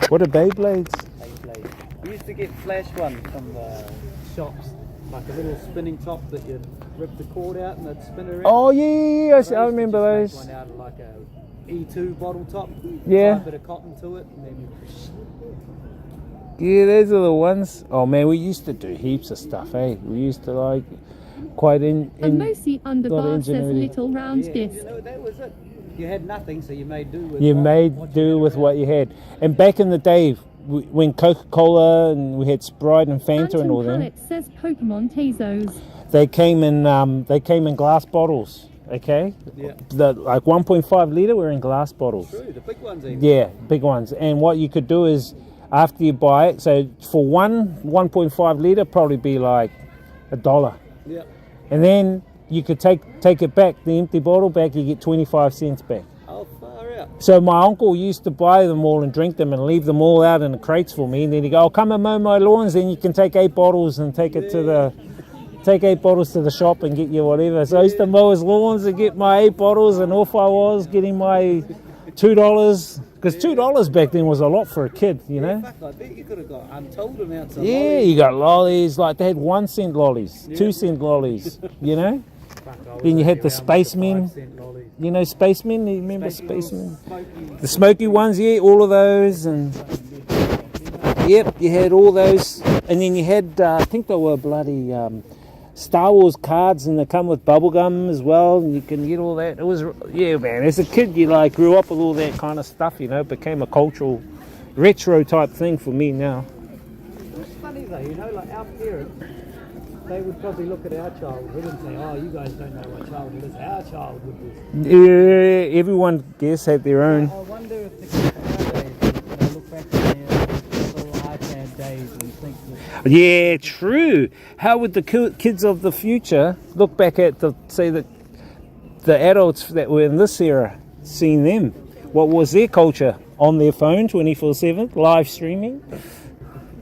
What are Beyblades? Beyblade. We used to get flash one from the shops, like a little spinning top that you'd rip the cord out and it'd spin around. Oh yeah, I remember those. One out of like a E2 bottle top. Yeah. Tie a bit of cotton to it, and then. Yeah, those are the ones. Oh man, we used to do heaps of stuff, eh? We used to like quite in A mossy lot of underbar says ingenuity. little round Yeah, disc. that was it. You had nothing, so you made do with. You what made do with what you had. And back in the day, when Coca-Cola and we had Sprite and Fanta and all them, It says Pokemon Tezos. they came in glass bottles. Okay, Yeah. the like 1.5 liter were in glass bottles. True, the big ones even. Yeah, big ones. And what you could do is, after you buy it, so for 1.5 liter, probably be like $1. Yeah. And then you could take it back, the empty bottle back, you get 25 cents back. Oh, far out. So my uncle used to buy them all and drink them and leave them all out in the crates for me. And then he'd go, "Oh, come and mow my lawns, then you can take 8 bottles and take 8 bottles to the shop and get you whatever." So I used to mow his lawns and get my 8 bottles, and off I was getting my $2. Because $2 back then was a lot for a kid, you know? Fuck, I bet you could have got untold amounts of Yeah, lollies. you got lollies, like they had 1 cent lollies, 2 cent lollies, you know? Then you had the spacemen, you know spacemen, you remember spacemen? The smoky ones, yeah, all of those, and yep, you had all those. And then you had, I think they were bloody Star Wars cards, and they come with bubblegum as well, and you can get all that. It was, yeah man, as a kid you like grew up with all that kind of stuff, you know, it became a cultural retro type thing for me now. It's funny though, you know, like our parents, they would probably look at our childhood and say, "Oh, you guys don't know what childhood is. Our childhood was." Yeah, everyone, guess, had their own. I wonder if the kids nowadays look back on their little iPad days and think that. Yeah, true. How would the kids of the future look back at the adults that were in this era, seeing them? What was their culture? On their phone 24/7, live streaming,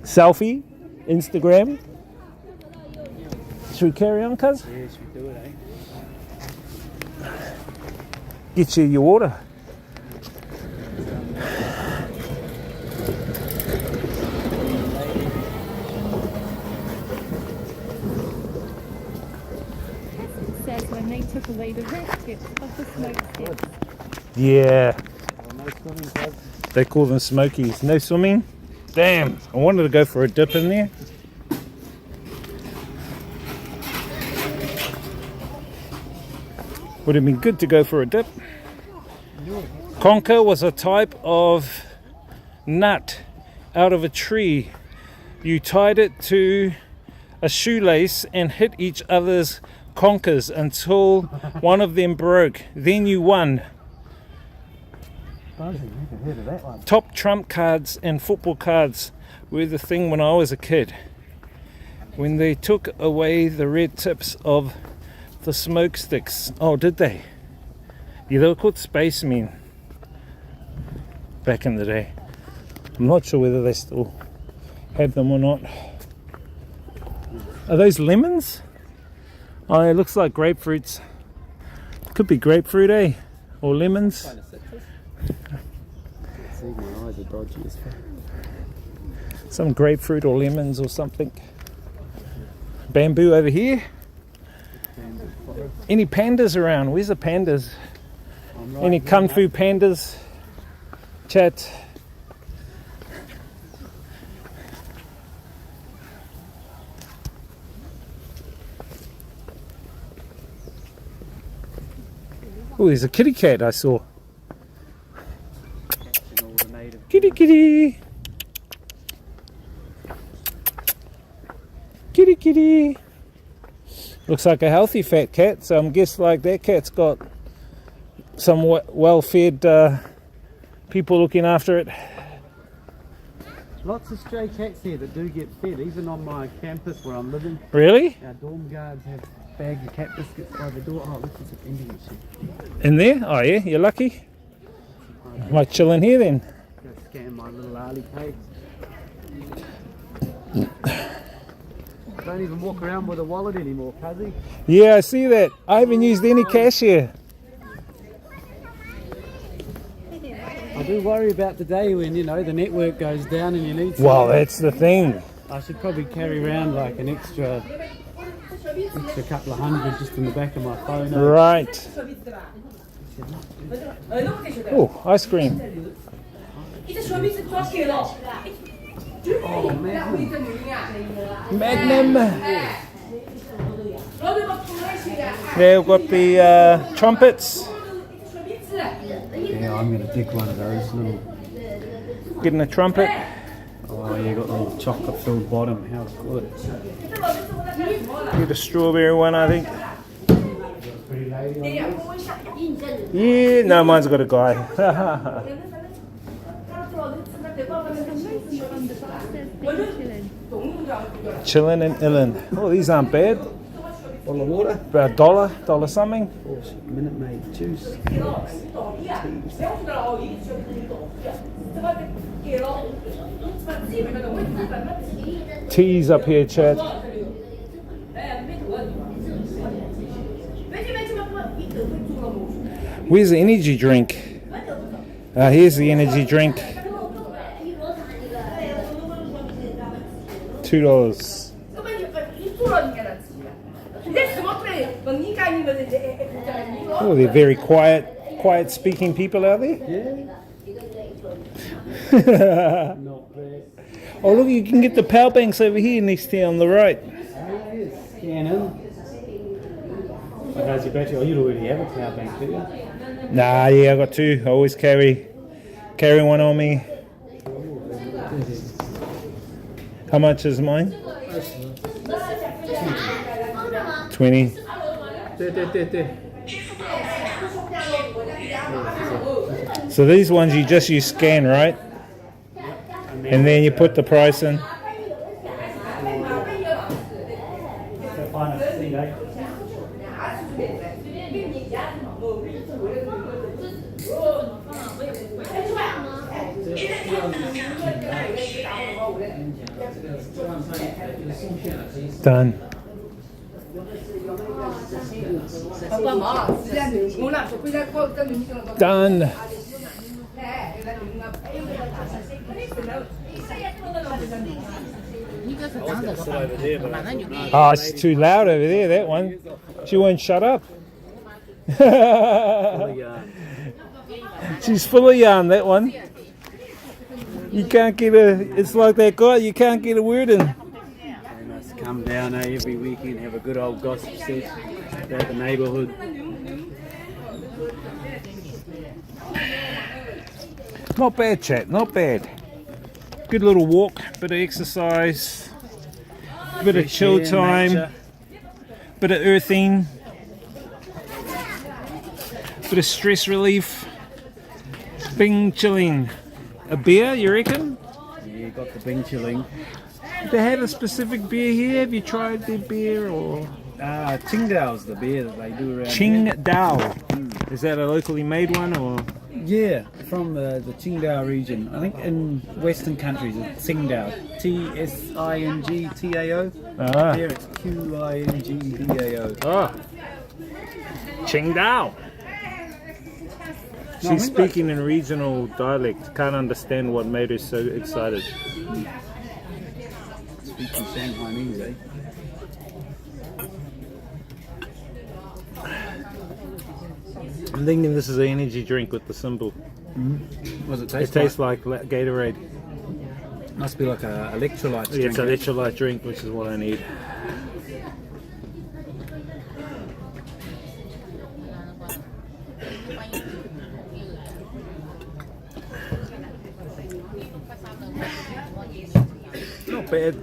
selfie, Instagram. Should we carry on, cuz? Yeah, should we do it, eh? Get you your water. It says when they took away the red tips of the smoke sticks. Yeah. No swimming clubs. They call them smokies. No swimming? Damn, I wanted to go for a dip in there. Would have been good to go for a dip. Conker was a type of nut out of a tree. You tied it to a shoelace and hit each other's conkers until one of them broke. Then you won. Top trump cards and football cards were the thing when I was a kid. When they took away the red tips of the smoke sticks. Oh, did they? Yeah, they were called spacemen back in the day. I'm not sure whether they still have them or not. Are those lemons? Oh, it looks like grapefruits. Could be grapefruit, eh? Or lemons. Some grapefruit or lemons or something. Bamboo over here. Any pandas around? Where's the pandas? Any kung fu pandas? Chat. Oh, there's a kitty cat I saw. Kitty kitty. Kitty kitty. Looks like a healthy fat cat, so I'm guessing like that cat's got some well-fed people looking after it. Lots of stray cats here that do get fed, even on my campus where I'm living. Really? Our dorm guards bags of cat biscuits by the door. Oh, this is a vending machine. In there? Oh yeah, you're lucky. Might chill in here then. Go scan my little Alipay. I don't even walk around with a wallet anymore, Cuzzy. Yeah, I see that. I haven't used any cash here. I do worry about the day when, you know, the network goes down and you need to... Well, that's the thing. I should probably carry around like an extra couple of hundred just in the back of my phone. Right. Oh, ice cream. Oh, Magnum. There we've got the trumpets. Yeah, I'm going to take one of those little... Getting a trumpet. Oh, you got the little chocolate-filled bottom. How good. Get a strawberry one, I think. Yeah, no, mine's got a guy. Chillin' and illin'. Oh, these aren't bad. Bottle of water. About $1 something. Minute Maid juice. Teas up here, Chad. Where's the energy drink? Here's the energy drink. $2. Oh, they're very quiet speaking people out there. Yeah. Not bad. Oh, look, you can get the power banks over here next to you on the right. Scan in. Oh, how's your battery? Oh, you already have a power bank, do you? Nah, yeah, I got two. I always carry one on me. How much is mine? 20. So these ones you scan, right? And then you put the price in. Done. Done. Oh, it's too loud over there, that one. She won't shut up. She's full of yarn, that one. You can't get it's like that guy, you can't get a word in. They must come down every weekend, have a good old gossip set about the neighbourhood. Not bad, chat, not bad. Good little walk, bit of exercise, bit of chill time, bit of earthing, bit of stress relief, bing chilling. A beer, you reckon? Yeah, got the bing chilling. Do they have a specific beer here? Have you tried their beer or? Qingdao's the beer that they do around Qingdao. Is that a locally made one or? Yeah, from the Qingdao region. I think in Western countries it's Qingdao. Tsingtao. Here it's Qingdao. Oh. Qingdao. She's speaking in regional dialect. Can't understand what made her so excited. Speaking Shanghainese, eh? I'm thinking this is an energy drink with the symbol. What does it taste like? It tastes like Gatorade. Must be like a electrolyte drink. Yeah, it's an electrolyte drink, which is what I need. Not bad.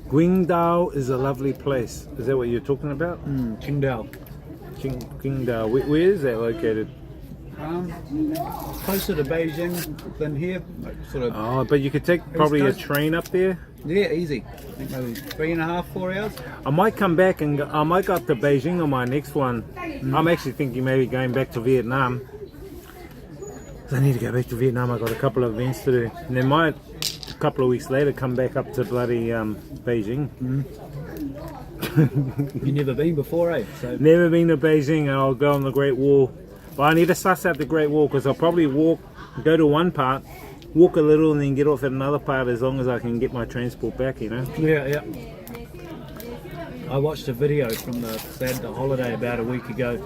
Qingdao is a lovely place. Is that what you're talking about? Qingdao. Qingdao. Where is that located? Closer to Beijing than here, like sort of. Oh, but you could take probably a Coast. train up there. Yeah, easy. I think maybe 3.5, 4 hours. I might come back and I might go up to Beijing on my next one. I'm actually thinking maybe going back to Vietnam. 'Cause I need to go back to Vietnam. I got a couple of events to do, and then might a couple of weeks later come back up to bloody Beijing. You've never been before, eh? So Never been to Beijing, and I'll go on the Great Wall. But I need to suss out the Great Wall because I'll probably go to one part, walk a little, and then get off at another part as long as I can get my transport back, you know? yeah. I watched a video from the holiday about a week ago,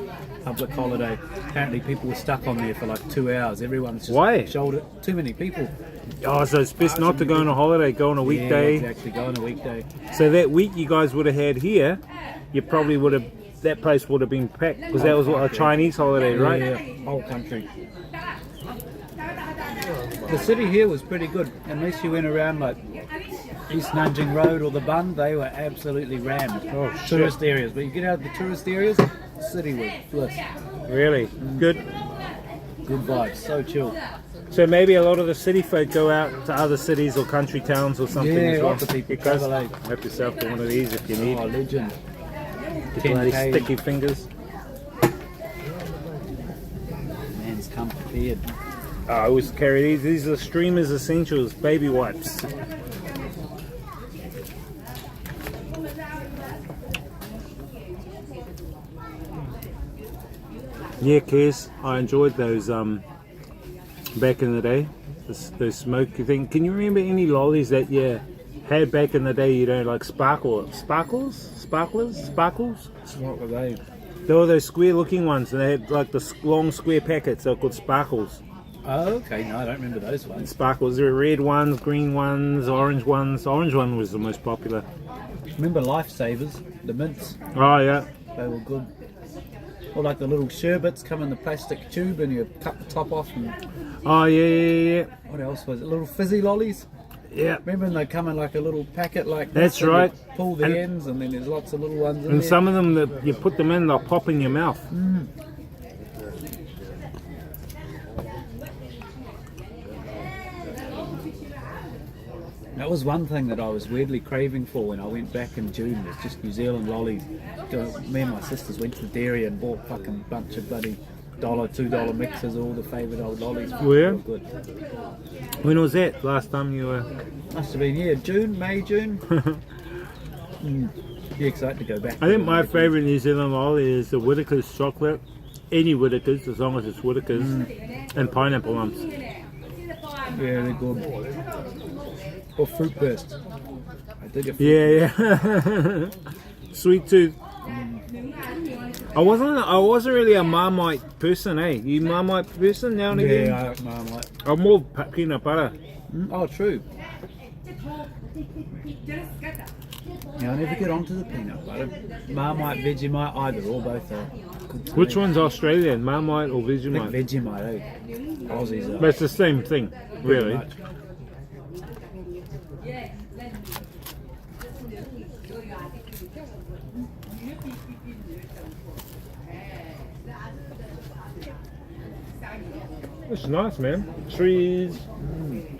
public holiday. Apparently people were stuck on there for like 2 hours. Everyone's just Why? shouldered too many people. Oh, so it's best not to go on a holiday, go on a weekday. Yeah, exactly, go on a weekday. So that week you guys would have had here, you probably would have, that place would have been packed because that was what, a Chinese holiday, right? Yeah, whole country. The city here was pretty good, unless you went around like East Nanjing Road or the Bund, they were absolutely rammed. Oh, tourist areas, but you get out of the tourist areas, the city was bliss. Really? Good. Good vibes, so chill. So maybe a lot of the city folk go out to other cities or country towns or something Yeah, as well. lots of people You guys travel, eh? help yourself to one of these if you need. Oh, legend. Get bloody 10K. sticky fingers. Man's come prepared. I always carry these. These are the Streamers Essentials baby wipes. Yeah, Kes, I enjoyed those back in the day. Those smoky thing. Can you remember any lollies that you had back in the day? You know, like sparklers. What were they? They were those square-looking ones, and they had like the long square packets. They were called sparkles. Oh, okay. No, I don't remember those ones. Sparkles. There were red ones, green ones, orange ones. Orange one was the most popular. Remember Lifesavers, the mints? Oh yeah. They were good. Or like the little sherbets come in the plastic tube and you cut the top off. And Oh yeah. what else was it? Little fizzy lollies? Yeah. Remember when they come in like a little packet like this? That's and you right. pull the And- ends and then there's lots of little ones in And there. some of them, that you put them in, they'll pop in your mouth. That was one thing that I was weirdly craving for when I went back in June, was just New Zealand lollies. Me and my sisters went to the dairy and bought fucking bunch of bloody $1, $2 mixes, all the favourite old lollies. Where? Real good. When was that? Last time you were? Must have been, yeah, May, June. Be excited to go back. I think my favourite New Zealand lolly is the Whittaker's chocolate. Any Whittaker's, as long as it's Whittaker's. And pineapple lumps. Yeah, they're good. Or fruit burst. I dig it. Yeah. Sweet tooth. I wasn't really a Marmite person, eh? You Marmite person now and again? Yeah, Marmite. I'm more peanut butter. Oh, true. Yeah, I never get onto the peanut butter. Marmite, Vegemite, either or, both are good to Which me. one's Australian? Marmite or I think Vegemite? Vegemite, eh? Aussies are. But it's the same thing, Pretty really. much. It's nice, man. Trees,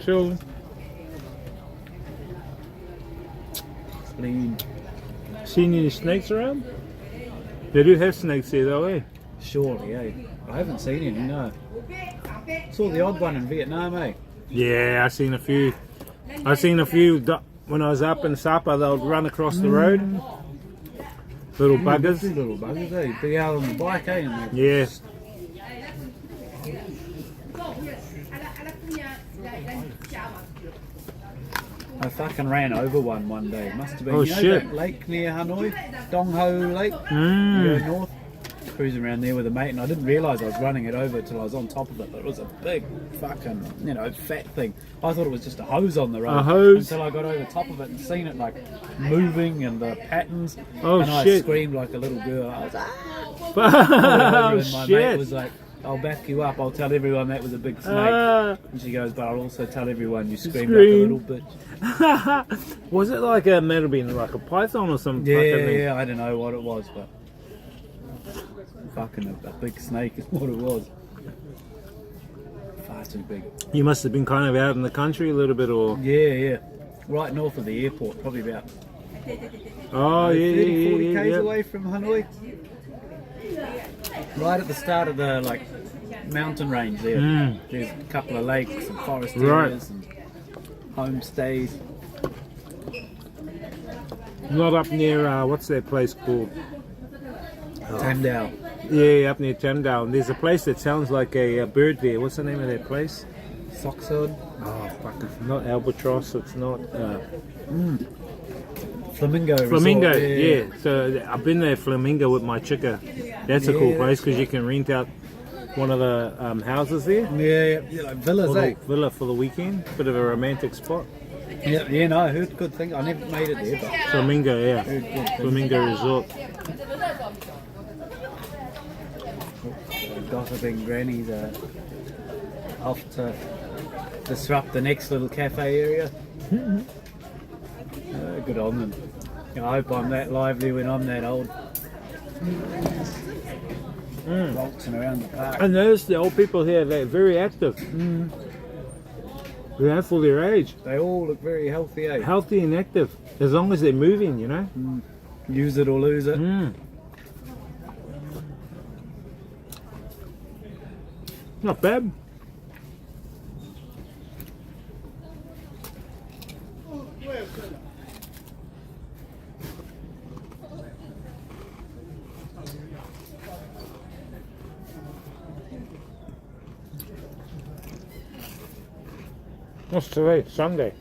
chill. Clean. Seen any snakes around? They do have snakes here, though, eh? Surely, eh? I haven't seen any, no. Saw the odd one in Vietnam, eh? Yeah, I seen a few. I seen a few when I was up in Sapa. They'll run across the road. Little buggers. Little buggers, eh? Be out on the bike, eh? And Yeah. I fucking ran over one day. Must have been, Oh, you know, shit. that lake near Hanoi? Dong Ho Lake? Mm. You go north. Cruising around there with a mate, and I didn't realise I was running it over till I was on top of it, but it was a big fucking, fat thing. I thought it was just a hose on the road. A hose? Until I got over top of it and seen it like moving and the patterns. Oh, and I shit. screamed like a little girl. I was Oh, and my mate shit. was like, I'll back you up, I'll tell everyone that was a big snake. Ah. And she goes, but I'll also tell everyone you screamed Scream. like a little bitch. Was it like a, might have been like a python or some fucking thing? Yeah, I don't know what it was, but fucking a big snake is what it was. Far too big. You must have been kind of out in the country a little bit, or Yeah. Right north of the airport, probably about 30, 40 k's away from Hanoi. Right at the start of the mountain range there. There's a couple of lakes and forest areas and homestays. Not up near what's that place called? Tamdao. Yeah, up near Tamdao. And there's a place that sounds like a bird there. What's the name of that place? Soxod. Oh, fuck! It's not albatross. It's not. Flamingo. Flamingo. Resort, yeah. So I've been there, Flamingo, with my chica. That's a cool place because you can rent out one of the houses there. Yeah, like villas, Villa for the weekend. Bit of a romantic spot. Yeah, no, I heard good things. I never made it there, but Flamingo, yeah. heard good things. Flamingo Resort. Gossiping grannies are off to disrupt the next little cafe area. Good on them. I hope I'm that lively when I'm that old. Waltzing around the park. I noticed the old people here, they're very active. Yeah, for their age. They all look very healthy, eh? Healthy and active. As long as they're moving, you know. Use it or lose it. Not bad. What's today? Sunday.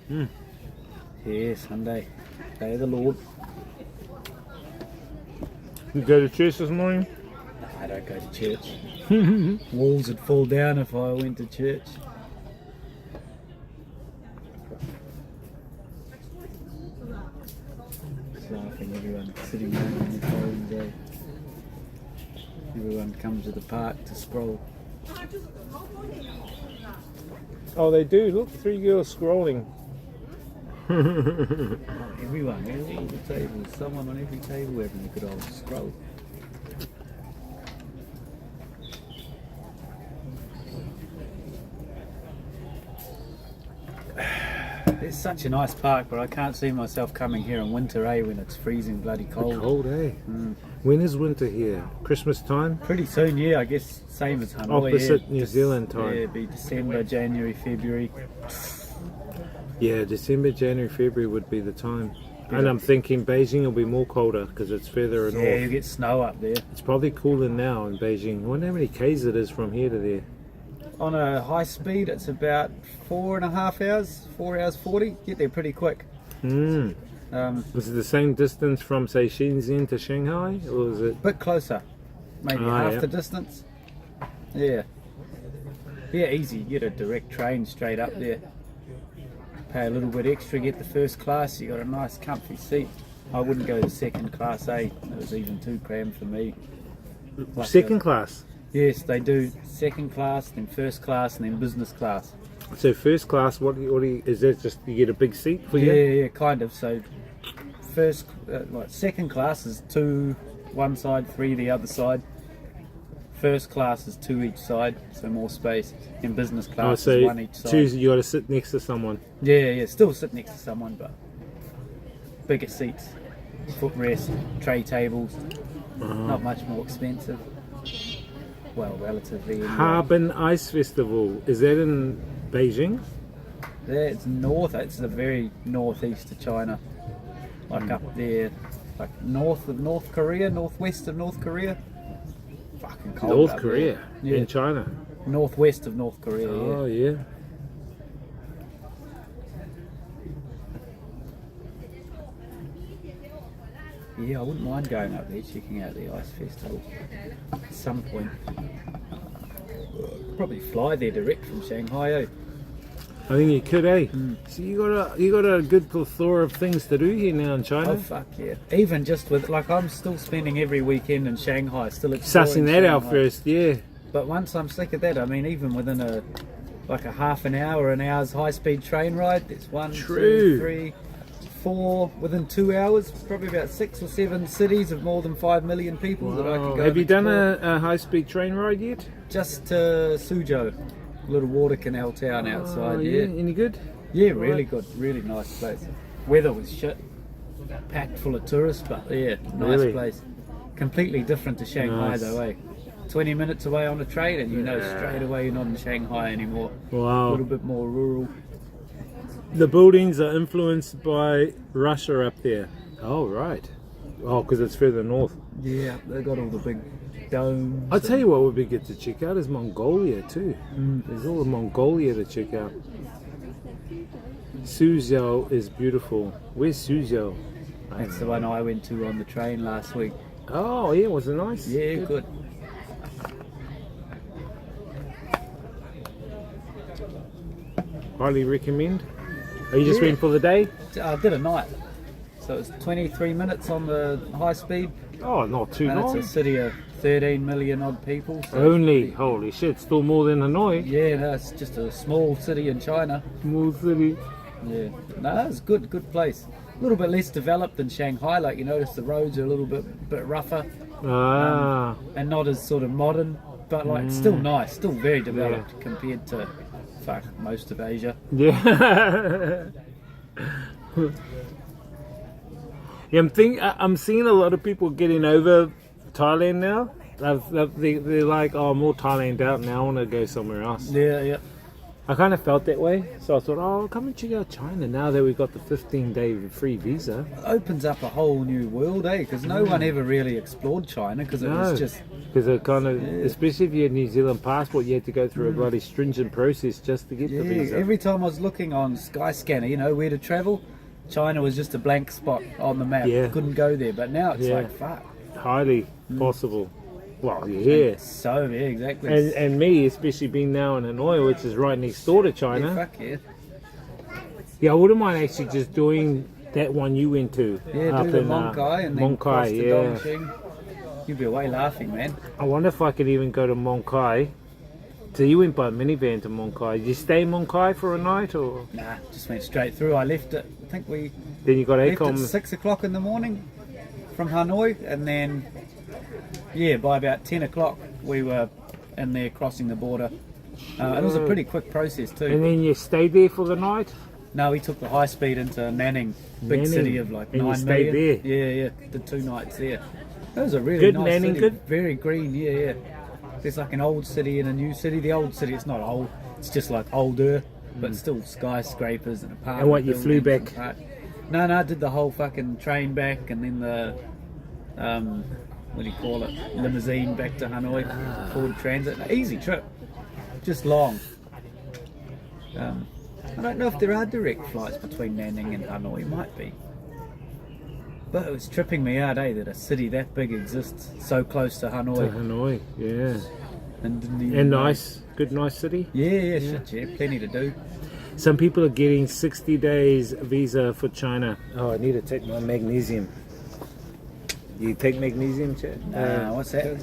Yeah, Sunday. Day of the Lord. You go to church this morning? I don't go to church. Walls would fall down if I went to church. Laughing, everyone sitting down on their phones, eh? Everyone comes to the park to scroll. Oh, they do. Look, 3 girls scrolling. Everyone, all the tables, someone on every table having a good old scroll. It's such a nice park, but I can't see myself coming here in winter, eh, when it's freezing bloody cold. Cold, eh? When is winter here? Christmas time? Pretty soon, yeah, I guess same as Hanoi. Opposite New Zealand time. Yeah, it'd be December, January, February. Yeah, December, January, February would be the time. And I'm thinking Beijing will be more colder because it's further north. Yeah, you get snow up there. It's probably cooler now in Beijing. I wonder how many k's it is from here to there. On a high speed, it's about 4.5 hours, 4 hours 40. Get there pretty quick. Is it the same distance from, say, Shenzhen to Shanghai? Or is it a bit closer? Maybe half the distance. Yeah. Yeah, easy. You get a direct train straight up there. Pay a little bit extra, get the first class. You got a nice comfy seat. I wouldn't go to second class, eh? It was even too crammed for me. Like second class? Yes, they do second class, then first class, and then business class. So first class, what do you, is that just you get a big seat for you? Yeah, kind of. So first, second class is 2 one side, 3 the other side. First class is 2 each side, so more space. In business class is 1 each side. You got to sit next to someone. Yeah, still sit next to someone, but bigger seats, footrest, tray tables. Not much more expensive. Well, relatively. Anyway. Harbin Ice Festival, is that in Beijing? There, it's north. It's the very northeast of China, like up there, like north of North Korea, northwest of North Korea. Fucking cold. North Korea, yeah. In China. Northwest of North Korea. Oh yeah. Yeah, I wouldn't mind going up there, checking out the ice festival at some point. Probably fly there direct from Shanghai, eh? I think you could, eh? So you got a good plethora of things to do here now in China. Oh fuck yeah! Even just with I'm still spending every weekend in Shanghai, still exploring Sussing that Shanghai. out first, yeah. But once I'm sick of that, I mean, even within a half an hour, an hour's high-speed train ride, there's 1, 2, 3, within 2 hours, probably about 6 or 7 cities of more than 5 million people that I could go. Have you and done explore. a high-speed train ride yet? Just to Suzhou, a little water canal town outside. Yeah. Any good? Yeah, really good. Really nice place. Weather was shit. Packed full of tourists, but yeah, nice Really? place. Completely different to Shanghai Nice. though, eh? 20 minutes away on a train and you know straight away you're not in Shanghai anymore. Wow. A little bit more rural. The buildings are influenced by Russia up there. Oh, right. Oh, because it's further north. Yeah, they got all the big domes. I'll tell you what would be good to check out is Mongolia too. There's all of Mongolia to check out. Suzhou is beautiful. Where's Suzhou? That's the one I went to on the train last week. Oh, yeah, was it nice? Yeah, good. Highly recommend. Are you just Yeah. went for the day? I did a night. So it's 23 minutes on the high speed. Oh, not too And long. it's a city of 13 million odd people. So Only, holy shit, still more than Hanoi. yeah, no, it's just a small city in China. Small city. Yeah, no, it's good place. A little bit less developed than Shanghai. Like you notice, the roads are a little bit rougher. And not as sort of modern, but like still nice, still very developed compared to most of Asia. Yeah. Yeah, I'm seeing a lot of people getting over Thailand now. They're like, oh, more Thailand out now. I want to go somewhere else. Yeah. I kind of felt that way, so I thought, oh, come and check out China now that we've got the 15-day free visa. It opens up a whole new world, eh? Because no one ever really explored China because it was just. Because it kind of, especially if you had a New Zealand passport, you had to go through a bloody stringent process just to get the visa. Every time I was looking on Skyscanner, you know, where to travel, China was just a blank spot on the map. Yeah. Couldn't go there, but now it's like, fuck. Highly possible. Well, yeah. So, yeah, exactly. And me, especially being now in Hanoi, which is right next door to China. Yeah, fuck yeah. Yeah, I wouldn't mind actually just doing that one you went to. Yeah, up do the in, Mong Kai and then cross the yeah. Dongqing. You'll be away laughing, man. I wonder if I could even go to Mong Kai. So you went by minivan to Mong Kai. Did you stay in Mong Kai for a night or? Nah, just went straight through. I left it, I think we Then you got left ACOM. at 6 o'clock in the morning from Hanoi, and then, yeah, by about 10 o'clock we were in there crossing the border. It was a pretty quick process too. And then you stayed there for the night? No, we took the high speed into Nanning, big Nanning. city of like And you 9 stayed million. there? Yeah, did 2 nights there. That was a really Good, nice Nanning, city. good? Very green, yeah. There's like an old city and a new city. The old city, it's not old, it's just like older, but still skyscrapers and apartments. And what, you flew back? No, I did the whole fucking train back and then the, what do you call it, limousine back to Hanoi, Ford Transit. An easy trip, just long. I don't know if there are direct flights between Nanning and Hanoi, might be. But it was tripping me out, that a city that big exists so close to Hanoi. To Hanoi, yeah. And didn't even know. nice, good, nice city. Yeah, plenty to do. Some people are getting 60 days visa for China. Oh, I need to take my magnesium. You take magnesium, Chad? Nah, what's that?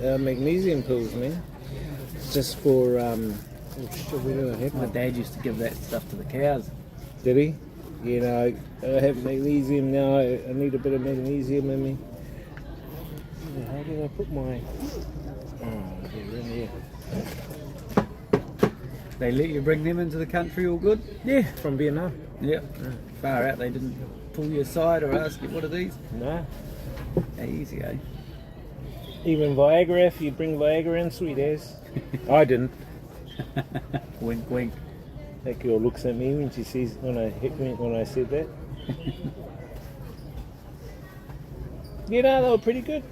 Magnesium pills, man. Just for, oh shit, where do I have My them? dad used to give that stuff to the cows. Did he? You know, I have magnesium now. I need a bit of magnesium in me. How did I put my... Oh, they're in here. They let you bring them into the country all good? Yeah, from Vietnam. Yep. Far out, they didn't pull you aside or ask you, what are these? No. Easy, eh? Even Viagra, if you bring Viagra in, sweet ass. I didn't. Wink, wink. That girl looks at me when she sees when I said that. You know, they were pretty good.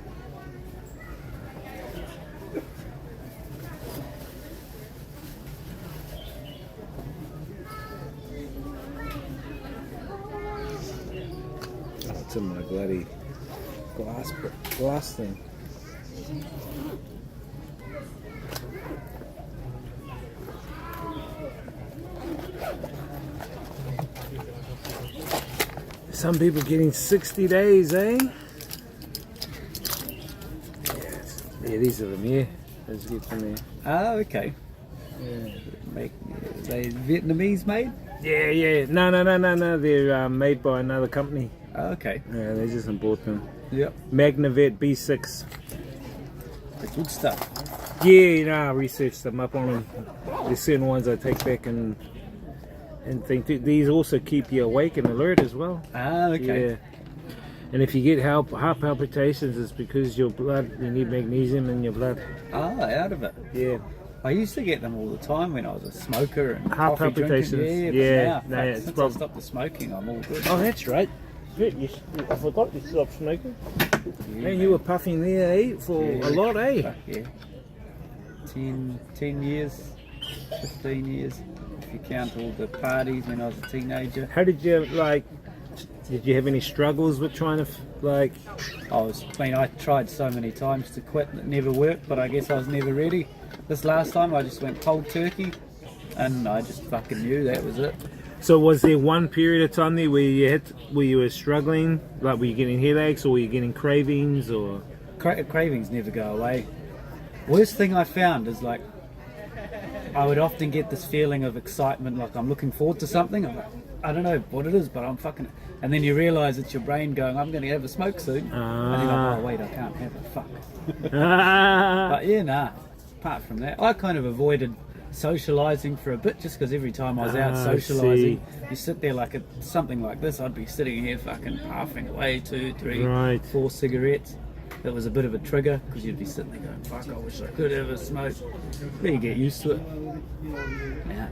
Oh, it's in my bloody glass thing. Some people getting 60 days, eh? Yeah, these are them here. Let's get them there. Oh, okay. Yeah. They Vietnamese made? Yeah. No. They're made by another company. Oh, okay. Yeah, they just bought them. Yep. Magnavet B6. The good stuff. Yeah, I researched them up on them. There's certain ones I take back and think these also keep you awake and alert as well. Ah, okay. Yeah. And if you get heart palpitations, it's because you need magnesium in your blood. Ah, out of it. Yeah. I used to get them all the time when I was a smoker and heart coffee palpitations. Drinking. Yeah. But now, since I stopped the smoking, I'm all good. Oh, that's right. I forgot you stopped smoking. Yeah, you were puffing there, eh? For a lot, eh? Fuck yeah. 10 years, 15 years, if you count all the parties when I was a teenager. How did you, did you have any struggles with trying to, I tried so many times to quit and it never worked, but I guess I was never ready. This last time I just went cold turkey and I just fucking knew that was it. So was there one period of time there where you were struggling? Like, were you getting headaches or were you getting cravings or? Cravings never go away. Worst thing I found is like, I would often get this feeling of excitement, like I'm looking forward to something. I'm like, I don't know what it is, but I'm fucking... And then you realise it's your brain going, I'm going to have a smoke soon. And then like, oh wait, I can't have it, fuck. But yeah, nah. Apart from that, I kind of avoided socialising for a bit, just because every time I was out socialising, you sit there like something like this, I'd be sitting here fucking puffing away 2, 3, 4 cigarettes. That was a bit of a trigger, because you'd be sitting there going, fuck, I wish I could have a smoke. But you get used to it.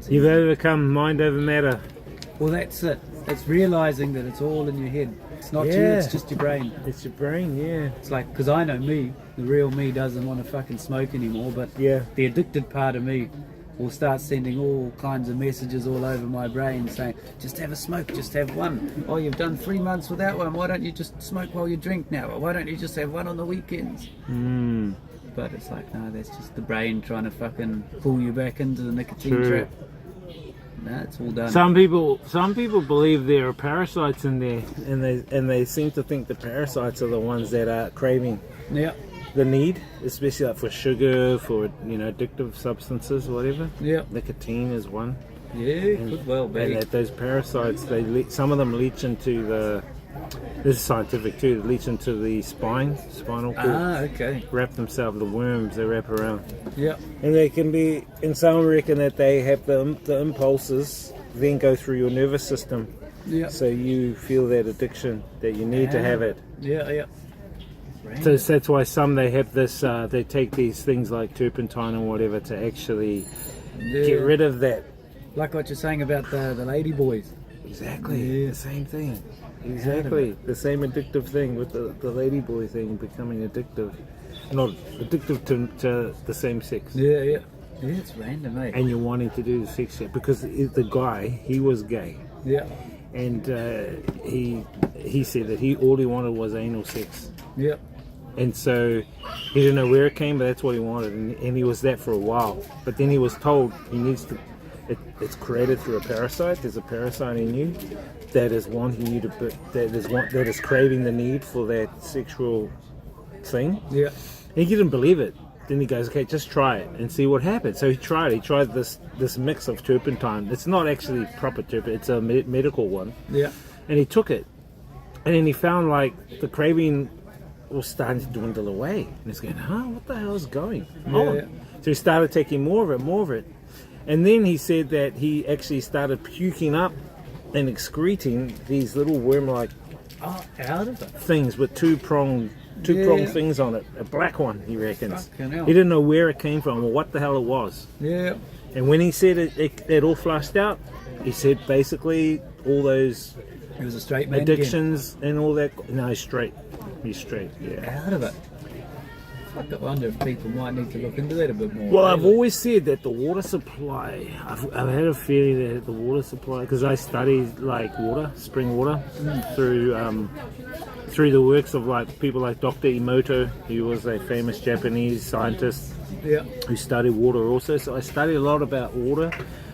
You've overcome mind over matter. Well, that's it. It's realising that it's all in your head. It's not you, it's just your brain. It's your brain, yeah. It's like, because I know me, the real me doesn't want to fucking smoke anymore, but the addicted part of me will start sending all kinds of messages all over my brain saying, just have a smoke, just have one. Oh, you've done 3 months without one, why don't you just smoke while you drink now? Or why don't you just have one on the weekends? But it's like, no, that's just the brain trying to fucking pull you back into the nicotine trap. No, it's all done. Some people believe there are parasites in there, and they seem to think the parasites are the ones that are craving the need, especially like for sugar, for addictive substances, whatever. Nicotine is one. Could well be. And that those parasites, some of them leach into the. This is scientific too. They leach into the spinal cord. Ah, okay. Wrap themselves, the worms they wrap around. Yeah. And they can be, and some reckon that they have the impulses then go through your nervous system. Yeah. So you feel that addiction, that you need to have it. Yeah. So that's why some they have this. They take these things like turpentine or whatever to actually get rid of that. Like what you're saying about the lady boys. Exactly. The same thing. Exactly. The same addictive thing with the ladyboy thing becoming addictive. Not addictive to the same sex. Yeah, it's random, mate. And you're wanting to do the sex shit because the guy, he was gay. Yeah. And he said that all he wanted was anal sex. Yeah. And so he didn't know where it came, but that's what he wanted. And he was that for a while. But then he was told he needs to... It's created through a parasite. There's a parasite in you that is wanting you to, that is craving the need for that sexual thing. Yeah. And he didn't believe it. Then he goes, okay, just try it and see what happens. So he tried this mix of turpentine. It's not actually proper turpentine. It's a medical one. Yeah. And he took it, and then he found like the craving was starting to dwindle away. And he's going, what the hell is going on? Yeah. So he started taking more of it. And then he said that he actually started puking up and excreting these little worm-like out of it. Things with two-pronged things on it. A black one, he reckons. He hell. didn't know where it came from or what the hell it was. Yeah. And when he said it all flushed out, he said basically all those he was a straight man addictions and all that. No, he's straight. He's straight, yeah. Out of it. I wonder if people might need to look into that a bit more. Well, I've always said that the water supply, I've had a feeling that the water supply, because I studied like water, spring water, through the works of like people like Dr. Emoto, who was a famous Japanese scientist who studied water also. So I studied a lot about water,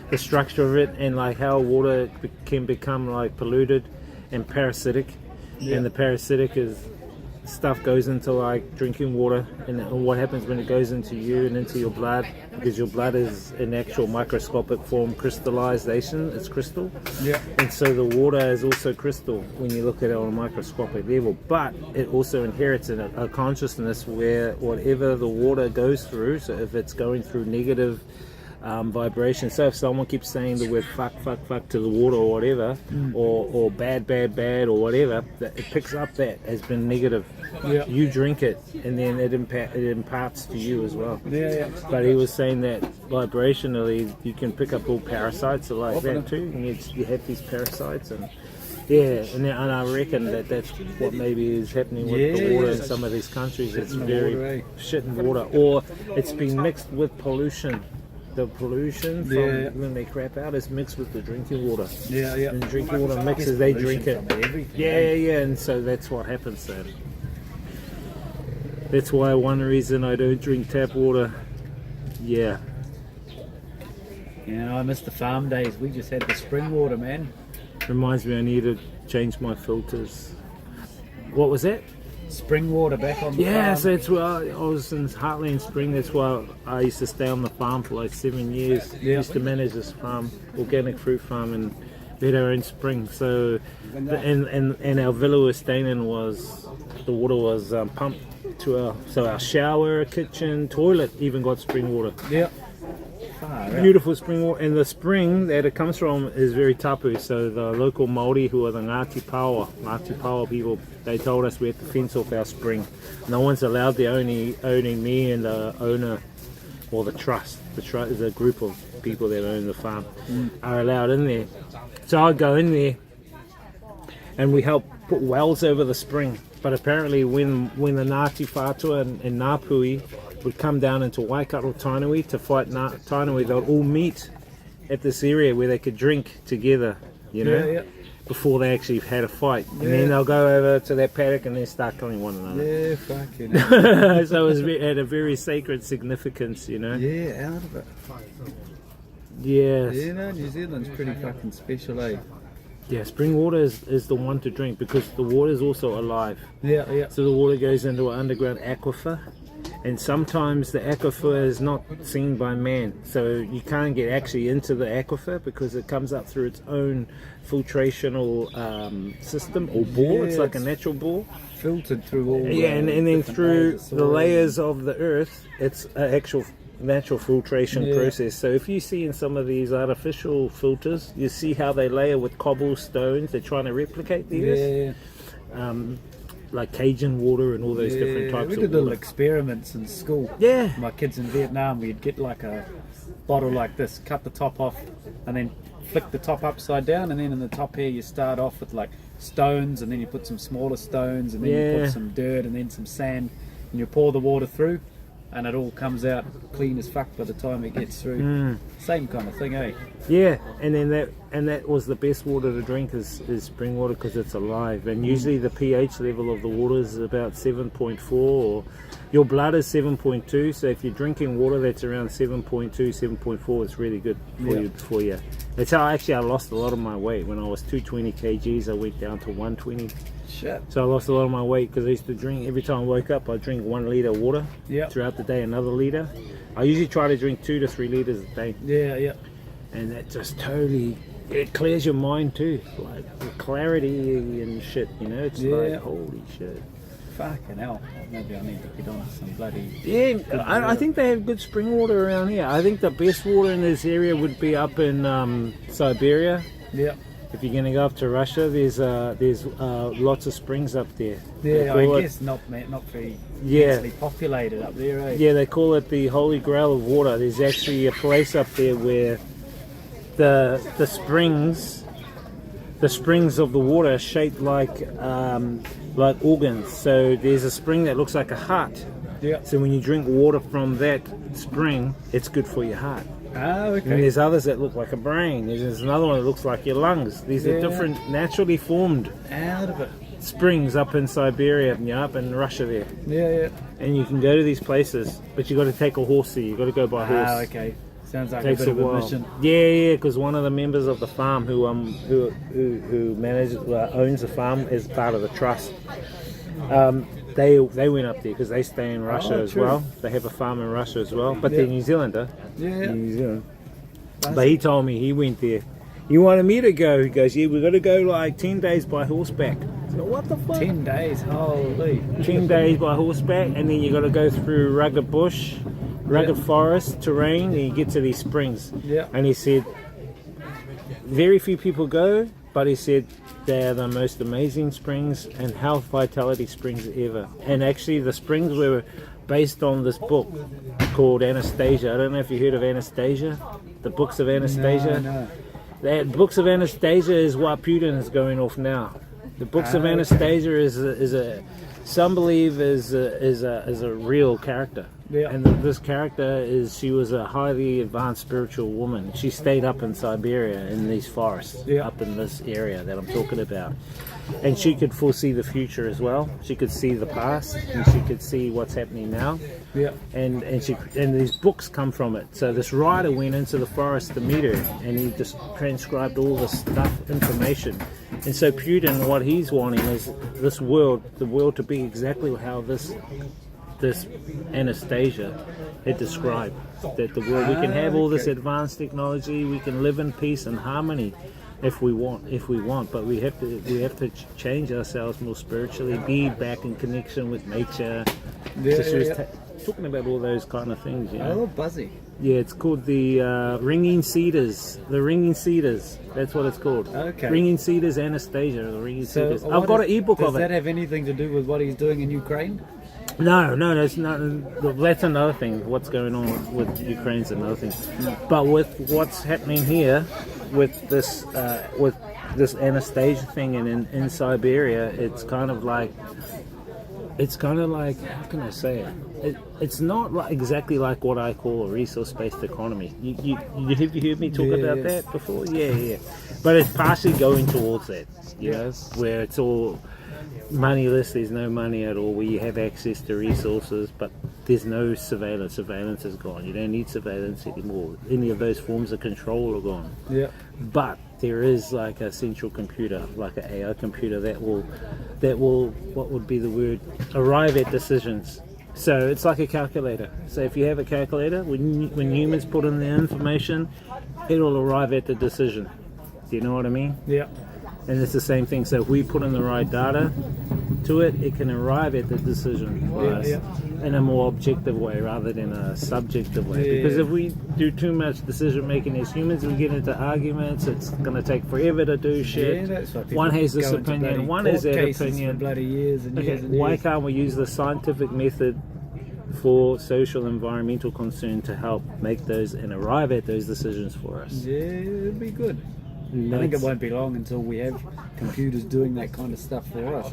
the structure of it, and like how water can become like polluted and parasitic. And the parasitic is stuff goes into like drinking water, and what happens when it goes into you and into your blood, because your blood is in actual microscopic form crystallization, it's crystal. Yeah. And so the water is also crystal when you look at it on a microscopic level, but it also inherits in a consciousness where whatever the water goes through, so if it's going through negative vibration, so if someone keeps saying the word fuck to the water or whatever, or bad or whatever, that it picks up that has been negative. Yeah. You drink it and then it imparts to you as well. Yeah. But he was saying that vibrationally you can pick up all parasites like that too, and you have these parasites, and and I reckon that's what maybe is happening with the water in some of these countries. It's very shit in water, or it's been mixed with pollution. The pollution from when they crap out is mixed with the drinking water. Yeah. And the drinking water mixes, they drink it. Yeah, and so that's what happens then. That's why one reason I don't drink tap water. Yeah. Yeah, I miss the farm days. We just had the spring water, man. Reminds me I need to change my filters. What was that? Spring water back on the farm. So that's where I was in Heartland Spring. That's why I used to stay on the farm for like 7 years. I used to manage this farm, organic fruit farm, and we had our own spring. So, and our villa we're staying in was, the water was pumped to our shower, kitchen, toilet even got spring water. Yeah. Beautiful spring water, and the spring that it comes from is very tapu. So the local Māori, who are the Ngāti Pawa people, they told us we had to fence off our spring. No one's allowed there, only me and the owner, or the trust. The trust is a group of people that own the farm, are allowed in there. So I go in there, and we help put wells over the spring. But apparently when the Ngāti Whātua and Ngāpui would come down into Waikato Tainui to fight Tainui, they would all meet at this area where they could drink together, you know, before they actually had a fight. And then they'll go over to that paddock and then start killing one another. Yeah, fucking So it had a very sacred significance, you know. Yeah, out of it. Yes. Yeah, no, New Zealand's pretty fucking special, eh? Yeah, spring water is the one to drink because the water is also alive. Yeah. So the water goes into an underground aquifer, and sometimes the aquifer is not seen by man, so you can't get actually into the aquifer because it comes up through its own filtrational system or bore. It's like a natural bore, filtered through all. And then through the layers of the earth, it's an actual natural filtration process. So if you see in some of these artificial filters, you see how they layer with cobblestones. They're trying to replicate the earth. Like Cajun water and all those different types of water. We did little experiments in school. Yeah. My kids in Vietnam, we'd get like a bottle like this, cut the top off, and then flick the top upside down, and then in the top here you start off with like stones, and then you put some smaller stones, and then you put some dirt, and then some sand, and you pour the water through, and it all comes out clean as fuck by the time it gets through. Same kind of thing, eh? Yeah, and then that was the best water to drink is spring water because it's alive, and usually the pH level of the water is about 7.4, or your blood is 7.2. So if you're drinking water that's around 7.2, 7.4, it's really good for you. That's how I lost a lot of my weight. When I was 220 kgs, I went down to 120. Shit. So I lost a lot of my weight because I used to drink, every time I woke up, I'd drink 1 litre of water. Throughout the day, another litre. I usually try to drink 2 to 3 litres a day. Yeah. And that just totally, it clears your mind too. Like the clarity and shit, you know? It's like, holy shit. Fucking hell. Maybe I need to get on some bloody... Yeah, I think they have good spring water around here. I think the best water in this area would be up in Siberia. Yeah. If you're going to go up to Russia, there's lots of springs up there. Yeah, I guess not very densely populated up there, eh? Yeah, they call it the Holy Grail of water. There's actually a place up there where the springs of the water are shaped like organs. So there's a spring that looks like a heart. Yeah. So when you drink water from that spring, it's good for your heart. Oh, okay. And there's others that look like a brain. There's another one that looks like your lungs. These are different, naturally formed springs up in Siberia, up in Russia there. Yeah. And you can go to these places, but you got to take a horse there. You got to go by horse. Oh, okay. Sounds like Takes a bit of a while. mission. Yeah, because one of the members of the farm who manages, owns the farm is part of the trust. They went up there because they stay in Russia as true. well. They have a farm in Russia as well, but Yeah. they're New Zealander. Yeah. New Zealand. But he told me he went there. He wanted me to go. He goes, yeah, we've got to go like 10 days by horseback. So what the fuck? 10 days, holy. 10 days by horseback, and then you got to go through rugged bush, rugged forest terrain, and you get to these springs. Yeah. And he said, very few people go, but he said they are the most amazing springs and health vitality springs ever. And actually the springs were based on this book called Anastasia. I don't know if you heard of Anastasia, the books of Anastasia. No. That books of Anastasia is what Putin is going off now. The books of Anastasia is a some believe is a real character. Yeah. And this character she was a highly advanced spiritual woman. She stayed up in Siberia in these forests, up in this area that I'm talking about. And she could foresee the future as well. She could see the past, and she could see what's happening now. Yeah. And these books come from it. So this writer went into the forest to meet her, and he just transcribed all this stuff, information. And so Putin, what he's wanting is the world to be exactly how this Anastasia had described. That the world, we can have all this advanced technology, we can live in peace and harmony if we want, but we have to change ourselves more spiritually, be back in connection with nature. So she was talking about all those kind of things, you know. Oh, buzzy. Yeah, it's called the Ringing Cedars. The Ringing Cedars. That's what it's called. Okay. Ringing Cedars Anastasia. The Ringing Cedars. what I've got an ebook of Does it. that have anything to do with what he's doing in Ukraine? No, that's not. That's another thing. What's going on with Ukraine's another thing. But with what's happening here, with this Anastasia thing in Siberia, it's kind of like how can I say it? It's not exactly like what I call a resource-based economy. Have you heard me talk about that before? Yeah. But it's partially going towards that, you know, where it's all moneyless, there's no money at all, where you have access to resources, but there's no surveillance. Surveillance is gone. You don't need surveillance anymore. Any of those forms of control are gone. Yeah. But there is like a central computer, like an AI computer that will, what would be the word, arrive at decisions. So it's like a calculator. So if you have a calculator, when humans put in their information, it'll arrive at the decision. Do you know what I mean? Yeah. And it's the same thing. So if we put in the right data to it, it can arrive at the decision for us in a more objective way rather than a subjective way. Because if we do too much decision making as humans, we get into arguments. It's going to take forever to do shit. That's why One has this go into opinion, bloody one has court that cases opinion. for bloody years and years and Why years. can't we use the scientific method for social environmental concern to help make those and arrive at those decisions for us? Yeah, it'll be good. I think it won't be long until we have computers doing that kind of stuff for us.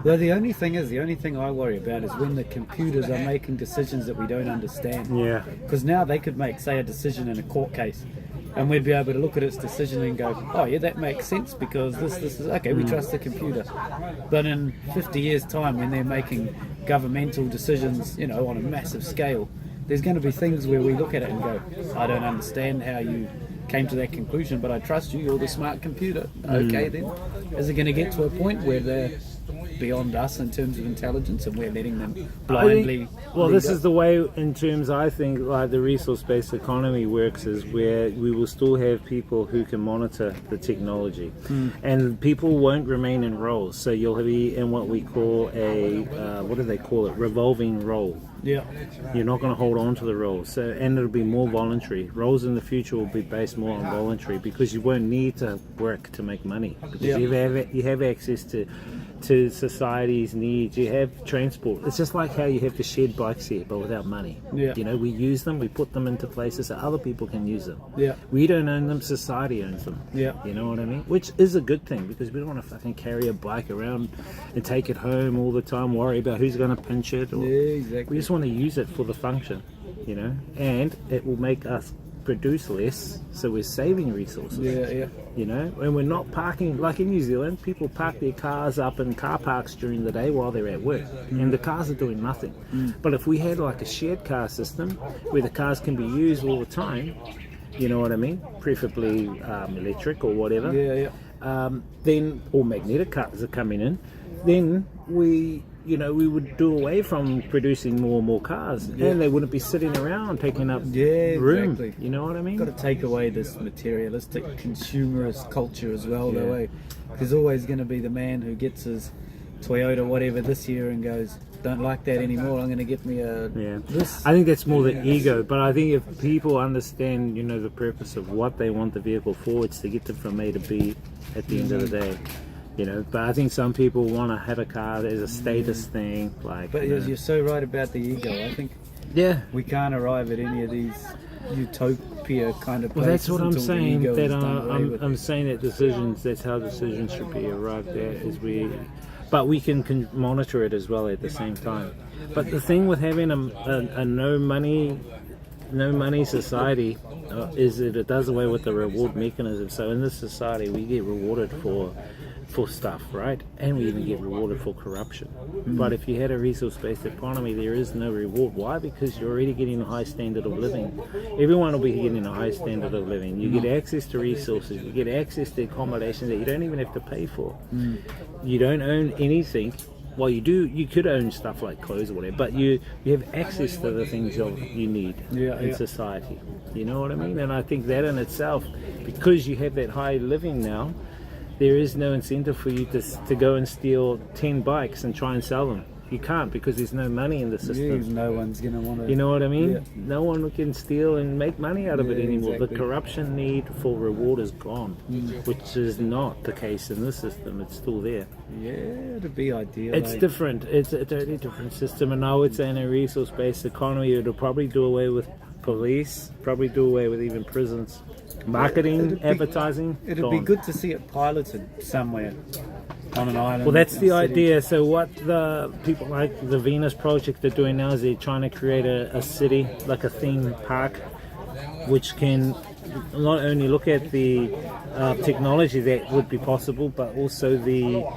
Though the only thing I worry about is when the computers are making decisions that we don't understand. Yeah. Because now they could make, say, a decision in a court case, and we'd be able to look at its decision and go, oh yeah, that makes sense because this is, okay, we trust the computer. But in 50 years' time, when they're making governmental decisions, you know, on a massive scale, there's going to be things where we look at it and go, I don't understand how you came to that conclusion, but I trust you, you're the smart computer. Okay then. Is it going to get to a point where they're beyond us in terms of intelligence and we're letting them blindly well, lead this us? is the way in terms I think like the resource-based economy works is where we will still have people who can monitor the technology and people won't remain in roles, so you'll be in what we call a what do they call it, revolving role. Yeah. You're not going to hold on to the roles, so and it'll be more voluntary. Roles in the future will be based more on voluntary because you won't need to work to make money because you have access to society's needs. You have transport. It's just like how you have the shared bikes here, but without money. Yeah. You know, we use them, we put them into places so other people can use them. Yeah. We don't own them, society owns them. Yeah. You know what I mean? Which is a good thing because we don't want to fucking carry a bike around and take it home all the time, worry about who's going to pinch it. Or, exactly. We just want to use it for the function, you know, and it will make us produce less, so we're saving resources. You know, and we're not parking like in New Zealand. People park their cars up in car parks during the day while they're at work, and the cars are doing nothing. But if we had like a shared car system where the cars can be used all the time, you know what I mean? Preferably electric or whatever. Then or magnetic cars are coming in. then we would do away from producing more and more cars, and they wouldn't be sitting around taking up room. Exactly. You know what I mean? Got to take away this materialistic consumerist culture as well. That way, there's always going to be the man who gets his Toyota whatever this year and goes, don't like that anymore, I'm going to get me a this. I think that's more the ego, but I think if people understand, the purpose of what they want the vehicle for, it's to get them from A to B at the end of the day. But I think some people want to have a car as a status thing. But you're so right about the ego. I think we can't arrive at any of these utopia kind of places. Well, that's what I'm saying. That I'm saying that that's how decisions should be arrived at. But we can monitor it as well at the same time. But the thing with having a no money society is that it does away with the reward mechanism. So in this society, we get rewarded for stuff, right? And we even get rewarded for corruption. But if you had a resource-based economy, there is no reward. Why? Because you're already getting a high standard of living. Everyone will be getting a high standard of living. You get access to resources, you get access to accommodations that you don't even have to pay for. You don't own anything. Well, you do. You could own stuff like clothes or whatever, but you have access to the things you need in society. You know what I mean? And I think that in itself, because you have that high living now, there is no incentive for you to go and steal 10 bikes and try and sell them. You can't, because there's no money in the system. No one's going to want to... You know what I mean? No one can steal and make money out of it anymore. Exactly. The corruption need for reward is gone, which is not the case in this system. It's still there. Yeah, it'd be ideal. It's different. It's a totally different system. And I would say in a resource-based economy, it'll probably do away with police, probably do away with even prisons. Marketing, advertising. It'd be good to see it piloted somewhere on an island. Well, that's the idea. So what the people like the Venus Project are doing now is they're trying to create a city, like a theme park, which can not only look at the technology that would be possible, but also the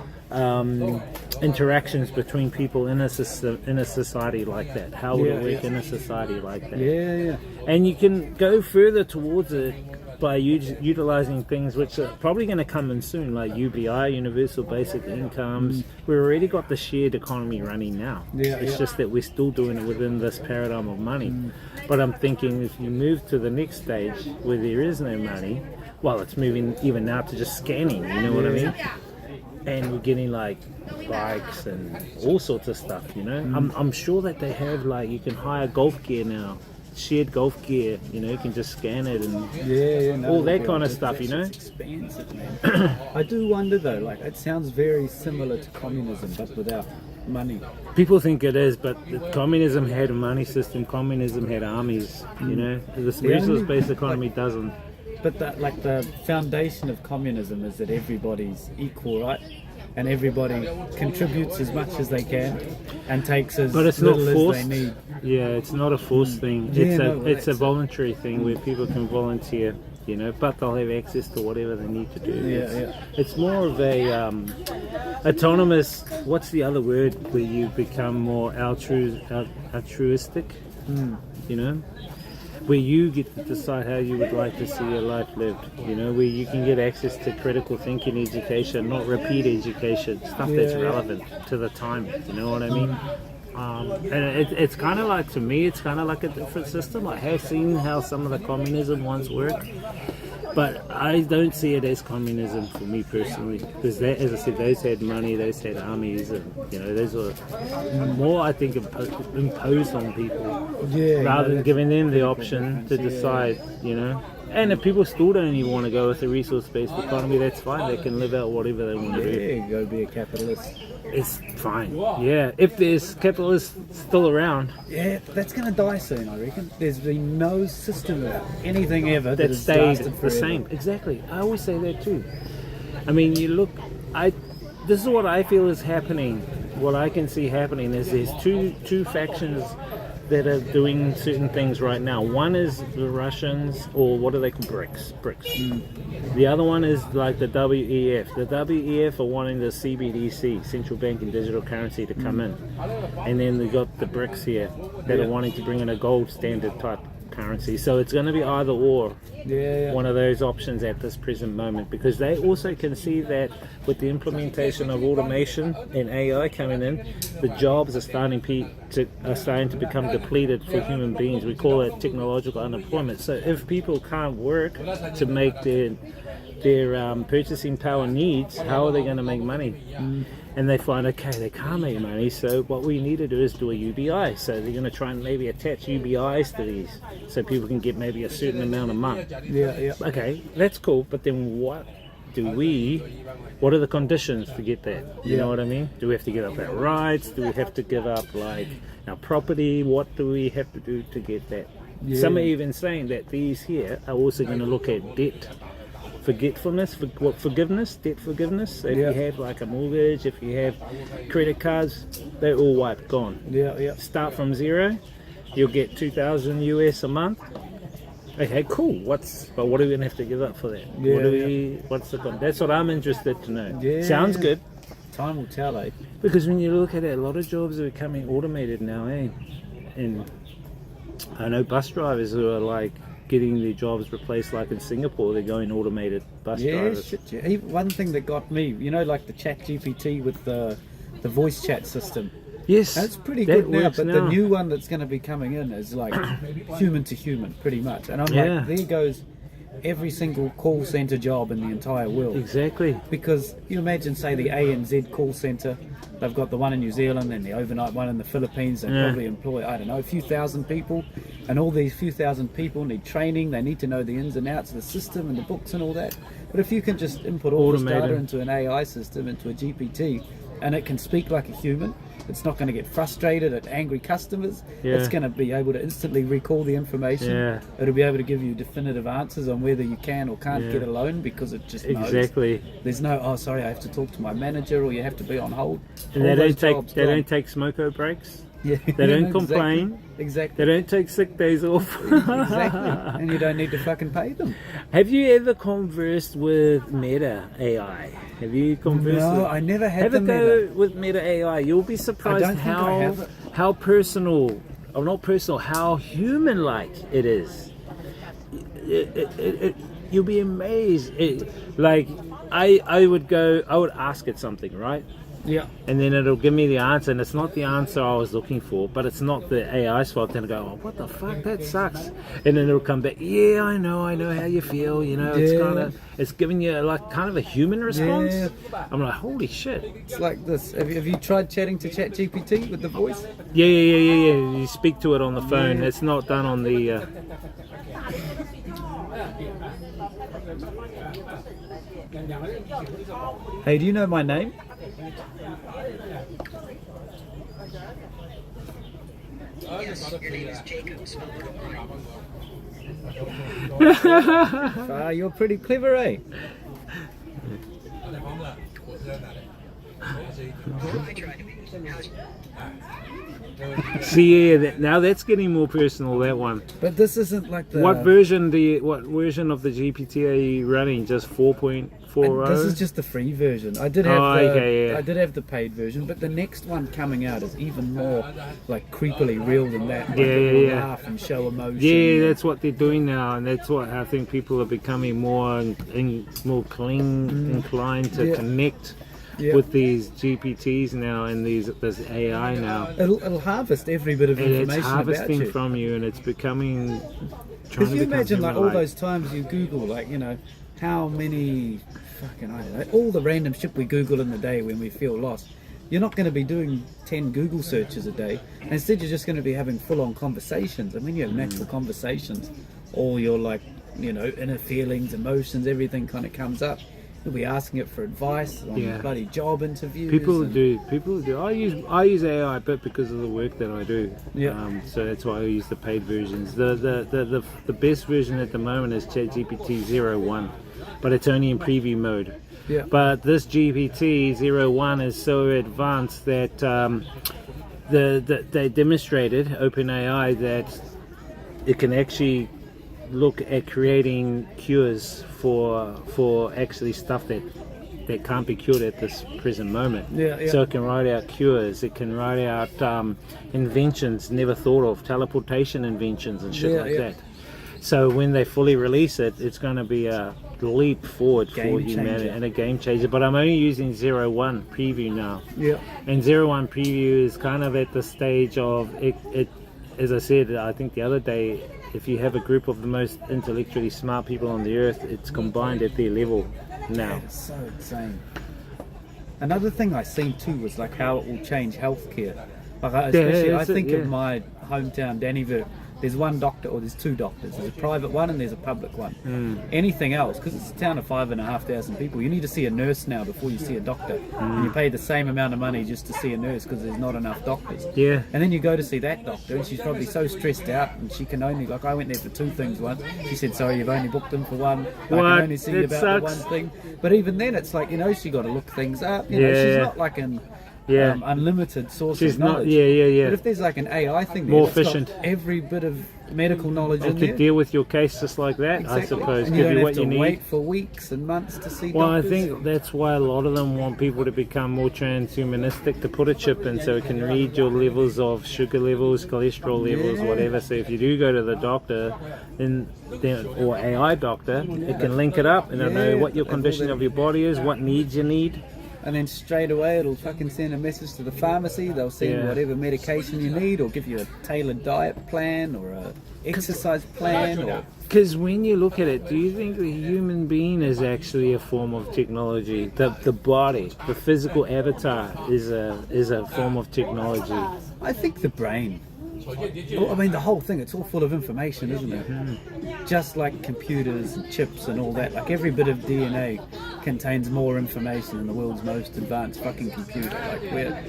interactions between people in a society like that. How would it work in a society like that? Yeah. And you can go further towards it by utilizing things which are probably going to come in soon, like UBI, Universal Basic Incomes. We've already got the shared economy running now. It's just that we're still doing it within this paradigm of money. But I'm thinking if you move to the next stage where there is no money, well, it's moving even now to just scanning, you know what I mean? And we're getting like bikes and all sorts of stuff, I'm sure that they have, like, you can hire golf gear now, shared golf gear, you can just scan it and all that kind of stuff, It's expensive, man. I do wonder though, like, it sounds very similar to communism but without money. People think it is, but communism had a money system, communism had armies, This resource-based economy doesn't. But the foundation of communism is that everybody's equal, right? And everybody contributes as much as they can and takes as little as they need. Yeah, it's not a forced thing. It's a voluntary thing where people can volunteer, but they'll have access to whatever they need to do. It's more of a autonomous. What's the other word where you become more altruistic? Where you get to decide how you would like to see your life lived, where you can get access to critical thinking education, not repeat education, stuff that's relevant to the time, you know what I mean? And it's kind of like, to me, it's kind of like a different system. I have seen how some of the communism ones work, but I don't see it as communism for me personally, because as I said, those had money, those had armies, and those were more, I think, imposed on people, rather than giving them the option to decide, And if people still don't even want to go with a resource-based economy, that's fine. They can live out whatever they want to do. Go be a capitalist. It's fine. Yeah, if there's capitalists still around. Yeah, but that's going to die soon, I reckon. There's been no system of anything ever that stayed the same. Exactly. I always say that too. I mean, this is what I feel is happening. What I can see happening is there's two factions that are doing certain things right now. One is the Russians, or what do they call BRICS? The other one is like the WEF. The WEF are wanting the CBDC, central bank and digital currency, to come in. And then we got the BRICS here that are wanting to bring in a gold standard type cryptocurrency. So it's going to be either or. Yeah. One of those options at this present moment, because they also can see that with the implementation of automation and AI coming in, the jobs are starting to become depleted for human beings. We call it technological unemployment. So if people can't work to make their purchasing power needs, how are they going to make money? And they find, okay, they can't make money, so what we need to do is do a UBI. So they're going to try and maybe attach UBIs to these so people can get maybe a certain amount a month. Yeah. Okay, that's cool, but then what are the conditions to get that? You know what I mean? Do we have to give up our rights? Do we have to give up like our property? What do we have to do to get that? Some are even saying that these here are also going to look at debt forgiveness. So if you have like a mortgage, if you have credit cards, they're all wiped, gone. Start from zero, you'll get $2,000 US a month. Okay, cool. But what are we gonna have to give up for that? That's what I'm interested to know. Sounds good. Time will tell, eh? Because when you look at it, a lot of jobs are becoming automated now, eh? And I know bus drivers who are like getting their jobs replaced, like in Singapore, they're going automated bus drivers. One thing that got me, like the Chat GPT with the voice chat system. Yes, that's pretty good now. But the new one that's going to be coming in is like human to human, pretty much. And I'm like, there goes every single call center job in the entire world. Exactly. Because you imagine, say, the ANZ call center, they've got the one in New Zealand and the overnight one in the Philippines. They probably employ, I don't know, a few thousand people, and all these few thousand people need training. They need to know the ins and outs of the system and the books and all that. But if you can just input all this data into an AI system, into a GPT, and it can speak like a human, it's not going to get frustrated at angry customers. It's going to be able to instantly recall the information. It'll be able to give you definitive answers on whether you can or can't get a loan, because it just knows. Exactly. There's no, oh sorry, I have to talk to my manager, or you have to be on hold. And they don't take smoko breaks. They don't complain. Exactly. They don't take sick days off. Exactly. And you don't need to fucking pay them. Have you ever conversed with Meta AI? Have you conversed? No, I never had. Have a go with Meta AI. You'll be surprised how personal, or not personal, how human-like it is. You'll be amazed. I would ask it something, right? Yeah. And then it'll give me the answer, and it's not the answer I was looking for, but it's not the AI's fault. Then I go, oh, what the fuck, that sucks. And then it'll come back, yeah, I know how you feel, it's giving you like kind of a human response. I'm like, holy shit. It's like this. Have you tried chatting to ChatGPT with the voice? Yeah. You speak to it on the phone. It's not done on the... Hey, do you know my name? Yes, your name is Jacob. You're pretty clever, eh? I try to be. See, now that's getting more personal, that one. But this isn't like the... What version of the GPT are you running? Just 4.40? This is just the free version. I did have I did have the paid version, but the next one coming out is even more like creepily real than that. Like laugh and show emotion. Yeah, that's what they're doing now, and that's what I think people are becoming more inclined to connect with these GPTs now, and this AI now. It'll harvest every bit of information it's harvesting about you. from you, and it's becoming. Because you imagine like all those times you Google, like how many fucking, I don't know, all the random shit we Google in the day when we feel lost. You're not going to be doing 10 Google searches a day. Instead, you're just going to be having full-on conversations. I mean, you have natural conversations. All your inner feelings, emotions, everything kind of comes up. You'll be asking it for advice on bloody job interviews. People do. I use AI a bit because of the work that I do. So that's why I use the paid versions. The best version at the moment is ChatGPT 01, but it's only in preview mode. But this GPT 01 is so advanced that they demonstrated, OpenAI, that it can actually look at creating cures for actually stuff that can't be cured at this present moment. So it can write out cures, it can write out inventions never thought of, teleportation inventions and shit like that. So when they fully release it, it's going to be a leap forward for Game humanity changer. and a game changer. But I'm only using 0.1 preview now. Yeah. And 0.1 preview is kind of at the stage of it. As I said, I think the other day, if you have a group of the most intellectually smart people on the earth, it's combined at their level now. It's so insane. Another thing I seen too was like how it will change healthcare. Like especially, I think of my hometown, Dannyville. There's one doctor, or there's two doctors. There's a private one and there's a public one. Anything else, because it's a town of 5,500 people, you need to see a nurse now before you see a doctor. And you pay the same amount of money just to see a nurse because there's not enough doctors. Yeah. And then you go to see that doctor and she's probably so stressed out and she can only, like I went there for two things once. She said, sorry, you've only booked them for one. I can What? only see you That about the sucks. one thing. But even then it's like, you know, she got to look things up. You know, she's not like an unlimited source She's of not- knowledge. yeah. But if there's like an AI thing there, More that's got efficient. every bit of medical knowledge in It there. could deal with your case just like that, I Exactly. suppose. And you Give don't you have what to you need. wait for weeks and months to see Well, I doctors. think that's why a lot of them want people to become more transhumanistic, to put a chip in so it can read your levels of sugar levels, cholesterol levels, Yeah. whatever. So if you do go to the doctor, then or AI doctor, it can link it up and it'll know what your condition of your body is, what needs you need. And then straight away it'll fucking send a message to the pharmacy. They'll send Yeah. whatever medication you need, or give you a tailored diet plan or a exercise plan. Or Because when you look at it, do you think the human being is actually a form of technology? The body, the physical avatar is a form of technology. I think the brain. Well, I mean, the whole thing, it's all full of information, isn't it? Just like computers and chips and all that. Like every bit of DNA contains more information than the world's most advanced fucking computer. Like we're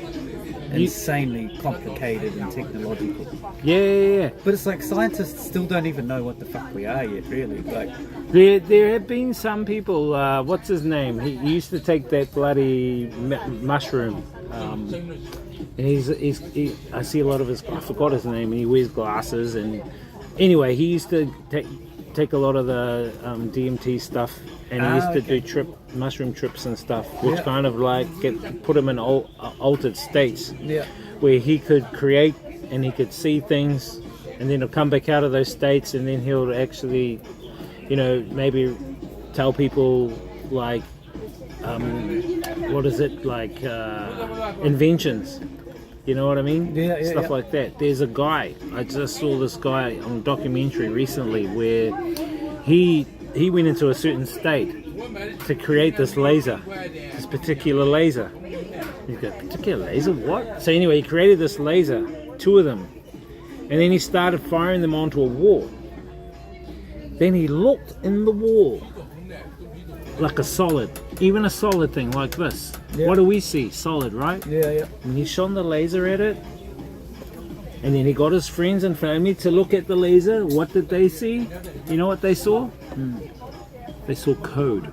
insanely complicated and technological. Yeah. But it's like scientists still don't even know what the fuck we are yet, really. Like There have been some people, what's his name? He used to take that bloody mushroom. And I see a lot of his, I forgot his name, and he wears glasses. And anyway, he used to take a lot of the DMT stuff, and he used to do mushroom trips and stuff, which kind of like put him in altered states, where he could create and he could see things, and then he'll come back out of those states, and then he'll actually, you know, maybe tell people like, what is it, like inventions. You know what I mean? Stuff like that. There's a guy, I just saw this guy on a documentary recently where he went into a certain state to create this laser, this particular laser. He's got a particular laser, what? So anyway, he created this laser, two of them, and then he started firing them onto a wall. Then he looked in the wall like a solid, even a solid thing like this. What do we see? Solid, right? Yeah. And he shone the laser at it, and then he got his friends and family to look at the laser. What did they see? You know what they saw? They saw code.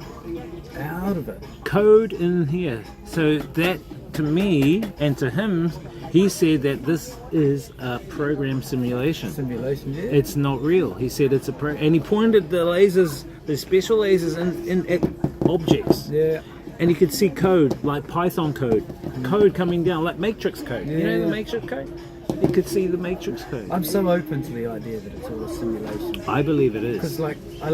Out of it. Code in here. So that, to me and to him, he said that this is a program simulation. Simulation, yeah. It's not real. He said it's a and he pointed the lasers, the special lasers, in at objects. Yeah. And you could see code, like Python code, code coming down, like Matrix code. You know the Yeah. Matrix code? You could see the Matrix code. I'm so open to the idea that it's all a simulation. I believe it is. Because, like, I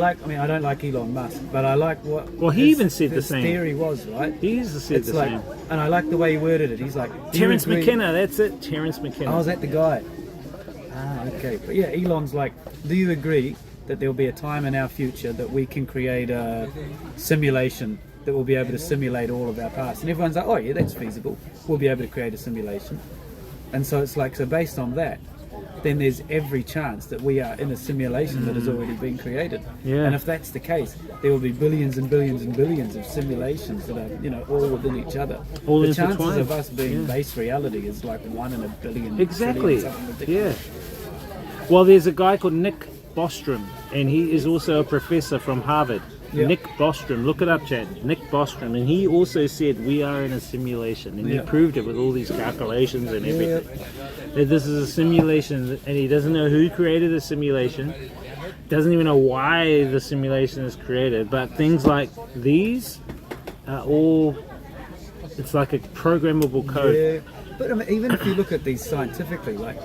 don't like Elon Musk, but I like what. Well, he even said the his same. theory was, right? He used to say It's the like, same. and I like the way he worded it. He's like, do you Terence agree- McKenna, that's it. Terence McKenna. Oh, is that the guy? Ah, okay. But yeah, Elon's like, do you agree that there will be a time in our future that we can create a simulation that will be able to simulate all of our past? And everyone's like, oh yeah, that's feasible. We'll be able to create a simulation. And so it's like, so based on that, then there's every chance that we are in a simulation that has already been created. Yeah. And if that's the case, there will be billions and billions and billions of simulations that are, you know, all within each other. All the chances intertwined. of us being base reality is like 1 in a billion. Exactly. trillion, something ridiculous. Yeah. Well, there's a guy called Nick Bostrom, and he is also a professor from Harvard. Yeah. Nick Bostrom, look it up, Chad. Nick Bostrom, and he also said we are in a simulation, and he Yeah. proved it with all these calculations and everything. That this is a simulation, and he doesn't know who created the simulation, doesn't even know why the simulation is created, but things like these are all, it's like a programmable code. Yeah, but I mean, even if you look at these scientifically, like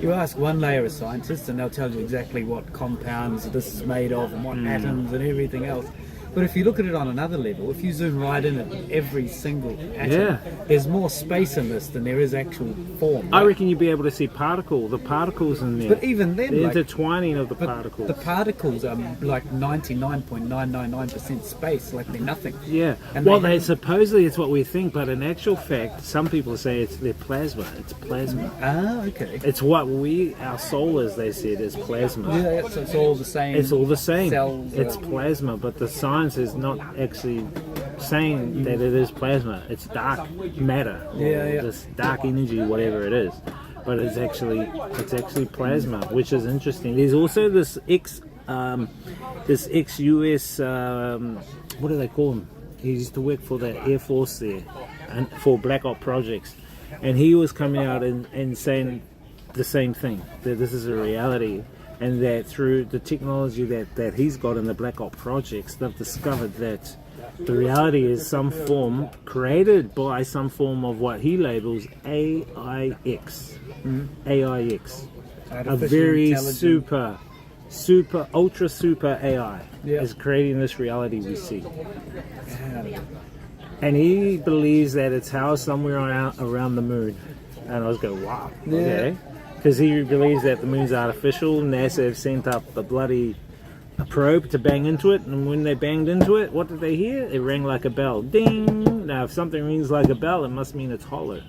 You ask one layer of scientists and they'll tell you exactly what compounds this is made of and what atoms and everything else. But if you look at it on another level, if you zoom right in at every single atom, there's more space in this than there is actual form. I reckon you'd be able to see the particles in there. But even then, the like, intertwining of the particles. The particles are like 99.999% space, like they're nothing. Yeah. And Well, supposedly it's what we think, but in actual fact, some people say they're plasma. It's plasma. Ah, okay. It's what our soul is, they said, is plasma. Yeah, so it's all the same. It's all the same. Cells, it's plasma, but the science is not actually saying that it is plasma. It's dark matter. This dark energy, whatever it is. But it's actually plasma, which is interesting. There's also this ex-US, what do they call him? He used to work for the Air Force there, and for Black Ops projects, and he was coming out and saying the same thing, that this is a reality, and that through the technology that he's got in the Black Ops projects, they've discovered that the reality is some form created by some form of what he labels AIX. AIX. A very super, ultra super AI is creating this reality we see. And he believes that it's housed somewhere around the moon. And I was going, wow, okay. Because he believes that the moon's artificial. NASA have sent up a probe to bang into it, and when they banged into it, what did they hear? It rang like a bell. Ding! Now, if something rings like a bell, it must mean it's hollow.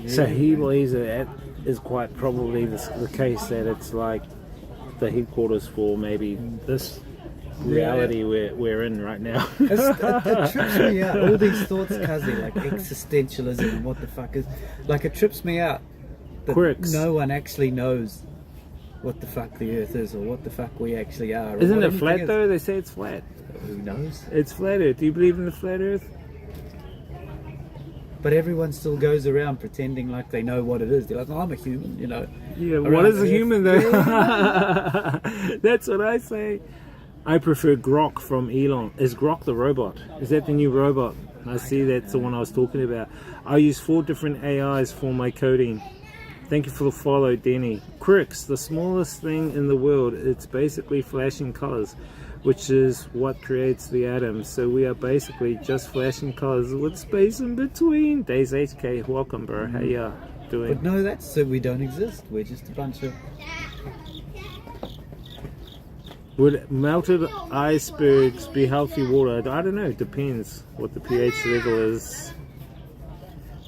So he believes that is quite probably the case, that it's like the headquarters for maybe this reality we're in right now. It trips me out, all these thoughts, Kazi, like existentialism and what the fuck is, like, it trips me out that no one actually knows what the fuck the earth is or what the fuck we actually are. Isn't it flat though? They say it's flat. Who knows? It's flat earth. Do you believe in the flat earth? But everyone still goes around pretending like they know what it is. They're like, oh, I'm a human, you know. Yeah, what is a human though? That's what I say. I prefer Grok from Elon. Is Grok the robot? Is that the new robot? I see that's the one I was talking about. I use 4 different AIs for my coding. Thank you for the follow, Denny. Crix, the smallest thing in the world. It's basically flashing colors, which is what creates the atoms. So we are basically just flashing colors with space in between. Days HK, welcome, bro. How you doing? But no, that's so we don't exist. We're just a bunch of... Would melted icebergs be healthy water? I don't know. It depends what the pH level is.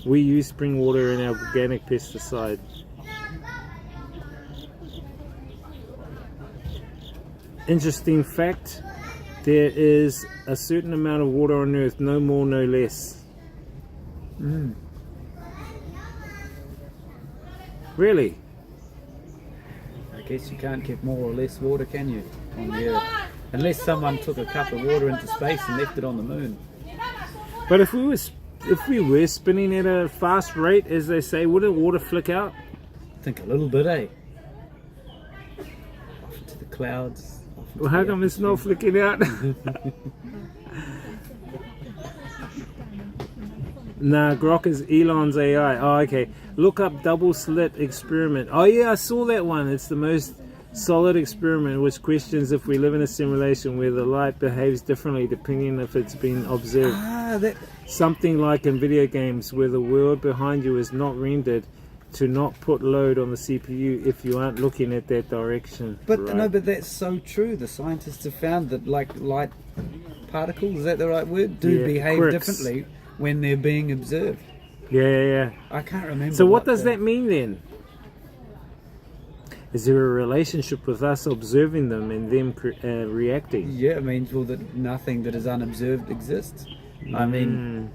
We use spring water in our organic pesticide. Interesting fact, there is a certain amount of water on Earth, no more, no less. Really? I guess you can't get more or less water, can you, on the Earth? Unless someone took a cup of water into space and left it on the moon. But if we were spinning at a fast rate, as they say, wouldn't water flick out? I think a little bit, eh? Off into the clouds. Well, how come it's not flicking out? Nah, Grok is Elon's AI. Oh, okay. Look up double slit experiment. Oh yeah, I saw that one. It's the most solid experiment which questions if we live in a simulation where the light behaves differently depending if it's been observed. Something like in video games where the world behind you is not rendered to not put load on the CPU if you aren't looking at that direction. But no, but that's so true. The scientists have found that like light particles, is that the right word? Do behave differently when they're being observed. Yeah. I can't remember. So what does that mean then? Is there a relationship with us observing them and them reacting? Yeah, it means that nothing that is unobserved exists. I mean,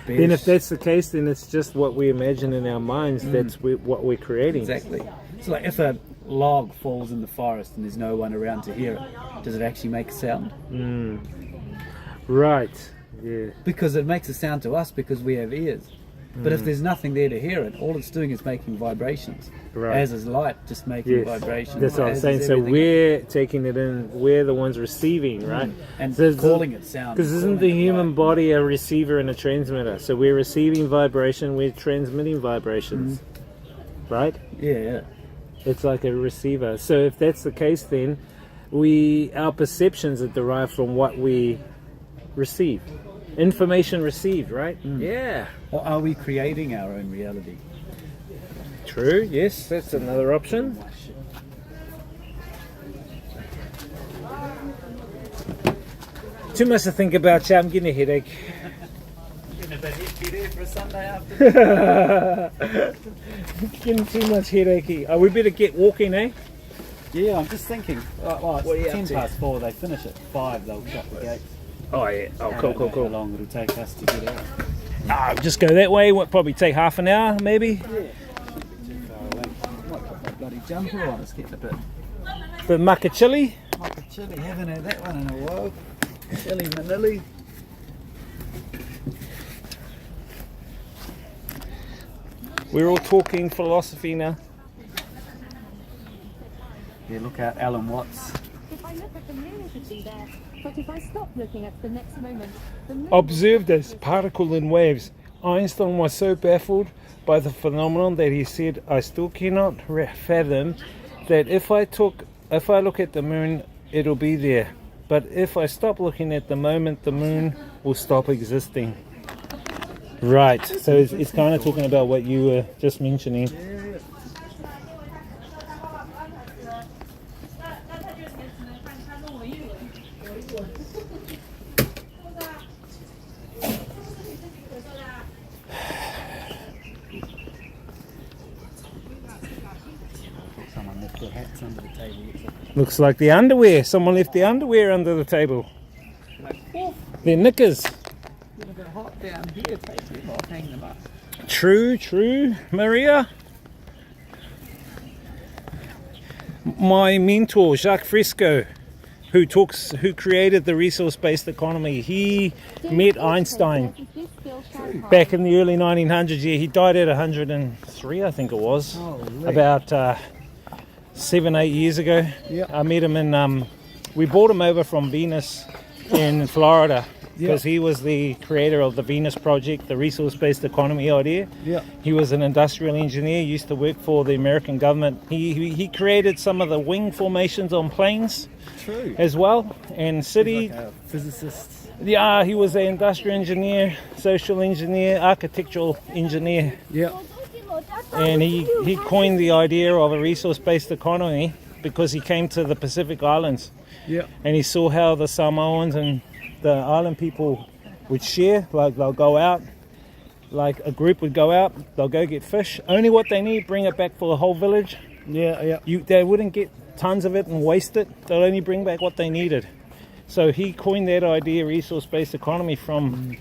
then if that's the case, then it's just what we imagine in our minds. That's what we're creating. Exactly. So like if a log falls in the forest and there's no one around to hear it, does it actually make a sound? Right. Yeah. Because it makes a sound to us because we have ears. But if there's nothing there to hear it, all it's doing is making vibrations. Right. As is light, just making vibrations. That's what I'm saying. So we're taking it in, we're the ones receiving, right? And so calling it sound. Because isn't the human body a receiver and a transmitter? So we're receiving vibration, we're transmitting vibrations. right? Yeah. It's like a receiver. So if that's the case, then our perceptions are derived from what we receive. Information received, right? Yeah. Or are we creating our own reality? True, yes, that's another option. Too much to think about, I'm getting a headache. Getting a bit hefty there for a Sunday afternoon. Getting too much headachy. We better get walking, eh? Yeah, I'm just thinking. Well, What are you it's up 10 to? past 4. They finish at 5. They'll shut the gates. Oh yeah. Oh, I cool, don't know cool. How long it'll take us to get out? Just go that way. Would probably take half an hour, maybe. Yeah. Too far away. Might put my bloody jumper on. It's getting a bit. The maca chili. Like a chili. Haven't had that one in a while. Chili manili. We're all talking philosophy now. Yeah, look out, Alan Watts. If I look at the moon, it would be there. But if I stop looking at the next moment, the moon... Observed as particle in waves. Einstein was so baffled by the phenomenon that he said, "I still cannot fathom that if I look at the moon, it'll be there. But if I stop looking at the moment, the moon will stop existing." Right. So it's kind of talking about what you were just mentioning. Someone left their hats under the table. Looks like the underwear. Someone left the underwear under the table. Their knickers. Getting a bit hot down here. Take them off, hang them up. True, Maria. My mentor, Jacques Fresco, who created the resource-based economy, he met Einstein back in the early 1900s. Yeah, he died at 103, I think it was, about 7-8 years ago. Yep. I met him we brought him over from Venus in Florida because he was the creator of the Venus Project, the resource-based economy idea. Yeah. He was an industrial engineer, used to work for the American government. He created some of the wing formations on planes. True. As well, and city. Like a physicist. Yeah, he was an industrial engineer, social engineer, architectural engineer. Yeah. And he coined the idea of a resource-based economy because he came to the Pacific Islands. Yeah. And he saw how the Samoans and the island people would share. Like they'll go out, like a group would go out, they'll go get fish. Only what they need, bring it back for the whole village. Yeah. They wouldn't get tons of it and waste it. They'll only bring back what they needed. So he coined that idea, resource-based economy, from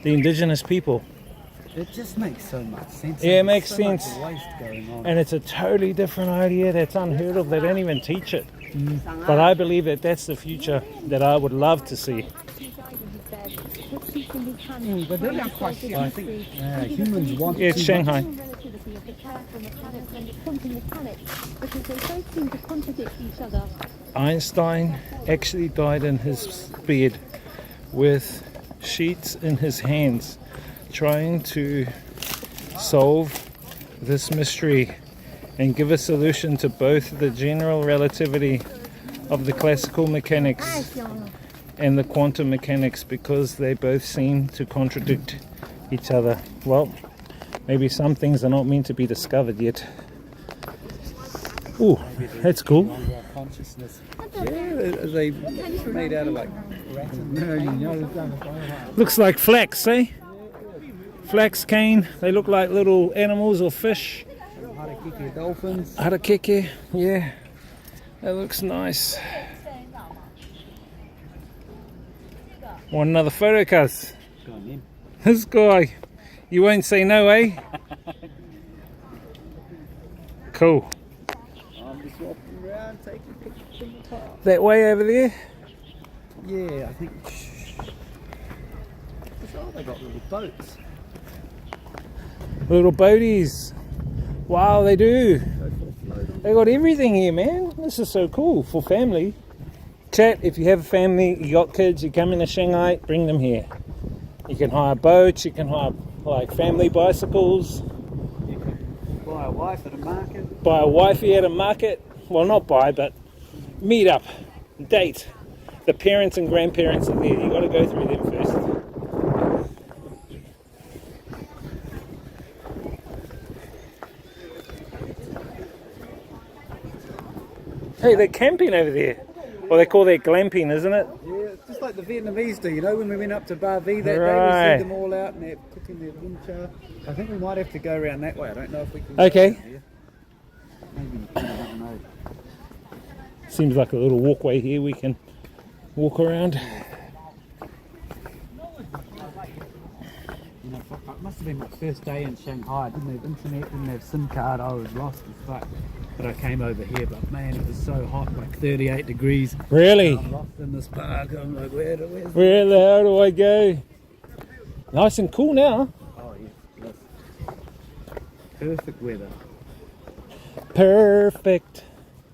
the indigenous people. It just makes so much sense. Yeah, it makes so sense. Much waste going on. And it's a totally different idea that's unheard of. They don't even teach it. But I believe that that's the future that I would love to see. But they're not quite sure. I think humans want Yeah, it's Shanghai. Einstein actually died in his bed with sheets in his hands, trying to solve this mystery and give a solution to both the general relativity of the classical mechanics and the quantum mechanics, because they both seem to contradict each other. Well, maybe some things are not meant to be discovered yet. Ooh, that's cool. Consciousness. Yeah, are they made out of like Looks like flax, eh? Flax cane. They look like little animals or fish. Harakeke dolphins. Harakeke, yeah. That looks nice. Want another photo, cuz? Go on then. This guy. You won't say no, eh? Cool. I'm just walking around taking pictures in the park. That way over there? Yeah, I think. Oh, they got little boats. Little boaties. Wow, they do. They got everything here, man. This is so cool for family. Chat, if you have a family, you got kids, you come into Shanghai, bring them here. You can hire boats, you can hire like family bicycles. You can buy Buy a wife at a market. Buy a wifey at a market. Well, not buy, but meet up, date. The parents and grandparents are there. You got to go through them first. Hey, they're camping over there. Well, they call that glamping, isn't it? Yeah, it's just like the Vietnamese do, you know, when we went up to Ba Vi that day, Right. we see them all out and they're cooking their bun cha. I think we might have to go around that way. I don't know if we can. Okay. Go here. Maybe we can, I don't know. Seems like a little walkway here we can walk around. You know, fuck, it must have been my first day in Shanghai. I didn't have internet, didn't have SIM card. I was lost as fuck. But I came over here, but man, it was so hot, like 38 degrees. Really? I'm lost in this park. I'm like, where the hell do I go? Nice and cool now. Oh, yes. Perfect weather. Perfect.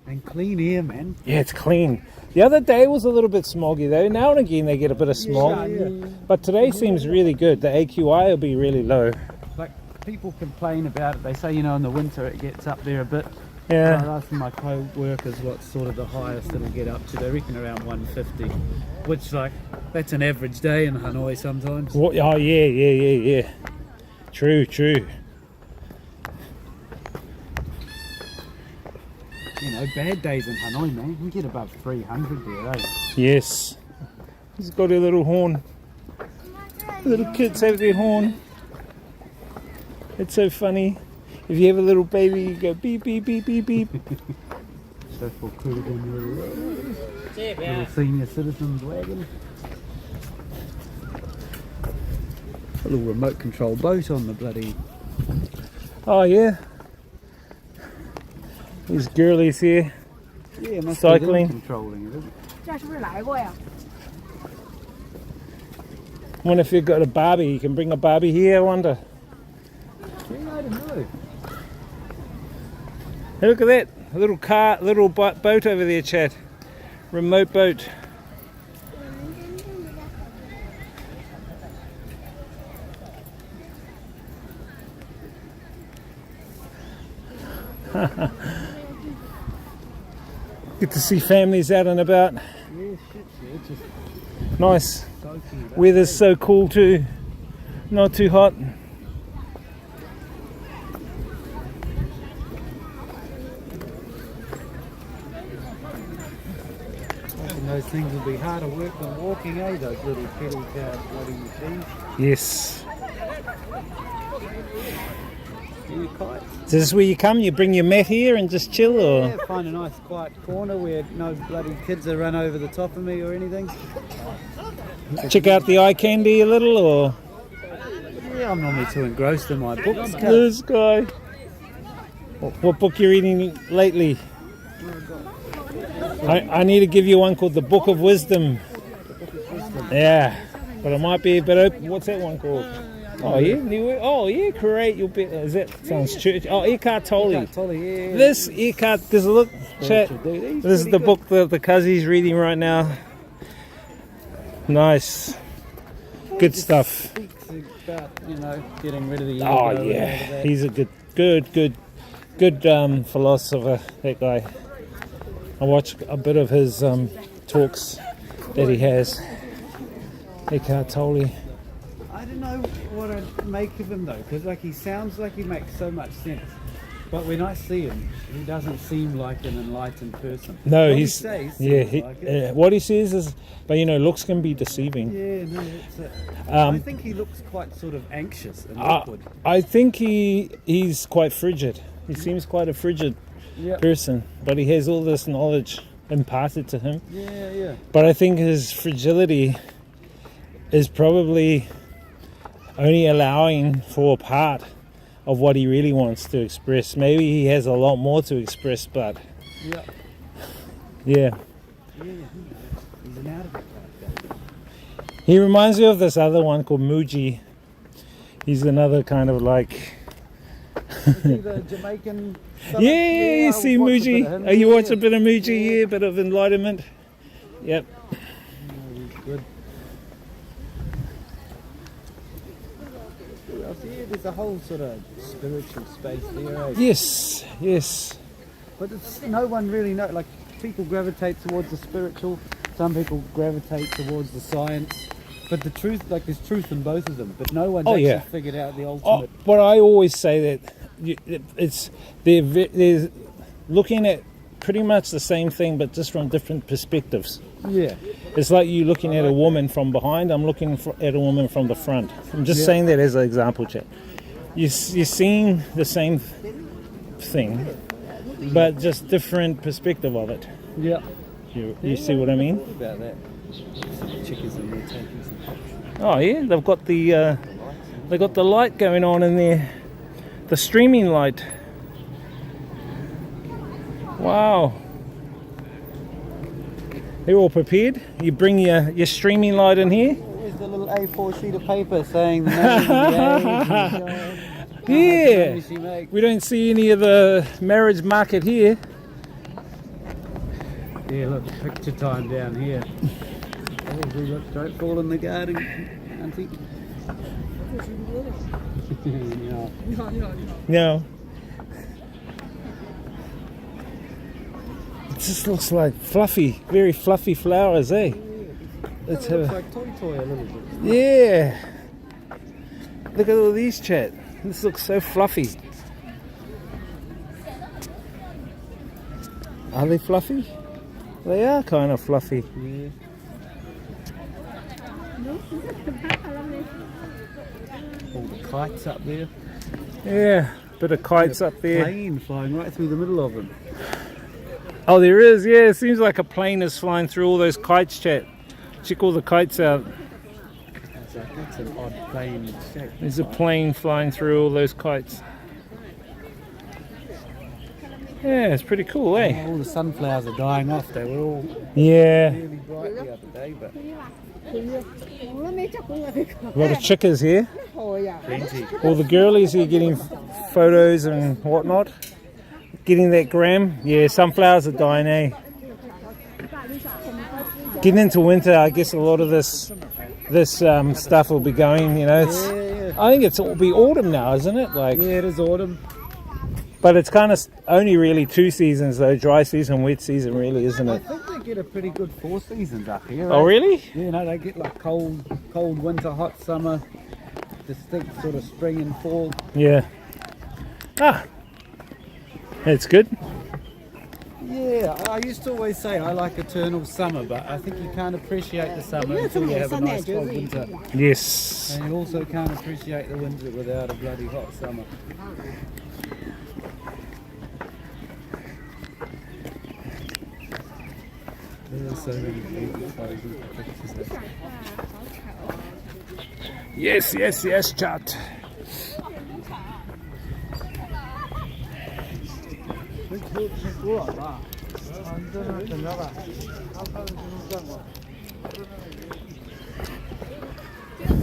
And clean air, man. Yeah, it's clean. The other day was a little bit smoggy though. Now and again they get a bit of smog. Yeah. But today seems really good. The AQI will be really low. Like, people complain about it. They say, you know, in the winter it gets up there a bit. Yeah. I was asking my co-workers what's sort of the highest it'll get up to. They reckon around 150, which, like, that's an average day in Hanoi sometimes. What? Oh, yeah. True. You know, bad days in Hanoi, man. We get above 300 there, eh? Yes. He's got a little horn. Little kids have their horn. It's so funny. If you have a little baby, you go beep, beep, beep, beep, beep. So for cool little senior citizens wagon. A little remote control boat on the bloody... Oh, yeah. These girlies here. Yeah, must cycling. be them controlling it, isn't it? 这是不是来过呀？ Wonder if you've got a Barbie, you can bring a Barbie here, I wonder. Yeah, I don't know. Hey, look at that. A little car, little boat over there, Chad. Remote boat. Good to see families out and about. Yeah, shit, yeah, just Nice. soaking it up. Weather's so cool too. Not too hot. And those things will be harder work than walking, eh? Those little pedal car bloody machines. Yes. You kite. Is this where you come? You bring your mat here and just chill, or? Yeah, find a nice quiet corner where no bloody kids will run over the top of me or anything. Check out the eye candy a little, or? Yeah, I'm normally too engrossed in my books. This guy. What book you reading lately? I need to give you one called The Book of Wisdom. Yeah, but it might be a bit open. What's that one called? Oh yeah, great. You'll be. Is that sounds church? Oh, Eckhart Tolle. Yeah. This Eckhart. There's a look. Chat. This is the book that the Cuzzy's reading right now. Nice. Good stuff. Speaks about, you know, getting rid of the ego. Oh and all yeah, of that. he's a good philosopher. That guy. I watch a bit of his talks that he has. Eckhart Tolle. I don't know what I'd make of him though, because like he sounds like he makes so much sense, but when I see him, he doesn't seem like an enlightened person. No, What he's he says yeah. seems like it. What he says is, but you know, looks can be deceiving. Yeah, no, it's it. Um, I think he looks quite sort of anxious and awkward. I think he's quite frigid. He seems quite a frigid Yep. person, but he has all this knowledge imparted to him. Yeah. But I think his fragility is probably only allowing for a part of what he really wants to express. Maybe he has a lot more to express, but Yeah. yeah. He's an out of it type guy. He reminds me of this other one called Muji. He's another kind of like Is he the Jamaican? fella? yeah, you I see watched a bit Muji. of him. Oh, you watch Yeah. a bit of Muji, yeah, a bit of enlightenment. Yep. He's good. Who else here? there's a whole sort of spiritual space there. Eh? Yes, yes. But it's, no one really knows. Like, people gravitate towards the spiritual. Some people gravitate towards the science. But the truth, like, there's truth in both of them. But no one's actually figured out the ultimate. But I always say that they're looking at pretty much the same thing, but just from different perspectives. Yeah. It's like you looking at a woman from behind. I'm looking at a woman from the front. I'm just saying that as an example, chat. You're seeing the same thing, but just different perspective of it. Yeah. You see what I mean? About that. Chickens in there taking some pictures. Oh yeah, they've got the light going on in there, the streaming light. Wow. They're all prepared. You bring your streaming light in here. There's the little A4 sheet of paper saying the name, yeah. We don't see any of the marriage market here. Yeah, look, picture time down here. Oh, look, don't fall in the garden, Auntie. No. It just looks like fluffy, very fluffy flowers, eh? Let's have looks like toy a little bit. Yeah. Look at all these, chat. This looks so fluffy. Are they fluffy? They are kind of fluffy. Yeah. All the kites up there. Yeah, bit of kites up there. Plane flying right through the middle of them. Oh, there is, yeah. It seems like a plane is flying through all those kites, chat. Check all the kites out. That's an odd plane shape. There's a plane flying through all those kites. Yeah, it's pretty cool, eh? All the sunflowers are dying off. They were all really bright the other day, but a lot of chickens here. plenty. All the girlies here getting photos and whatnot. Getting that gram. Yeah, sunflowers are dying, eh? Getting into winter, I guess a lot of this stuff will be going, you know. I think it'll be autumn now, isn't it? Like, yeah, it is autumn. But it's kind of only really 2 seasons though, dry season, wet season really, isn't I it? think they get a pretty good 4 seasons up here. Oh, really? Yeah, no, they get like cold winter, hot summer, distinct sort of spring and fall. Yeah. Ah, that's good. Yeah, I used to always say I like eternal summer, but I think you can't appreciate the summer until you have a nice cold winter. Yes. And you also can't appreciate the winter without a bloody hot summer. There are so many beautiful pictures there. Yes, yes, yes, chat.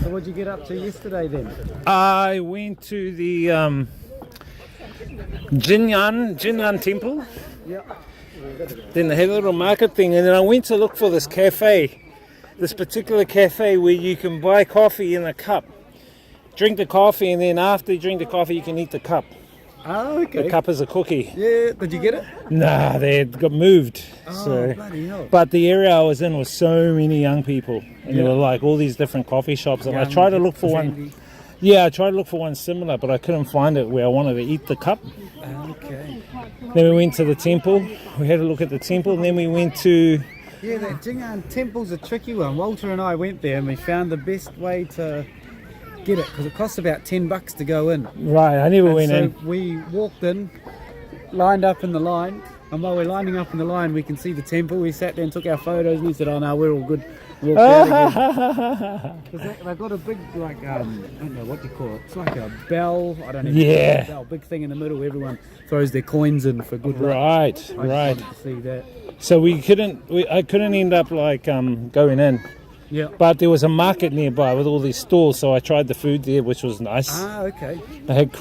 So what did you get up to yesterday then? I went to the Jinyan temple. Yeah. Then they had a little market thing, and then I went to look for this cafe, this particular cafe where you can buy coffee in a cup, drink the coffee, and then after you drink the coffee you can eat the cup. Oh, okay. The cup is a cookie. Yeah, did you get it? Nah, they had got moved. Oh, bloody hell. But the area I was in was so many young people, and there were like all these different coffee shops, and I tried to look for one. Yeah, I tried to look for one similar, but I couldn't find it where I wanted to eat the cup. Okay. Then we went to the temple. We had a look at the temple, and then we went to... Yeah, that Jingan temple's a tricky one. Walter and I went there, and we found the best way to get it, because it costs about $10 to go in. Right, I never went in. We walked in, lined up in the line, and while we're lining up in the line, we can see the temple. We sat there and took our photos, and we said, oh no, we're all good. Walked out again. They've got a big, like, I don't know what you call it. It's like a bell. I don't know. Yeah. A bell, big thing in the middle. Everyone throws their coins in for good luck. Right, I right. just wanted to see that. So I couldn't end up like going in. Yeah. But there was a market nearby with all these stalls, so I tried the food there, which was nice. Ah, okay. I had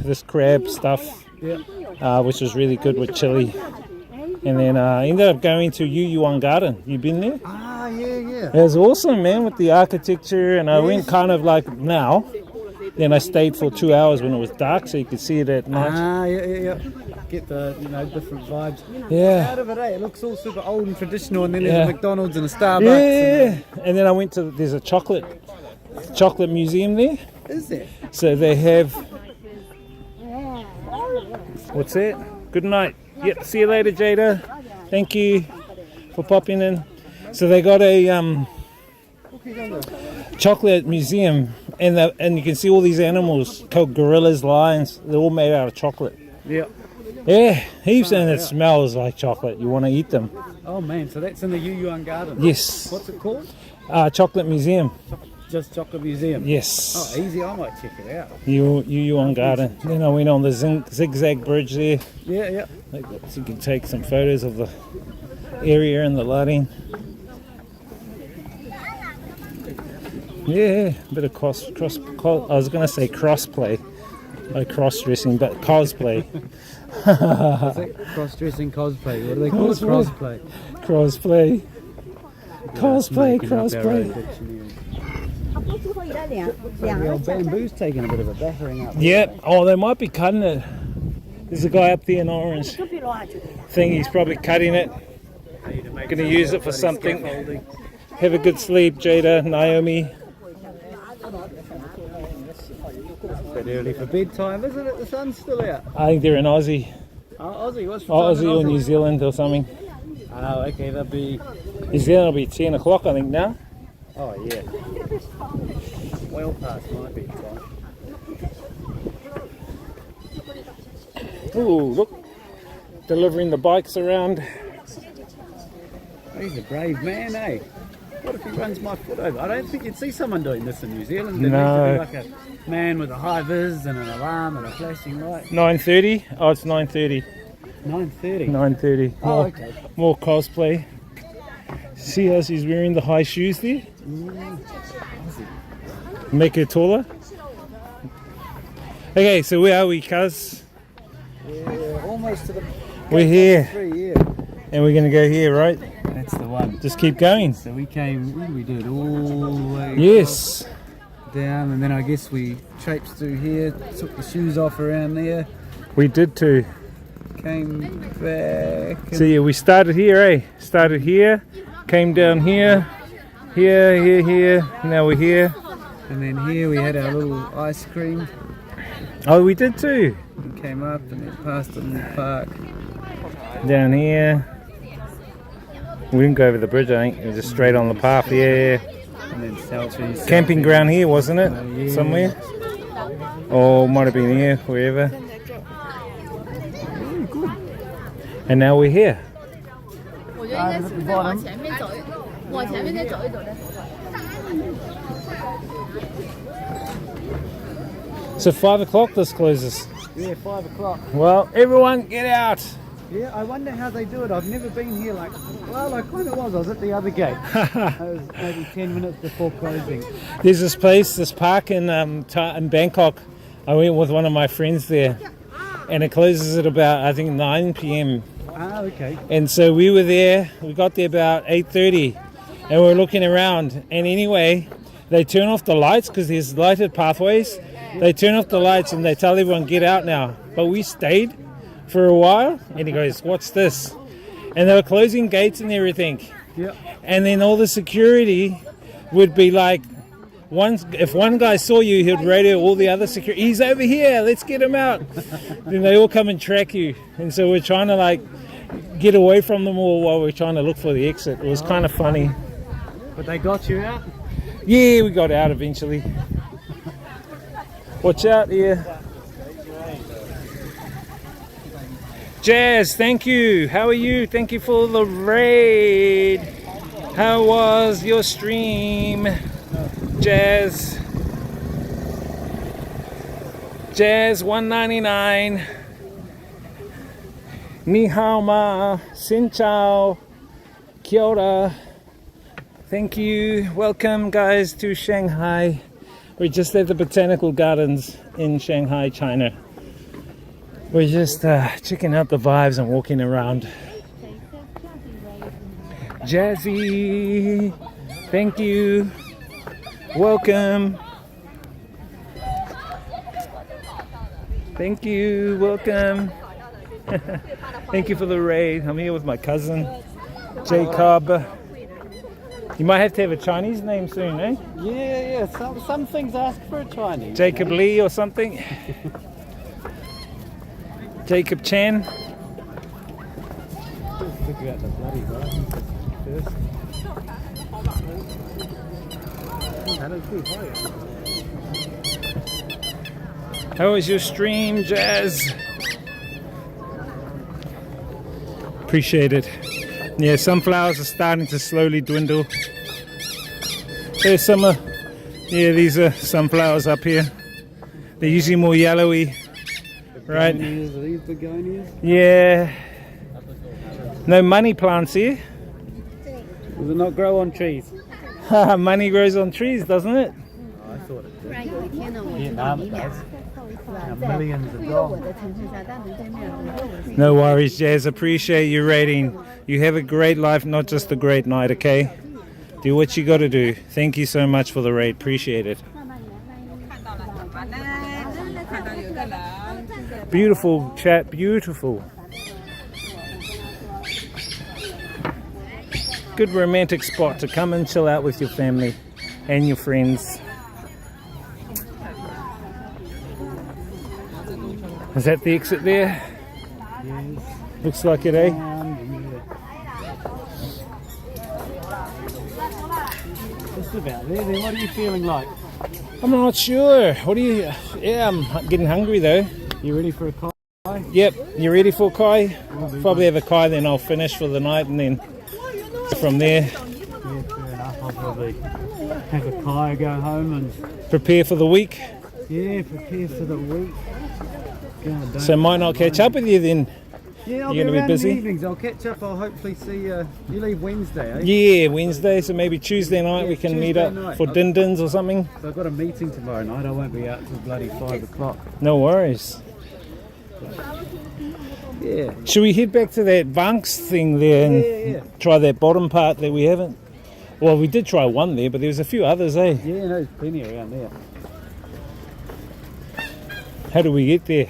this crab stuff, which was really good with chili. And then I ended up going to Yuyuan Garden. You been there? Ah, yeah. It was awesome, man, with the architecture. And I went kind of like now. Then I stayed for 2 hours when it was dark, so you could see it at night. Ah, yeah. Get the different vibes. Yeah. Out of it, eh? It looks all super old and traditional, and then Yeah. there's a McDonald's and a Starbucks. Yeah. And then I went to, there's a chocolate museum there. Is there? So they have, what's that? Good night. Yep, see you later, Jada. Thank you for popping in. So they got a chocolate museum, and you can see all these animals called gorillas, lions. They're all made out of chocolate. Yeah. Yeah, heaps, and it smells like chocolate. You want to eat them. Oh man, so that's in the Yuyuan Garden. Yes. What's it called? Chocolate museum. Just Chocolate Museum. Yes. Oh, easy. I might check it out. Yuyuan Garden. Then I went on the zigzag bridge there. Yeah. So you can take some photos of the area and the lighting. Yeah, bit of cross I was going to say cross-play, like cross-dressing, but cosplay. Is it cross-dressing cosplay? What do they call it? Crossplay. Crossplay. Cosplay. The old bamboo's taking a bit of a battering up. Yep. Oh, they might be cutting it. There's a guy up there in orange thing. He's probably cutting it. Going to use it for something. Have a good sleep, Jada, Naomi. It's a bit early for bedtime, isn't it? The sun's still out. I think they're in Aussie. Aussie? What's for time in Aussie or New Zealand or something. Oh, okay, that'll be... New Zealand will be 10 o'clock, I think, now. Oh, yeah. Well past my bedtime. Ooh, look. Delivering the bikes around. He's a brave man, eh? What if he runs my foot over? I don't think you'd see someone doing this in New Zealand. There No. needs to be like a man with a high vis and an alarm and a flashing light. 9:30? Oh, it's 9:30. 9:30? 9:30. Oh, okay. More cosplay. See how she's wearing the high shoes there? Make her taller. Okay, so where are we, cuz? Yeah, almost to the... We're here. Yeah. And we're going to go here, right? That's the one. Just keep going. So we came, where did we do it? All the way Yes. down, and then I guess we traipsed through here, took the shoes off around there, We did too. came back. So yeah, we started here, eh? Started here, came down here, here. Now we're here. And then here we had our little ice cream. Oh, we did too. We came up and then past the little park. Down here. We didn't go over the bridge, I think. It was just straight on the path, yeah. And then selfies. Camping ground here, wasn't it? Yeah. Somewhere? Or might have been here, wherever. And now we're here. At the bottom. So 5 o'clock this closes. Yeah, 5 o'clock. Well, everyone get out. Yeah, I wonder how they do it. I've never been here I kind of was. I was at the other gate. I was maybe 10 minutes before closing. There's this place, this park in Bangkok. I went with one of my friends there. And it closes at about, I think, 9 p.m. Ah, okay. And so we were there. We got there about 8:30. And we were looking around. And anyway, they turn off the lights because there's lighted pathways. They turn off the lights and they tell everyone, get out now. But we stayed for a while, and he goes, what's this? And they were closing gates and everything. Yeah. And then all the security would be like, if one guy saw you, he'd radio all the other security, he's over here, let's get him out. Then they all come and track you. And so we're trying to like get away from them all while we're trying to look for the exit. It was kind of funny. But they got you out? Yeah, we got out eventually. Watch out here. Jazz, thank you. How are you? Thank you for the raid. How was your stream, Jazz? Jazz 199. Ni hao ma. Xin chao. Kia ora. Thank you. Welcome, guys, to Shanghai. We're just at the Botanical Gardens in Shanghai, China. We're just checking out the vibes and walking around. Jazzy, thank you. Welcome. Thank you. Welcome. Thank you for the raid. I'm here with my cousin, Jacob. You might have to have a Chinese name soon, eh? Yeah. Some things ask for a Chinese. Jacob name. Lee or something. Jacob Chan. Figure out the bloody license first. How was your stream, Jazz? Appreciate it. Yeah, sunflowers are starting to slowly dwindle. There's some, yeah, these are sunflowers up here. They're usually more yellowy, right? Begonias, are these begonias? Yeah. No money plants here. Does it not grow on trees? Money grows on trees, doesn't it? Oh, I thought it did. Vietnam it does. Millions of dollars. No worries, Jazz. Appreciate you rating. You have a great life, not just a great night, okay? Do what you got to do. Thank you so much for the raid. Appreciate it. Beautiful chat, beautiful. Good romantic spot to come and chill out with your family and your friends. Is that the exit there? Yes. Looks like it, eh? Just about there. Then what are you feeling like? I'm not sure. What do you... Yeah, I'm getting hungry though. You ready for a kai? Yep. You ready for a kai? Probably have a kai, then I'll finish for the night, and then from there... Yeah, fair enough. I'll probably have a kai, go home and... Prepare for the week? Yeah, prepare for the week. God, So might not catch up with you then? Yeah, I'll You're be going to around be busy? in the evenings. I'll catch up. I'll hopefully see you. You leave Wednesday, eh? Yeah, Wednesday, so maybe Tuesday night we can meet Tuesday up night. for din-dins or something. So I've got a meeting tomorrow night. I won't be out till bloody 5 o'clock. No worries. Yeah. Should we head back to that bunks thing there and Yeah. try that bottom part that we haven't? Well, we did try one there, but there was a few others, eh? Yeah, no, there's plenty around there. How do we get there?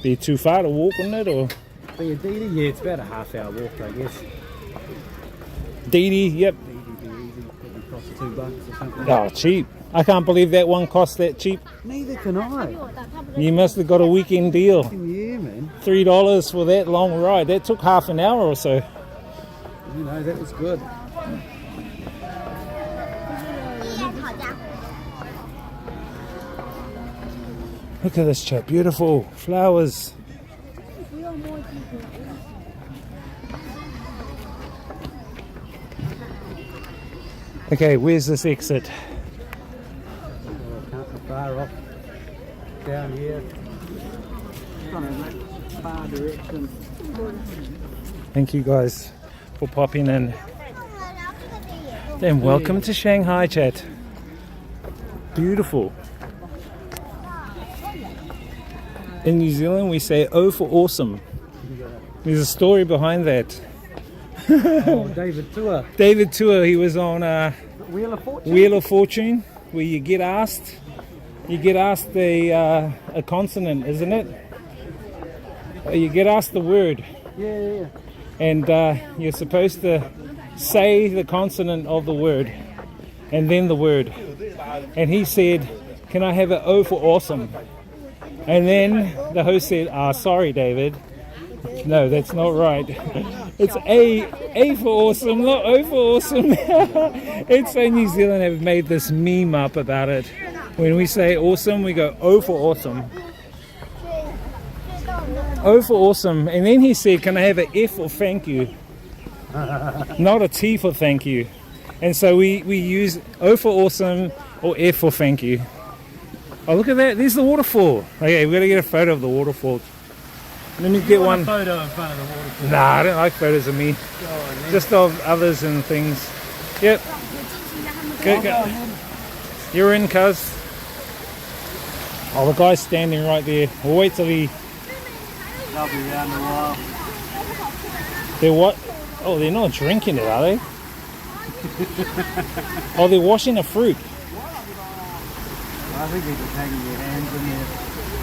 Be too far to walk, wouldn't it? Or Be a Didi? Yeah, it's about a half-hour walk, I guess. Didi, yep. Didi be easy. Probably cost $2 or something. Oh, cheap. I can't believe that one cost that cheap. Neither can I. You must have got a weekend deal. Yeah, man. $3 for that long ride. That took half an hour or so. You know, that was good. Look at this chap, beautiful flowers. Okay, where's this exit? Oh, can't be far off. Down here. Kind of that far direction. Thank you guys for popping in. And welcome to Shanghai, chat. Beautiful. In New Zealand we say "oh for awesome." There's a story behind that. Oh, David Tour. David Tour, he was on Wheel of Fortune. Wheel of Fortune, where you get asked a consonant, isn't it? You get asked the word, Yeah. and you're supposed to say the consonant of the word, and then the word. And he said, "Can I have an O for awesome?" And then the host said, "Sorry, David. No, that's not right. It's A for awesome, not O for awesome." It's so New Zealand have made this meme up about it. When we say awesome, we go O for awesome. O for awesome. And then he said, "Can I have an F for thank you?" Not a T for thank you. And so we use O for awesome or F for thank you. Oh, look at that. There's the waterfall. Okay, we've got to get a photo of the waterfall. Let me get one. Photo in front of the waterfall. Nah, I don't like photos of me. Just of others and things. Yep. Go. You're in, cuz. Oh, the guy's standing right there. We'll wait till he... They'll be around a while. They're what? Oh, they're not drinking it, are they? Oh, they're washing the fruit. I think they're just hanging their hands in there.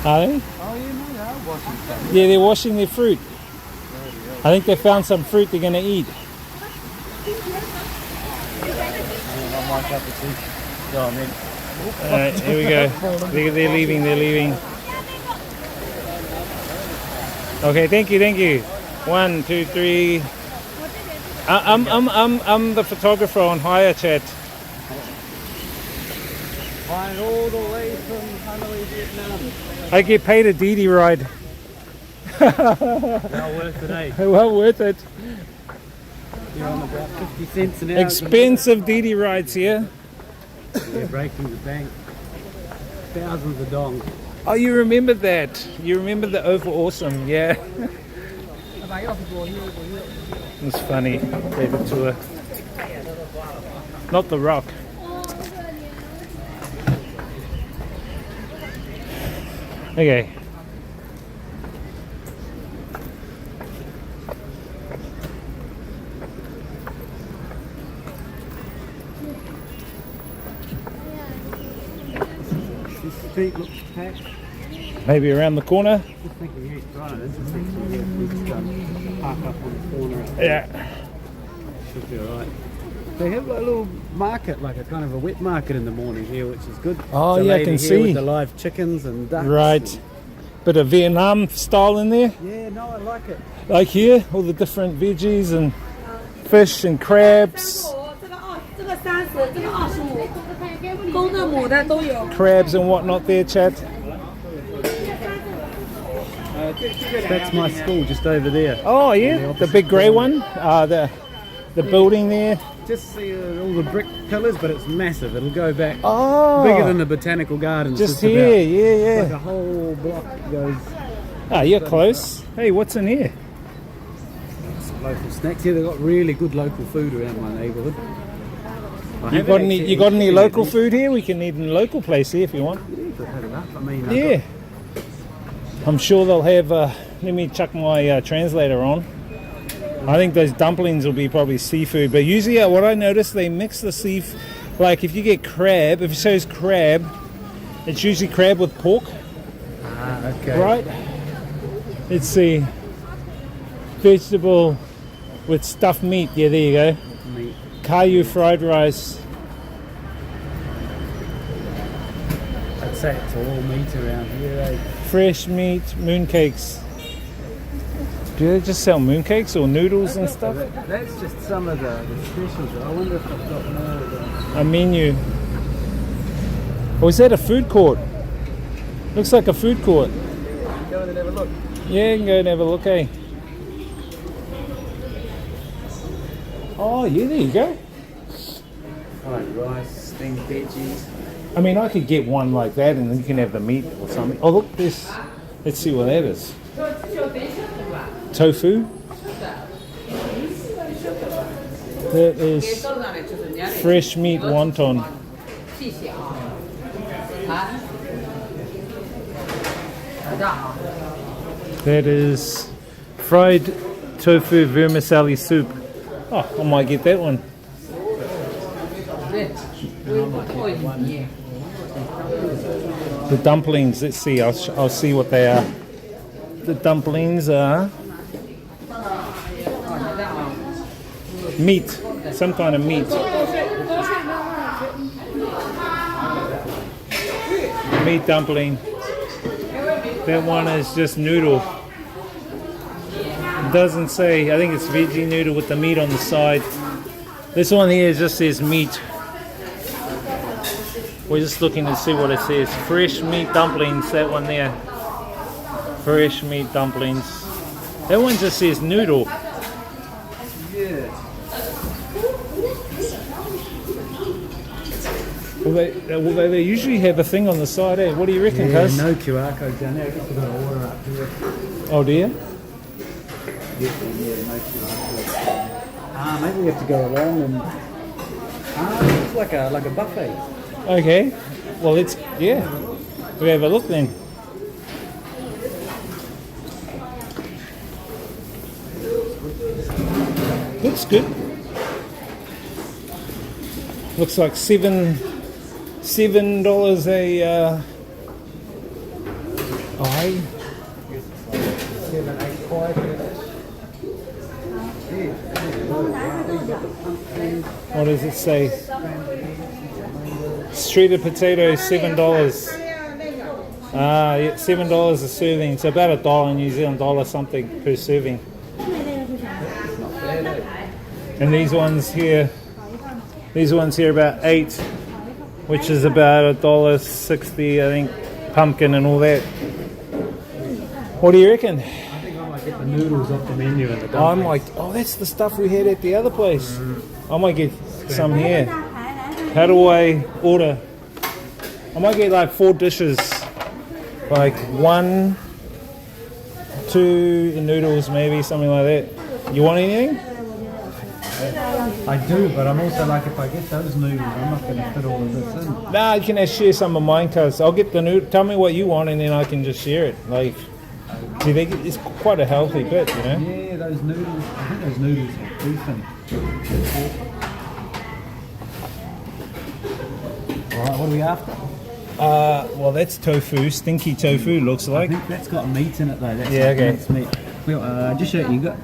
Are they? Oh, yeah, no, they are washing stuff. Yeah, they're washing their fruit. I think they found some fruit they're going to eat. My cup of tea. Oh, man. Alright, here we go. They're leaving. Okay, thank you. 1, 2, 3. I'm the photographer on hire, chat. Flying all the way from Hanoi, Vietnam. I get paid a Didi ride. Well worth it, eh? Well worth it. You're on about 50 cents an hour. Expensive Didi rides here. Yeah, breaking the bank. Thousands of dong. Oh, you remember that? You remember the Over Awesome, yeah. It's funny, favorite tour. Not The Rock. Okay. This street looks packed. Maybe around the corner? Just thinking, yeah, it's right, it's just thinking, yeah, we just park up on the corner. Yeah. Should be alright. They have like a little market, like a kind of a wet market in the morning here, which is good. Oh, There's a yeah, I lady can here see. with the live chickens and ducks. Right. Bit of Vietnam style in there. Yeah, no, I like it. Like here, all the different veggies and fish and crabs. Crabs and whatnot there, chat. That's my school just over there. Oh yeah, the big grey one. The building there. Just see all the brick pillars, but it's massive. It'll go back Oh, bigger than the botanical gardens. just here, yeah. Like a whole block goes. Ah, you're close. Hey, what's in here? Some local snacks here. They've got really good local food around my neighbourhood. You got any local food here? We can eat in a local place here if you want. They've had enough. I mean, Yeah. I'm sure they'll have. Let me chuck my translator on. I think those dumplings will be probably seafood, but usually what I notice, they mix the seafood. Like if you get crab, if it says crab, it's usually crab with pork. Ah, okay. Right? Let's see. Vegetable with stuffed meat. Yeah, there you go. Meat. Caillou fried rice. I'd say it's all meat around here, eh? Fresh meat, mooncakes. Do they just sell mooncakes or noodles and stuff? That's just some of the specials. I wonder if they've got more of them. A menu. Or is that a food court? Looks like a food court. Go in and have a look. Yeah, you can go and have a look, eh? Oh, yeah, there you go. Fried rice, steamed veggies. I mean, I could get one like that and then you can have the meat or something. Oh, look, this. Let's see what that is. Tofu. That is fresh meat wonton. That is fried tofu vermicelli soup. Oh, I might get that one. The dumplings, let's see, I'll see what they are. The dumplings are meat, some kind of meat. Meat dumpling. That one is just noodle. It doesn't say, I think it's veggie noodle with the meat on the side. This one here just says meat. We're just looking to see what it says. Fresh meat dumplings, that one there. Fresh meat dumplings. That one just says noodle. Yeah. Well, they usually have a thing on the side, eh? What do you reckon, cuz? No QR code down there. I guess we've got to order up here. Oh, do you? Yeah, no QR code. Maybe we have to go along and... it's like a buffet. Okay. Well, let's, yeah. We have a look then. Looks good. Looks like $7 a pie. 7, 8 pie. What does it say? Shredded potatoes, $7. Yeah, $7 a serving. So about $1 New Zealand dollar something per serving. And these ones here about 8, which is about $1.60, I think. Pumpkin and all that. What do you reckon? I think I might get the noodles off the menu and the dumplings. I'm like, oh, that's the stuff we had at the other place. I might get some here. How do I order? I might get like 4 dishes. Like 1, 2 noodles, maybe, something like that. You want anything? I do, but I'm also like, if I get those noodles, I'm not going to fit all of this in. Nah, you can share some of mine, cuz I'll get the noodle. Tell me what you want, and then I can just share it. Like, see, it's quite a healthy bit, you know? Yeah, those noodles. I think those noodles are beefing. Alright, what are we after? Well, that's tofu, stinky tofu, looks like. I think that's got meat in it though. That's Yeah, like okay. minced meat. Well, just show you got.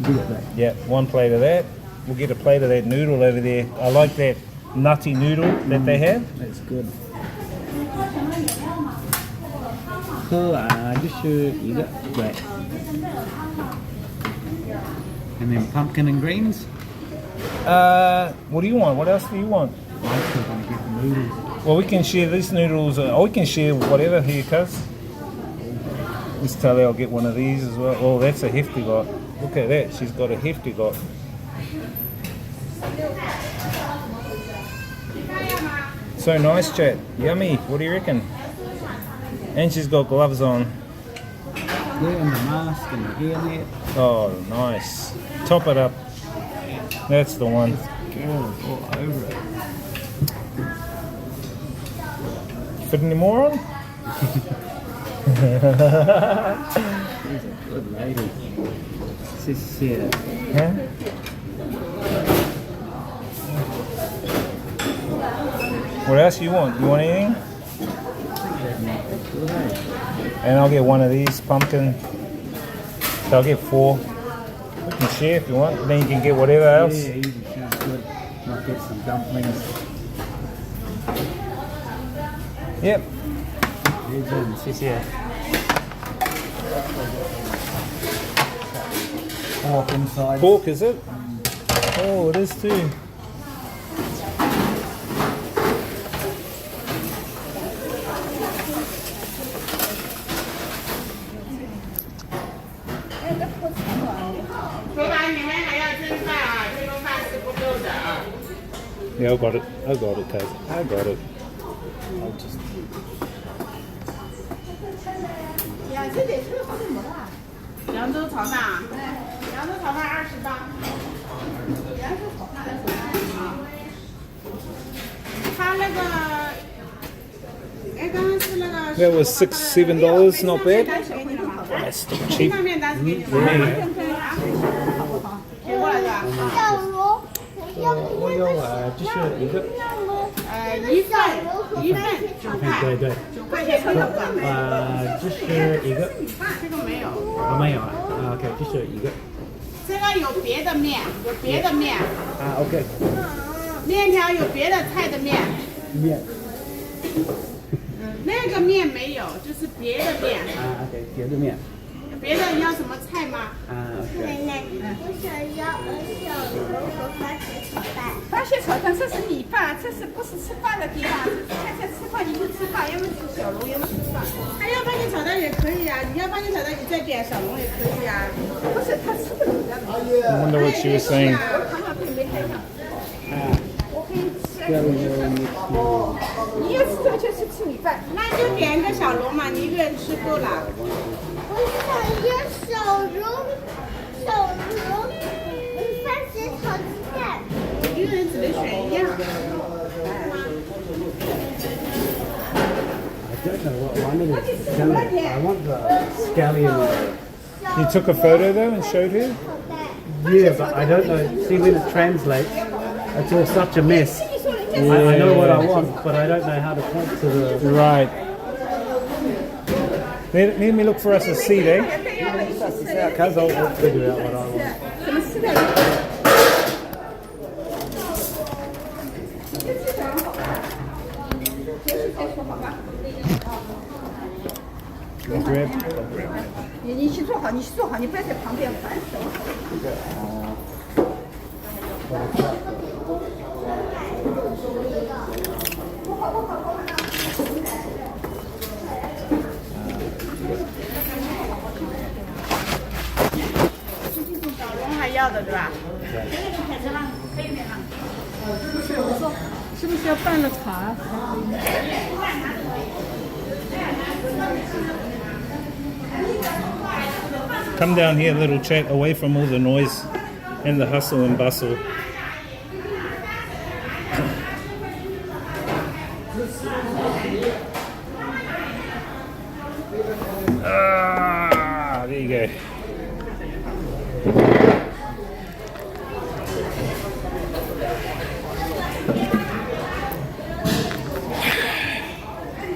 Do that. Yeah, 1 plate of that. We'll get a plate of that noodle over there. I like that nutty noodle that they have. That's good. Cool. Just show you got. Great. And then pumpkin and greens. What do you want? What else do you want? I'm still going to get the noodles. Well, we can share these noodles, or we can share whatever here, cuz. Let's tell her I'll get one of these as well. Oh, that's a hefty lot. Look at that, she's got a hefty lot. So nice, chat. Yummy. What do you reckon? And she's got gloves on. Yeah, and the mask and the hairnet. Oh, nice. Top it up. That's the one. Girls all over it. Fit any more on? She's a good lady. Sis here. Huh? What else you want? You want anything? And I'll get one of these pumpkin. So I'll get 4. We can share if you want. Then you can get whatever else. Yeah, easy. Sounds good. Might get some dumplings. Yep. Sis here. Pork inside. Pork, is it? Oh, it is too. Yeah, I got it. I got it, Taz. I got it. I'll just... 扬州炒饭啊，扬州炒饭28。扬州炒饭啊，他那个，哎，刚刚是那个。 That was $6, $7, not bad. That's still cheap. 上面单子给你。给过来是吧？我有就是一个。一份9块。对对。9块钱一个。就是一个。这个没有。没有啊。OK， 就是一个。这个有别的面，有别的面。OK。面条有别的菜的面。面。那个面没有，就是别的面。OK， 别的面。别的要什么菜吗？奶奶，我想要小龙和番茄炒蛋。番茄炒蛋，这是米饭，这是不是吃饭的地方？现在吃饭你就吃饭，要么吃小龙，要么吃饭。他要番茄炒蛋也可以啊，你要番茄炒蛋，你再点小龙也可以啊。不是，他吃不了的。I wonder what she was saying. 我可以吃。你要吃这个就吃米饭，那就点一个小龙嘛，你一个人吃够了。我想要小龙，番茄炒鸡蛋。一个人只能选一样。I don't know what one it is. I want the scallion. You took a photo though and showed her? Yeah, but I don't know. See, when it translates, it's all such a mess. I know what I want, but I don't know how to point to the... Right. Let me look for us a seat, eh? Because I'll figure out what I want. 怎么撕掉的？ Grab. 你去坐好，你去坐好，你不要在旁边烦死了。小龙还要的对吧？ 不是，我说是不是要办了茶？ Come down here, little chat, away from all the noise and the hustle and bustle. Ah, there you go.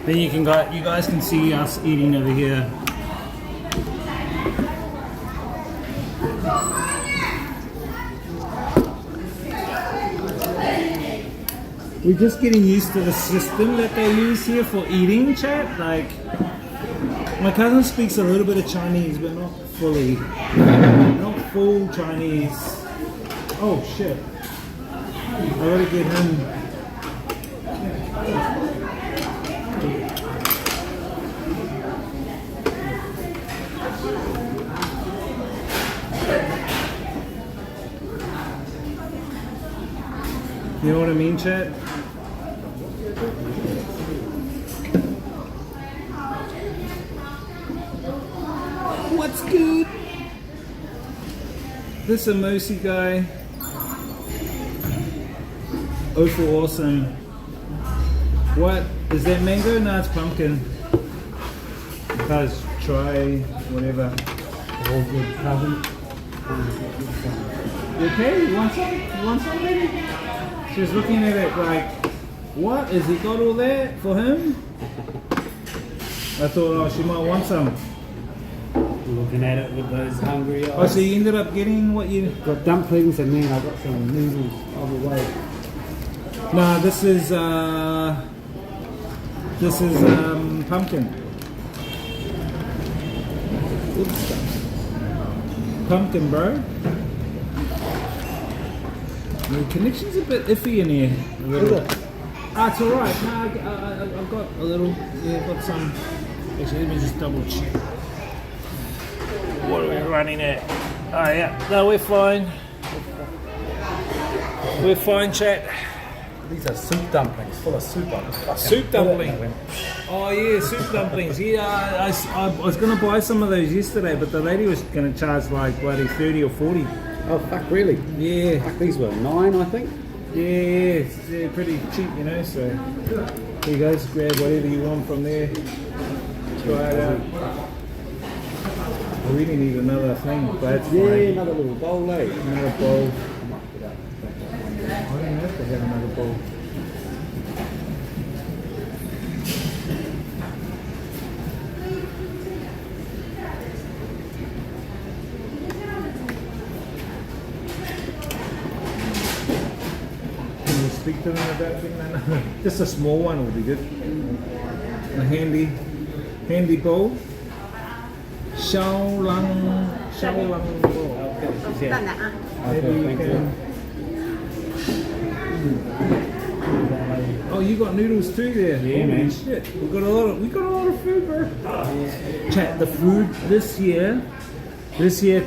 Then you guys can see us eating over here. We're just getting used to the system that they use here for eating, chat. Like, my cousin speaks a little bit of Chinese, but not fully. Not full Chinese. Oh shit. I gotta get him. You know what I mean, chat? What's good? This Emosi guy. Oh, for awesome. What? Is that mango? No, it's pumpkin. Guys, try whatever. All good, cousin. You okay? You want some? You want some, baby? She was looking at it like, what? Has he got all that for him? I thought, oh, she might want some. Looking at it with those hungry eyes. Oh, so you ended up getting what you... Got dumplings and then I got some noodles on the way. No, this is pumpkin. Oops. Pumpkin, bro. The connection's a bit iffy in here. A little. Ah, it's alright. No, I've got a little. Yeah, I've got some. Actually, let me just double check. What are we running at? Oh, yeah. No, we're fine. We're fine, chat. These are soup dumplings, full of soup on them. Soup dumpling. Oh yeah, soup dumplings. Yeah, I was gonna buy some of those yesterday, but the lady was gonna charge like bloody 30 or 40. Oh fuck, really? Yeah. Fuck, these were 9, I think. Yeah, they're pretty cheap, you know. So here you guys, grab whatever you want from there. Try it out. I really need another thing, but it's Yeah, fine. another little bowl, eh? Another bowl. I don't have to have another bowl. Can you speak to them about thing? Just a small one will be good. A handy bowl. Shaolang bowl. Maybe you can. Oh, you got noodles too there. Yeah, Holy man. shit. We got a lot of food, bro. Chat, the food this year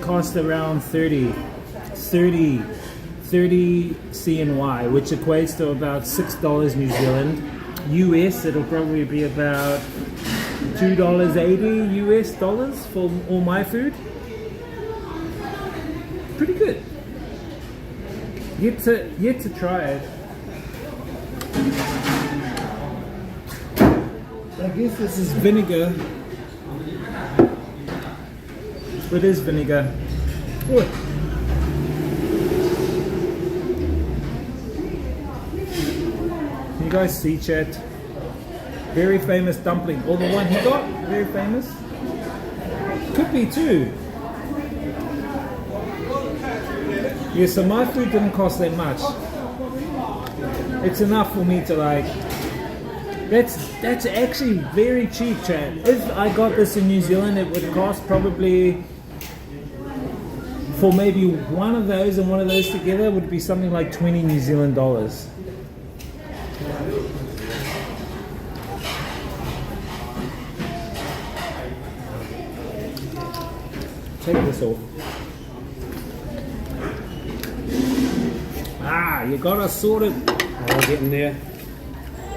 cost around 30 CNY, which equates to about $6 New Zealand. US, it'll probably be about $2.80 US dollars for all my food. Pretty good. Yet to try it. I guess this is vinegar. It is vinegar. Ooh. Can you guys see, chat? Very famous dumpling. Or the one he got, very famous. Could be too. Yeah, so my food didn't cost that much. It's enough for me to like. That's actually very cheap, Chad. If I got this in New Zealand, it would cost probably, for maybe one of those and one of those together, would be something like 20 New Zealand dollars. Take this off. Ah, you gotta sort it. I'm getting there.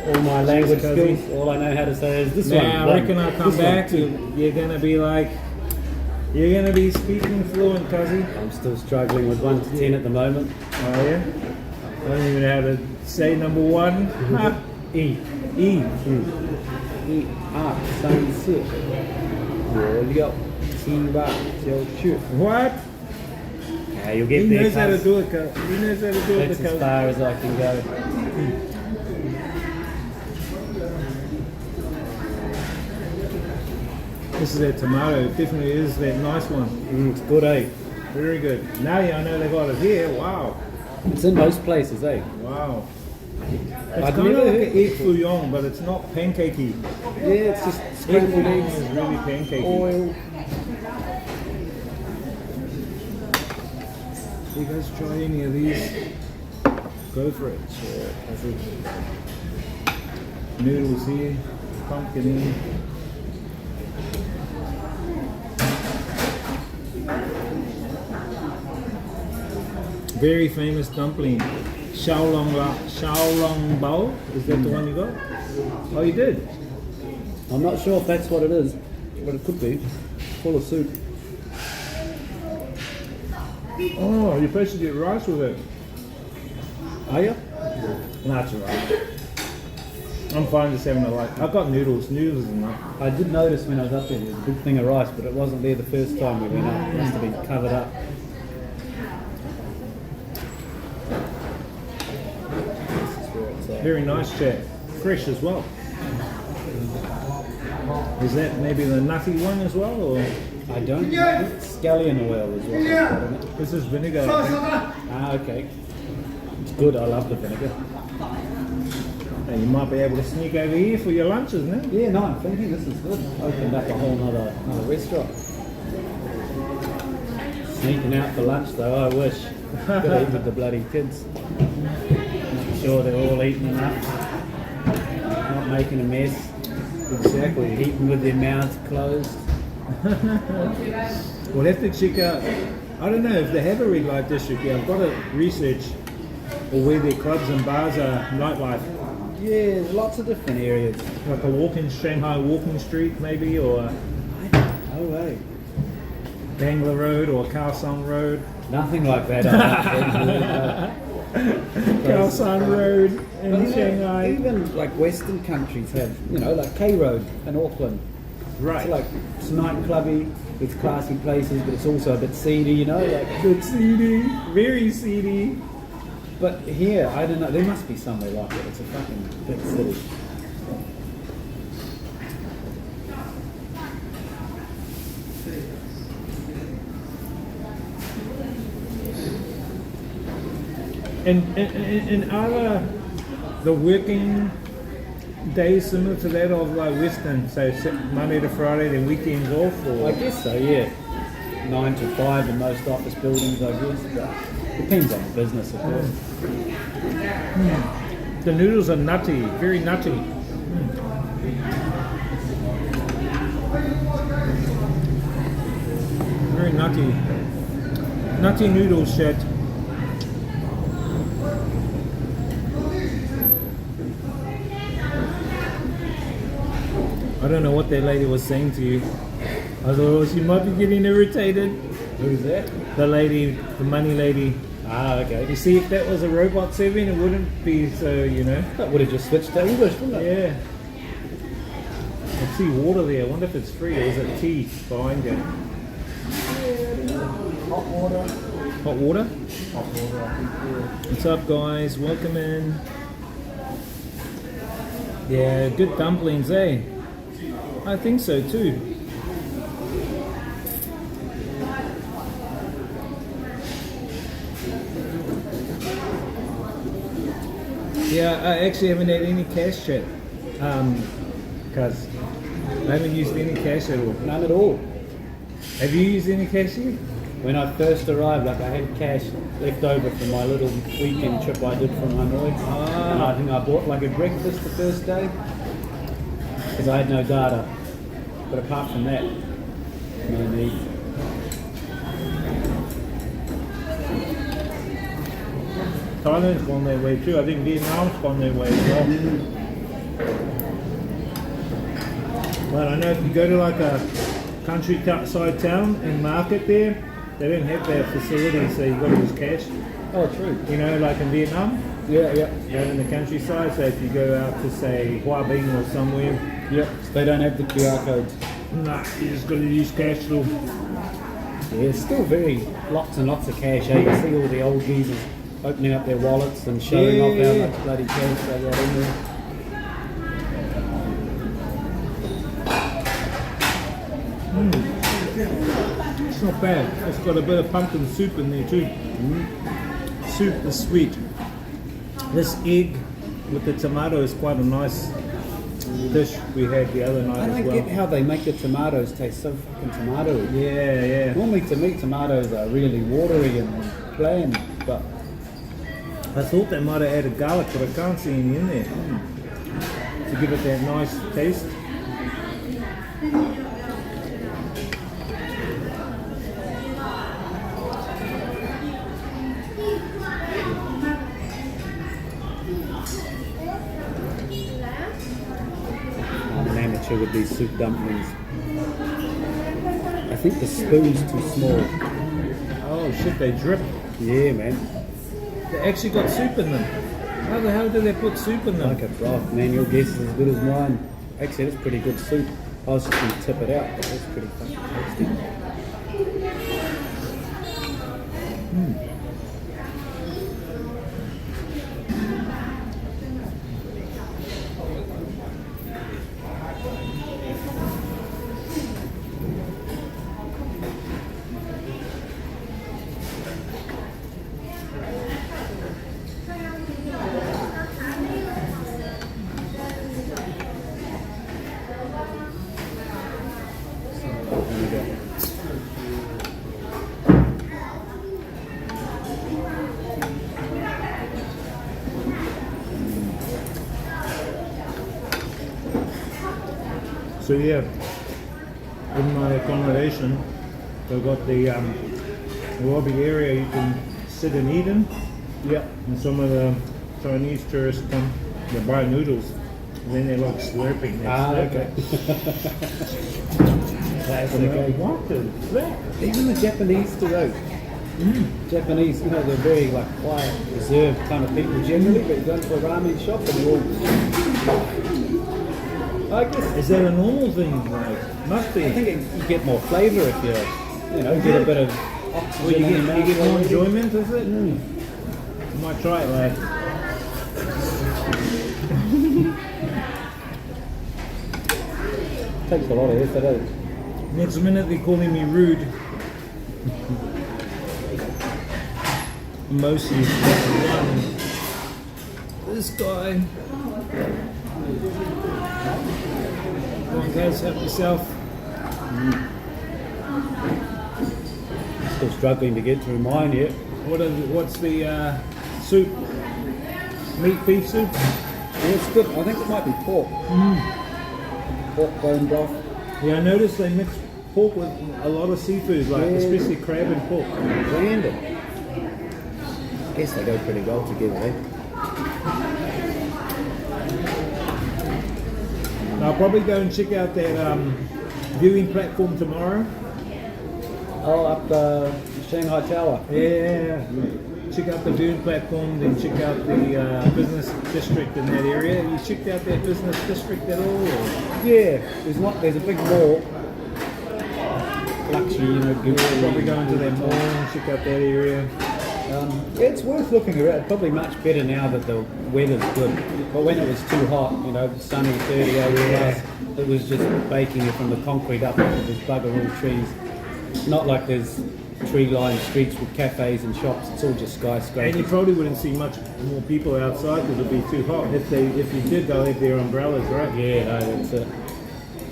All my language skills, all I know how to say is this one. Now, I reckon I'll come back. You're gonna be like, you're gonna be speaking fluent, cuzzy. I'm still struggling with 1 to 10 at the moment. Oh yeah? I don't even know how to say number 1. E. E. E. Ah, 三次。我六七八九十。 What? Yeah, you'll get he there. Knows how to do it, cuz. He knows how to do it. That's as far as I can go. This is that tomato. It definitely is that nice one. It's good, eh? Very good. Now I know they got it here. Wow. It's in most places, eh? Wow. It's I've kind of never like heard an egg fouillon, but it's not pancakey. Yeah, it's just scrambled eggs. It's really pancakey. Oil. You guys try any of these? Go for it. Noodles here, pumpkin in. Very famous dumpling, Xiaolong Bao. Is that the one you got? Oh, you did? I'm not sure if that's what it is, but it could be. Full of soup. Oh, you're supposed to get rice with it. Are you? That's alright. I'm fine just having a like. I've got noodles. Noodles is enough. I did notice when I was up there, there was a big thing of rice, but it wasn't there the first time we went up. It must have been covered up. Very nice, chat. Fresh as well. Is that maybe the nutty one as well, or? I don't know. Scallion oil is what they're calling it. This is vinegar. I think. Ah, okay. It's good. I love the vinegar. And you might be able to sneak over here for your lunches, no? Yeah, no, I'm thinking this is good. Opened up a whole nother restaurant. Sneaking out for lunch though, I wish. Could eat with the bloody kids. Make sure they're all eating enough. Not making a mess. Exactly. Eating with their mouths closed. We'll have to check out. I don't know if they have a red light district here. I've got to research, or where their clubs and bars are nightlife. Yeah, there's lots of different areas. Like a walking Shanghai walking street, maybe, or Oh, right. Bangla Road or Kaohsiung Road. Nothing like that. Kaohsiung Road in Shanghai. Even like Western countries have, like K Road in Auckland. Right. It's like it's nightclubby, it's classy places, but it's also a bit seedy, like bit seedy, very seedy. But here, I don't know, there must be somewhere like it. It's a fucking big city. And are the working days similar to that of like Western, so Monday to Friday, then weekends off? Or? I guess so, yeah. 9 to 5 in most office buildings, I guess. But depends on the business, of course. The noodles are nutty, very nutty. Very nutty. Nutty noodles, shit. I don't know what that lady was saying to you. I thought she might be getting irritated. Who's that? The lady, the money lady. Ah, okay. You see, if that was a robot serving, it wouldn't be so, That would have just switched to English, wouldn't it? Yeah. I see water there. I wonder if it's free or is it tea behind you? Hot water. Hot water? Hot water, I think, yeah. What's up, guys? Welcome in. Yeah, good dumplings, eh? I think so too. Yeah, I actually haven't had any cash yet. Because I haven't used any cash at all. None at all. Have you used any cash yet? When I first arrived, like I had cash left over from my little weekend trip I did from Hanoi. And I think I bought like a breakfast the first day because I had no data. But apart from that, no need. Thailand's gone their way too. I think Vietnam's gone their way as well. But I know if you go to like a countryside town and market there, they don't have that facility, so you've got to use cash. Oh, true. You know, like in Vietnam? Yeah. They're in the countryside, so if you go out to say Hoa Binh or somewhere, they don't have the QR codes. Nah, you just got to use cash though. Yeah, it's still lots and lots of cash. Eh? You see all the old geezers opening up their wallets and showing off how much bloody cash they got in there. It's not bad. It's got a bit of pumpkin soup in there too. Soup is sweet. This egg with the tomato is quite a nice dish we had the other night as well. I don't get how they make the tomatoes taste so fucking tomatoey. Yeah. Normally to me tomatoes are really watery and bland, but I thought they might have added garlic, but I can't see any in there to give it that nice taste. I'm an amateur with these soup dumplings. I think the spoon's too small. Oh shit, they drip. Yeah, man. They actually got soup in them. How the hell do they put soup in them? Like a broth, man. Your guess is as good as mine. Actually, it's pretty good soup. I was just going to tip it out, but it's pretty fucking tasty. So yeah, in my accommodation, they've got the lobby area you can sit and eat in. Yeah. And some of the Chinese tourists come, they buy noodles, and then they're like slurping. Okay. That's okay. What is that? Even the Japanese do those. Japanese, you know, they're very like quiet, reserved kind of people generally, but you go to a ramen shop and they're all... I guess. Is that a normal thing? Like, must be. I think you get more flavour if you know, get a bit of oxygen. Well, in your mouth. you get more enjoyment, is it? You might try it, lad. Takes a lot of effort, eh? Next minute they're calling me rude. Mostly one. This guy. Go on guys, help yourself. Still struggling to get through mine yet. What's the soup? Meat beef soup? Yeah, it's good. I think it might be pork. Pork bone broth. Yeah, I noticed they mix pork with a lot of seafood, like especially crab and pork. Random. I guess they go pretty well together, eh? I'll probably go and check out that viewing platform tomorrow. Oh, up the Shanghai Tower. Yeah. Check out the viewing platform, then check out the business district in that area. Have you checked out that business district at all? Or? Yeah, there's a big mall. Luxury, you know, good. Probably go into that mall and check out that area. It's worth looking around. Probably much better now that the weather's good. But when it was too hot, you know, sunny 30 over plus, it was just baking it from the concrete up. There's bugger all trees. Not like there's tree-lined streets with cafes and shops. It's all just skyscrapers. And you probably wouldn't see much more people outside because it'd be too hot. If you did, they'll have their umbrellas, right? Yeah, no, that's it.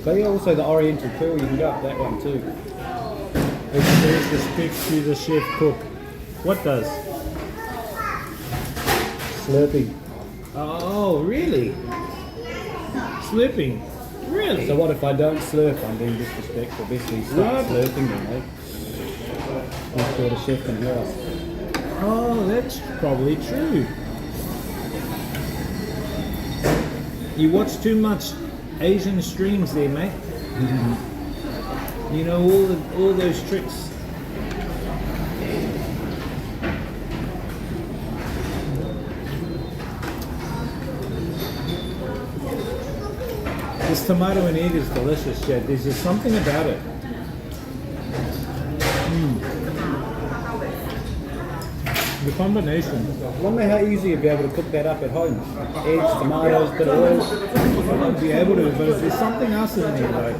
So yeah, also the Oriental Pearl, you can go up that one too. It says the specs to the chef cook. What does? Slurping. Oh, really? Slurping? Really? So what if I don't slurp? I'm being disrespectful. Basically, start slurping then, eh? Make sure the chef can hear us. Oh, that's probably true. You watch too much Asian streams there, mate. You know all those tricks. This tomato and egg is delicious, Chad. There's just something about it. The combination. I wonder how easy you'd be able to cook that up at home. Eggs, tomatoes, bit of oil. I'd be able to, but if there's something else in there, like,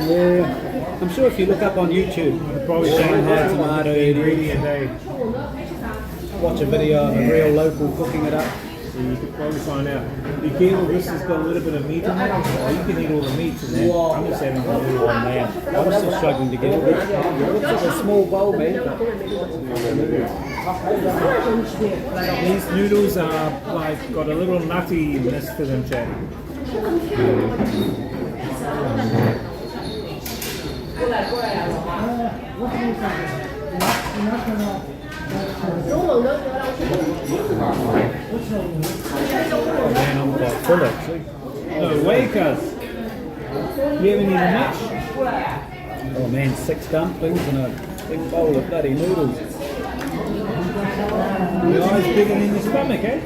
yeah, I'm sure if you look up on YouTube, probably Shanghai tomato ingredient, watch a video of a real local cooking it up. So you could probably find out. Be careful, this has got a little bit of meat in it. Oh, you can eat all the meats in there. I'm just having a little one, man. I'm still struggling to get it. It looks like a small bowl, man. These noodles are like got a little nuttiness to them, Chad. Man, I'm quite full actually. No way, cuz. You haven't eaten much? Oh man, 6 dumplings and a big bowl of bloody noodles. Your eyes bigger than your stomach, eh?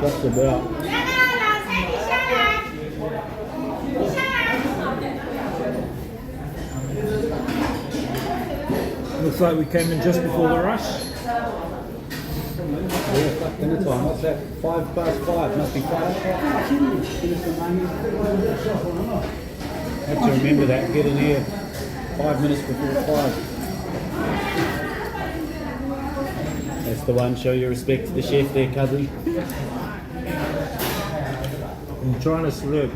Just about. Looks like we came in just before the rush. Yeah, fuck dinner time. What's that? 5:05, must be 5. Have to remember that. Get in here 5 minutes before 5. That's the one. Show your respect to the chef there, cousin. I'm trying to slurp.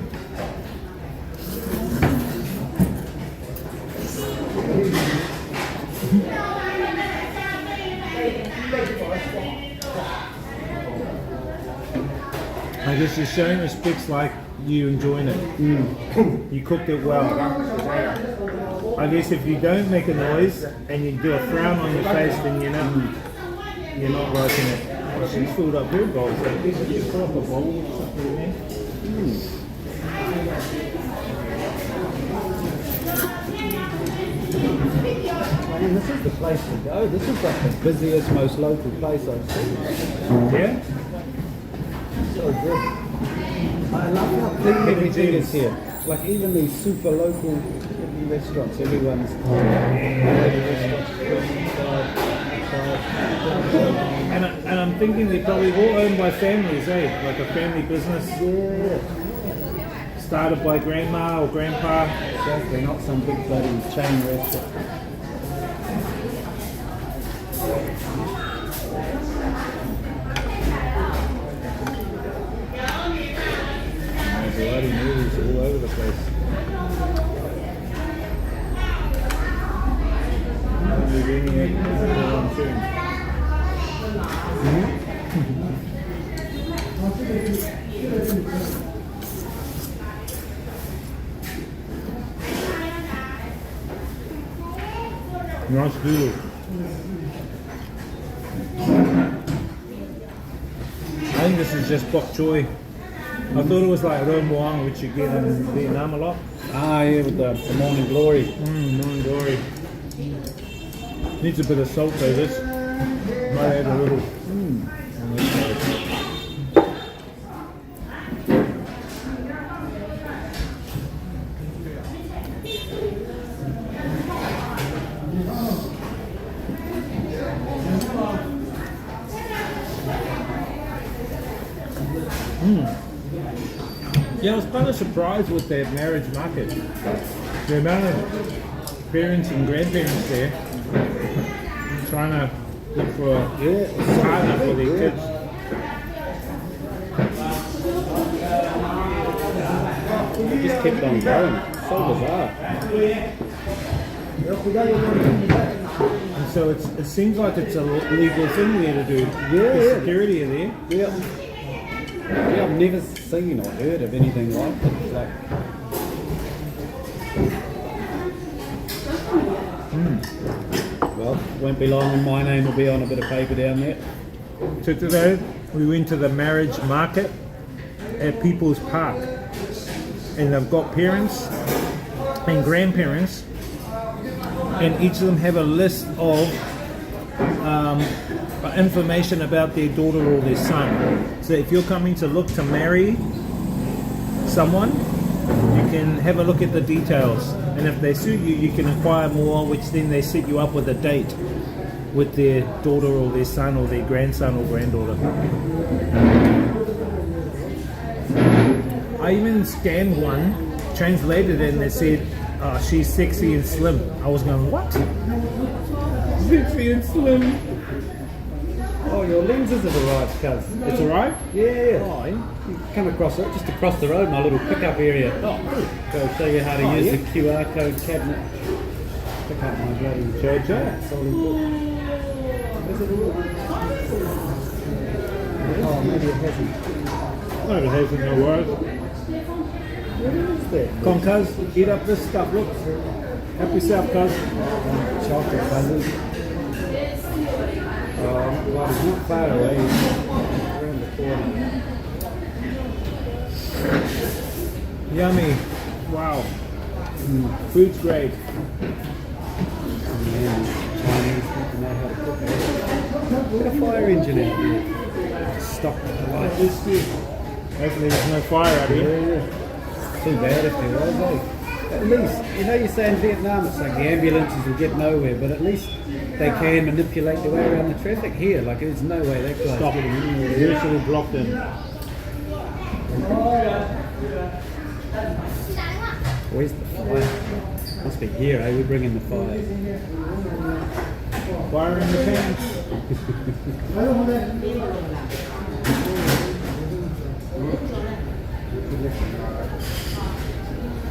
I guess you're showing respects like you enjoying it. You cooked it well. I guess if you don't make a noise and you do a frown on your face, then you're not liking it. Oh, she's filled up her bowl, so this is a proper bowl. Man, this is the place to go. This is like the busiest, most local place I've seen. Yeah? So good. I love how clean everything is here. Like even these super local restaurants, everyone's and I'm thinking they're probably all owned by families, eh? Like a family business. Yeah. Started by grandma or grandpa. Exactly, not some big bloody chain restaurant. Bloody noodles all over the place. Only really one turn. Nice noodle. I think this is just bok choy. I thought it was like ro muang, which you get in Vietnam a lot. Ah, yeah, with the morning glory. Morning glory. Needs a bit of salt though, this. Might add a little. Yeah, I was kind of surprised with their marriage market. The amount of parents and grandparents there trying to look for a partner for their kids. It just kept on going. So bizarre. And so it seems like it's a legal thing there to do. The security are there. Yeah, I've never seen or heard of anything like it. It's like, well, won't be long and my name will be on a bit of paper down there. So today we went to the marriage market at People's Park, and they've got parents and grandparents, and each of them have a list of information about their daughter or their son. So if you're coming to look to marry someone, you can have a look at the details, and if they suit you, you can inquire more, which then they set you up with a date with their daughter or their son or their grandson or granddaughter. I even scanned one, translated it, and they said, she's sexy and slim. I was going, what? Sexy and slim? Oh, your lenses have arrived, cuz. It's arrived? Yeah. Oh, yeah. You come across it, just across the road, my little pickup area. Oh, go show you how to use the QR code cabinet. Pick up my bloody charger. That's all important. Is it all? Oh, maybe it hasn't. No, it hasn't, no worries. What is that? Come on, cuz, eat up this stuff, look. Help yourself, cuz. Chocolate fuzzy. Well, it's not far away. It's around the corner. Yummy. Wow. Food's great. Chinese people know how to cook it. Put a fire engine out here. Stop the light. Hopefully there's no fire out here. Yeah. Too bad if there was, eh? At least, you know, you say in Vietnam it's like the ambulances will get nowhere, but at least they can manipulate the way around the traffic here. Like there's no way that guy's getting anywhere. They're usually blocked in. Where's the fire? Must be here, eh? We're bringing the fire. Fire in the pants.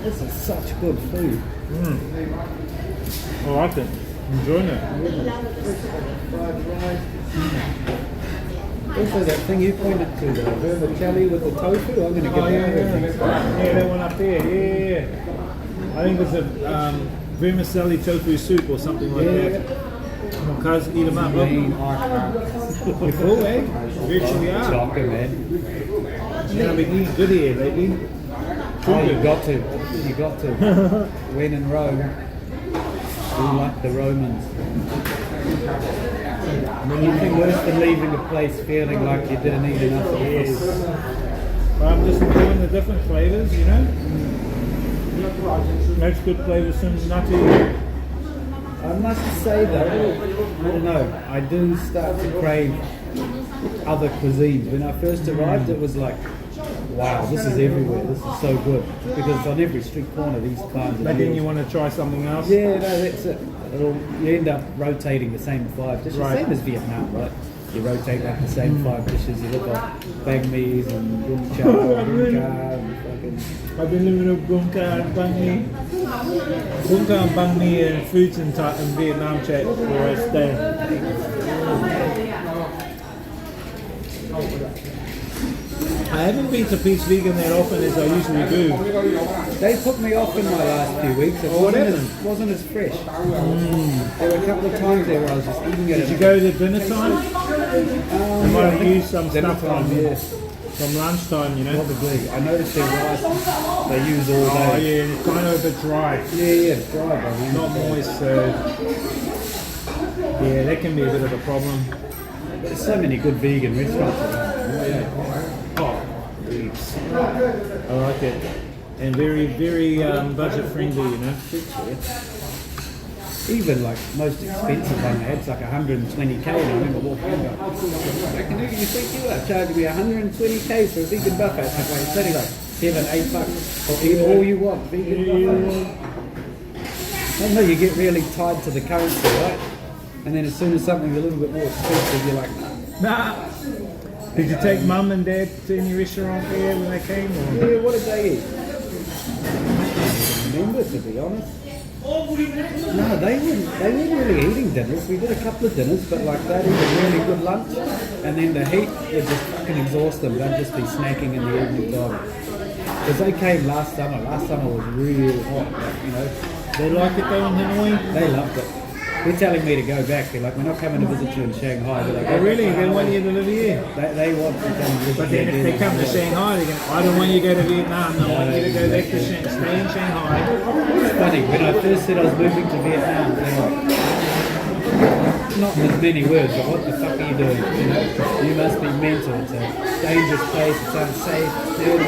This is such good food. I like it. Enjoying it. Also that thing you pointed to, the vermicelli with the tofu, I'm going to get that. Yeah, that one up there. Yeah. I think it's a vermicelli tofu soup or something like that. Come on, cuz, eat them up. Look. You're full, eh? You virtually are. Chocolate, man. Yeah, I've been eating good here lately. Oh, you got to. When in Rome, be like the Romans. Nothing worse than leaving a place feeling like you didn't eat enough. Yes. But I'm just enjoying the different flavours, you know. Makes good flavours, some nutty. I must say though, I don't know, I do start to crave other cuisines. When I first arrived, it was like, wow, this is everywhere. This is so good because on every street corner these kinds of. But then meals. you want to try something else? Yeah, no, that's it. You end up rotating the same 5 dishes, Right. same as Vietnam, right? You rotate like the same 5 dishes. You look at banh mi's and bún chả, and fucking. I've been living with bún chả and banh mi. Bún chả and banh mi and foods in Vietnam chat where I stay. I haven't been to Peace Vegan that often as I usually do. They put me off in my last few weeks. It wasn't as fresh. There were a couple of times there where I was just eating it. Did you go to dinner time? You might have used some stuff from lunchtime, you know. Probably. I noticed their rice they use all day. Oh yeah, it's kind of a bit dry. Yeah, it's dry, but not moist, so yeah, that can be a bit of a problem. There's so many good vegan restaurants around. Oh, yes. I like it. And very, very budget friendly, you know. Even like most expensive one, it's like 120k. And I remember walking in going, like, you think you are charging me 120k for a vegan buffet? It's only like $7-8 for eat all you want vegan buffet. I know you get really tied to the currency, right? And then as soon as something's a little bit more expensive, you're like, Nah. Did you take mum and dad to any restaurant there when they came? Or? yeah, what did they eat? I don't remember, to be honest. No, they weren't really eating dinners. We did a couple of dinners, but like they'd eat a really good lunch, and then the heat would just fucking exhaust them. They'd just be snacking in the evening time. Because they came last summer. Last summer was real hot, like, you know. They liked it though in Hanoi? They loved it. They're telling me to go back. They're like, we're not coming to visit you in Shanghai. They're like, oh really? They want you to live here? They want to come and visit. But then if they come to Shanghai, they're going, I don't want you to go to Vietnam. I want you to go back to stay in Shanghai. It's funny, when I first said I was moving to Vietnam, they're like, not in as many words, but what the fuck are you doing? You know, you must be mental. It's a dangerous place. It's unsafe. It's dirty.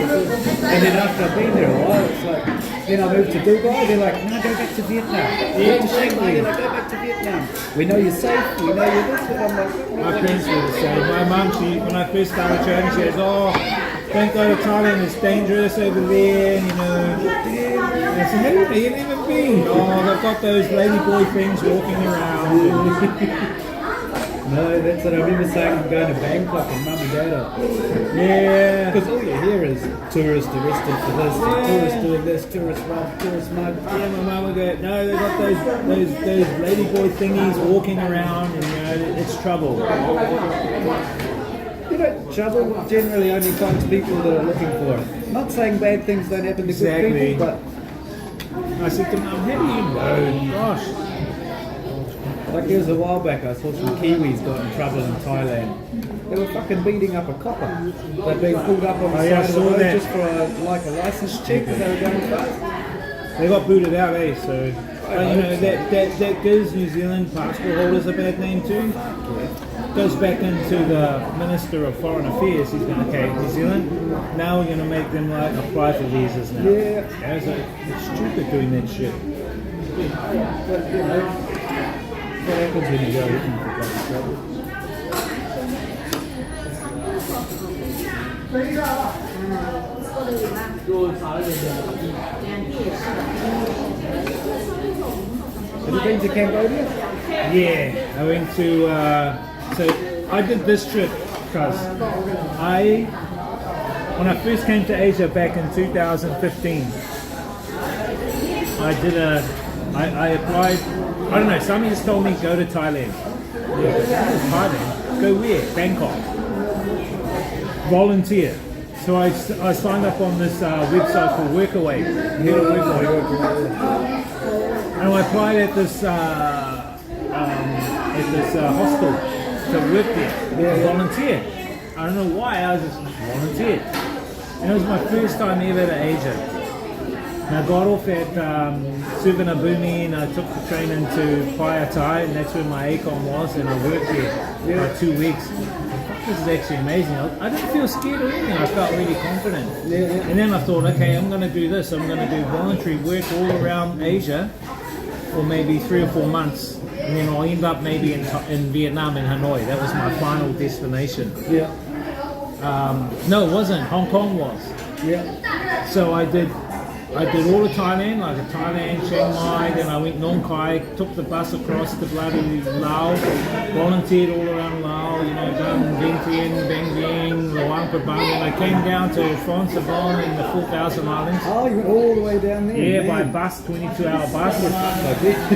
And then after I've been there a while, it's like, then I moved to Dubai. They're like, no, go back to Vietnam. Go to Shanghai. They're like, go back to Vietnam. We know you're safe. We know you're this. And I'm like, my parents were the same. My mum, when I first started traveling, she says, oh, don't go to Thailand. It's dangerous over there. You know. And I said, hey, you've never been. Oh, they've got those ladyboy things walking around. No, that's what I remember saying. I'm going to Bangkok and mum and dad are. Yeah. Because all you hear is tourists arrested for this, tourists doing this, tourist rob, tourist mug. Yeah, my mum would go, no, they've got those ladyboy thingies walking around and, you know, it's trouble. You know, trouble generally only finds people that are looking for it. Not saying bad things don't happen to good people, but... I said to mum, how do you know? Gosh. Like there was a while back, I saw some Kiwis got in trouble in Thailand. They were fucking beating up a copper. They'd been pulled up on the side of the road just for a license check because they were going fast. They got booted out, eh? So, but, you know, that gives New Zealand passport holders a bad name too. Goes back into the Minister of Foreign Affairs. He's going, okay, New Zealand, now we're going to make them like apply for visas now. Yeah. So it's stupid doing that shit. But, you know, what happens when you go looking for bloody trouble? Have you been to Cambodia? Yeah, I went to, so I did this trip because when I first came to Asia back in 2015, I applied, I don't know, somebody just told me go to Thailand. Yeah, Thailand? Go where? Bangkok. Volunteer. So I signed up on this website called Workaway. And I applied at this hostel to work there. Volunteer. I don't know why, I just volunteered. And it was my first time ever to Asia. And I got off at Suvarnabhumi and I took the train into Phaya Thai, and that's where my ACOM was, and I worked there for 2 weeks. This is actually amazing. I didn't feel scared or anything. I felt really confident. And then I thought, okay, I'm going to do this. I'm going to do voluntary work all around Asia for maybe 3 or 4 months. And then I'll end up maybe in Vietnam, in Hanoi. That was my final destination. Yeah. No, it wasn't. Hong Kong was. Yeah. So I did all of Thailand, like Thailand, Chiang Mai, then I went Nong Khai, took the bus across to bloody Laos, volunteered all around Laos, you know, done Vientiane, Bang Vieng, Luang Prabang, and I came down to Phon Savon in the 4,000 Islands. Oh, you went all the way down there? Yeah, by bus, 22-hour bus.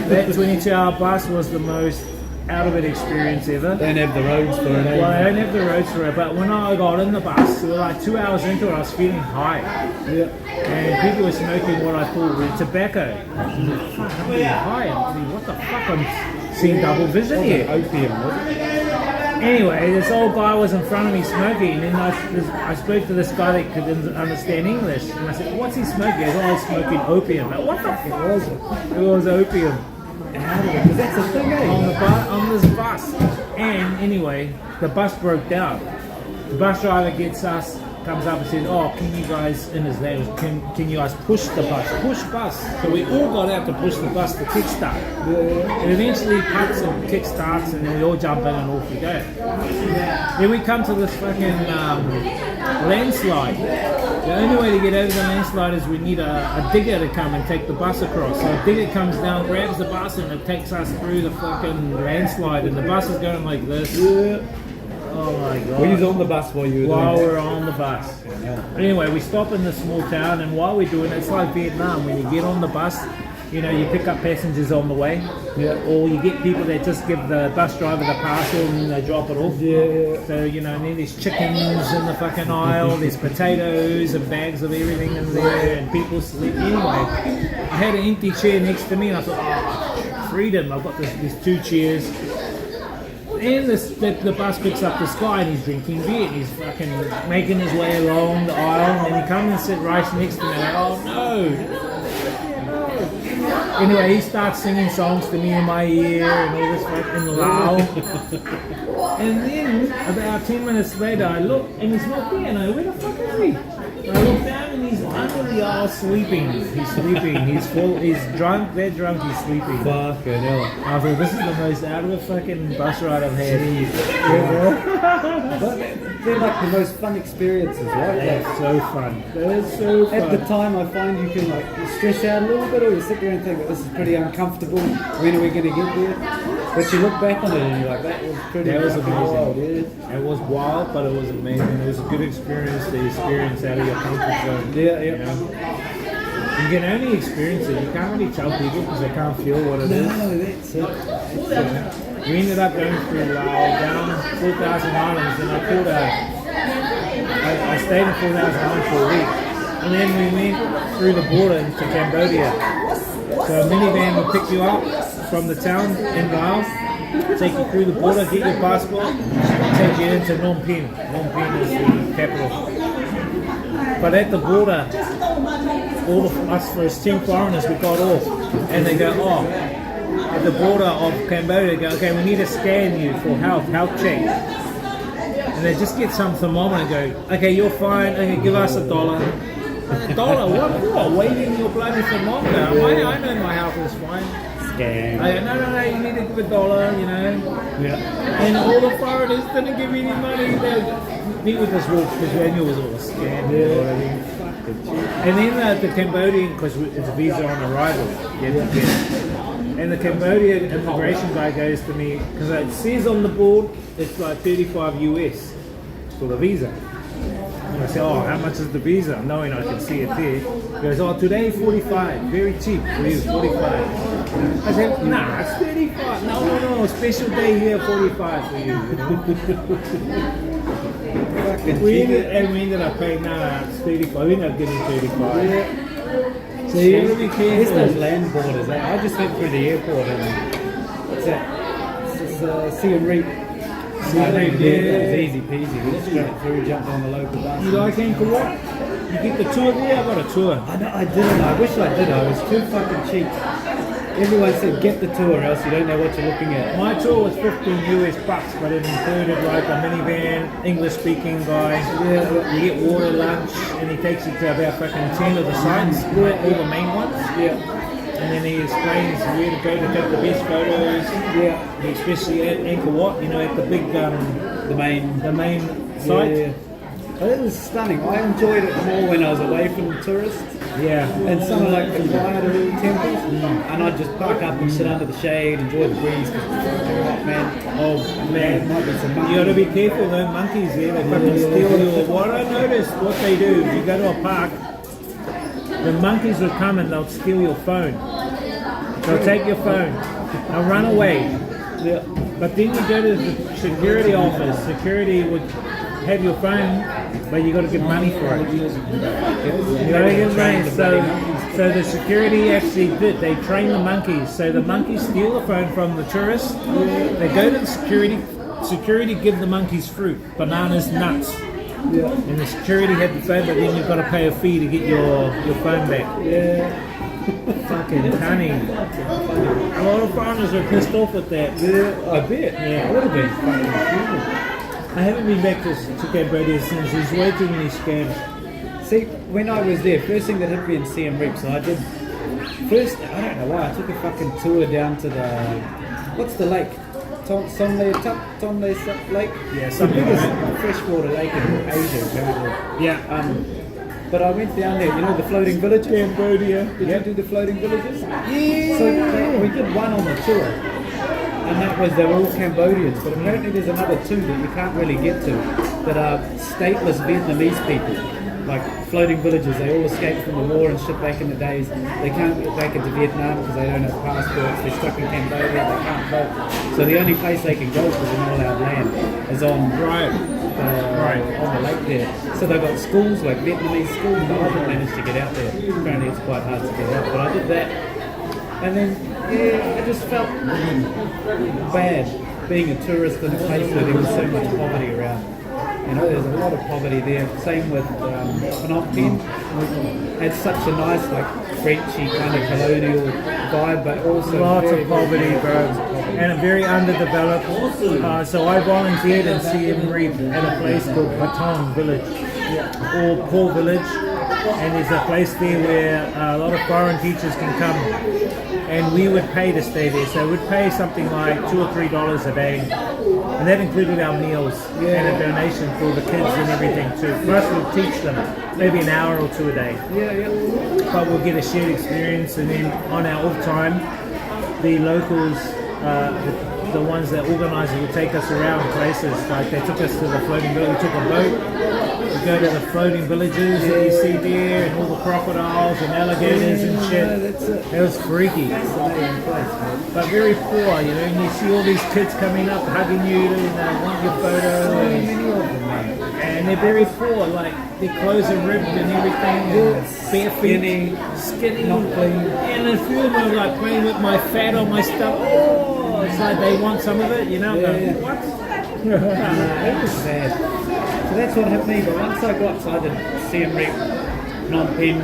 That 22-hour bus was the most out-of-it experience ever. They don't have the roads for it. Well, they don't have the roads for it, but when I got in the bus, we were like 2 hours into it, I was feeling high. Yeah. And people were smoking what I thought was tobacco. I'm like, fuck, I'm getting high. I'm thinking, what the fuck, I'm seeing double vision here. Opium, Anyway, this old guy was in front of me smoking, and I spoke to this guy that could understand English, and I said, what's he smoking? He goes, oh, he's smoking opium. Like, what the fuck was it? It was opium. Because that's the thing, eh? On this bus. And anyway, the bus broke down. The bus driver comes up and says, oh, can you guys, in his language, can you guys push the bus? Push bus. So we all got out to push the bus to kickstart. And eventually puts and kickstarts, and then we all jump in and off we go. Then we come to this fucking landslide. The only way to get over the landslide is we need a digger to come and take the bus across. So a digger comes down, grabs the bus, and it takes us through the fucking landslide. And the bus is going like this. Oh my god. Were you on the bus while you were While doing we're on the bus. Anyway, we stop in this small town, and while we're doing it, it's like Vietnam. When you get on the bus, you know, you pick up passengers on the way. Yeah. Or you get people that just give the bus driver the parcel and then they drop it off. Yeah. So, you know, and then there's chickens in the fucking aisle, there's potatoes and bags of everything in there, and people sleep. Anyway, I had an empty chair next to me, and I thought, oh, freedom. I've got these 2 chairs. And the bus picks up this guy, and he's drinking beer, and he's fucking making his way along the aisle, and he comes and sits right next to me, and I'm like, oh no. Anyway, he starts singing songs to me in my ear and all this fucking loud. And then, about 10 minutes later, I look and he's not there, and I go, where the fuck is he? And I look down and he's under the aisle sleeping. He's sleeping. He's full. He's drunk. They're drunk. He's sleeping. Fucking hell. I thought, this is the most out of a fucking bus ride I've had. But they're like the most fun experiences, right? They're so fun. They're so fun. At the time, I find you can like stress out a little bit, or you sit there and think that this is pretty uncomfortable. When are we going to get there? But you look back on it and you're like, that was pretty. That was amazing. Wild, yeah. It was wild, but it was amazing. It was a good experience. The experience out of your comfort zone. Yeah. You know? You can only experience it. You can't really tell people because they can't feel what it is. No, that's it. We ended up going through Laos, down 4,000 islands, and I pulled I stayed in 4,000 islands for a week, and then we went through the border into Cambodia. So a minivan will pick you up from the town in Laos, take you through the border, get your passport, take you into Phnom Penh. Phnom Penh is the capital. But at the border, all of us first 10 foreigners, we got off, and they go, oh, at the border of Cambodia, they go, okay, we need to scan you for health check. And they just get some thermometer and go, okay, you're fine, okay, give us $1. $1? What for? Waving your bloody thermometer. I know my health is fine. Scan. I go, no, you need to give $1, you know. Yeah. And all the foreigners didn't give me any money. Me with this walk because we knew it was all a scam. Yeah. You know what I mean? And then the Cambodian, because it's a visa on arrival, and the Cambodian immigration guy goes to me, because it says on the board it's like 35 US for the visa. And I say, oh, how much is the visa? Knowing I can see it there. He goes, oh, today 45, very cheap for you, 45. I said, nah, it's 35. No, special day here, 45 for you. We ended up paying, it's 35. We ended up getting 35. Yeah. So you gotta be careful. There's those land borders. I just went through the airport and what's that? It's Siem Reap. Siem Reap, yeah. It was easy peasy. We just went through, jumped on the local bus. You like Angkor Wat? You get the tour there? I got a tour. I didn't. I wish I did. I was too fucking cheap. Everyone said get the tour, else you don't know what you're looking at. My tour was $15 US, but it included like a minivan, English-speaking guy. Yeah. You get water, lunch, and he takes you to about fucking 10 of the sites, like all the main ones. Yeah. And then he explains where to go to take the best photos. Yeah. Especially at Angkor Wat, you know, at the big, the main site. Yeah. But it was stunning. I enjoyed it more when I was away from the tourists. Yeah. And some of like the quieter temples. And I'd just park up and sit under the shade, enjoy the breeze because it's too hot, man. Oh man, might be some monkeys. You gotta be careful, though, monkeys there, they fucking steal your. What I noticed, what they do, you go to a park, the monkeys will come and they'll steal your phone. They'll take your phone, they'll run away. Yeah. But then you go to the security office, security would have your phone, but you got to give money for it. You got to give money. So the security actually did. They train the monkeys. So the monkeys steal the phone from the tourists. They go to the security. Security give the monkeys fruit, bananas, nuts. Yeah. And the security had the phone, but then you've got to pay a fee to get your phone back. Yeah. Fucking cunning. A lot of foreigners are pissed off at that. Yeah, I bet. Yeah. I would have been fucking. I haven't been back to Cambodia since. There's way too many scams. See, when I was there, first thing that hit me in Siem Reap, so I did. First, I don't know why, I took a fucking tour down to the. What's the lake? Tonle Sap Lake. Yeah, it's the something biggest like that. freshwater lake in Asia, apparently. Yeah. But I went down there, you know, the floating villages? Cambodia. Did you do the floating villages? Yeah. So we did one on the tour, and that was, they were all Cambodians, but apparently there's another two that you can't really get to, that are stateless Vietnamese people, like floating villages. They all escaped from the war and shit back in the days. They can't get back into Vietnam because they don't have passports. They're stuck in Cambodia, they can't vote. So the only place they can go because they're not allowed land is on on the lake there. So they've got schools, like Vietnamese schools, but I haven't managed to get out there. Apparently it's quite hard to get out, but I did that. And then, yeah, I just felt bad being a tourist in a place where there was so much poverty around. You know, there's a lot of poverty there. Same with Phnom Penh. Had such a nice, like, Frenchy kind of colonial vibe, but also Lots very, of poverty, very, bro, and very underdeveloped. So I volunteered in Siem Reap at a place called Patong Village, or Paul Village, and there's a place there where a lot of foreign teachers can come, and we would pay to stay there. So we'd pay something like $2 or $3 a day, and that included our meals and a donation for the kids and everything too. Plus we'll teach them maybe an hour or two a day. But we'll get a shared experience, and then on our off time, the locals, the ones that organise it, will take us around places. Like they took us to the floating village. We took a boat. We go to the floating villages that you see there, and all the crocodiles and alligators and shit. It was freaky. But very poor, you know. And you see all these kids coming up, hugging you, and they want your photo. And they're very poor. Like their clothes are ripped and everything, and bare feet, skinny, not clean. And a few of them are like playing with my fat on my stuff. Oh, it's like they want some of it, you know. What? That was sad. So that's what happened to me, but once I got, so I did Siem Reap, Phnom Penh,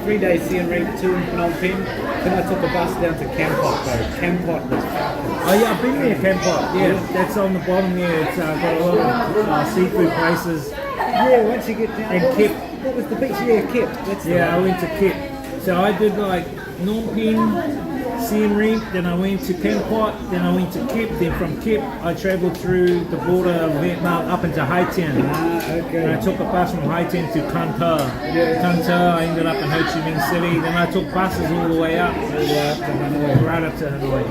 3 days Siem Reap, 2 in Phnom Penh, then I took a bus down to Kampot, though. Kampot was fabulous. Oh yeah, I've been there, Kampot. Yeah, that's on the bottom there. It's got a lot of seafood places. Yeah, once you get down. And Kip. What was the beach? Yeah, Kip. That's the I one. went to Kip. So I did like Phnom Penh, Siem Reap, then I went to Kampot, then I went to Kip, then from Kip I travelled through the border of Vietnam up into Hai Tien. Okay. And I took a bus from Hai Tien to Can Tho. Can Tho, I ended up in Ho Chi Minh City, then I took buses all the way up. Right up to Hanoi.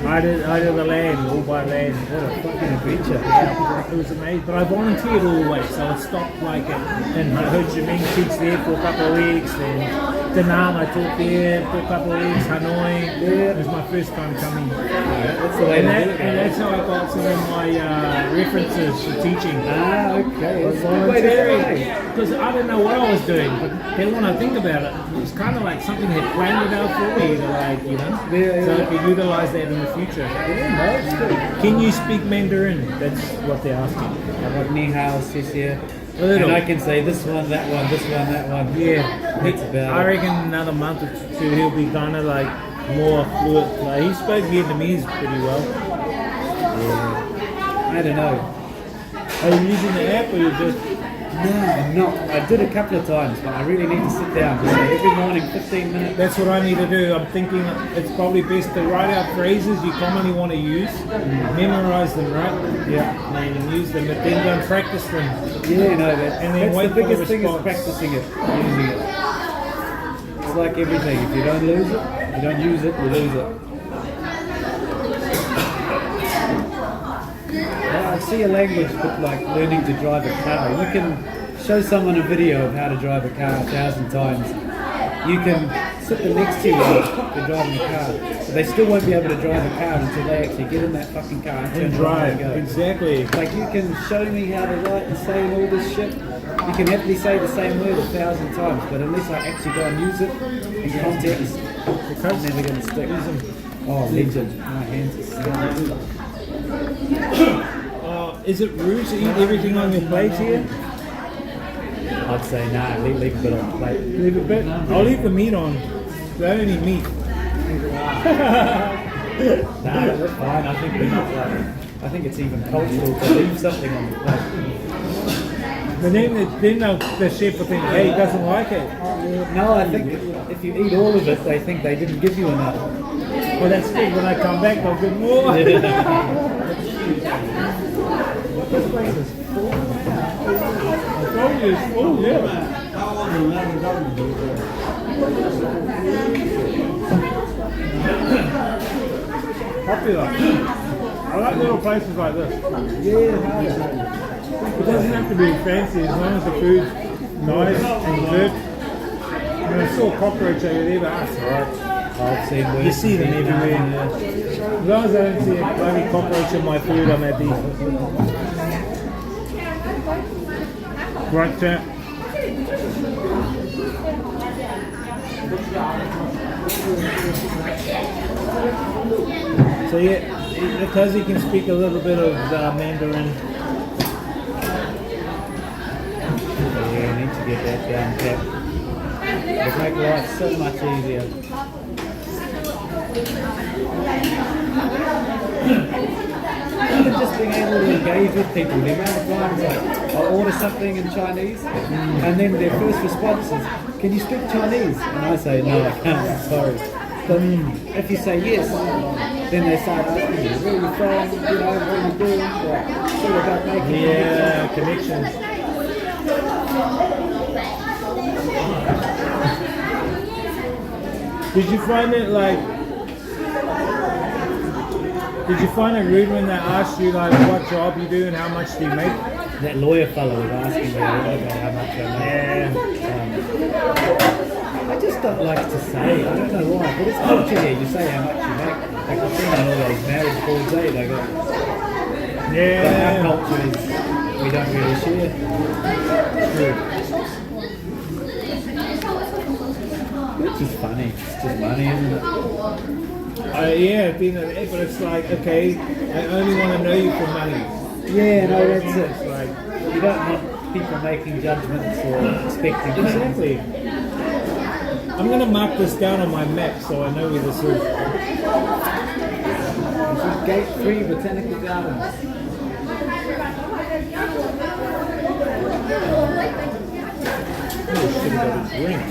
I did the land, all by land. What a fucking adventure. It was amazing, but I volunteered all the way, so I stopped like in Ho Chi Minh, teach there for a couple of weeks, then Da Nang I taught there for a couple of weeks, Hanoi. It was my first time coming. That's the way and, to do it, and that's how I got some of my references for teaching. Okay. Was volunteering. Because I didn't know what I was doing, but then when I think about it, it was kind of like something they planned it out for me, to like, you know, so I could utilize that in the future. Can you speak Mandarin? That's what they're asking. About ni hao, sis here. Little. And I can say this one, that one, this one, that one. Yeah, That's about I reckon another month or two he'll be kind of like more fluent. Like he spoke Vietnamese pretty well. Yeah. I don't know. Are you using the app or you just? No, I'm not. I did a couple of times, but I really need to sit down. So every morning, 15 minutes. That's what I need to do. I'm thinking it's probably best to write out phrases you commonly want to use, memorize them, right? Yeah. And then use them, but then go and practice them. Yeah, no, that, and then that's wait the biggest for thing is response. practicing it, using it. It's like everything. If you don't lose it, you don't use it, you lose it. I see a language, but like learning to drive a car. You can show someone a video of how to drive a car 1,000 times. You can sit them next to you while they're driving a car, but they still won't be able to drive a car until they actually get in that fucking car and turn drive. around and go. Exactly. Like you can show me how to write and say all this shit. You can happily say the same word 1,000 times, but unless I actually go and use it in context, it's never going to stick. Oh, legend. My hands are so Is it rude to eat everything on your plate here? I'd say nah, leave a bit on the plate. Leave a bit? I'll leave the meat on. I don't eat meat. Nah, that's fine. I think it's even cultural to leave something on the plate. But then the chef will think, hey, he doesn't like it. No, I think if you eat all of it, they think they didn't give you enough. Well, that's good. When I come back, I'll get more. This place is full. Oh, yeah. Popular. I like little places like this. It doesn't have to be fancy as long as the food's nice and good. I saw a cockroach over there, but that's alright. I've seen worse. You see them everywhere. As long as I don't see a bloody cockroach in my food, I'm happy. Right, chat. So yeah, because he can speak a little bit of Mandarin. Yeah, I need to get that down pat. It'll make life so much easier. Even just being able to engage with people, the amount of times like, I'll order something in Chinese and then their first response is, can you speak Chinese? And I say, no, I can't, I'm sorry. But if you say yes, then they start asking you, where are you from, you know, what are you doing, sort of about making connections. Did you find it rude when they asked you like what job you do and how much do you make? That lawyer fellow was asking me about how much I make. I just don't like to say, I don't know why, but it's culture here, you say how much you make. Like I've seen all those marriage boards, they got... But our culture is, we don't really share. Which is funny, it's just money, isn't it? Yeah, but it's like, okay, I only want to know you for money. Yeah, no, that's it. It's like, you don't want people making judgments or expecting things. Exactly. I'm going to mark this down on my map so I know where this is. This is Gate 3 Botanical Gardens. Oh, shit, got a drink.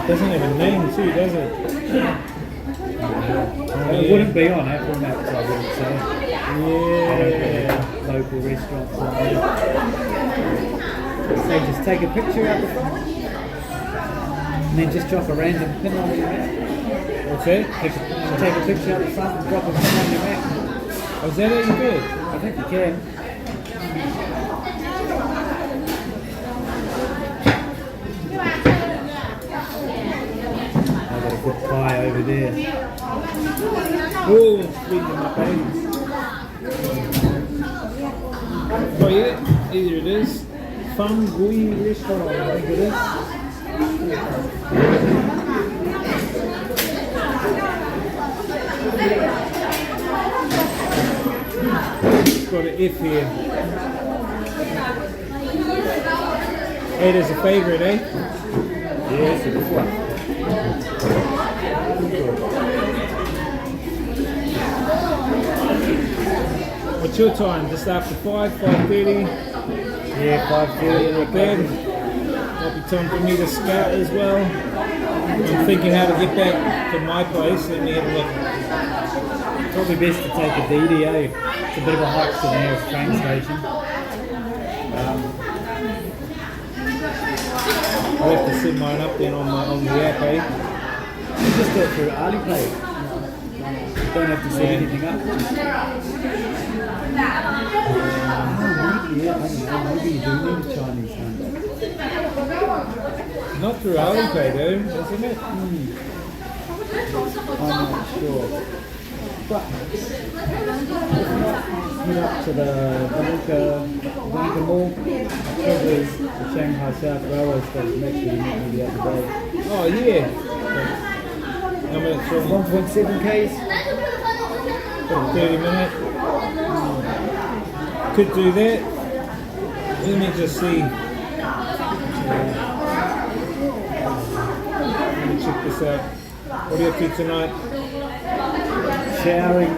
Doesn't have a name too, does it? It wouldn't be on Apple Maps, I wouldn't say. Yeah. Local restaurants on there. So just take a picture out the front and then just drop a random pin on your map. What's that? Take a picture out the front and drop a pin on your map. Oh, is that how you do it? I think you can. I've got a good pie over there. Oh, speaking of my babies. Oh yeah, here it is. Fun Gui Restaurant, I think it is. It's got an F here. It is a favourite, eh? Yes, it is one. What's your time? Just after 5:30? Yeah, 5:30. Not bad. Might be time for me to scout as well. I'm thinking how to get back to my place. Let me have a look. Probably best to take a DDA. It's a bit of a hike to the nearest train station. I'll have to set mine up then on the app, eh? You just do it through Alipay. You don't have to set anything up. Maybe, I don't know, maybe you do need a Chinese number. Not through Alipay though, isn't it? I'm not sure. But head up to the Vanka Mall. There's the Shanghai South Railway Station next to you met me the other day. Oh yeah. How much? 1.7 Ks. 30 minutes. Could do that. Let me just see. Let me check this out. What are you up to tonight? Showering.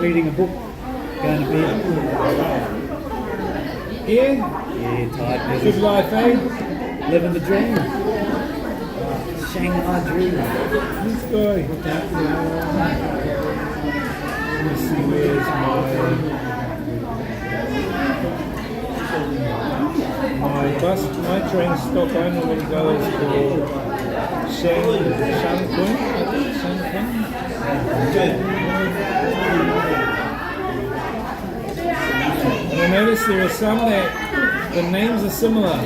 reading a book, going to bed. Yeah? Yeah, tired. Good life, eh? Living the dream. Shanghai dream. This guy. Let me see, where's my bus, my train stop I normally go is called Shanghai. And I noticed there are some that the names are similar.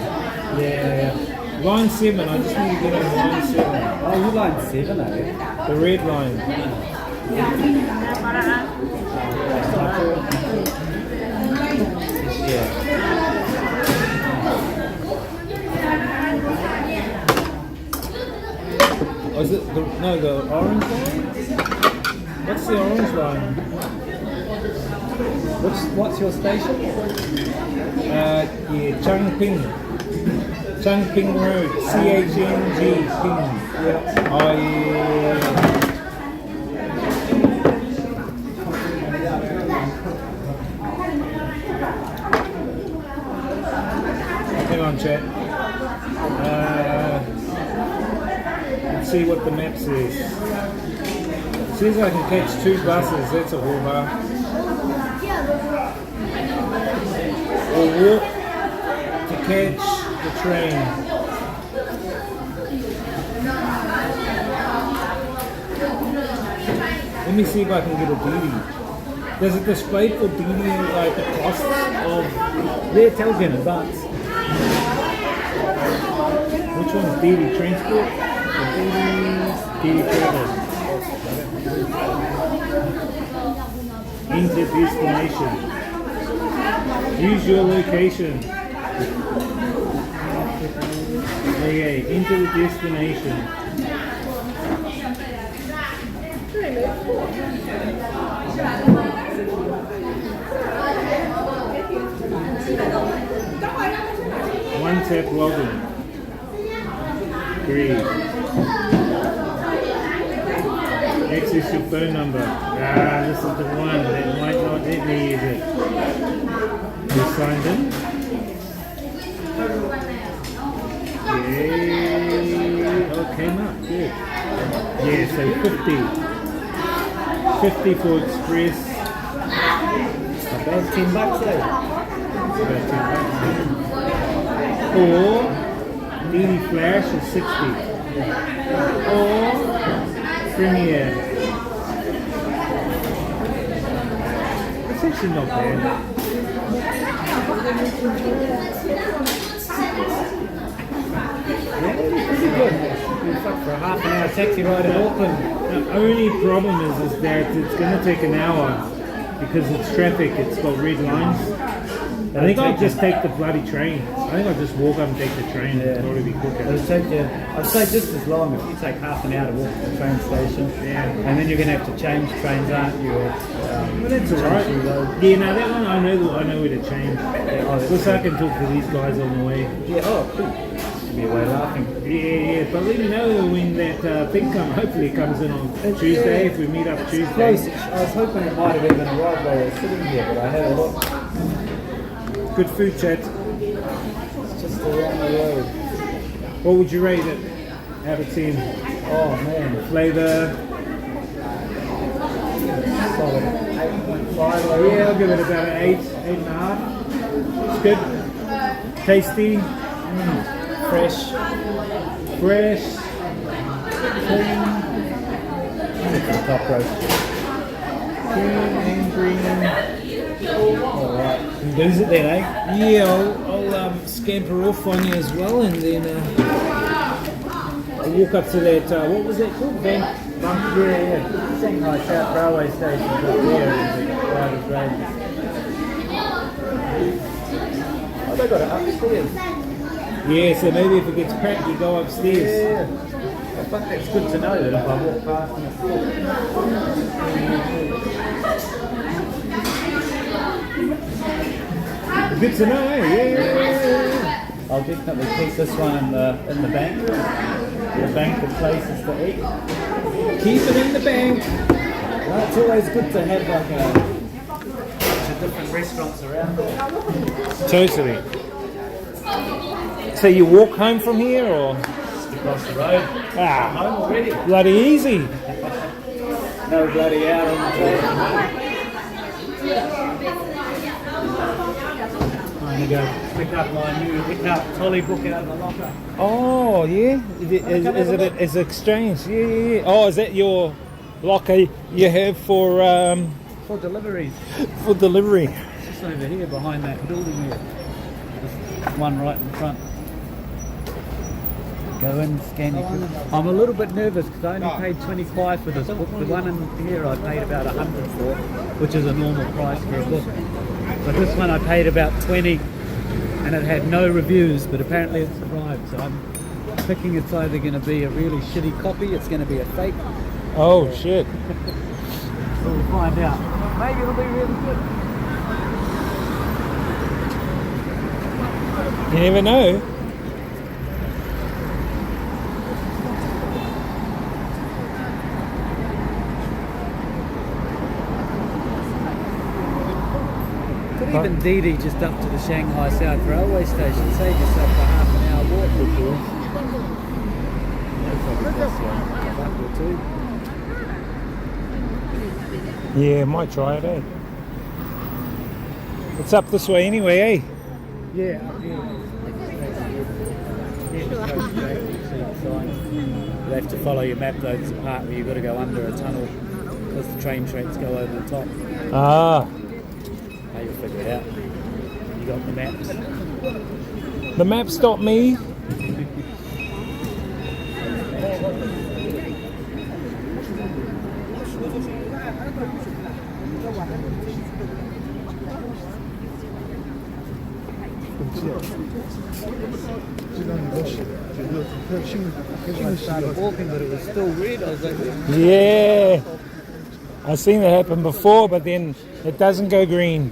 Yeah. Line 7, I just need to get on line 7. Oh, you line 7, eh? The red line. Yeah. Oh, is it the orange line? What's the orange line? What's your station? Yeah, Changping. Changping Road. CHNG Ping. Yeah. Oh yeah. Hang on, chat. Let's see what the map says. It says I can catch 2 buses, that's a hoo-ha. Or walk to catch the train. Let me see if I can get a DD. Does it display for DD like the costs of... Yeah, it tells you in advance. Which one's DD Transport? DD Travel. Enter destination. Use your location. Okay, into the destination. One tap login. Great. Access your phone number. This is the one that might not let me use it. You signed in? Yeah. Oh, came up. Good. Yeah, so 50. 50 for express. About $10, eh? About $10. Or DD Flash is 60. Or Premiere. That's actually not bad. Yeah, pretty good. For a half an hour taxi ride in Auckland. The only problem is that it's going to take an hour because it's traffic, it's got red lines. I think I'll just take the bloody train. I think I'll just walk up and take the train. Yeah. It'll probably be quicker. It'll take you, I'd say just as long if you take half an hour to walk to the train station. Yeah. And then you're going to have to change trains, aren't you? But that's alright. Yeah, no, that one I know where to change. Plus I can talk to these guys on the way. Yeah, oh, cool. Be away laughing. Yeah, but let me know when that thing hopefully comes in on Tuesday, if we meet up Tuesday. Close. I was hoping it might have even arrived while we were sitting here, but I had a look. Good food, chat. It's just along the road. What would you rate it out of 10? Oh man. Flavour? Solid 8.5. Yeah, I'll give it about an 8, 8.5. It's good. Tasty. Fresh. Fresh. Clean. Top roast. Clean and green. Alright. Lose it then, eh? Yeah, I'll scamper off on you as well, and then I'll walk up to that, what was that called? Yeah. Shanghai South Railway Station up there in the Riders Range. Oh, they got it upstairs. Yeah, so maybe if it gets cracked, you go upstairs. Yeah. I think that's good to know that if I walk past and it's full. Good to know, eh? Yeah. I'll definitely keep this one in the bank. The bank of places to eat. Keep it in the bank. It's always good to have like a different restaurants around. Totally. So you walk home from here, or Just across the road. ah, Home already. bloody easy. No bloody out on the train. I'm gonna go pick up my new trolley book out of the locker. Oh yeah, is it exchange? Yeah. Oh, is that your locker you have for deliveries? For delivery. It's just over here behind that building there. There's one right in front. Go in, scan your book. I'm a little bit nervous because I only paid 25 for this book. The one in here I paid about 100 for, which is a normal price for a book. But this one I paid about 20 and it had no reviews, but apparently it's arrived. So I'm thinking it's either going to be a really shitty copy, it's going to be a fake. Oh shit. So we'll find out. Maybe it'll be really good. You never know. Could even Didi just up to the Shanghai South Railway Station. Save yourself a half an hour walk, before. Yeah, might try it, eh? It's up this way anyway, eh? Yeah. You have to follow your map though. It's a part where you've got to go under a tunnel because the train tracks go over the top. Ah. You'll figure it out. You got the maps. The map stopped me. I started walking, but it was still red. I was like, Yeah. I've seen that happen before, but then it doesn't go green.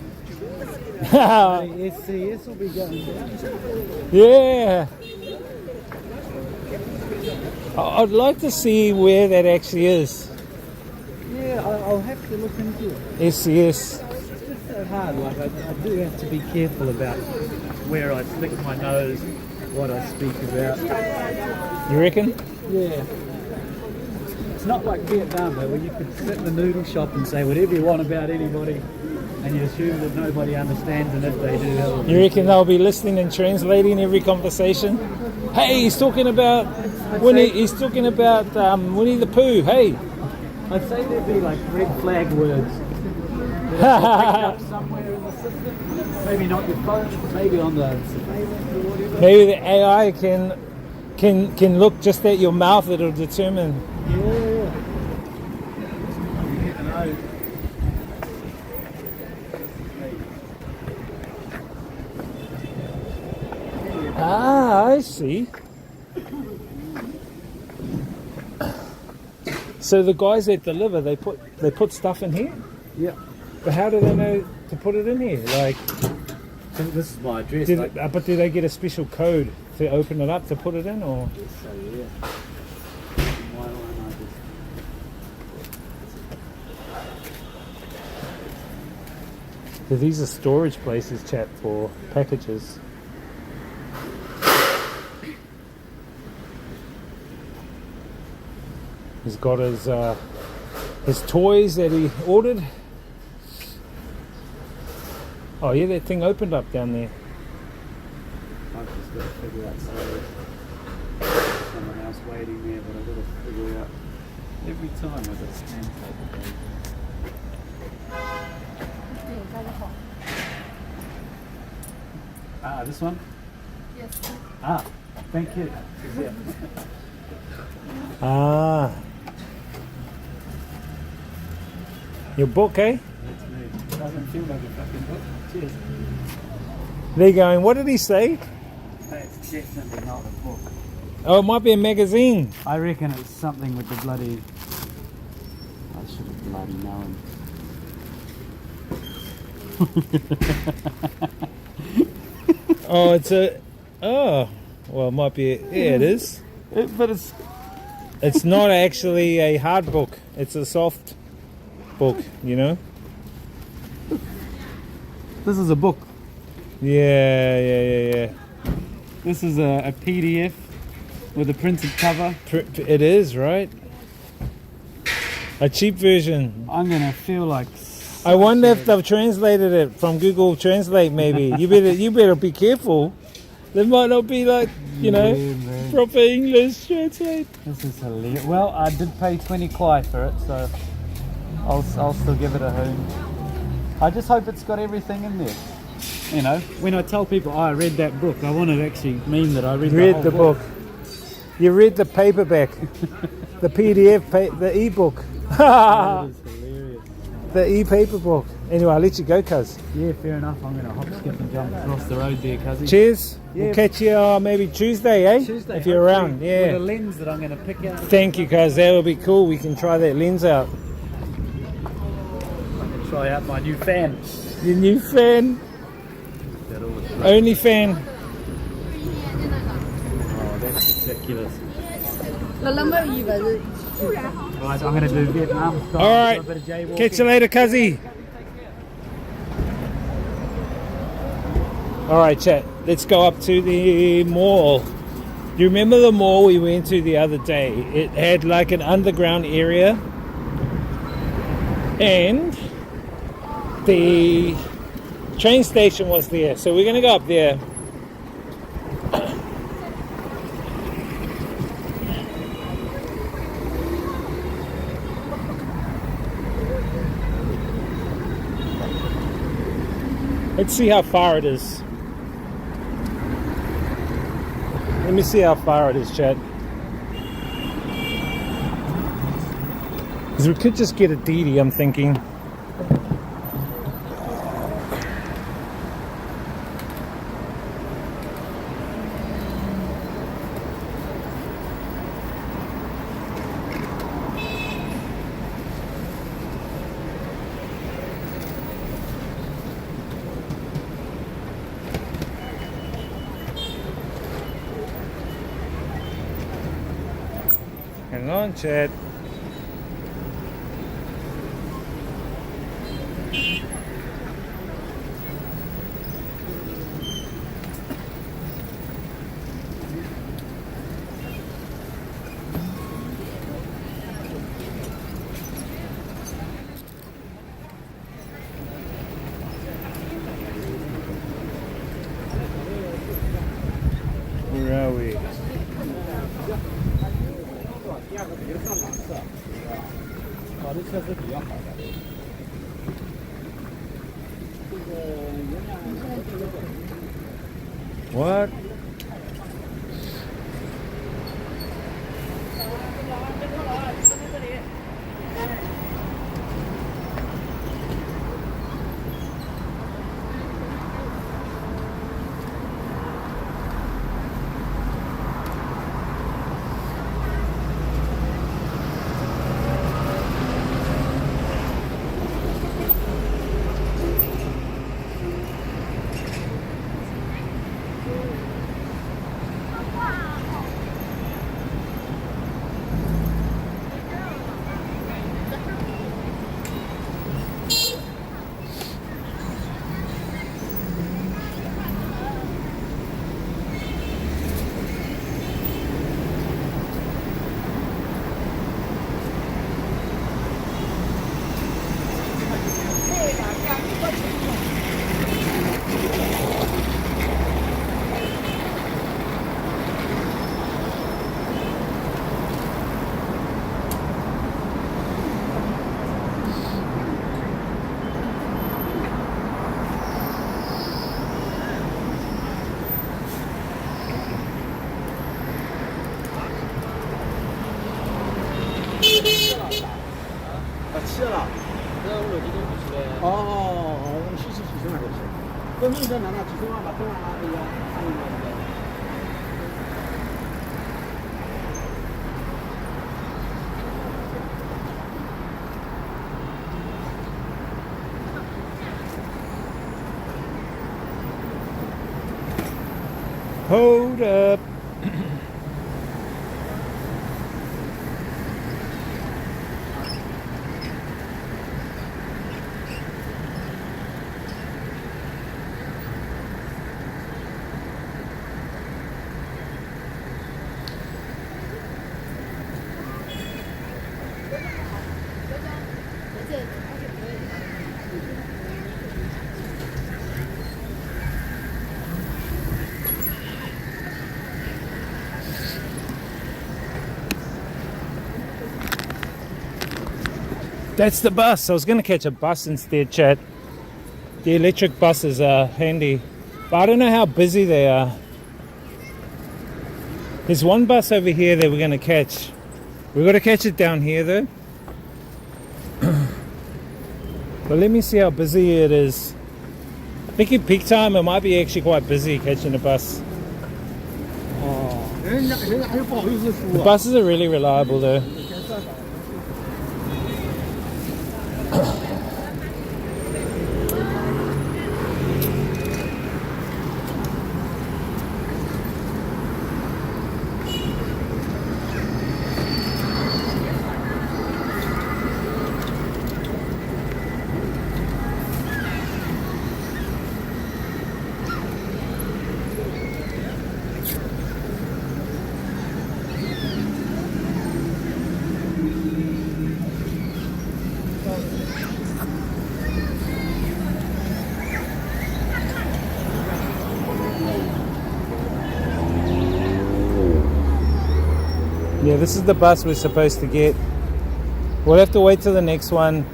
SCS will be going down. Yeah. I'd like to see where that actually is. Yeah, I'll have to look into it. SCS. It's just so hard. Like I do have to be careful about where I stick my nose, what I speak about. You reckon? Yeah. It's not like Vietnam though, where you could sit in the noodle shop and say whatever you want about anybody, and you assume that nobody understands, and if they do, You reckon they'll be listening and translating every conversation? Hey, he's talking about Winnie. He's talking about Winnie the Pooh. Hey. I'd say there'd be like red flag words that are picked up somewhere in the system. Maybe not your phone, maybe on the surveillance or whatever. Maybe the AI can look just at your mouth. It'll determine. Yeah. You never know. Ah, I see. So the guys that deliver, they put stuff in here? Yeah. But how do they know to put it in here? Like, so this is my address. But do they get a special code to open it up to put it in, or? So yeah. Why don't I just... So these are storage places, chat, for packages. He's got his toys that he ordered. Oh yeah, that thing opened up down there. I've just got to figure out someone else waiting there, but I've got to figure out every time I've got to stand paper. Ah, this one? Yes. Ah, thank you. Yeah. Ah. Your book, eh? That's me. It doesn't feel like a fucking book. Cheers. They're going, what did he say? That's definitely not a book. Oh, it might be a magazine. I reckon it's something with the bloody... I should have bloody known. Oh, it's a... Oh, well, it might be... Yeah, it is. But it's... It's not actually a hard book. It's a soft... book, you know? This is a book. Yeah. This is a PDF with a printed cover. It is, right? A cheap version. I'm gonna feel like. I wonder if they've translated it from Google Translate. Maybe you better be careful. There might not be like proper English translate. This is hilarious. Well, I did pay 20 kwai for it, so I'll still give it a hoon. I just hope it's got everything in there. You know, when I tell people I read that book, I want to actually mean that I read the book. You read the paperback, the PDF, the e-book. That is hilarious. The e-paper book. Anyway, I'll let you go, cuz. Yeah, fair enough. I'm going to hop, skip and jump across the road there, cuzzy. Cheers. Yeah. We'll catch you maybe Tuesday, eh? Tuesday, if you're around. with Yeah. a lens that I'm going to pick out. Thank you, cuz. That will be cool. We can try that lens out. I can try out my new fan. Your new fan? Only fan. Oh, that's ridiculous. Right, Right, I'm going to do Vietnam style. All right. A bit of jaywalking. Catch you later, cuzzy. All right, chat. Let's go up to the mall. Do you remember the mall we went to the other day? It had like an underground area, and the train station was there. So we're gonna go up there. Let's see how far it is. Let me see how far it is, chat. Because we could just get a DD, I'm thinking. Hang on, Chad. Where are we? What? Hold up. That's the bus. I was going to catch a bus instead, chat. The electric buses are handy. But I don't know how busy they are. There's one bus over here that we're going to catch. We've got to catch it down here though. But let me see how busy it is. I think in peak time it might be actually quite busy catching a bus. The buses are really reliable though. Yeah, this is the bus we're supposed to get. We'll have to wait till the next one.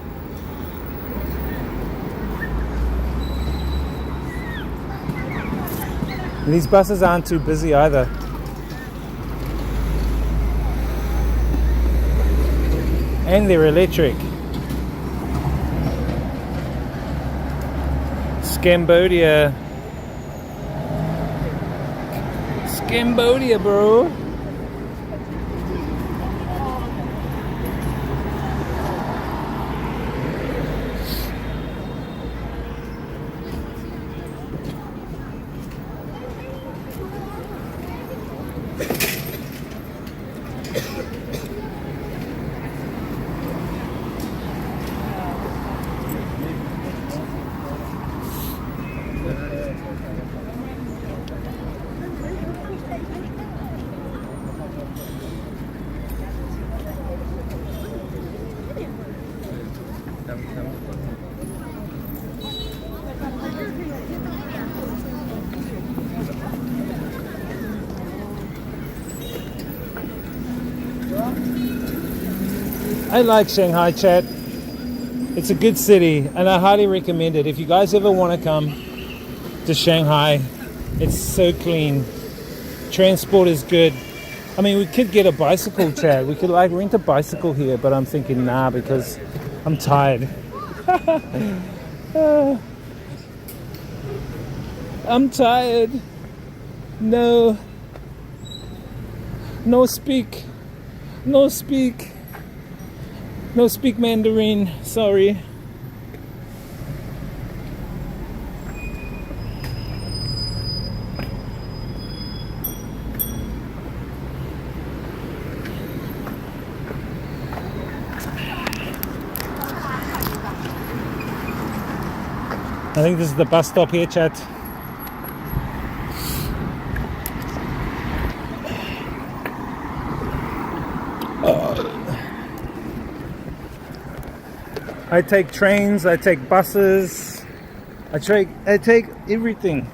These buses aren't too busy either. And they're electric. Cambodia. Cambodia, bro. I like Shanghai, chat. It's a good city and I highly recommend it. If you guys ever want to come to Shanghai, it's so clean. Transport is good. I mean, we could get a bicycle, chat. We could like rent a bicycle here, but I'm thinking nah because I'm tired. I'm tired. No. No speak. No speak. No speak Mandarin, sorry. I think this is the bus stop here, chat. I take trains, I take buses, I take everything.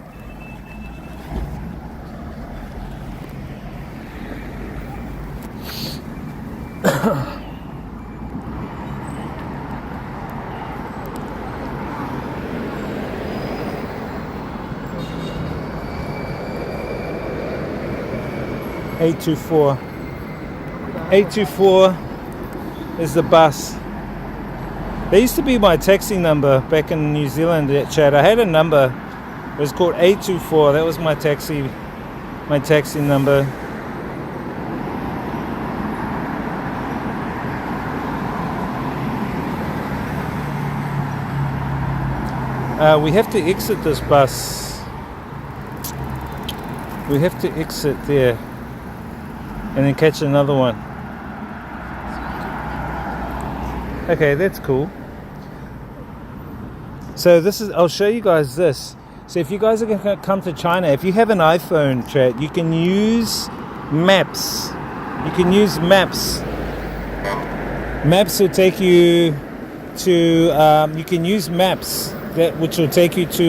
(824) 824 is the bus. That used to be my taxi number back in New Zealand, chat. I had a number. It was called 824. That was my taxi number. We have to exit this bus. We have to exit there and then catch another one. Okay, that's cool. So this is, I'll show you guys this. So if you guys are going to come to China, if you have an iPhone, chat, you can use maps. You can use maps. Maps will take you to, you can use maps which will take you to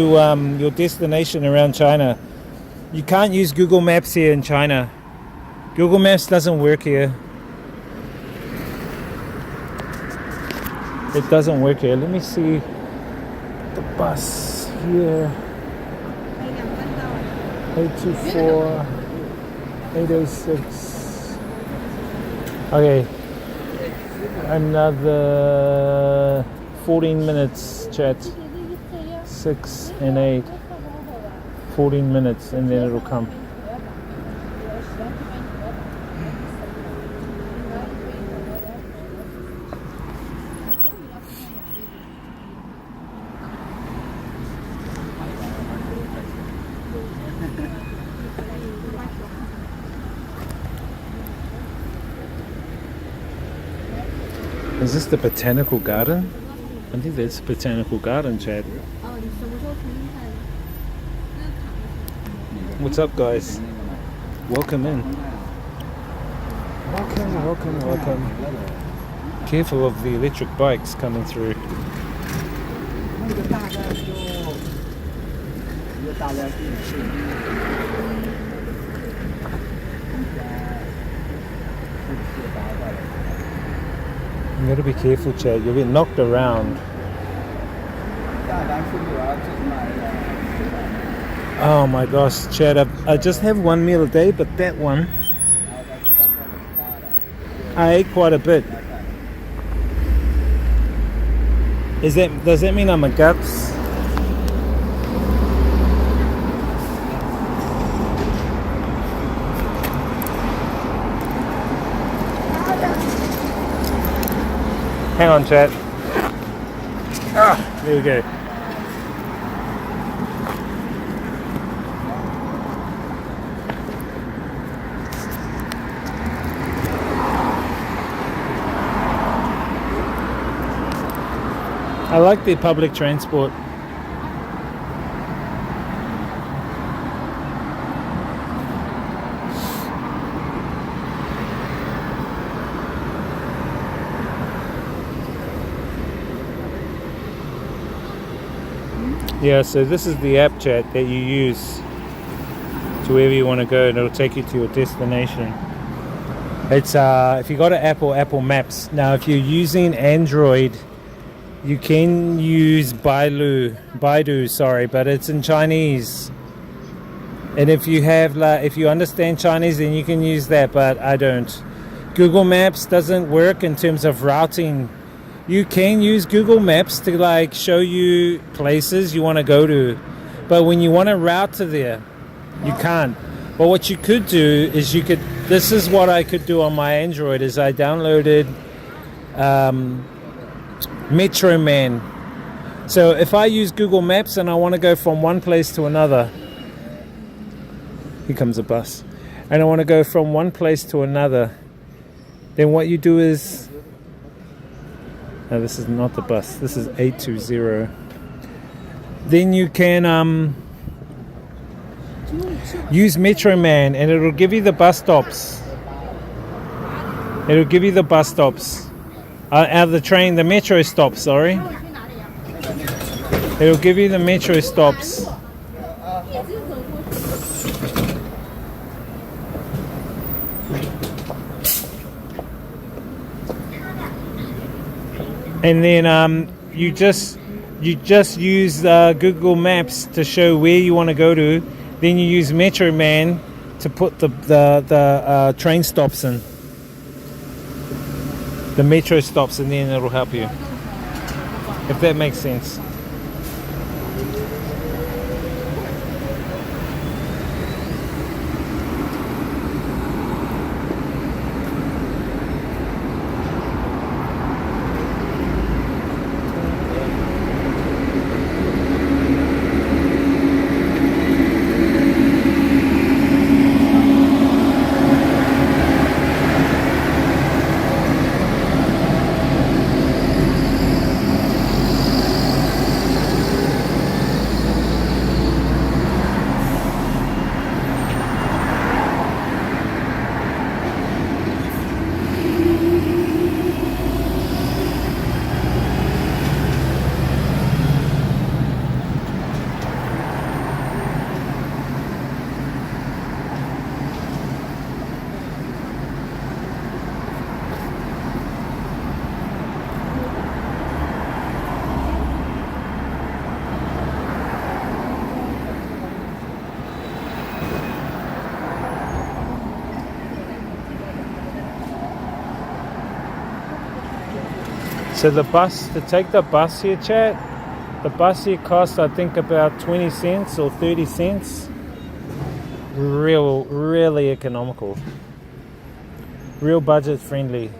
your destination around China. You can't use Google Maps here in China. Google Maps doesn't work here. It doesn't work here. Let me see the bus here. 824, 806. Okay. Another 14 minutes, chat. 6 and 8. 14 minutes and then it'll come. Is this the botanical garden? I think that's the botanical garden, Chad. What's up, guys? Welcome in. Welcome, welcome, welcome. Careful of the electric bikes coming through. You gotta be careful, Chad. You'll get knocked around. Oh my gosh, Chad, I just have one meal a day, but that one I ate quite a bit. Does that mean I'm a guts? Hang on, Chad. Ah, there we go. I like the public transport. Yeah, so this is the app, chat, that you use to wherever you want to go, and it'll take you to your destination. It's if you got an Apple Maps. Now, if you're using Android, you can use Baidu, sorry, but it's in Chinese. And if you have, if you understand Chinese, then you can use that, but I don't. Google Maps doesn't work in terms of routing. You can use Google Maps to show you places you want to go to, but when you want to route to there, you can't. But what you could do is this is what I could do on my Android, is I downloaded Metro Man. So if I use Google Maps and I want to go from one place to another, here comes a bus, and I want to go from one place to another, then what you do is, no, this is not the bus, this is 820. Then you can use Metro Man, and it'll give you the bus stops. It'll give you the bus stops. Out of the train, the metro stops, sorry. It'll give you the metro stops. And then you just use Google Maps to show where you want to go to. Then you use Metro Man to put the train stops in. The metro stops, and then it'll help you. If that makes sense. So the bus, to take the bus here, chat, the bus here costs, I think, about 20 cents or 30 cents. Really economical. Real budget friendly.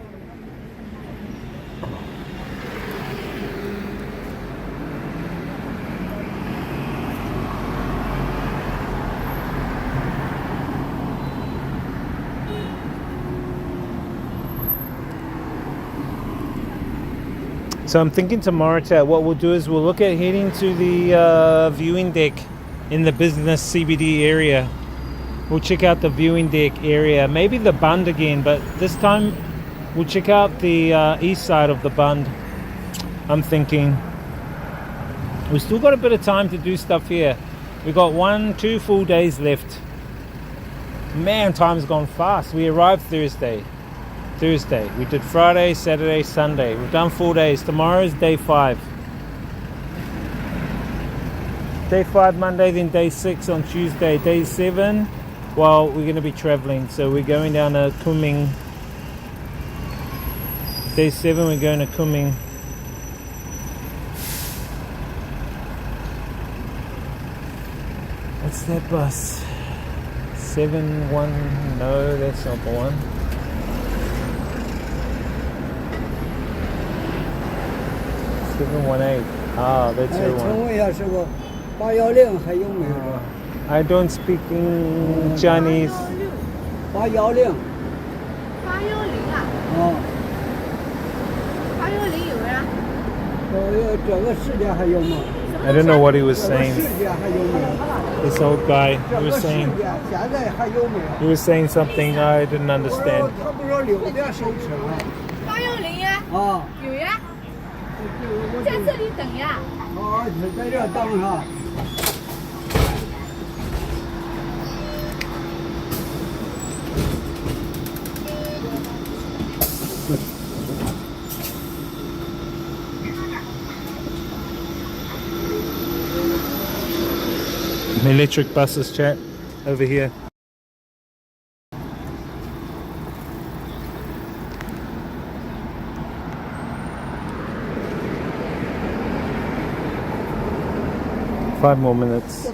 So I'm thinking tomorrow, chat, what we'll do is we'll look at heading to the viewing deck in the business CBD area. We'll check out the viewing deck area, maybe the Bund again, but this time we'll check out the east side of the Bund. I'm thinking we've still got a bit of time to do stuff here. We've got 2 full days left. Man, time's gone fast. We arrived Thursday. We did Friday, Saturday, Sunday. We've done 4 days. Tomorrow's day 5. Day 5 Monday, then day 6 on Tuesday. Day 7, well, we're going to be traveling, so we're going down to Kunming. Day 7, we're going to Kunming. What's that bus? 71? No, that's not the one. 718. Ah, that's the one. 请问一下师傅，810还有没有？ I don't speak Chinese. 810。 810啊？哦。 810有呀。这个时间还有吗？ I don't know what he was saying. 时间还有没有？ This old guy, he 这 was 个时 saying 间现在还有没有？ he was saying something I didn't understand. 他不说6点收车。 810呀？啊。有呀。在这里等呀。哦，在这等哈。 Electric buses, chat, over here. Five more minutes.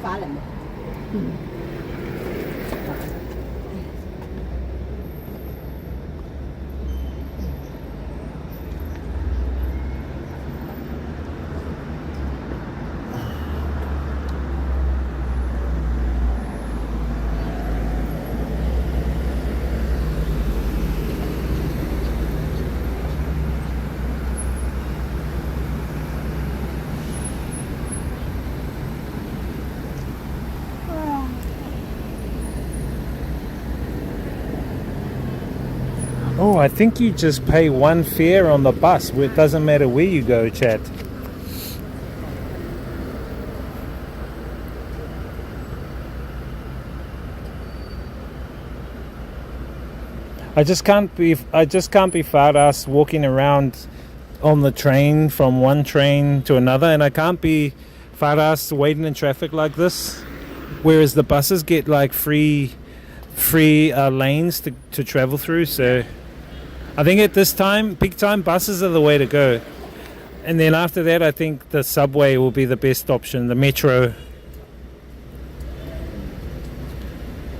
Oh, I think you just pay one fare on the bus. It doesn't matter where you go, chat. I just can't be fat ass walking around on the train from one train to another, and I can't be fat ass waiting in traffic like this. Whereas the buses get like free lanes to travel through, so I think at this time, peak time, buses are the way to go. And then after that, I think the subway will be the best option, the metro.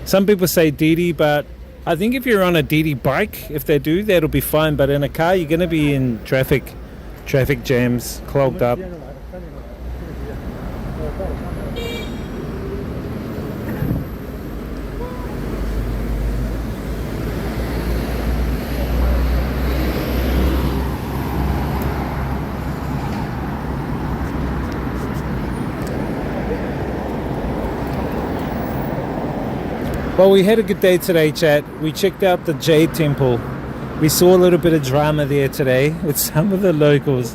Some people say Didi, but I think if you're on a Didi bike, if they do, that'll be fine. But in a car, you're going to be in traffic jams, clogged up. Well, we had a good day today, chat. We checked out the Jade Temple. We saw a little bit of drama there today with some of the locals.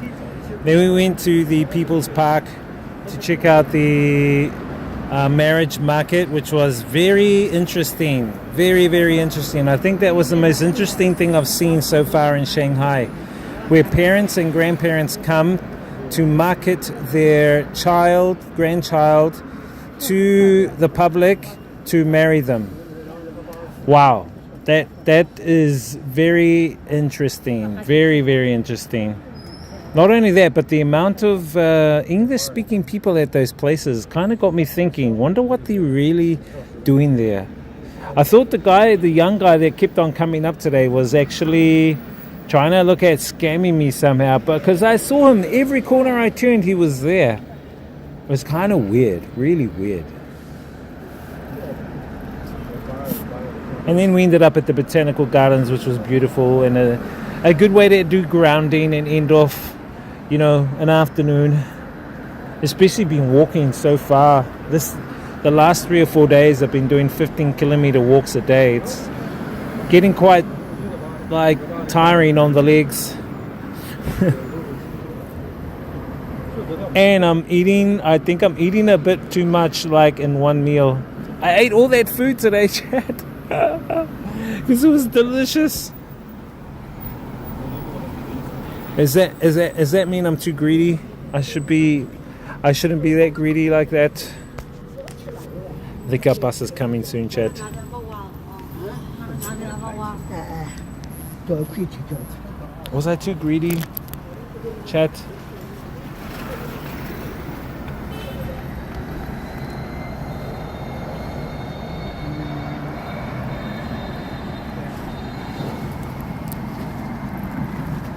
Then we went to the People's Park to check out the marriage market, which was very interesting. Very, very interesting. I think that was the most interesting thing I've seen so far in Shanghai, where parents and grandparents come to market their grandchild to the public to marry them. Wow, that is very interesting. Very, very interesting. Not only that, but the amount of English-speaking people at those places kind of got me thinking, wonder what they're really doing there. I thought the young guy that kept on coming up today was actually trying to look at scamming me somehow, but because I saw him every corner I turned, he was there. It was kind of weird, really weird. And then we ended up at the Botanical Gardens, which was beautiful, and a good way to do grounding and end off, you know, an afternoon. Especially been walking so far. The last 3 or 4 days I've been doing 15-kilometer walks a day. It's getting quite like tiring on the legs. And I think I'm eating a bit too much, like in one meal. I ate all that food today, Chad, because it was delicious. Does that mean I'm too greedy? I shouldn't be that greedy like that. I think our bus is coming soon, Chad. Was I too greedy, Chad?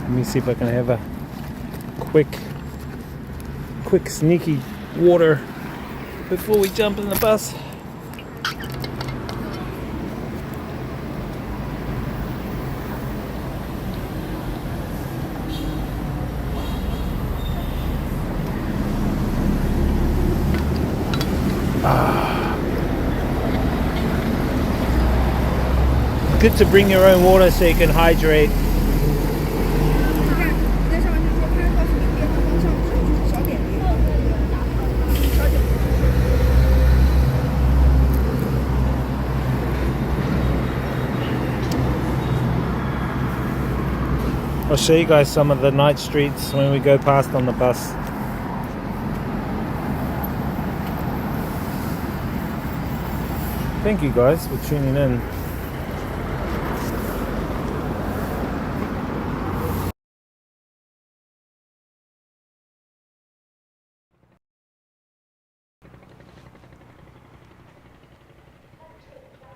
Let me see if I can have a quick sneaky water before we jump in the bus. Good to bring your own water so you can hydrate. I'll show you guys some of the night streets when we go past on the bus. Thank you guys for tuning in.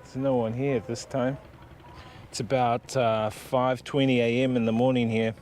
There's no one here at this time. It's about 5:20 a.m. in the morning here.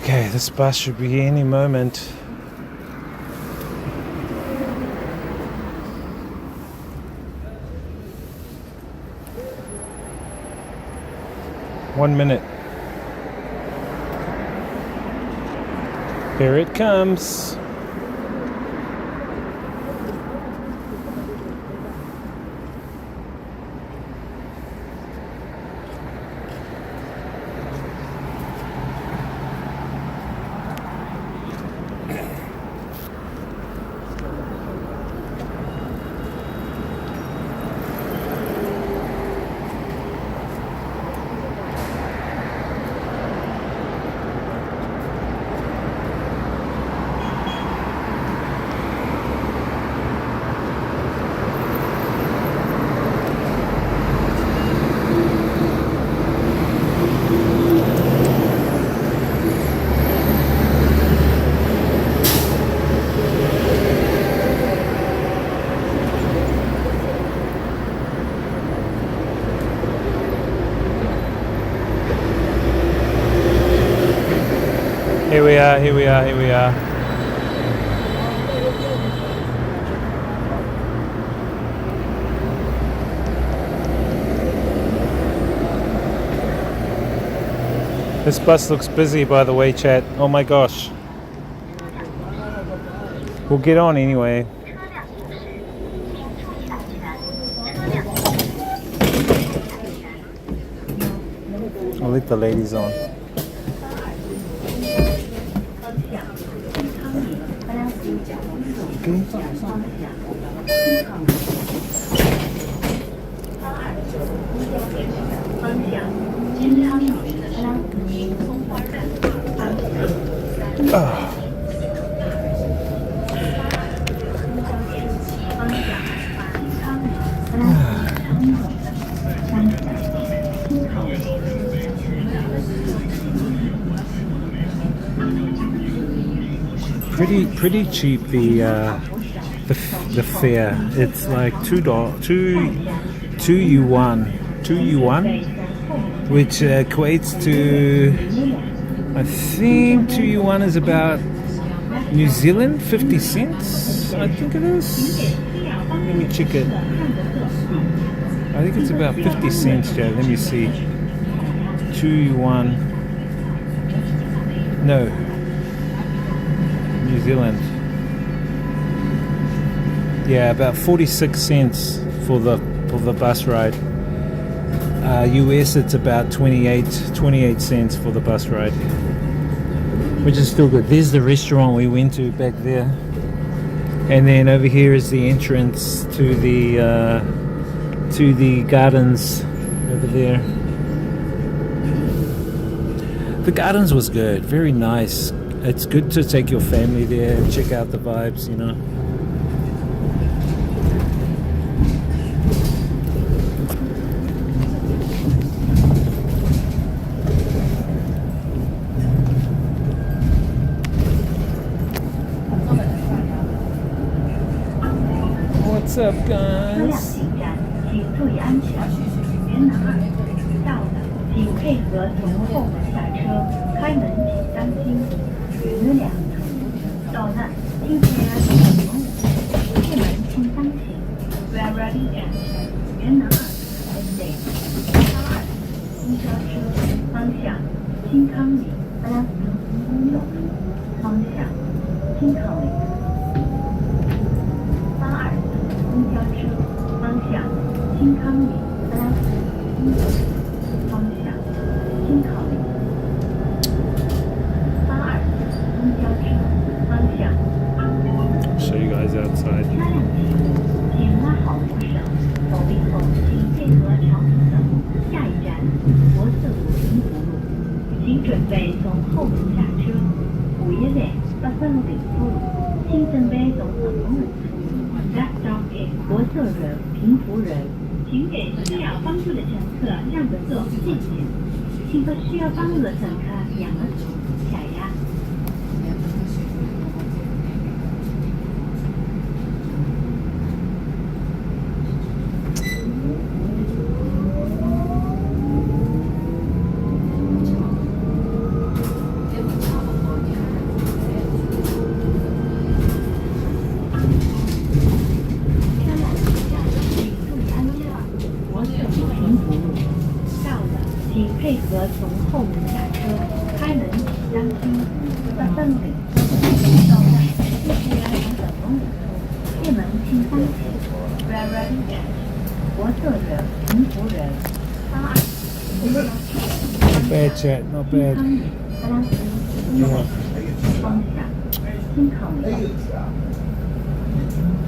Okay, this bus should be here any moment. One minute. Here it comes. Here we are, here we are, here we are. This bus looks busy, by the way, chat. Oh my gosh. We'll get on anyway. I'll let the ladies on. Pretty cheap, the fare. It's like two yuan, which equates to, I think 2 yuan is about New Zealand 50 cents. I think it is. Let me check it. I think it's about 50 cents, Joe. Let me see. 2 yuan. No. New Zealand. Yeah, about 46 cents for the bus ride. US it's about 28 cents for the bus ride, which is still good. There's the restaurant we went to back there, and then over here is the entrance to the gardens over there. The gardens was good, very nice. It's good to take your family there and check out the vibes, you know. What's up, guys? 请配合从后门下车，开门请当心，余两途到那今天进门请当心 We are ready at 元南2 Estate 82公交车方向新康里2方向新康里82公交车方向新康里2方向新康里82公交车方向 Show you guys outside. 请拉好扶手，走并后请配合朝左走，下一站国色路平湖路，请准备从后门下车。5一站北三路平湖路，请准备从什么路？Last stop is 国色路平湖路，请给需要帮助的乘客让个座，谢谢。请和需要帮助的乘客让个座，下呀。配合从后门下车，开门请当心。到3路到站，谢谢从等公路出，进门请当心。We are ready at 国色人、平湖人、Not bad, chat. Not bad. Yeah. 方向新康里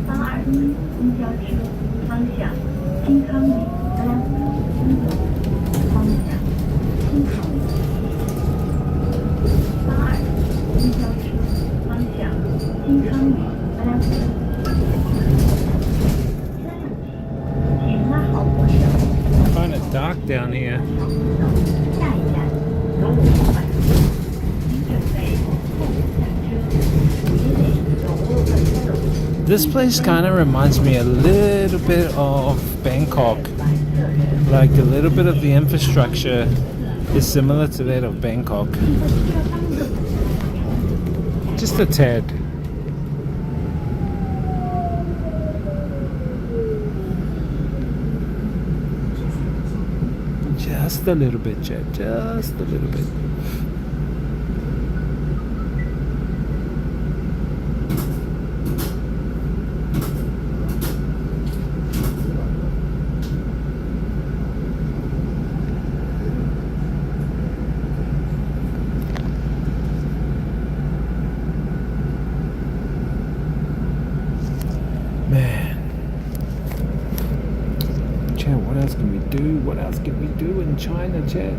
82公交车方向新康里方向新康里82公交车方向新康里请拉好扶手。I find it dark down here. 下一站走5环，请准备从后门下车。This place kind of reminds me a little bit of Bangkok. Like a little bit of the infrastructure is similar to that of Bangkok. Just a tad. Just a little bit, Chad. Just a little bit. else can we do in China, chat?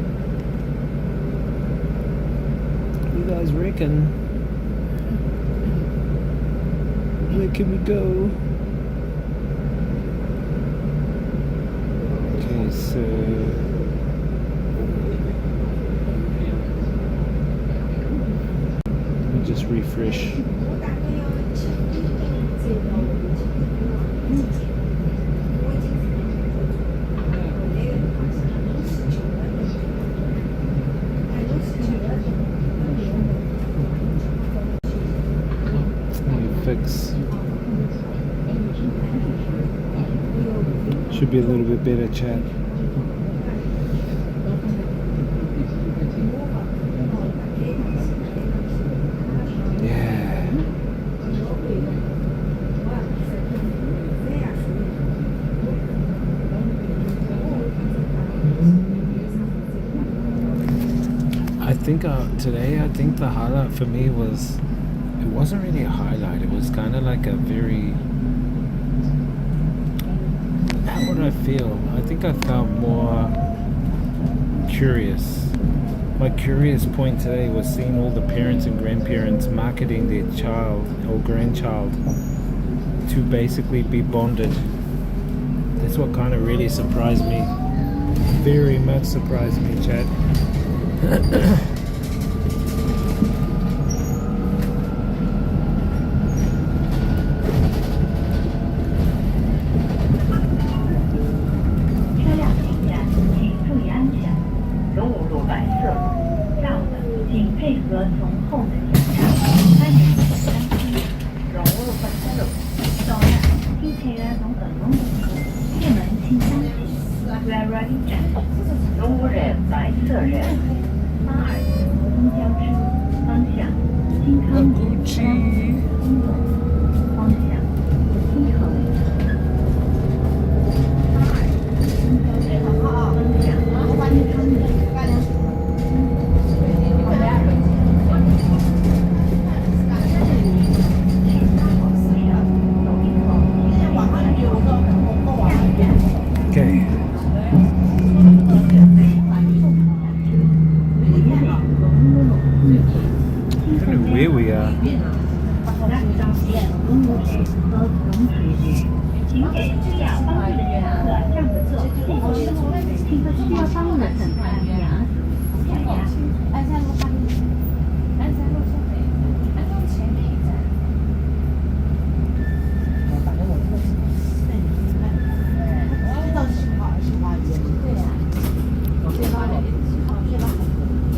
What do you guys reckon? Where can we go? Okay, so let me just refresh. Fix. Should be a little bit better, chat. Yeah. I think today, I think the highlight for me was, it wasn't really a highlight, it was kind of like a very, how would I feel? I think I felt more curious. My curious point today was seeing all the parents and grandparents marketing their child or grandchild to basically be bonded. That's what kind of really surprised me. Very much surprised me, Chad.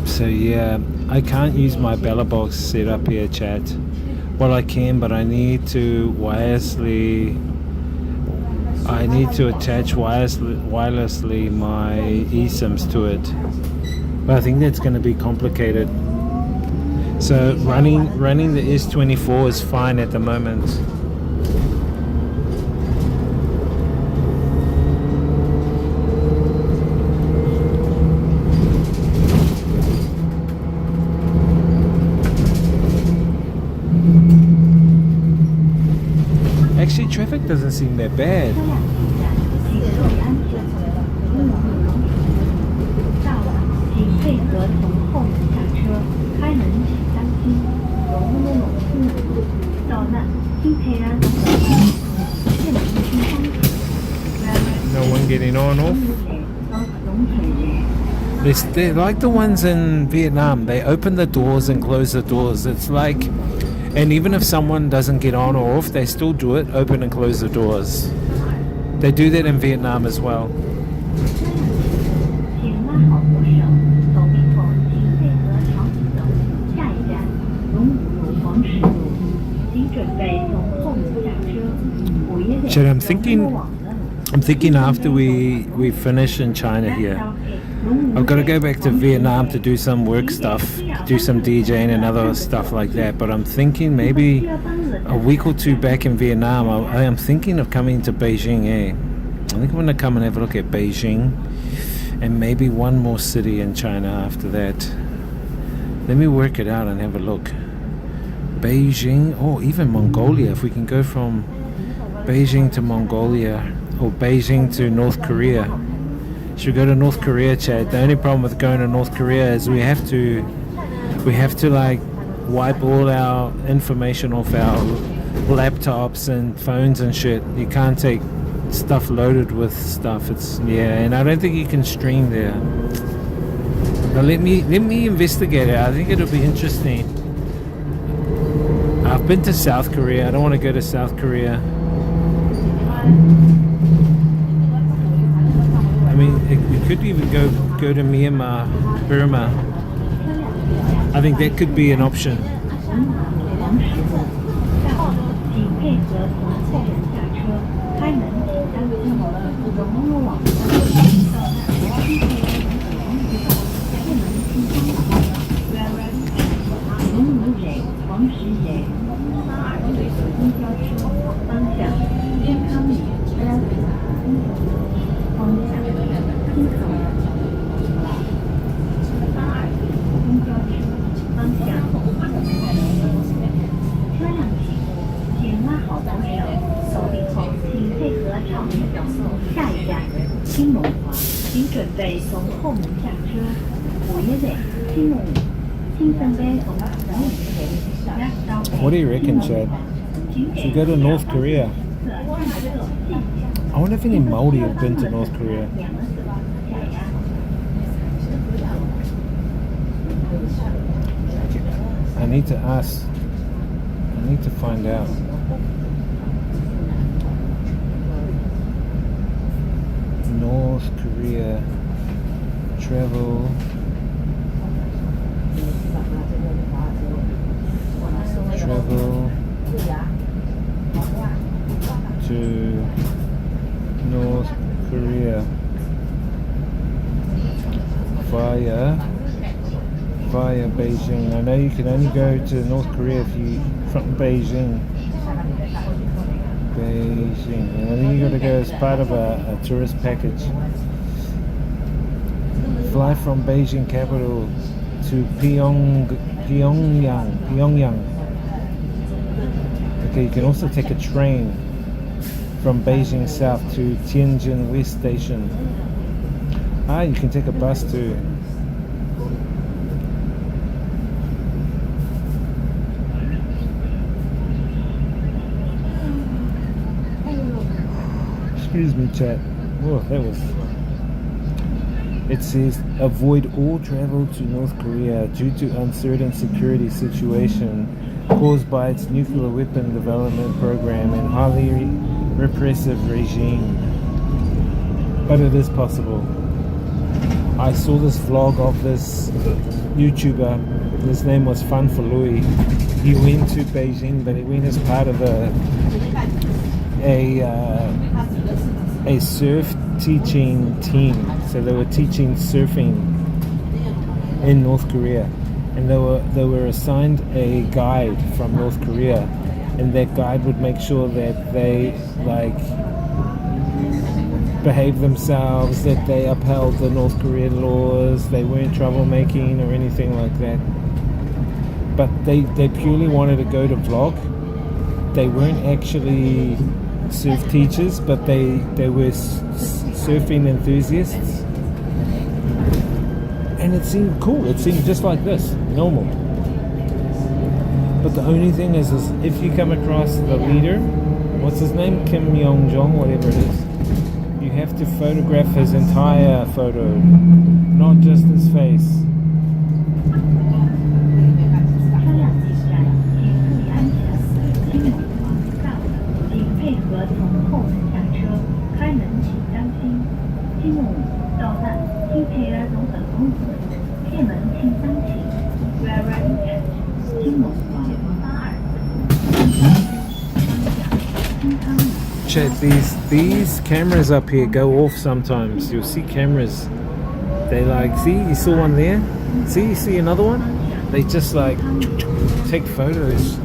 So yeah, I can't use my Bella box set up here, chat. Well, I can, but I need to wirelessly. I need to attach wirelessly my eSIMs to it. But I think that's going to be complicated. So running the S24 is fine at the moment. Actually, traffic doesn't seem that bad. No one getting on off. They're like the ones in Vietnam. They open the doors and close the doors. It's like, and even if someone doesn't get on or off, they still do it, open and close the doors. They do that in Vietnam as well. Chad, I'm thinking after we finish in China here, I've got to go back to Vietnam to do some work stuff, do some DJing and other stuff like that. But I'm thinking maybe a week or two back in Vietnam, I am thinking of coming to Beijing, I think I'm going to come and have a look at Beijing and maybe one more city in China after that. Let me work it out and have a look. Beijing, or even Mongolia, if we can go from Beijing to Mongolia or Beijing to North Korea. Should we go to North Korea, Chad? The only problem with going to North Korea is we have to like wipe all our information off our laptops and phones and shit. You can't take stuff loaded with stuff. And I don't think you can stream there. But let me investigate it. I think it'll be interesting. I've been to South Korea. I don't want to go to South Korea. I mean, we could even go to Myanmar, Burma. I think that could be an option. What do you reckon, Chad? Should we go to North Korea? I wonder if any Māori have been to North Korea. I need to ask. I need to find out. North Korea travel to North Korea via Beijing. I know you can only go to North Korea if you from Beijing. And I think you got to go as part of a tourist package. Fly from Beijing capital to Pyongyang. Okay, you can also take a train from Beijing South to Tianjin West Station. You can take a bus too. Excuse me, chat. Oh, that was... It says, avoid all travel to North Korea due to uncertain security situation caused by its nuclear weapon development program and highly repressive regime. But it is possible. I saw this vlog of this YouTuber. His name was Fun for Louis. He went to Beijing, but he went as part of a surf teaching team. So they were teaching surfing in North Korea, and they were assigned a guide from North Korea, and that guide would make sure that they behaved themselves, that they upheld the North Korean laws, they weren't troublemaking or anything like that. But they purely wanted to go to vlog. They weren't actually surf teachers, but they were surfing enthusiasts, and it seemed cool. It seemed just like this, normal. But the only thing is if you come across the leader, what's his name, Kim Yong-jong, whatever it is, you have to photograph his entire photo, not just his face. Chat, these cameras up here go off sometimes. You'll see cameras. They see, you saw one there? See, you see another one? They just take photos.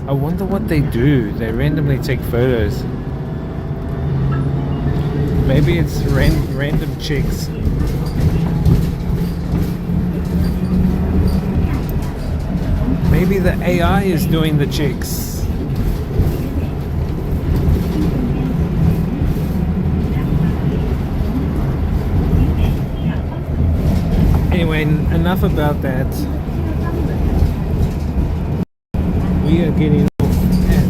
I wonder what they do. They randomly take photos. Maybe it's random chicks. Maybe the AI is doing the chicks. enough about that. We are getting off at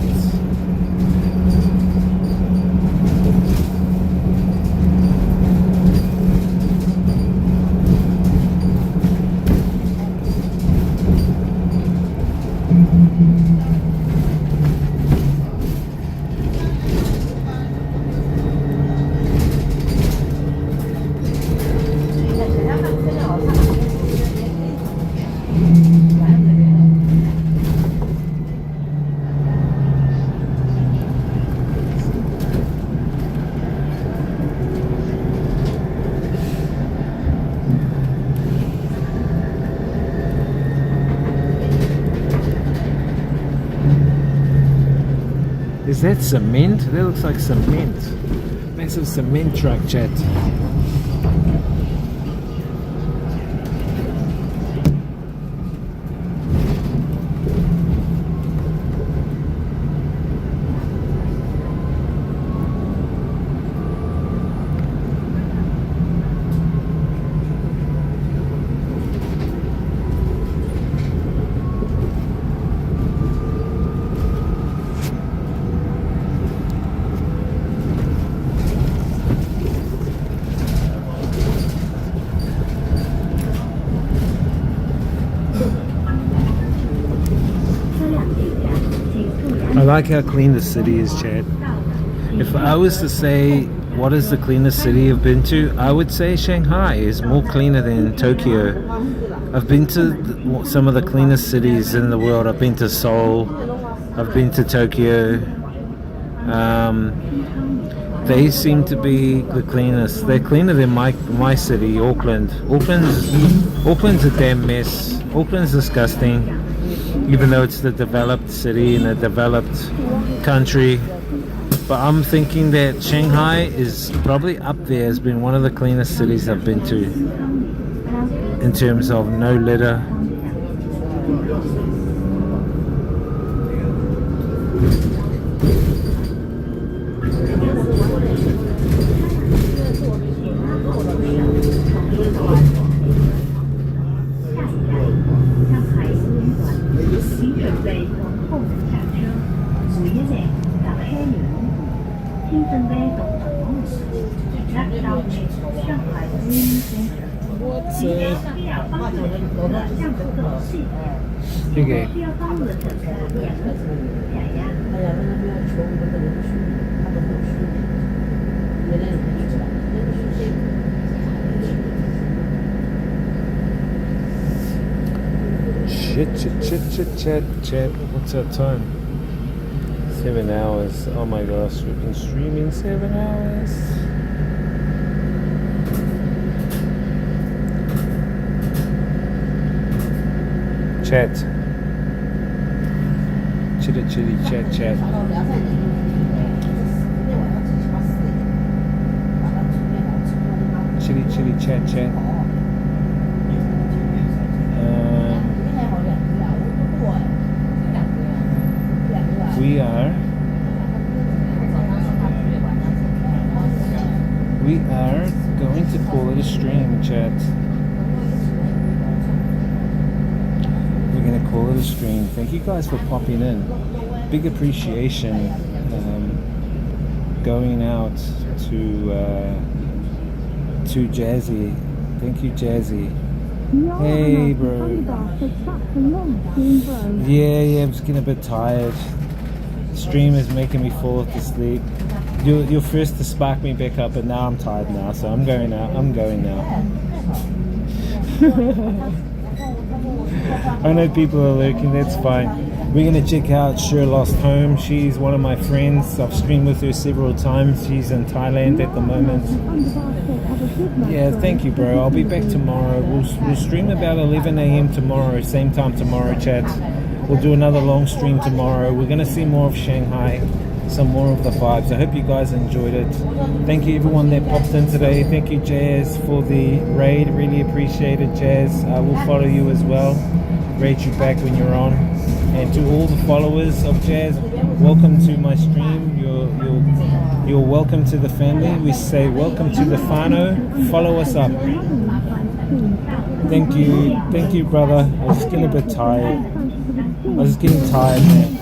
Is that cement? That looks like cement. Massive cement truck, chat. I like how clean the city is, Chad. If I was to say what is the cleanest city I've been to, I would say Shanghai is more cleaner than Tokyo. I've been to some of the cleanest cities in the world. I've been to Seoul, I've been to Tokyo. They seem to be the cleanest. They're cleaner than my city, Auckland. Auckland's a damn mess. Auckland's disgusting. Even though it's the developed city in a developed country. But I'm thinking that Shanghai is probably up there as being one of the cleanest cities I've been to in terms of no litter. Okay. Chat. What's our time? 7 hours. Oh my gosh, we've been streaming 7 hours. Chat. Chitty chat. Chitty chat. We are going to call it a stream, chat. We're going to call it a stream. Thank you guys for popping in. Big appreciation going out to Jazzy. Thank you, Jazzy. Hey, bro. Yeah, I'm just getting a bit tired. Stream is making me fall to sleep. You're first to spark me back up, but now I'm tired now, so I'm going out. I know people are lurking, that's fine. We're going to check out Sure Lost Home. She's one of my friends. I've streamed with her several times. She's in Thailand at the moment. Yeah, thank you, bro. I'll be back tomorrow. We'll stream about 11 a.m. tomorrow, same time tomorrow, chat. We'll do another long stream tomorrow. We're going to see more of Shanghai, some more of the vibes. I hope you guys enjoyed it. Thank you everyone that popped in today. Thank you, Jazz, for the raid. Really appreciate it, Jazz. I will follow you as well. Raid you back when you're on. And to all the followers of Jazz, welcome to my stream. You're welcome to the family. We say welcome to the whānau. Follow us up. Thank you, brother. I was just getting a bit tired. Man.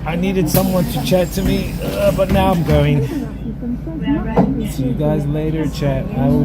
I needed someone to chat to me, but now I'm going. See you guys later, chat. I will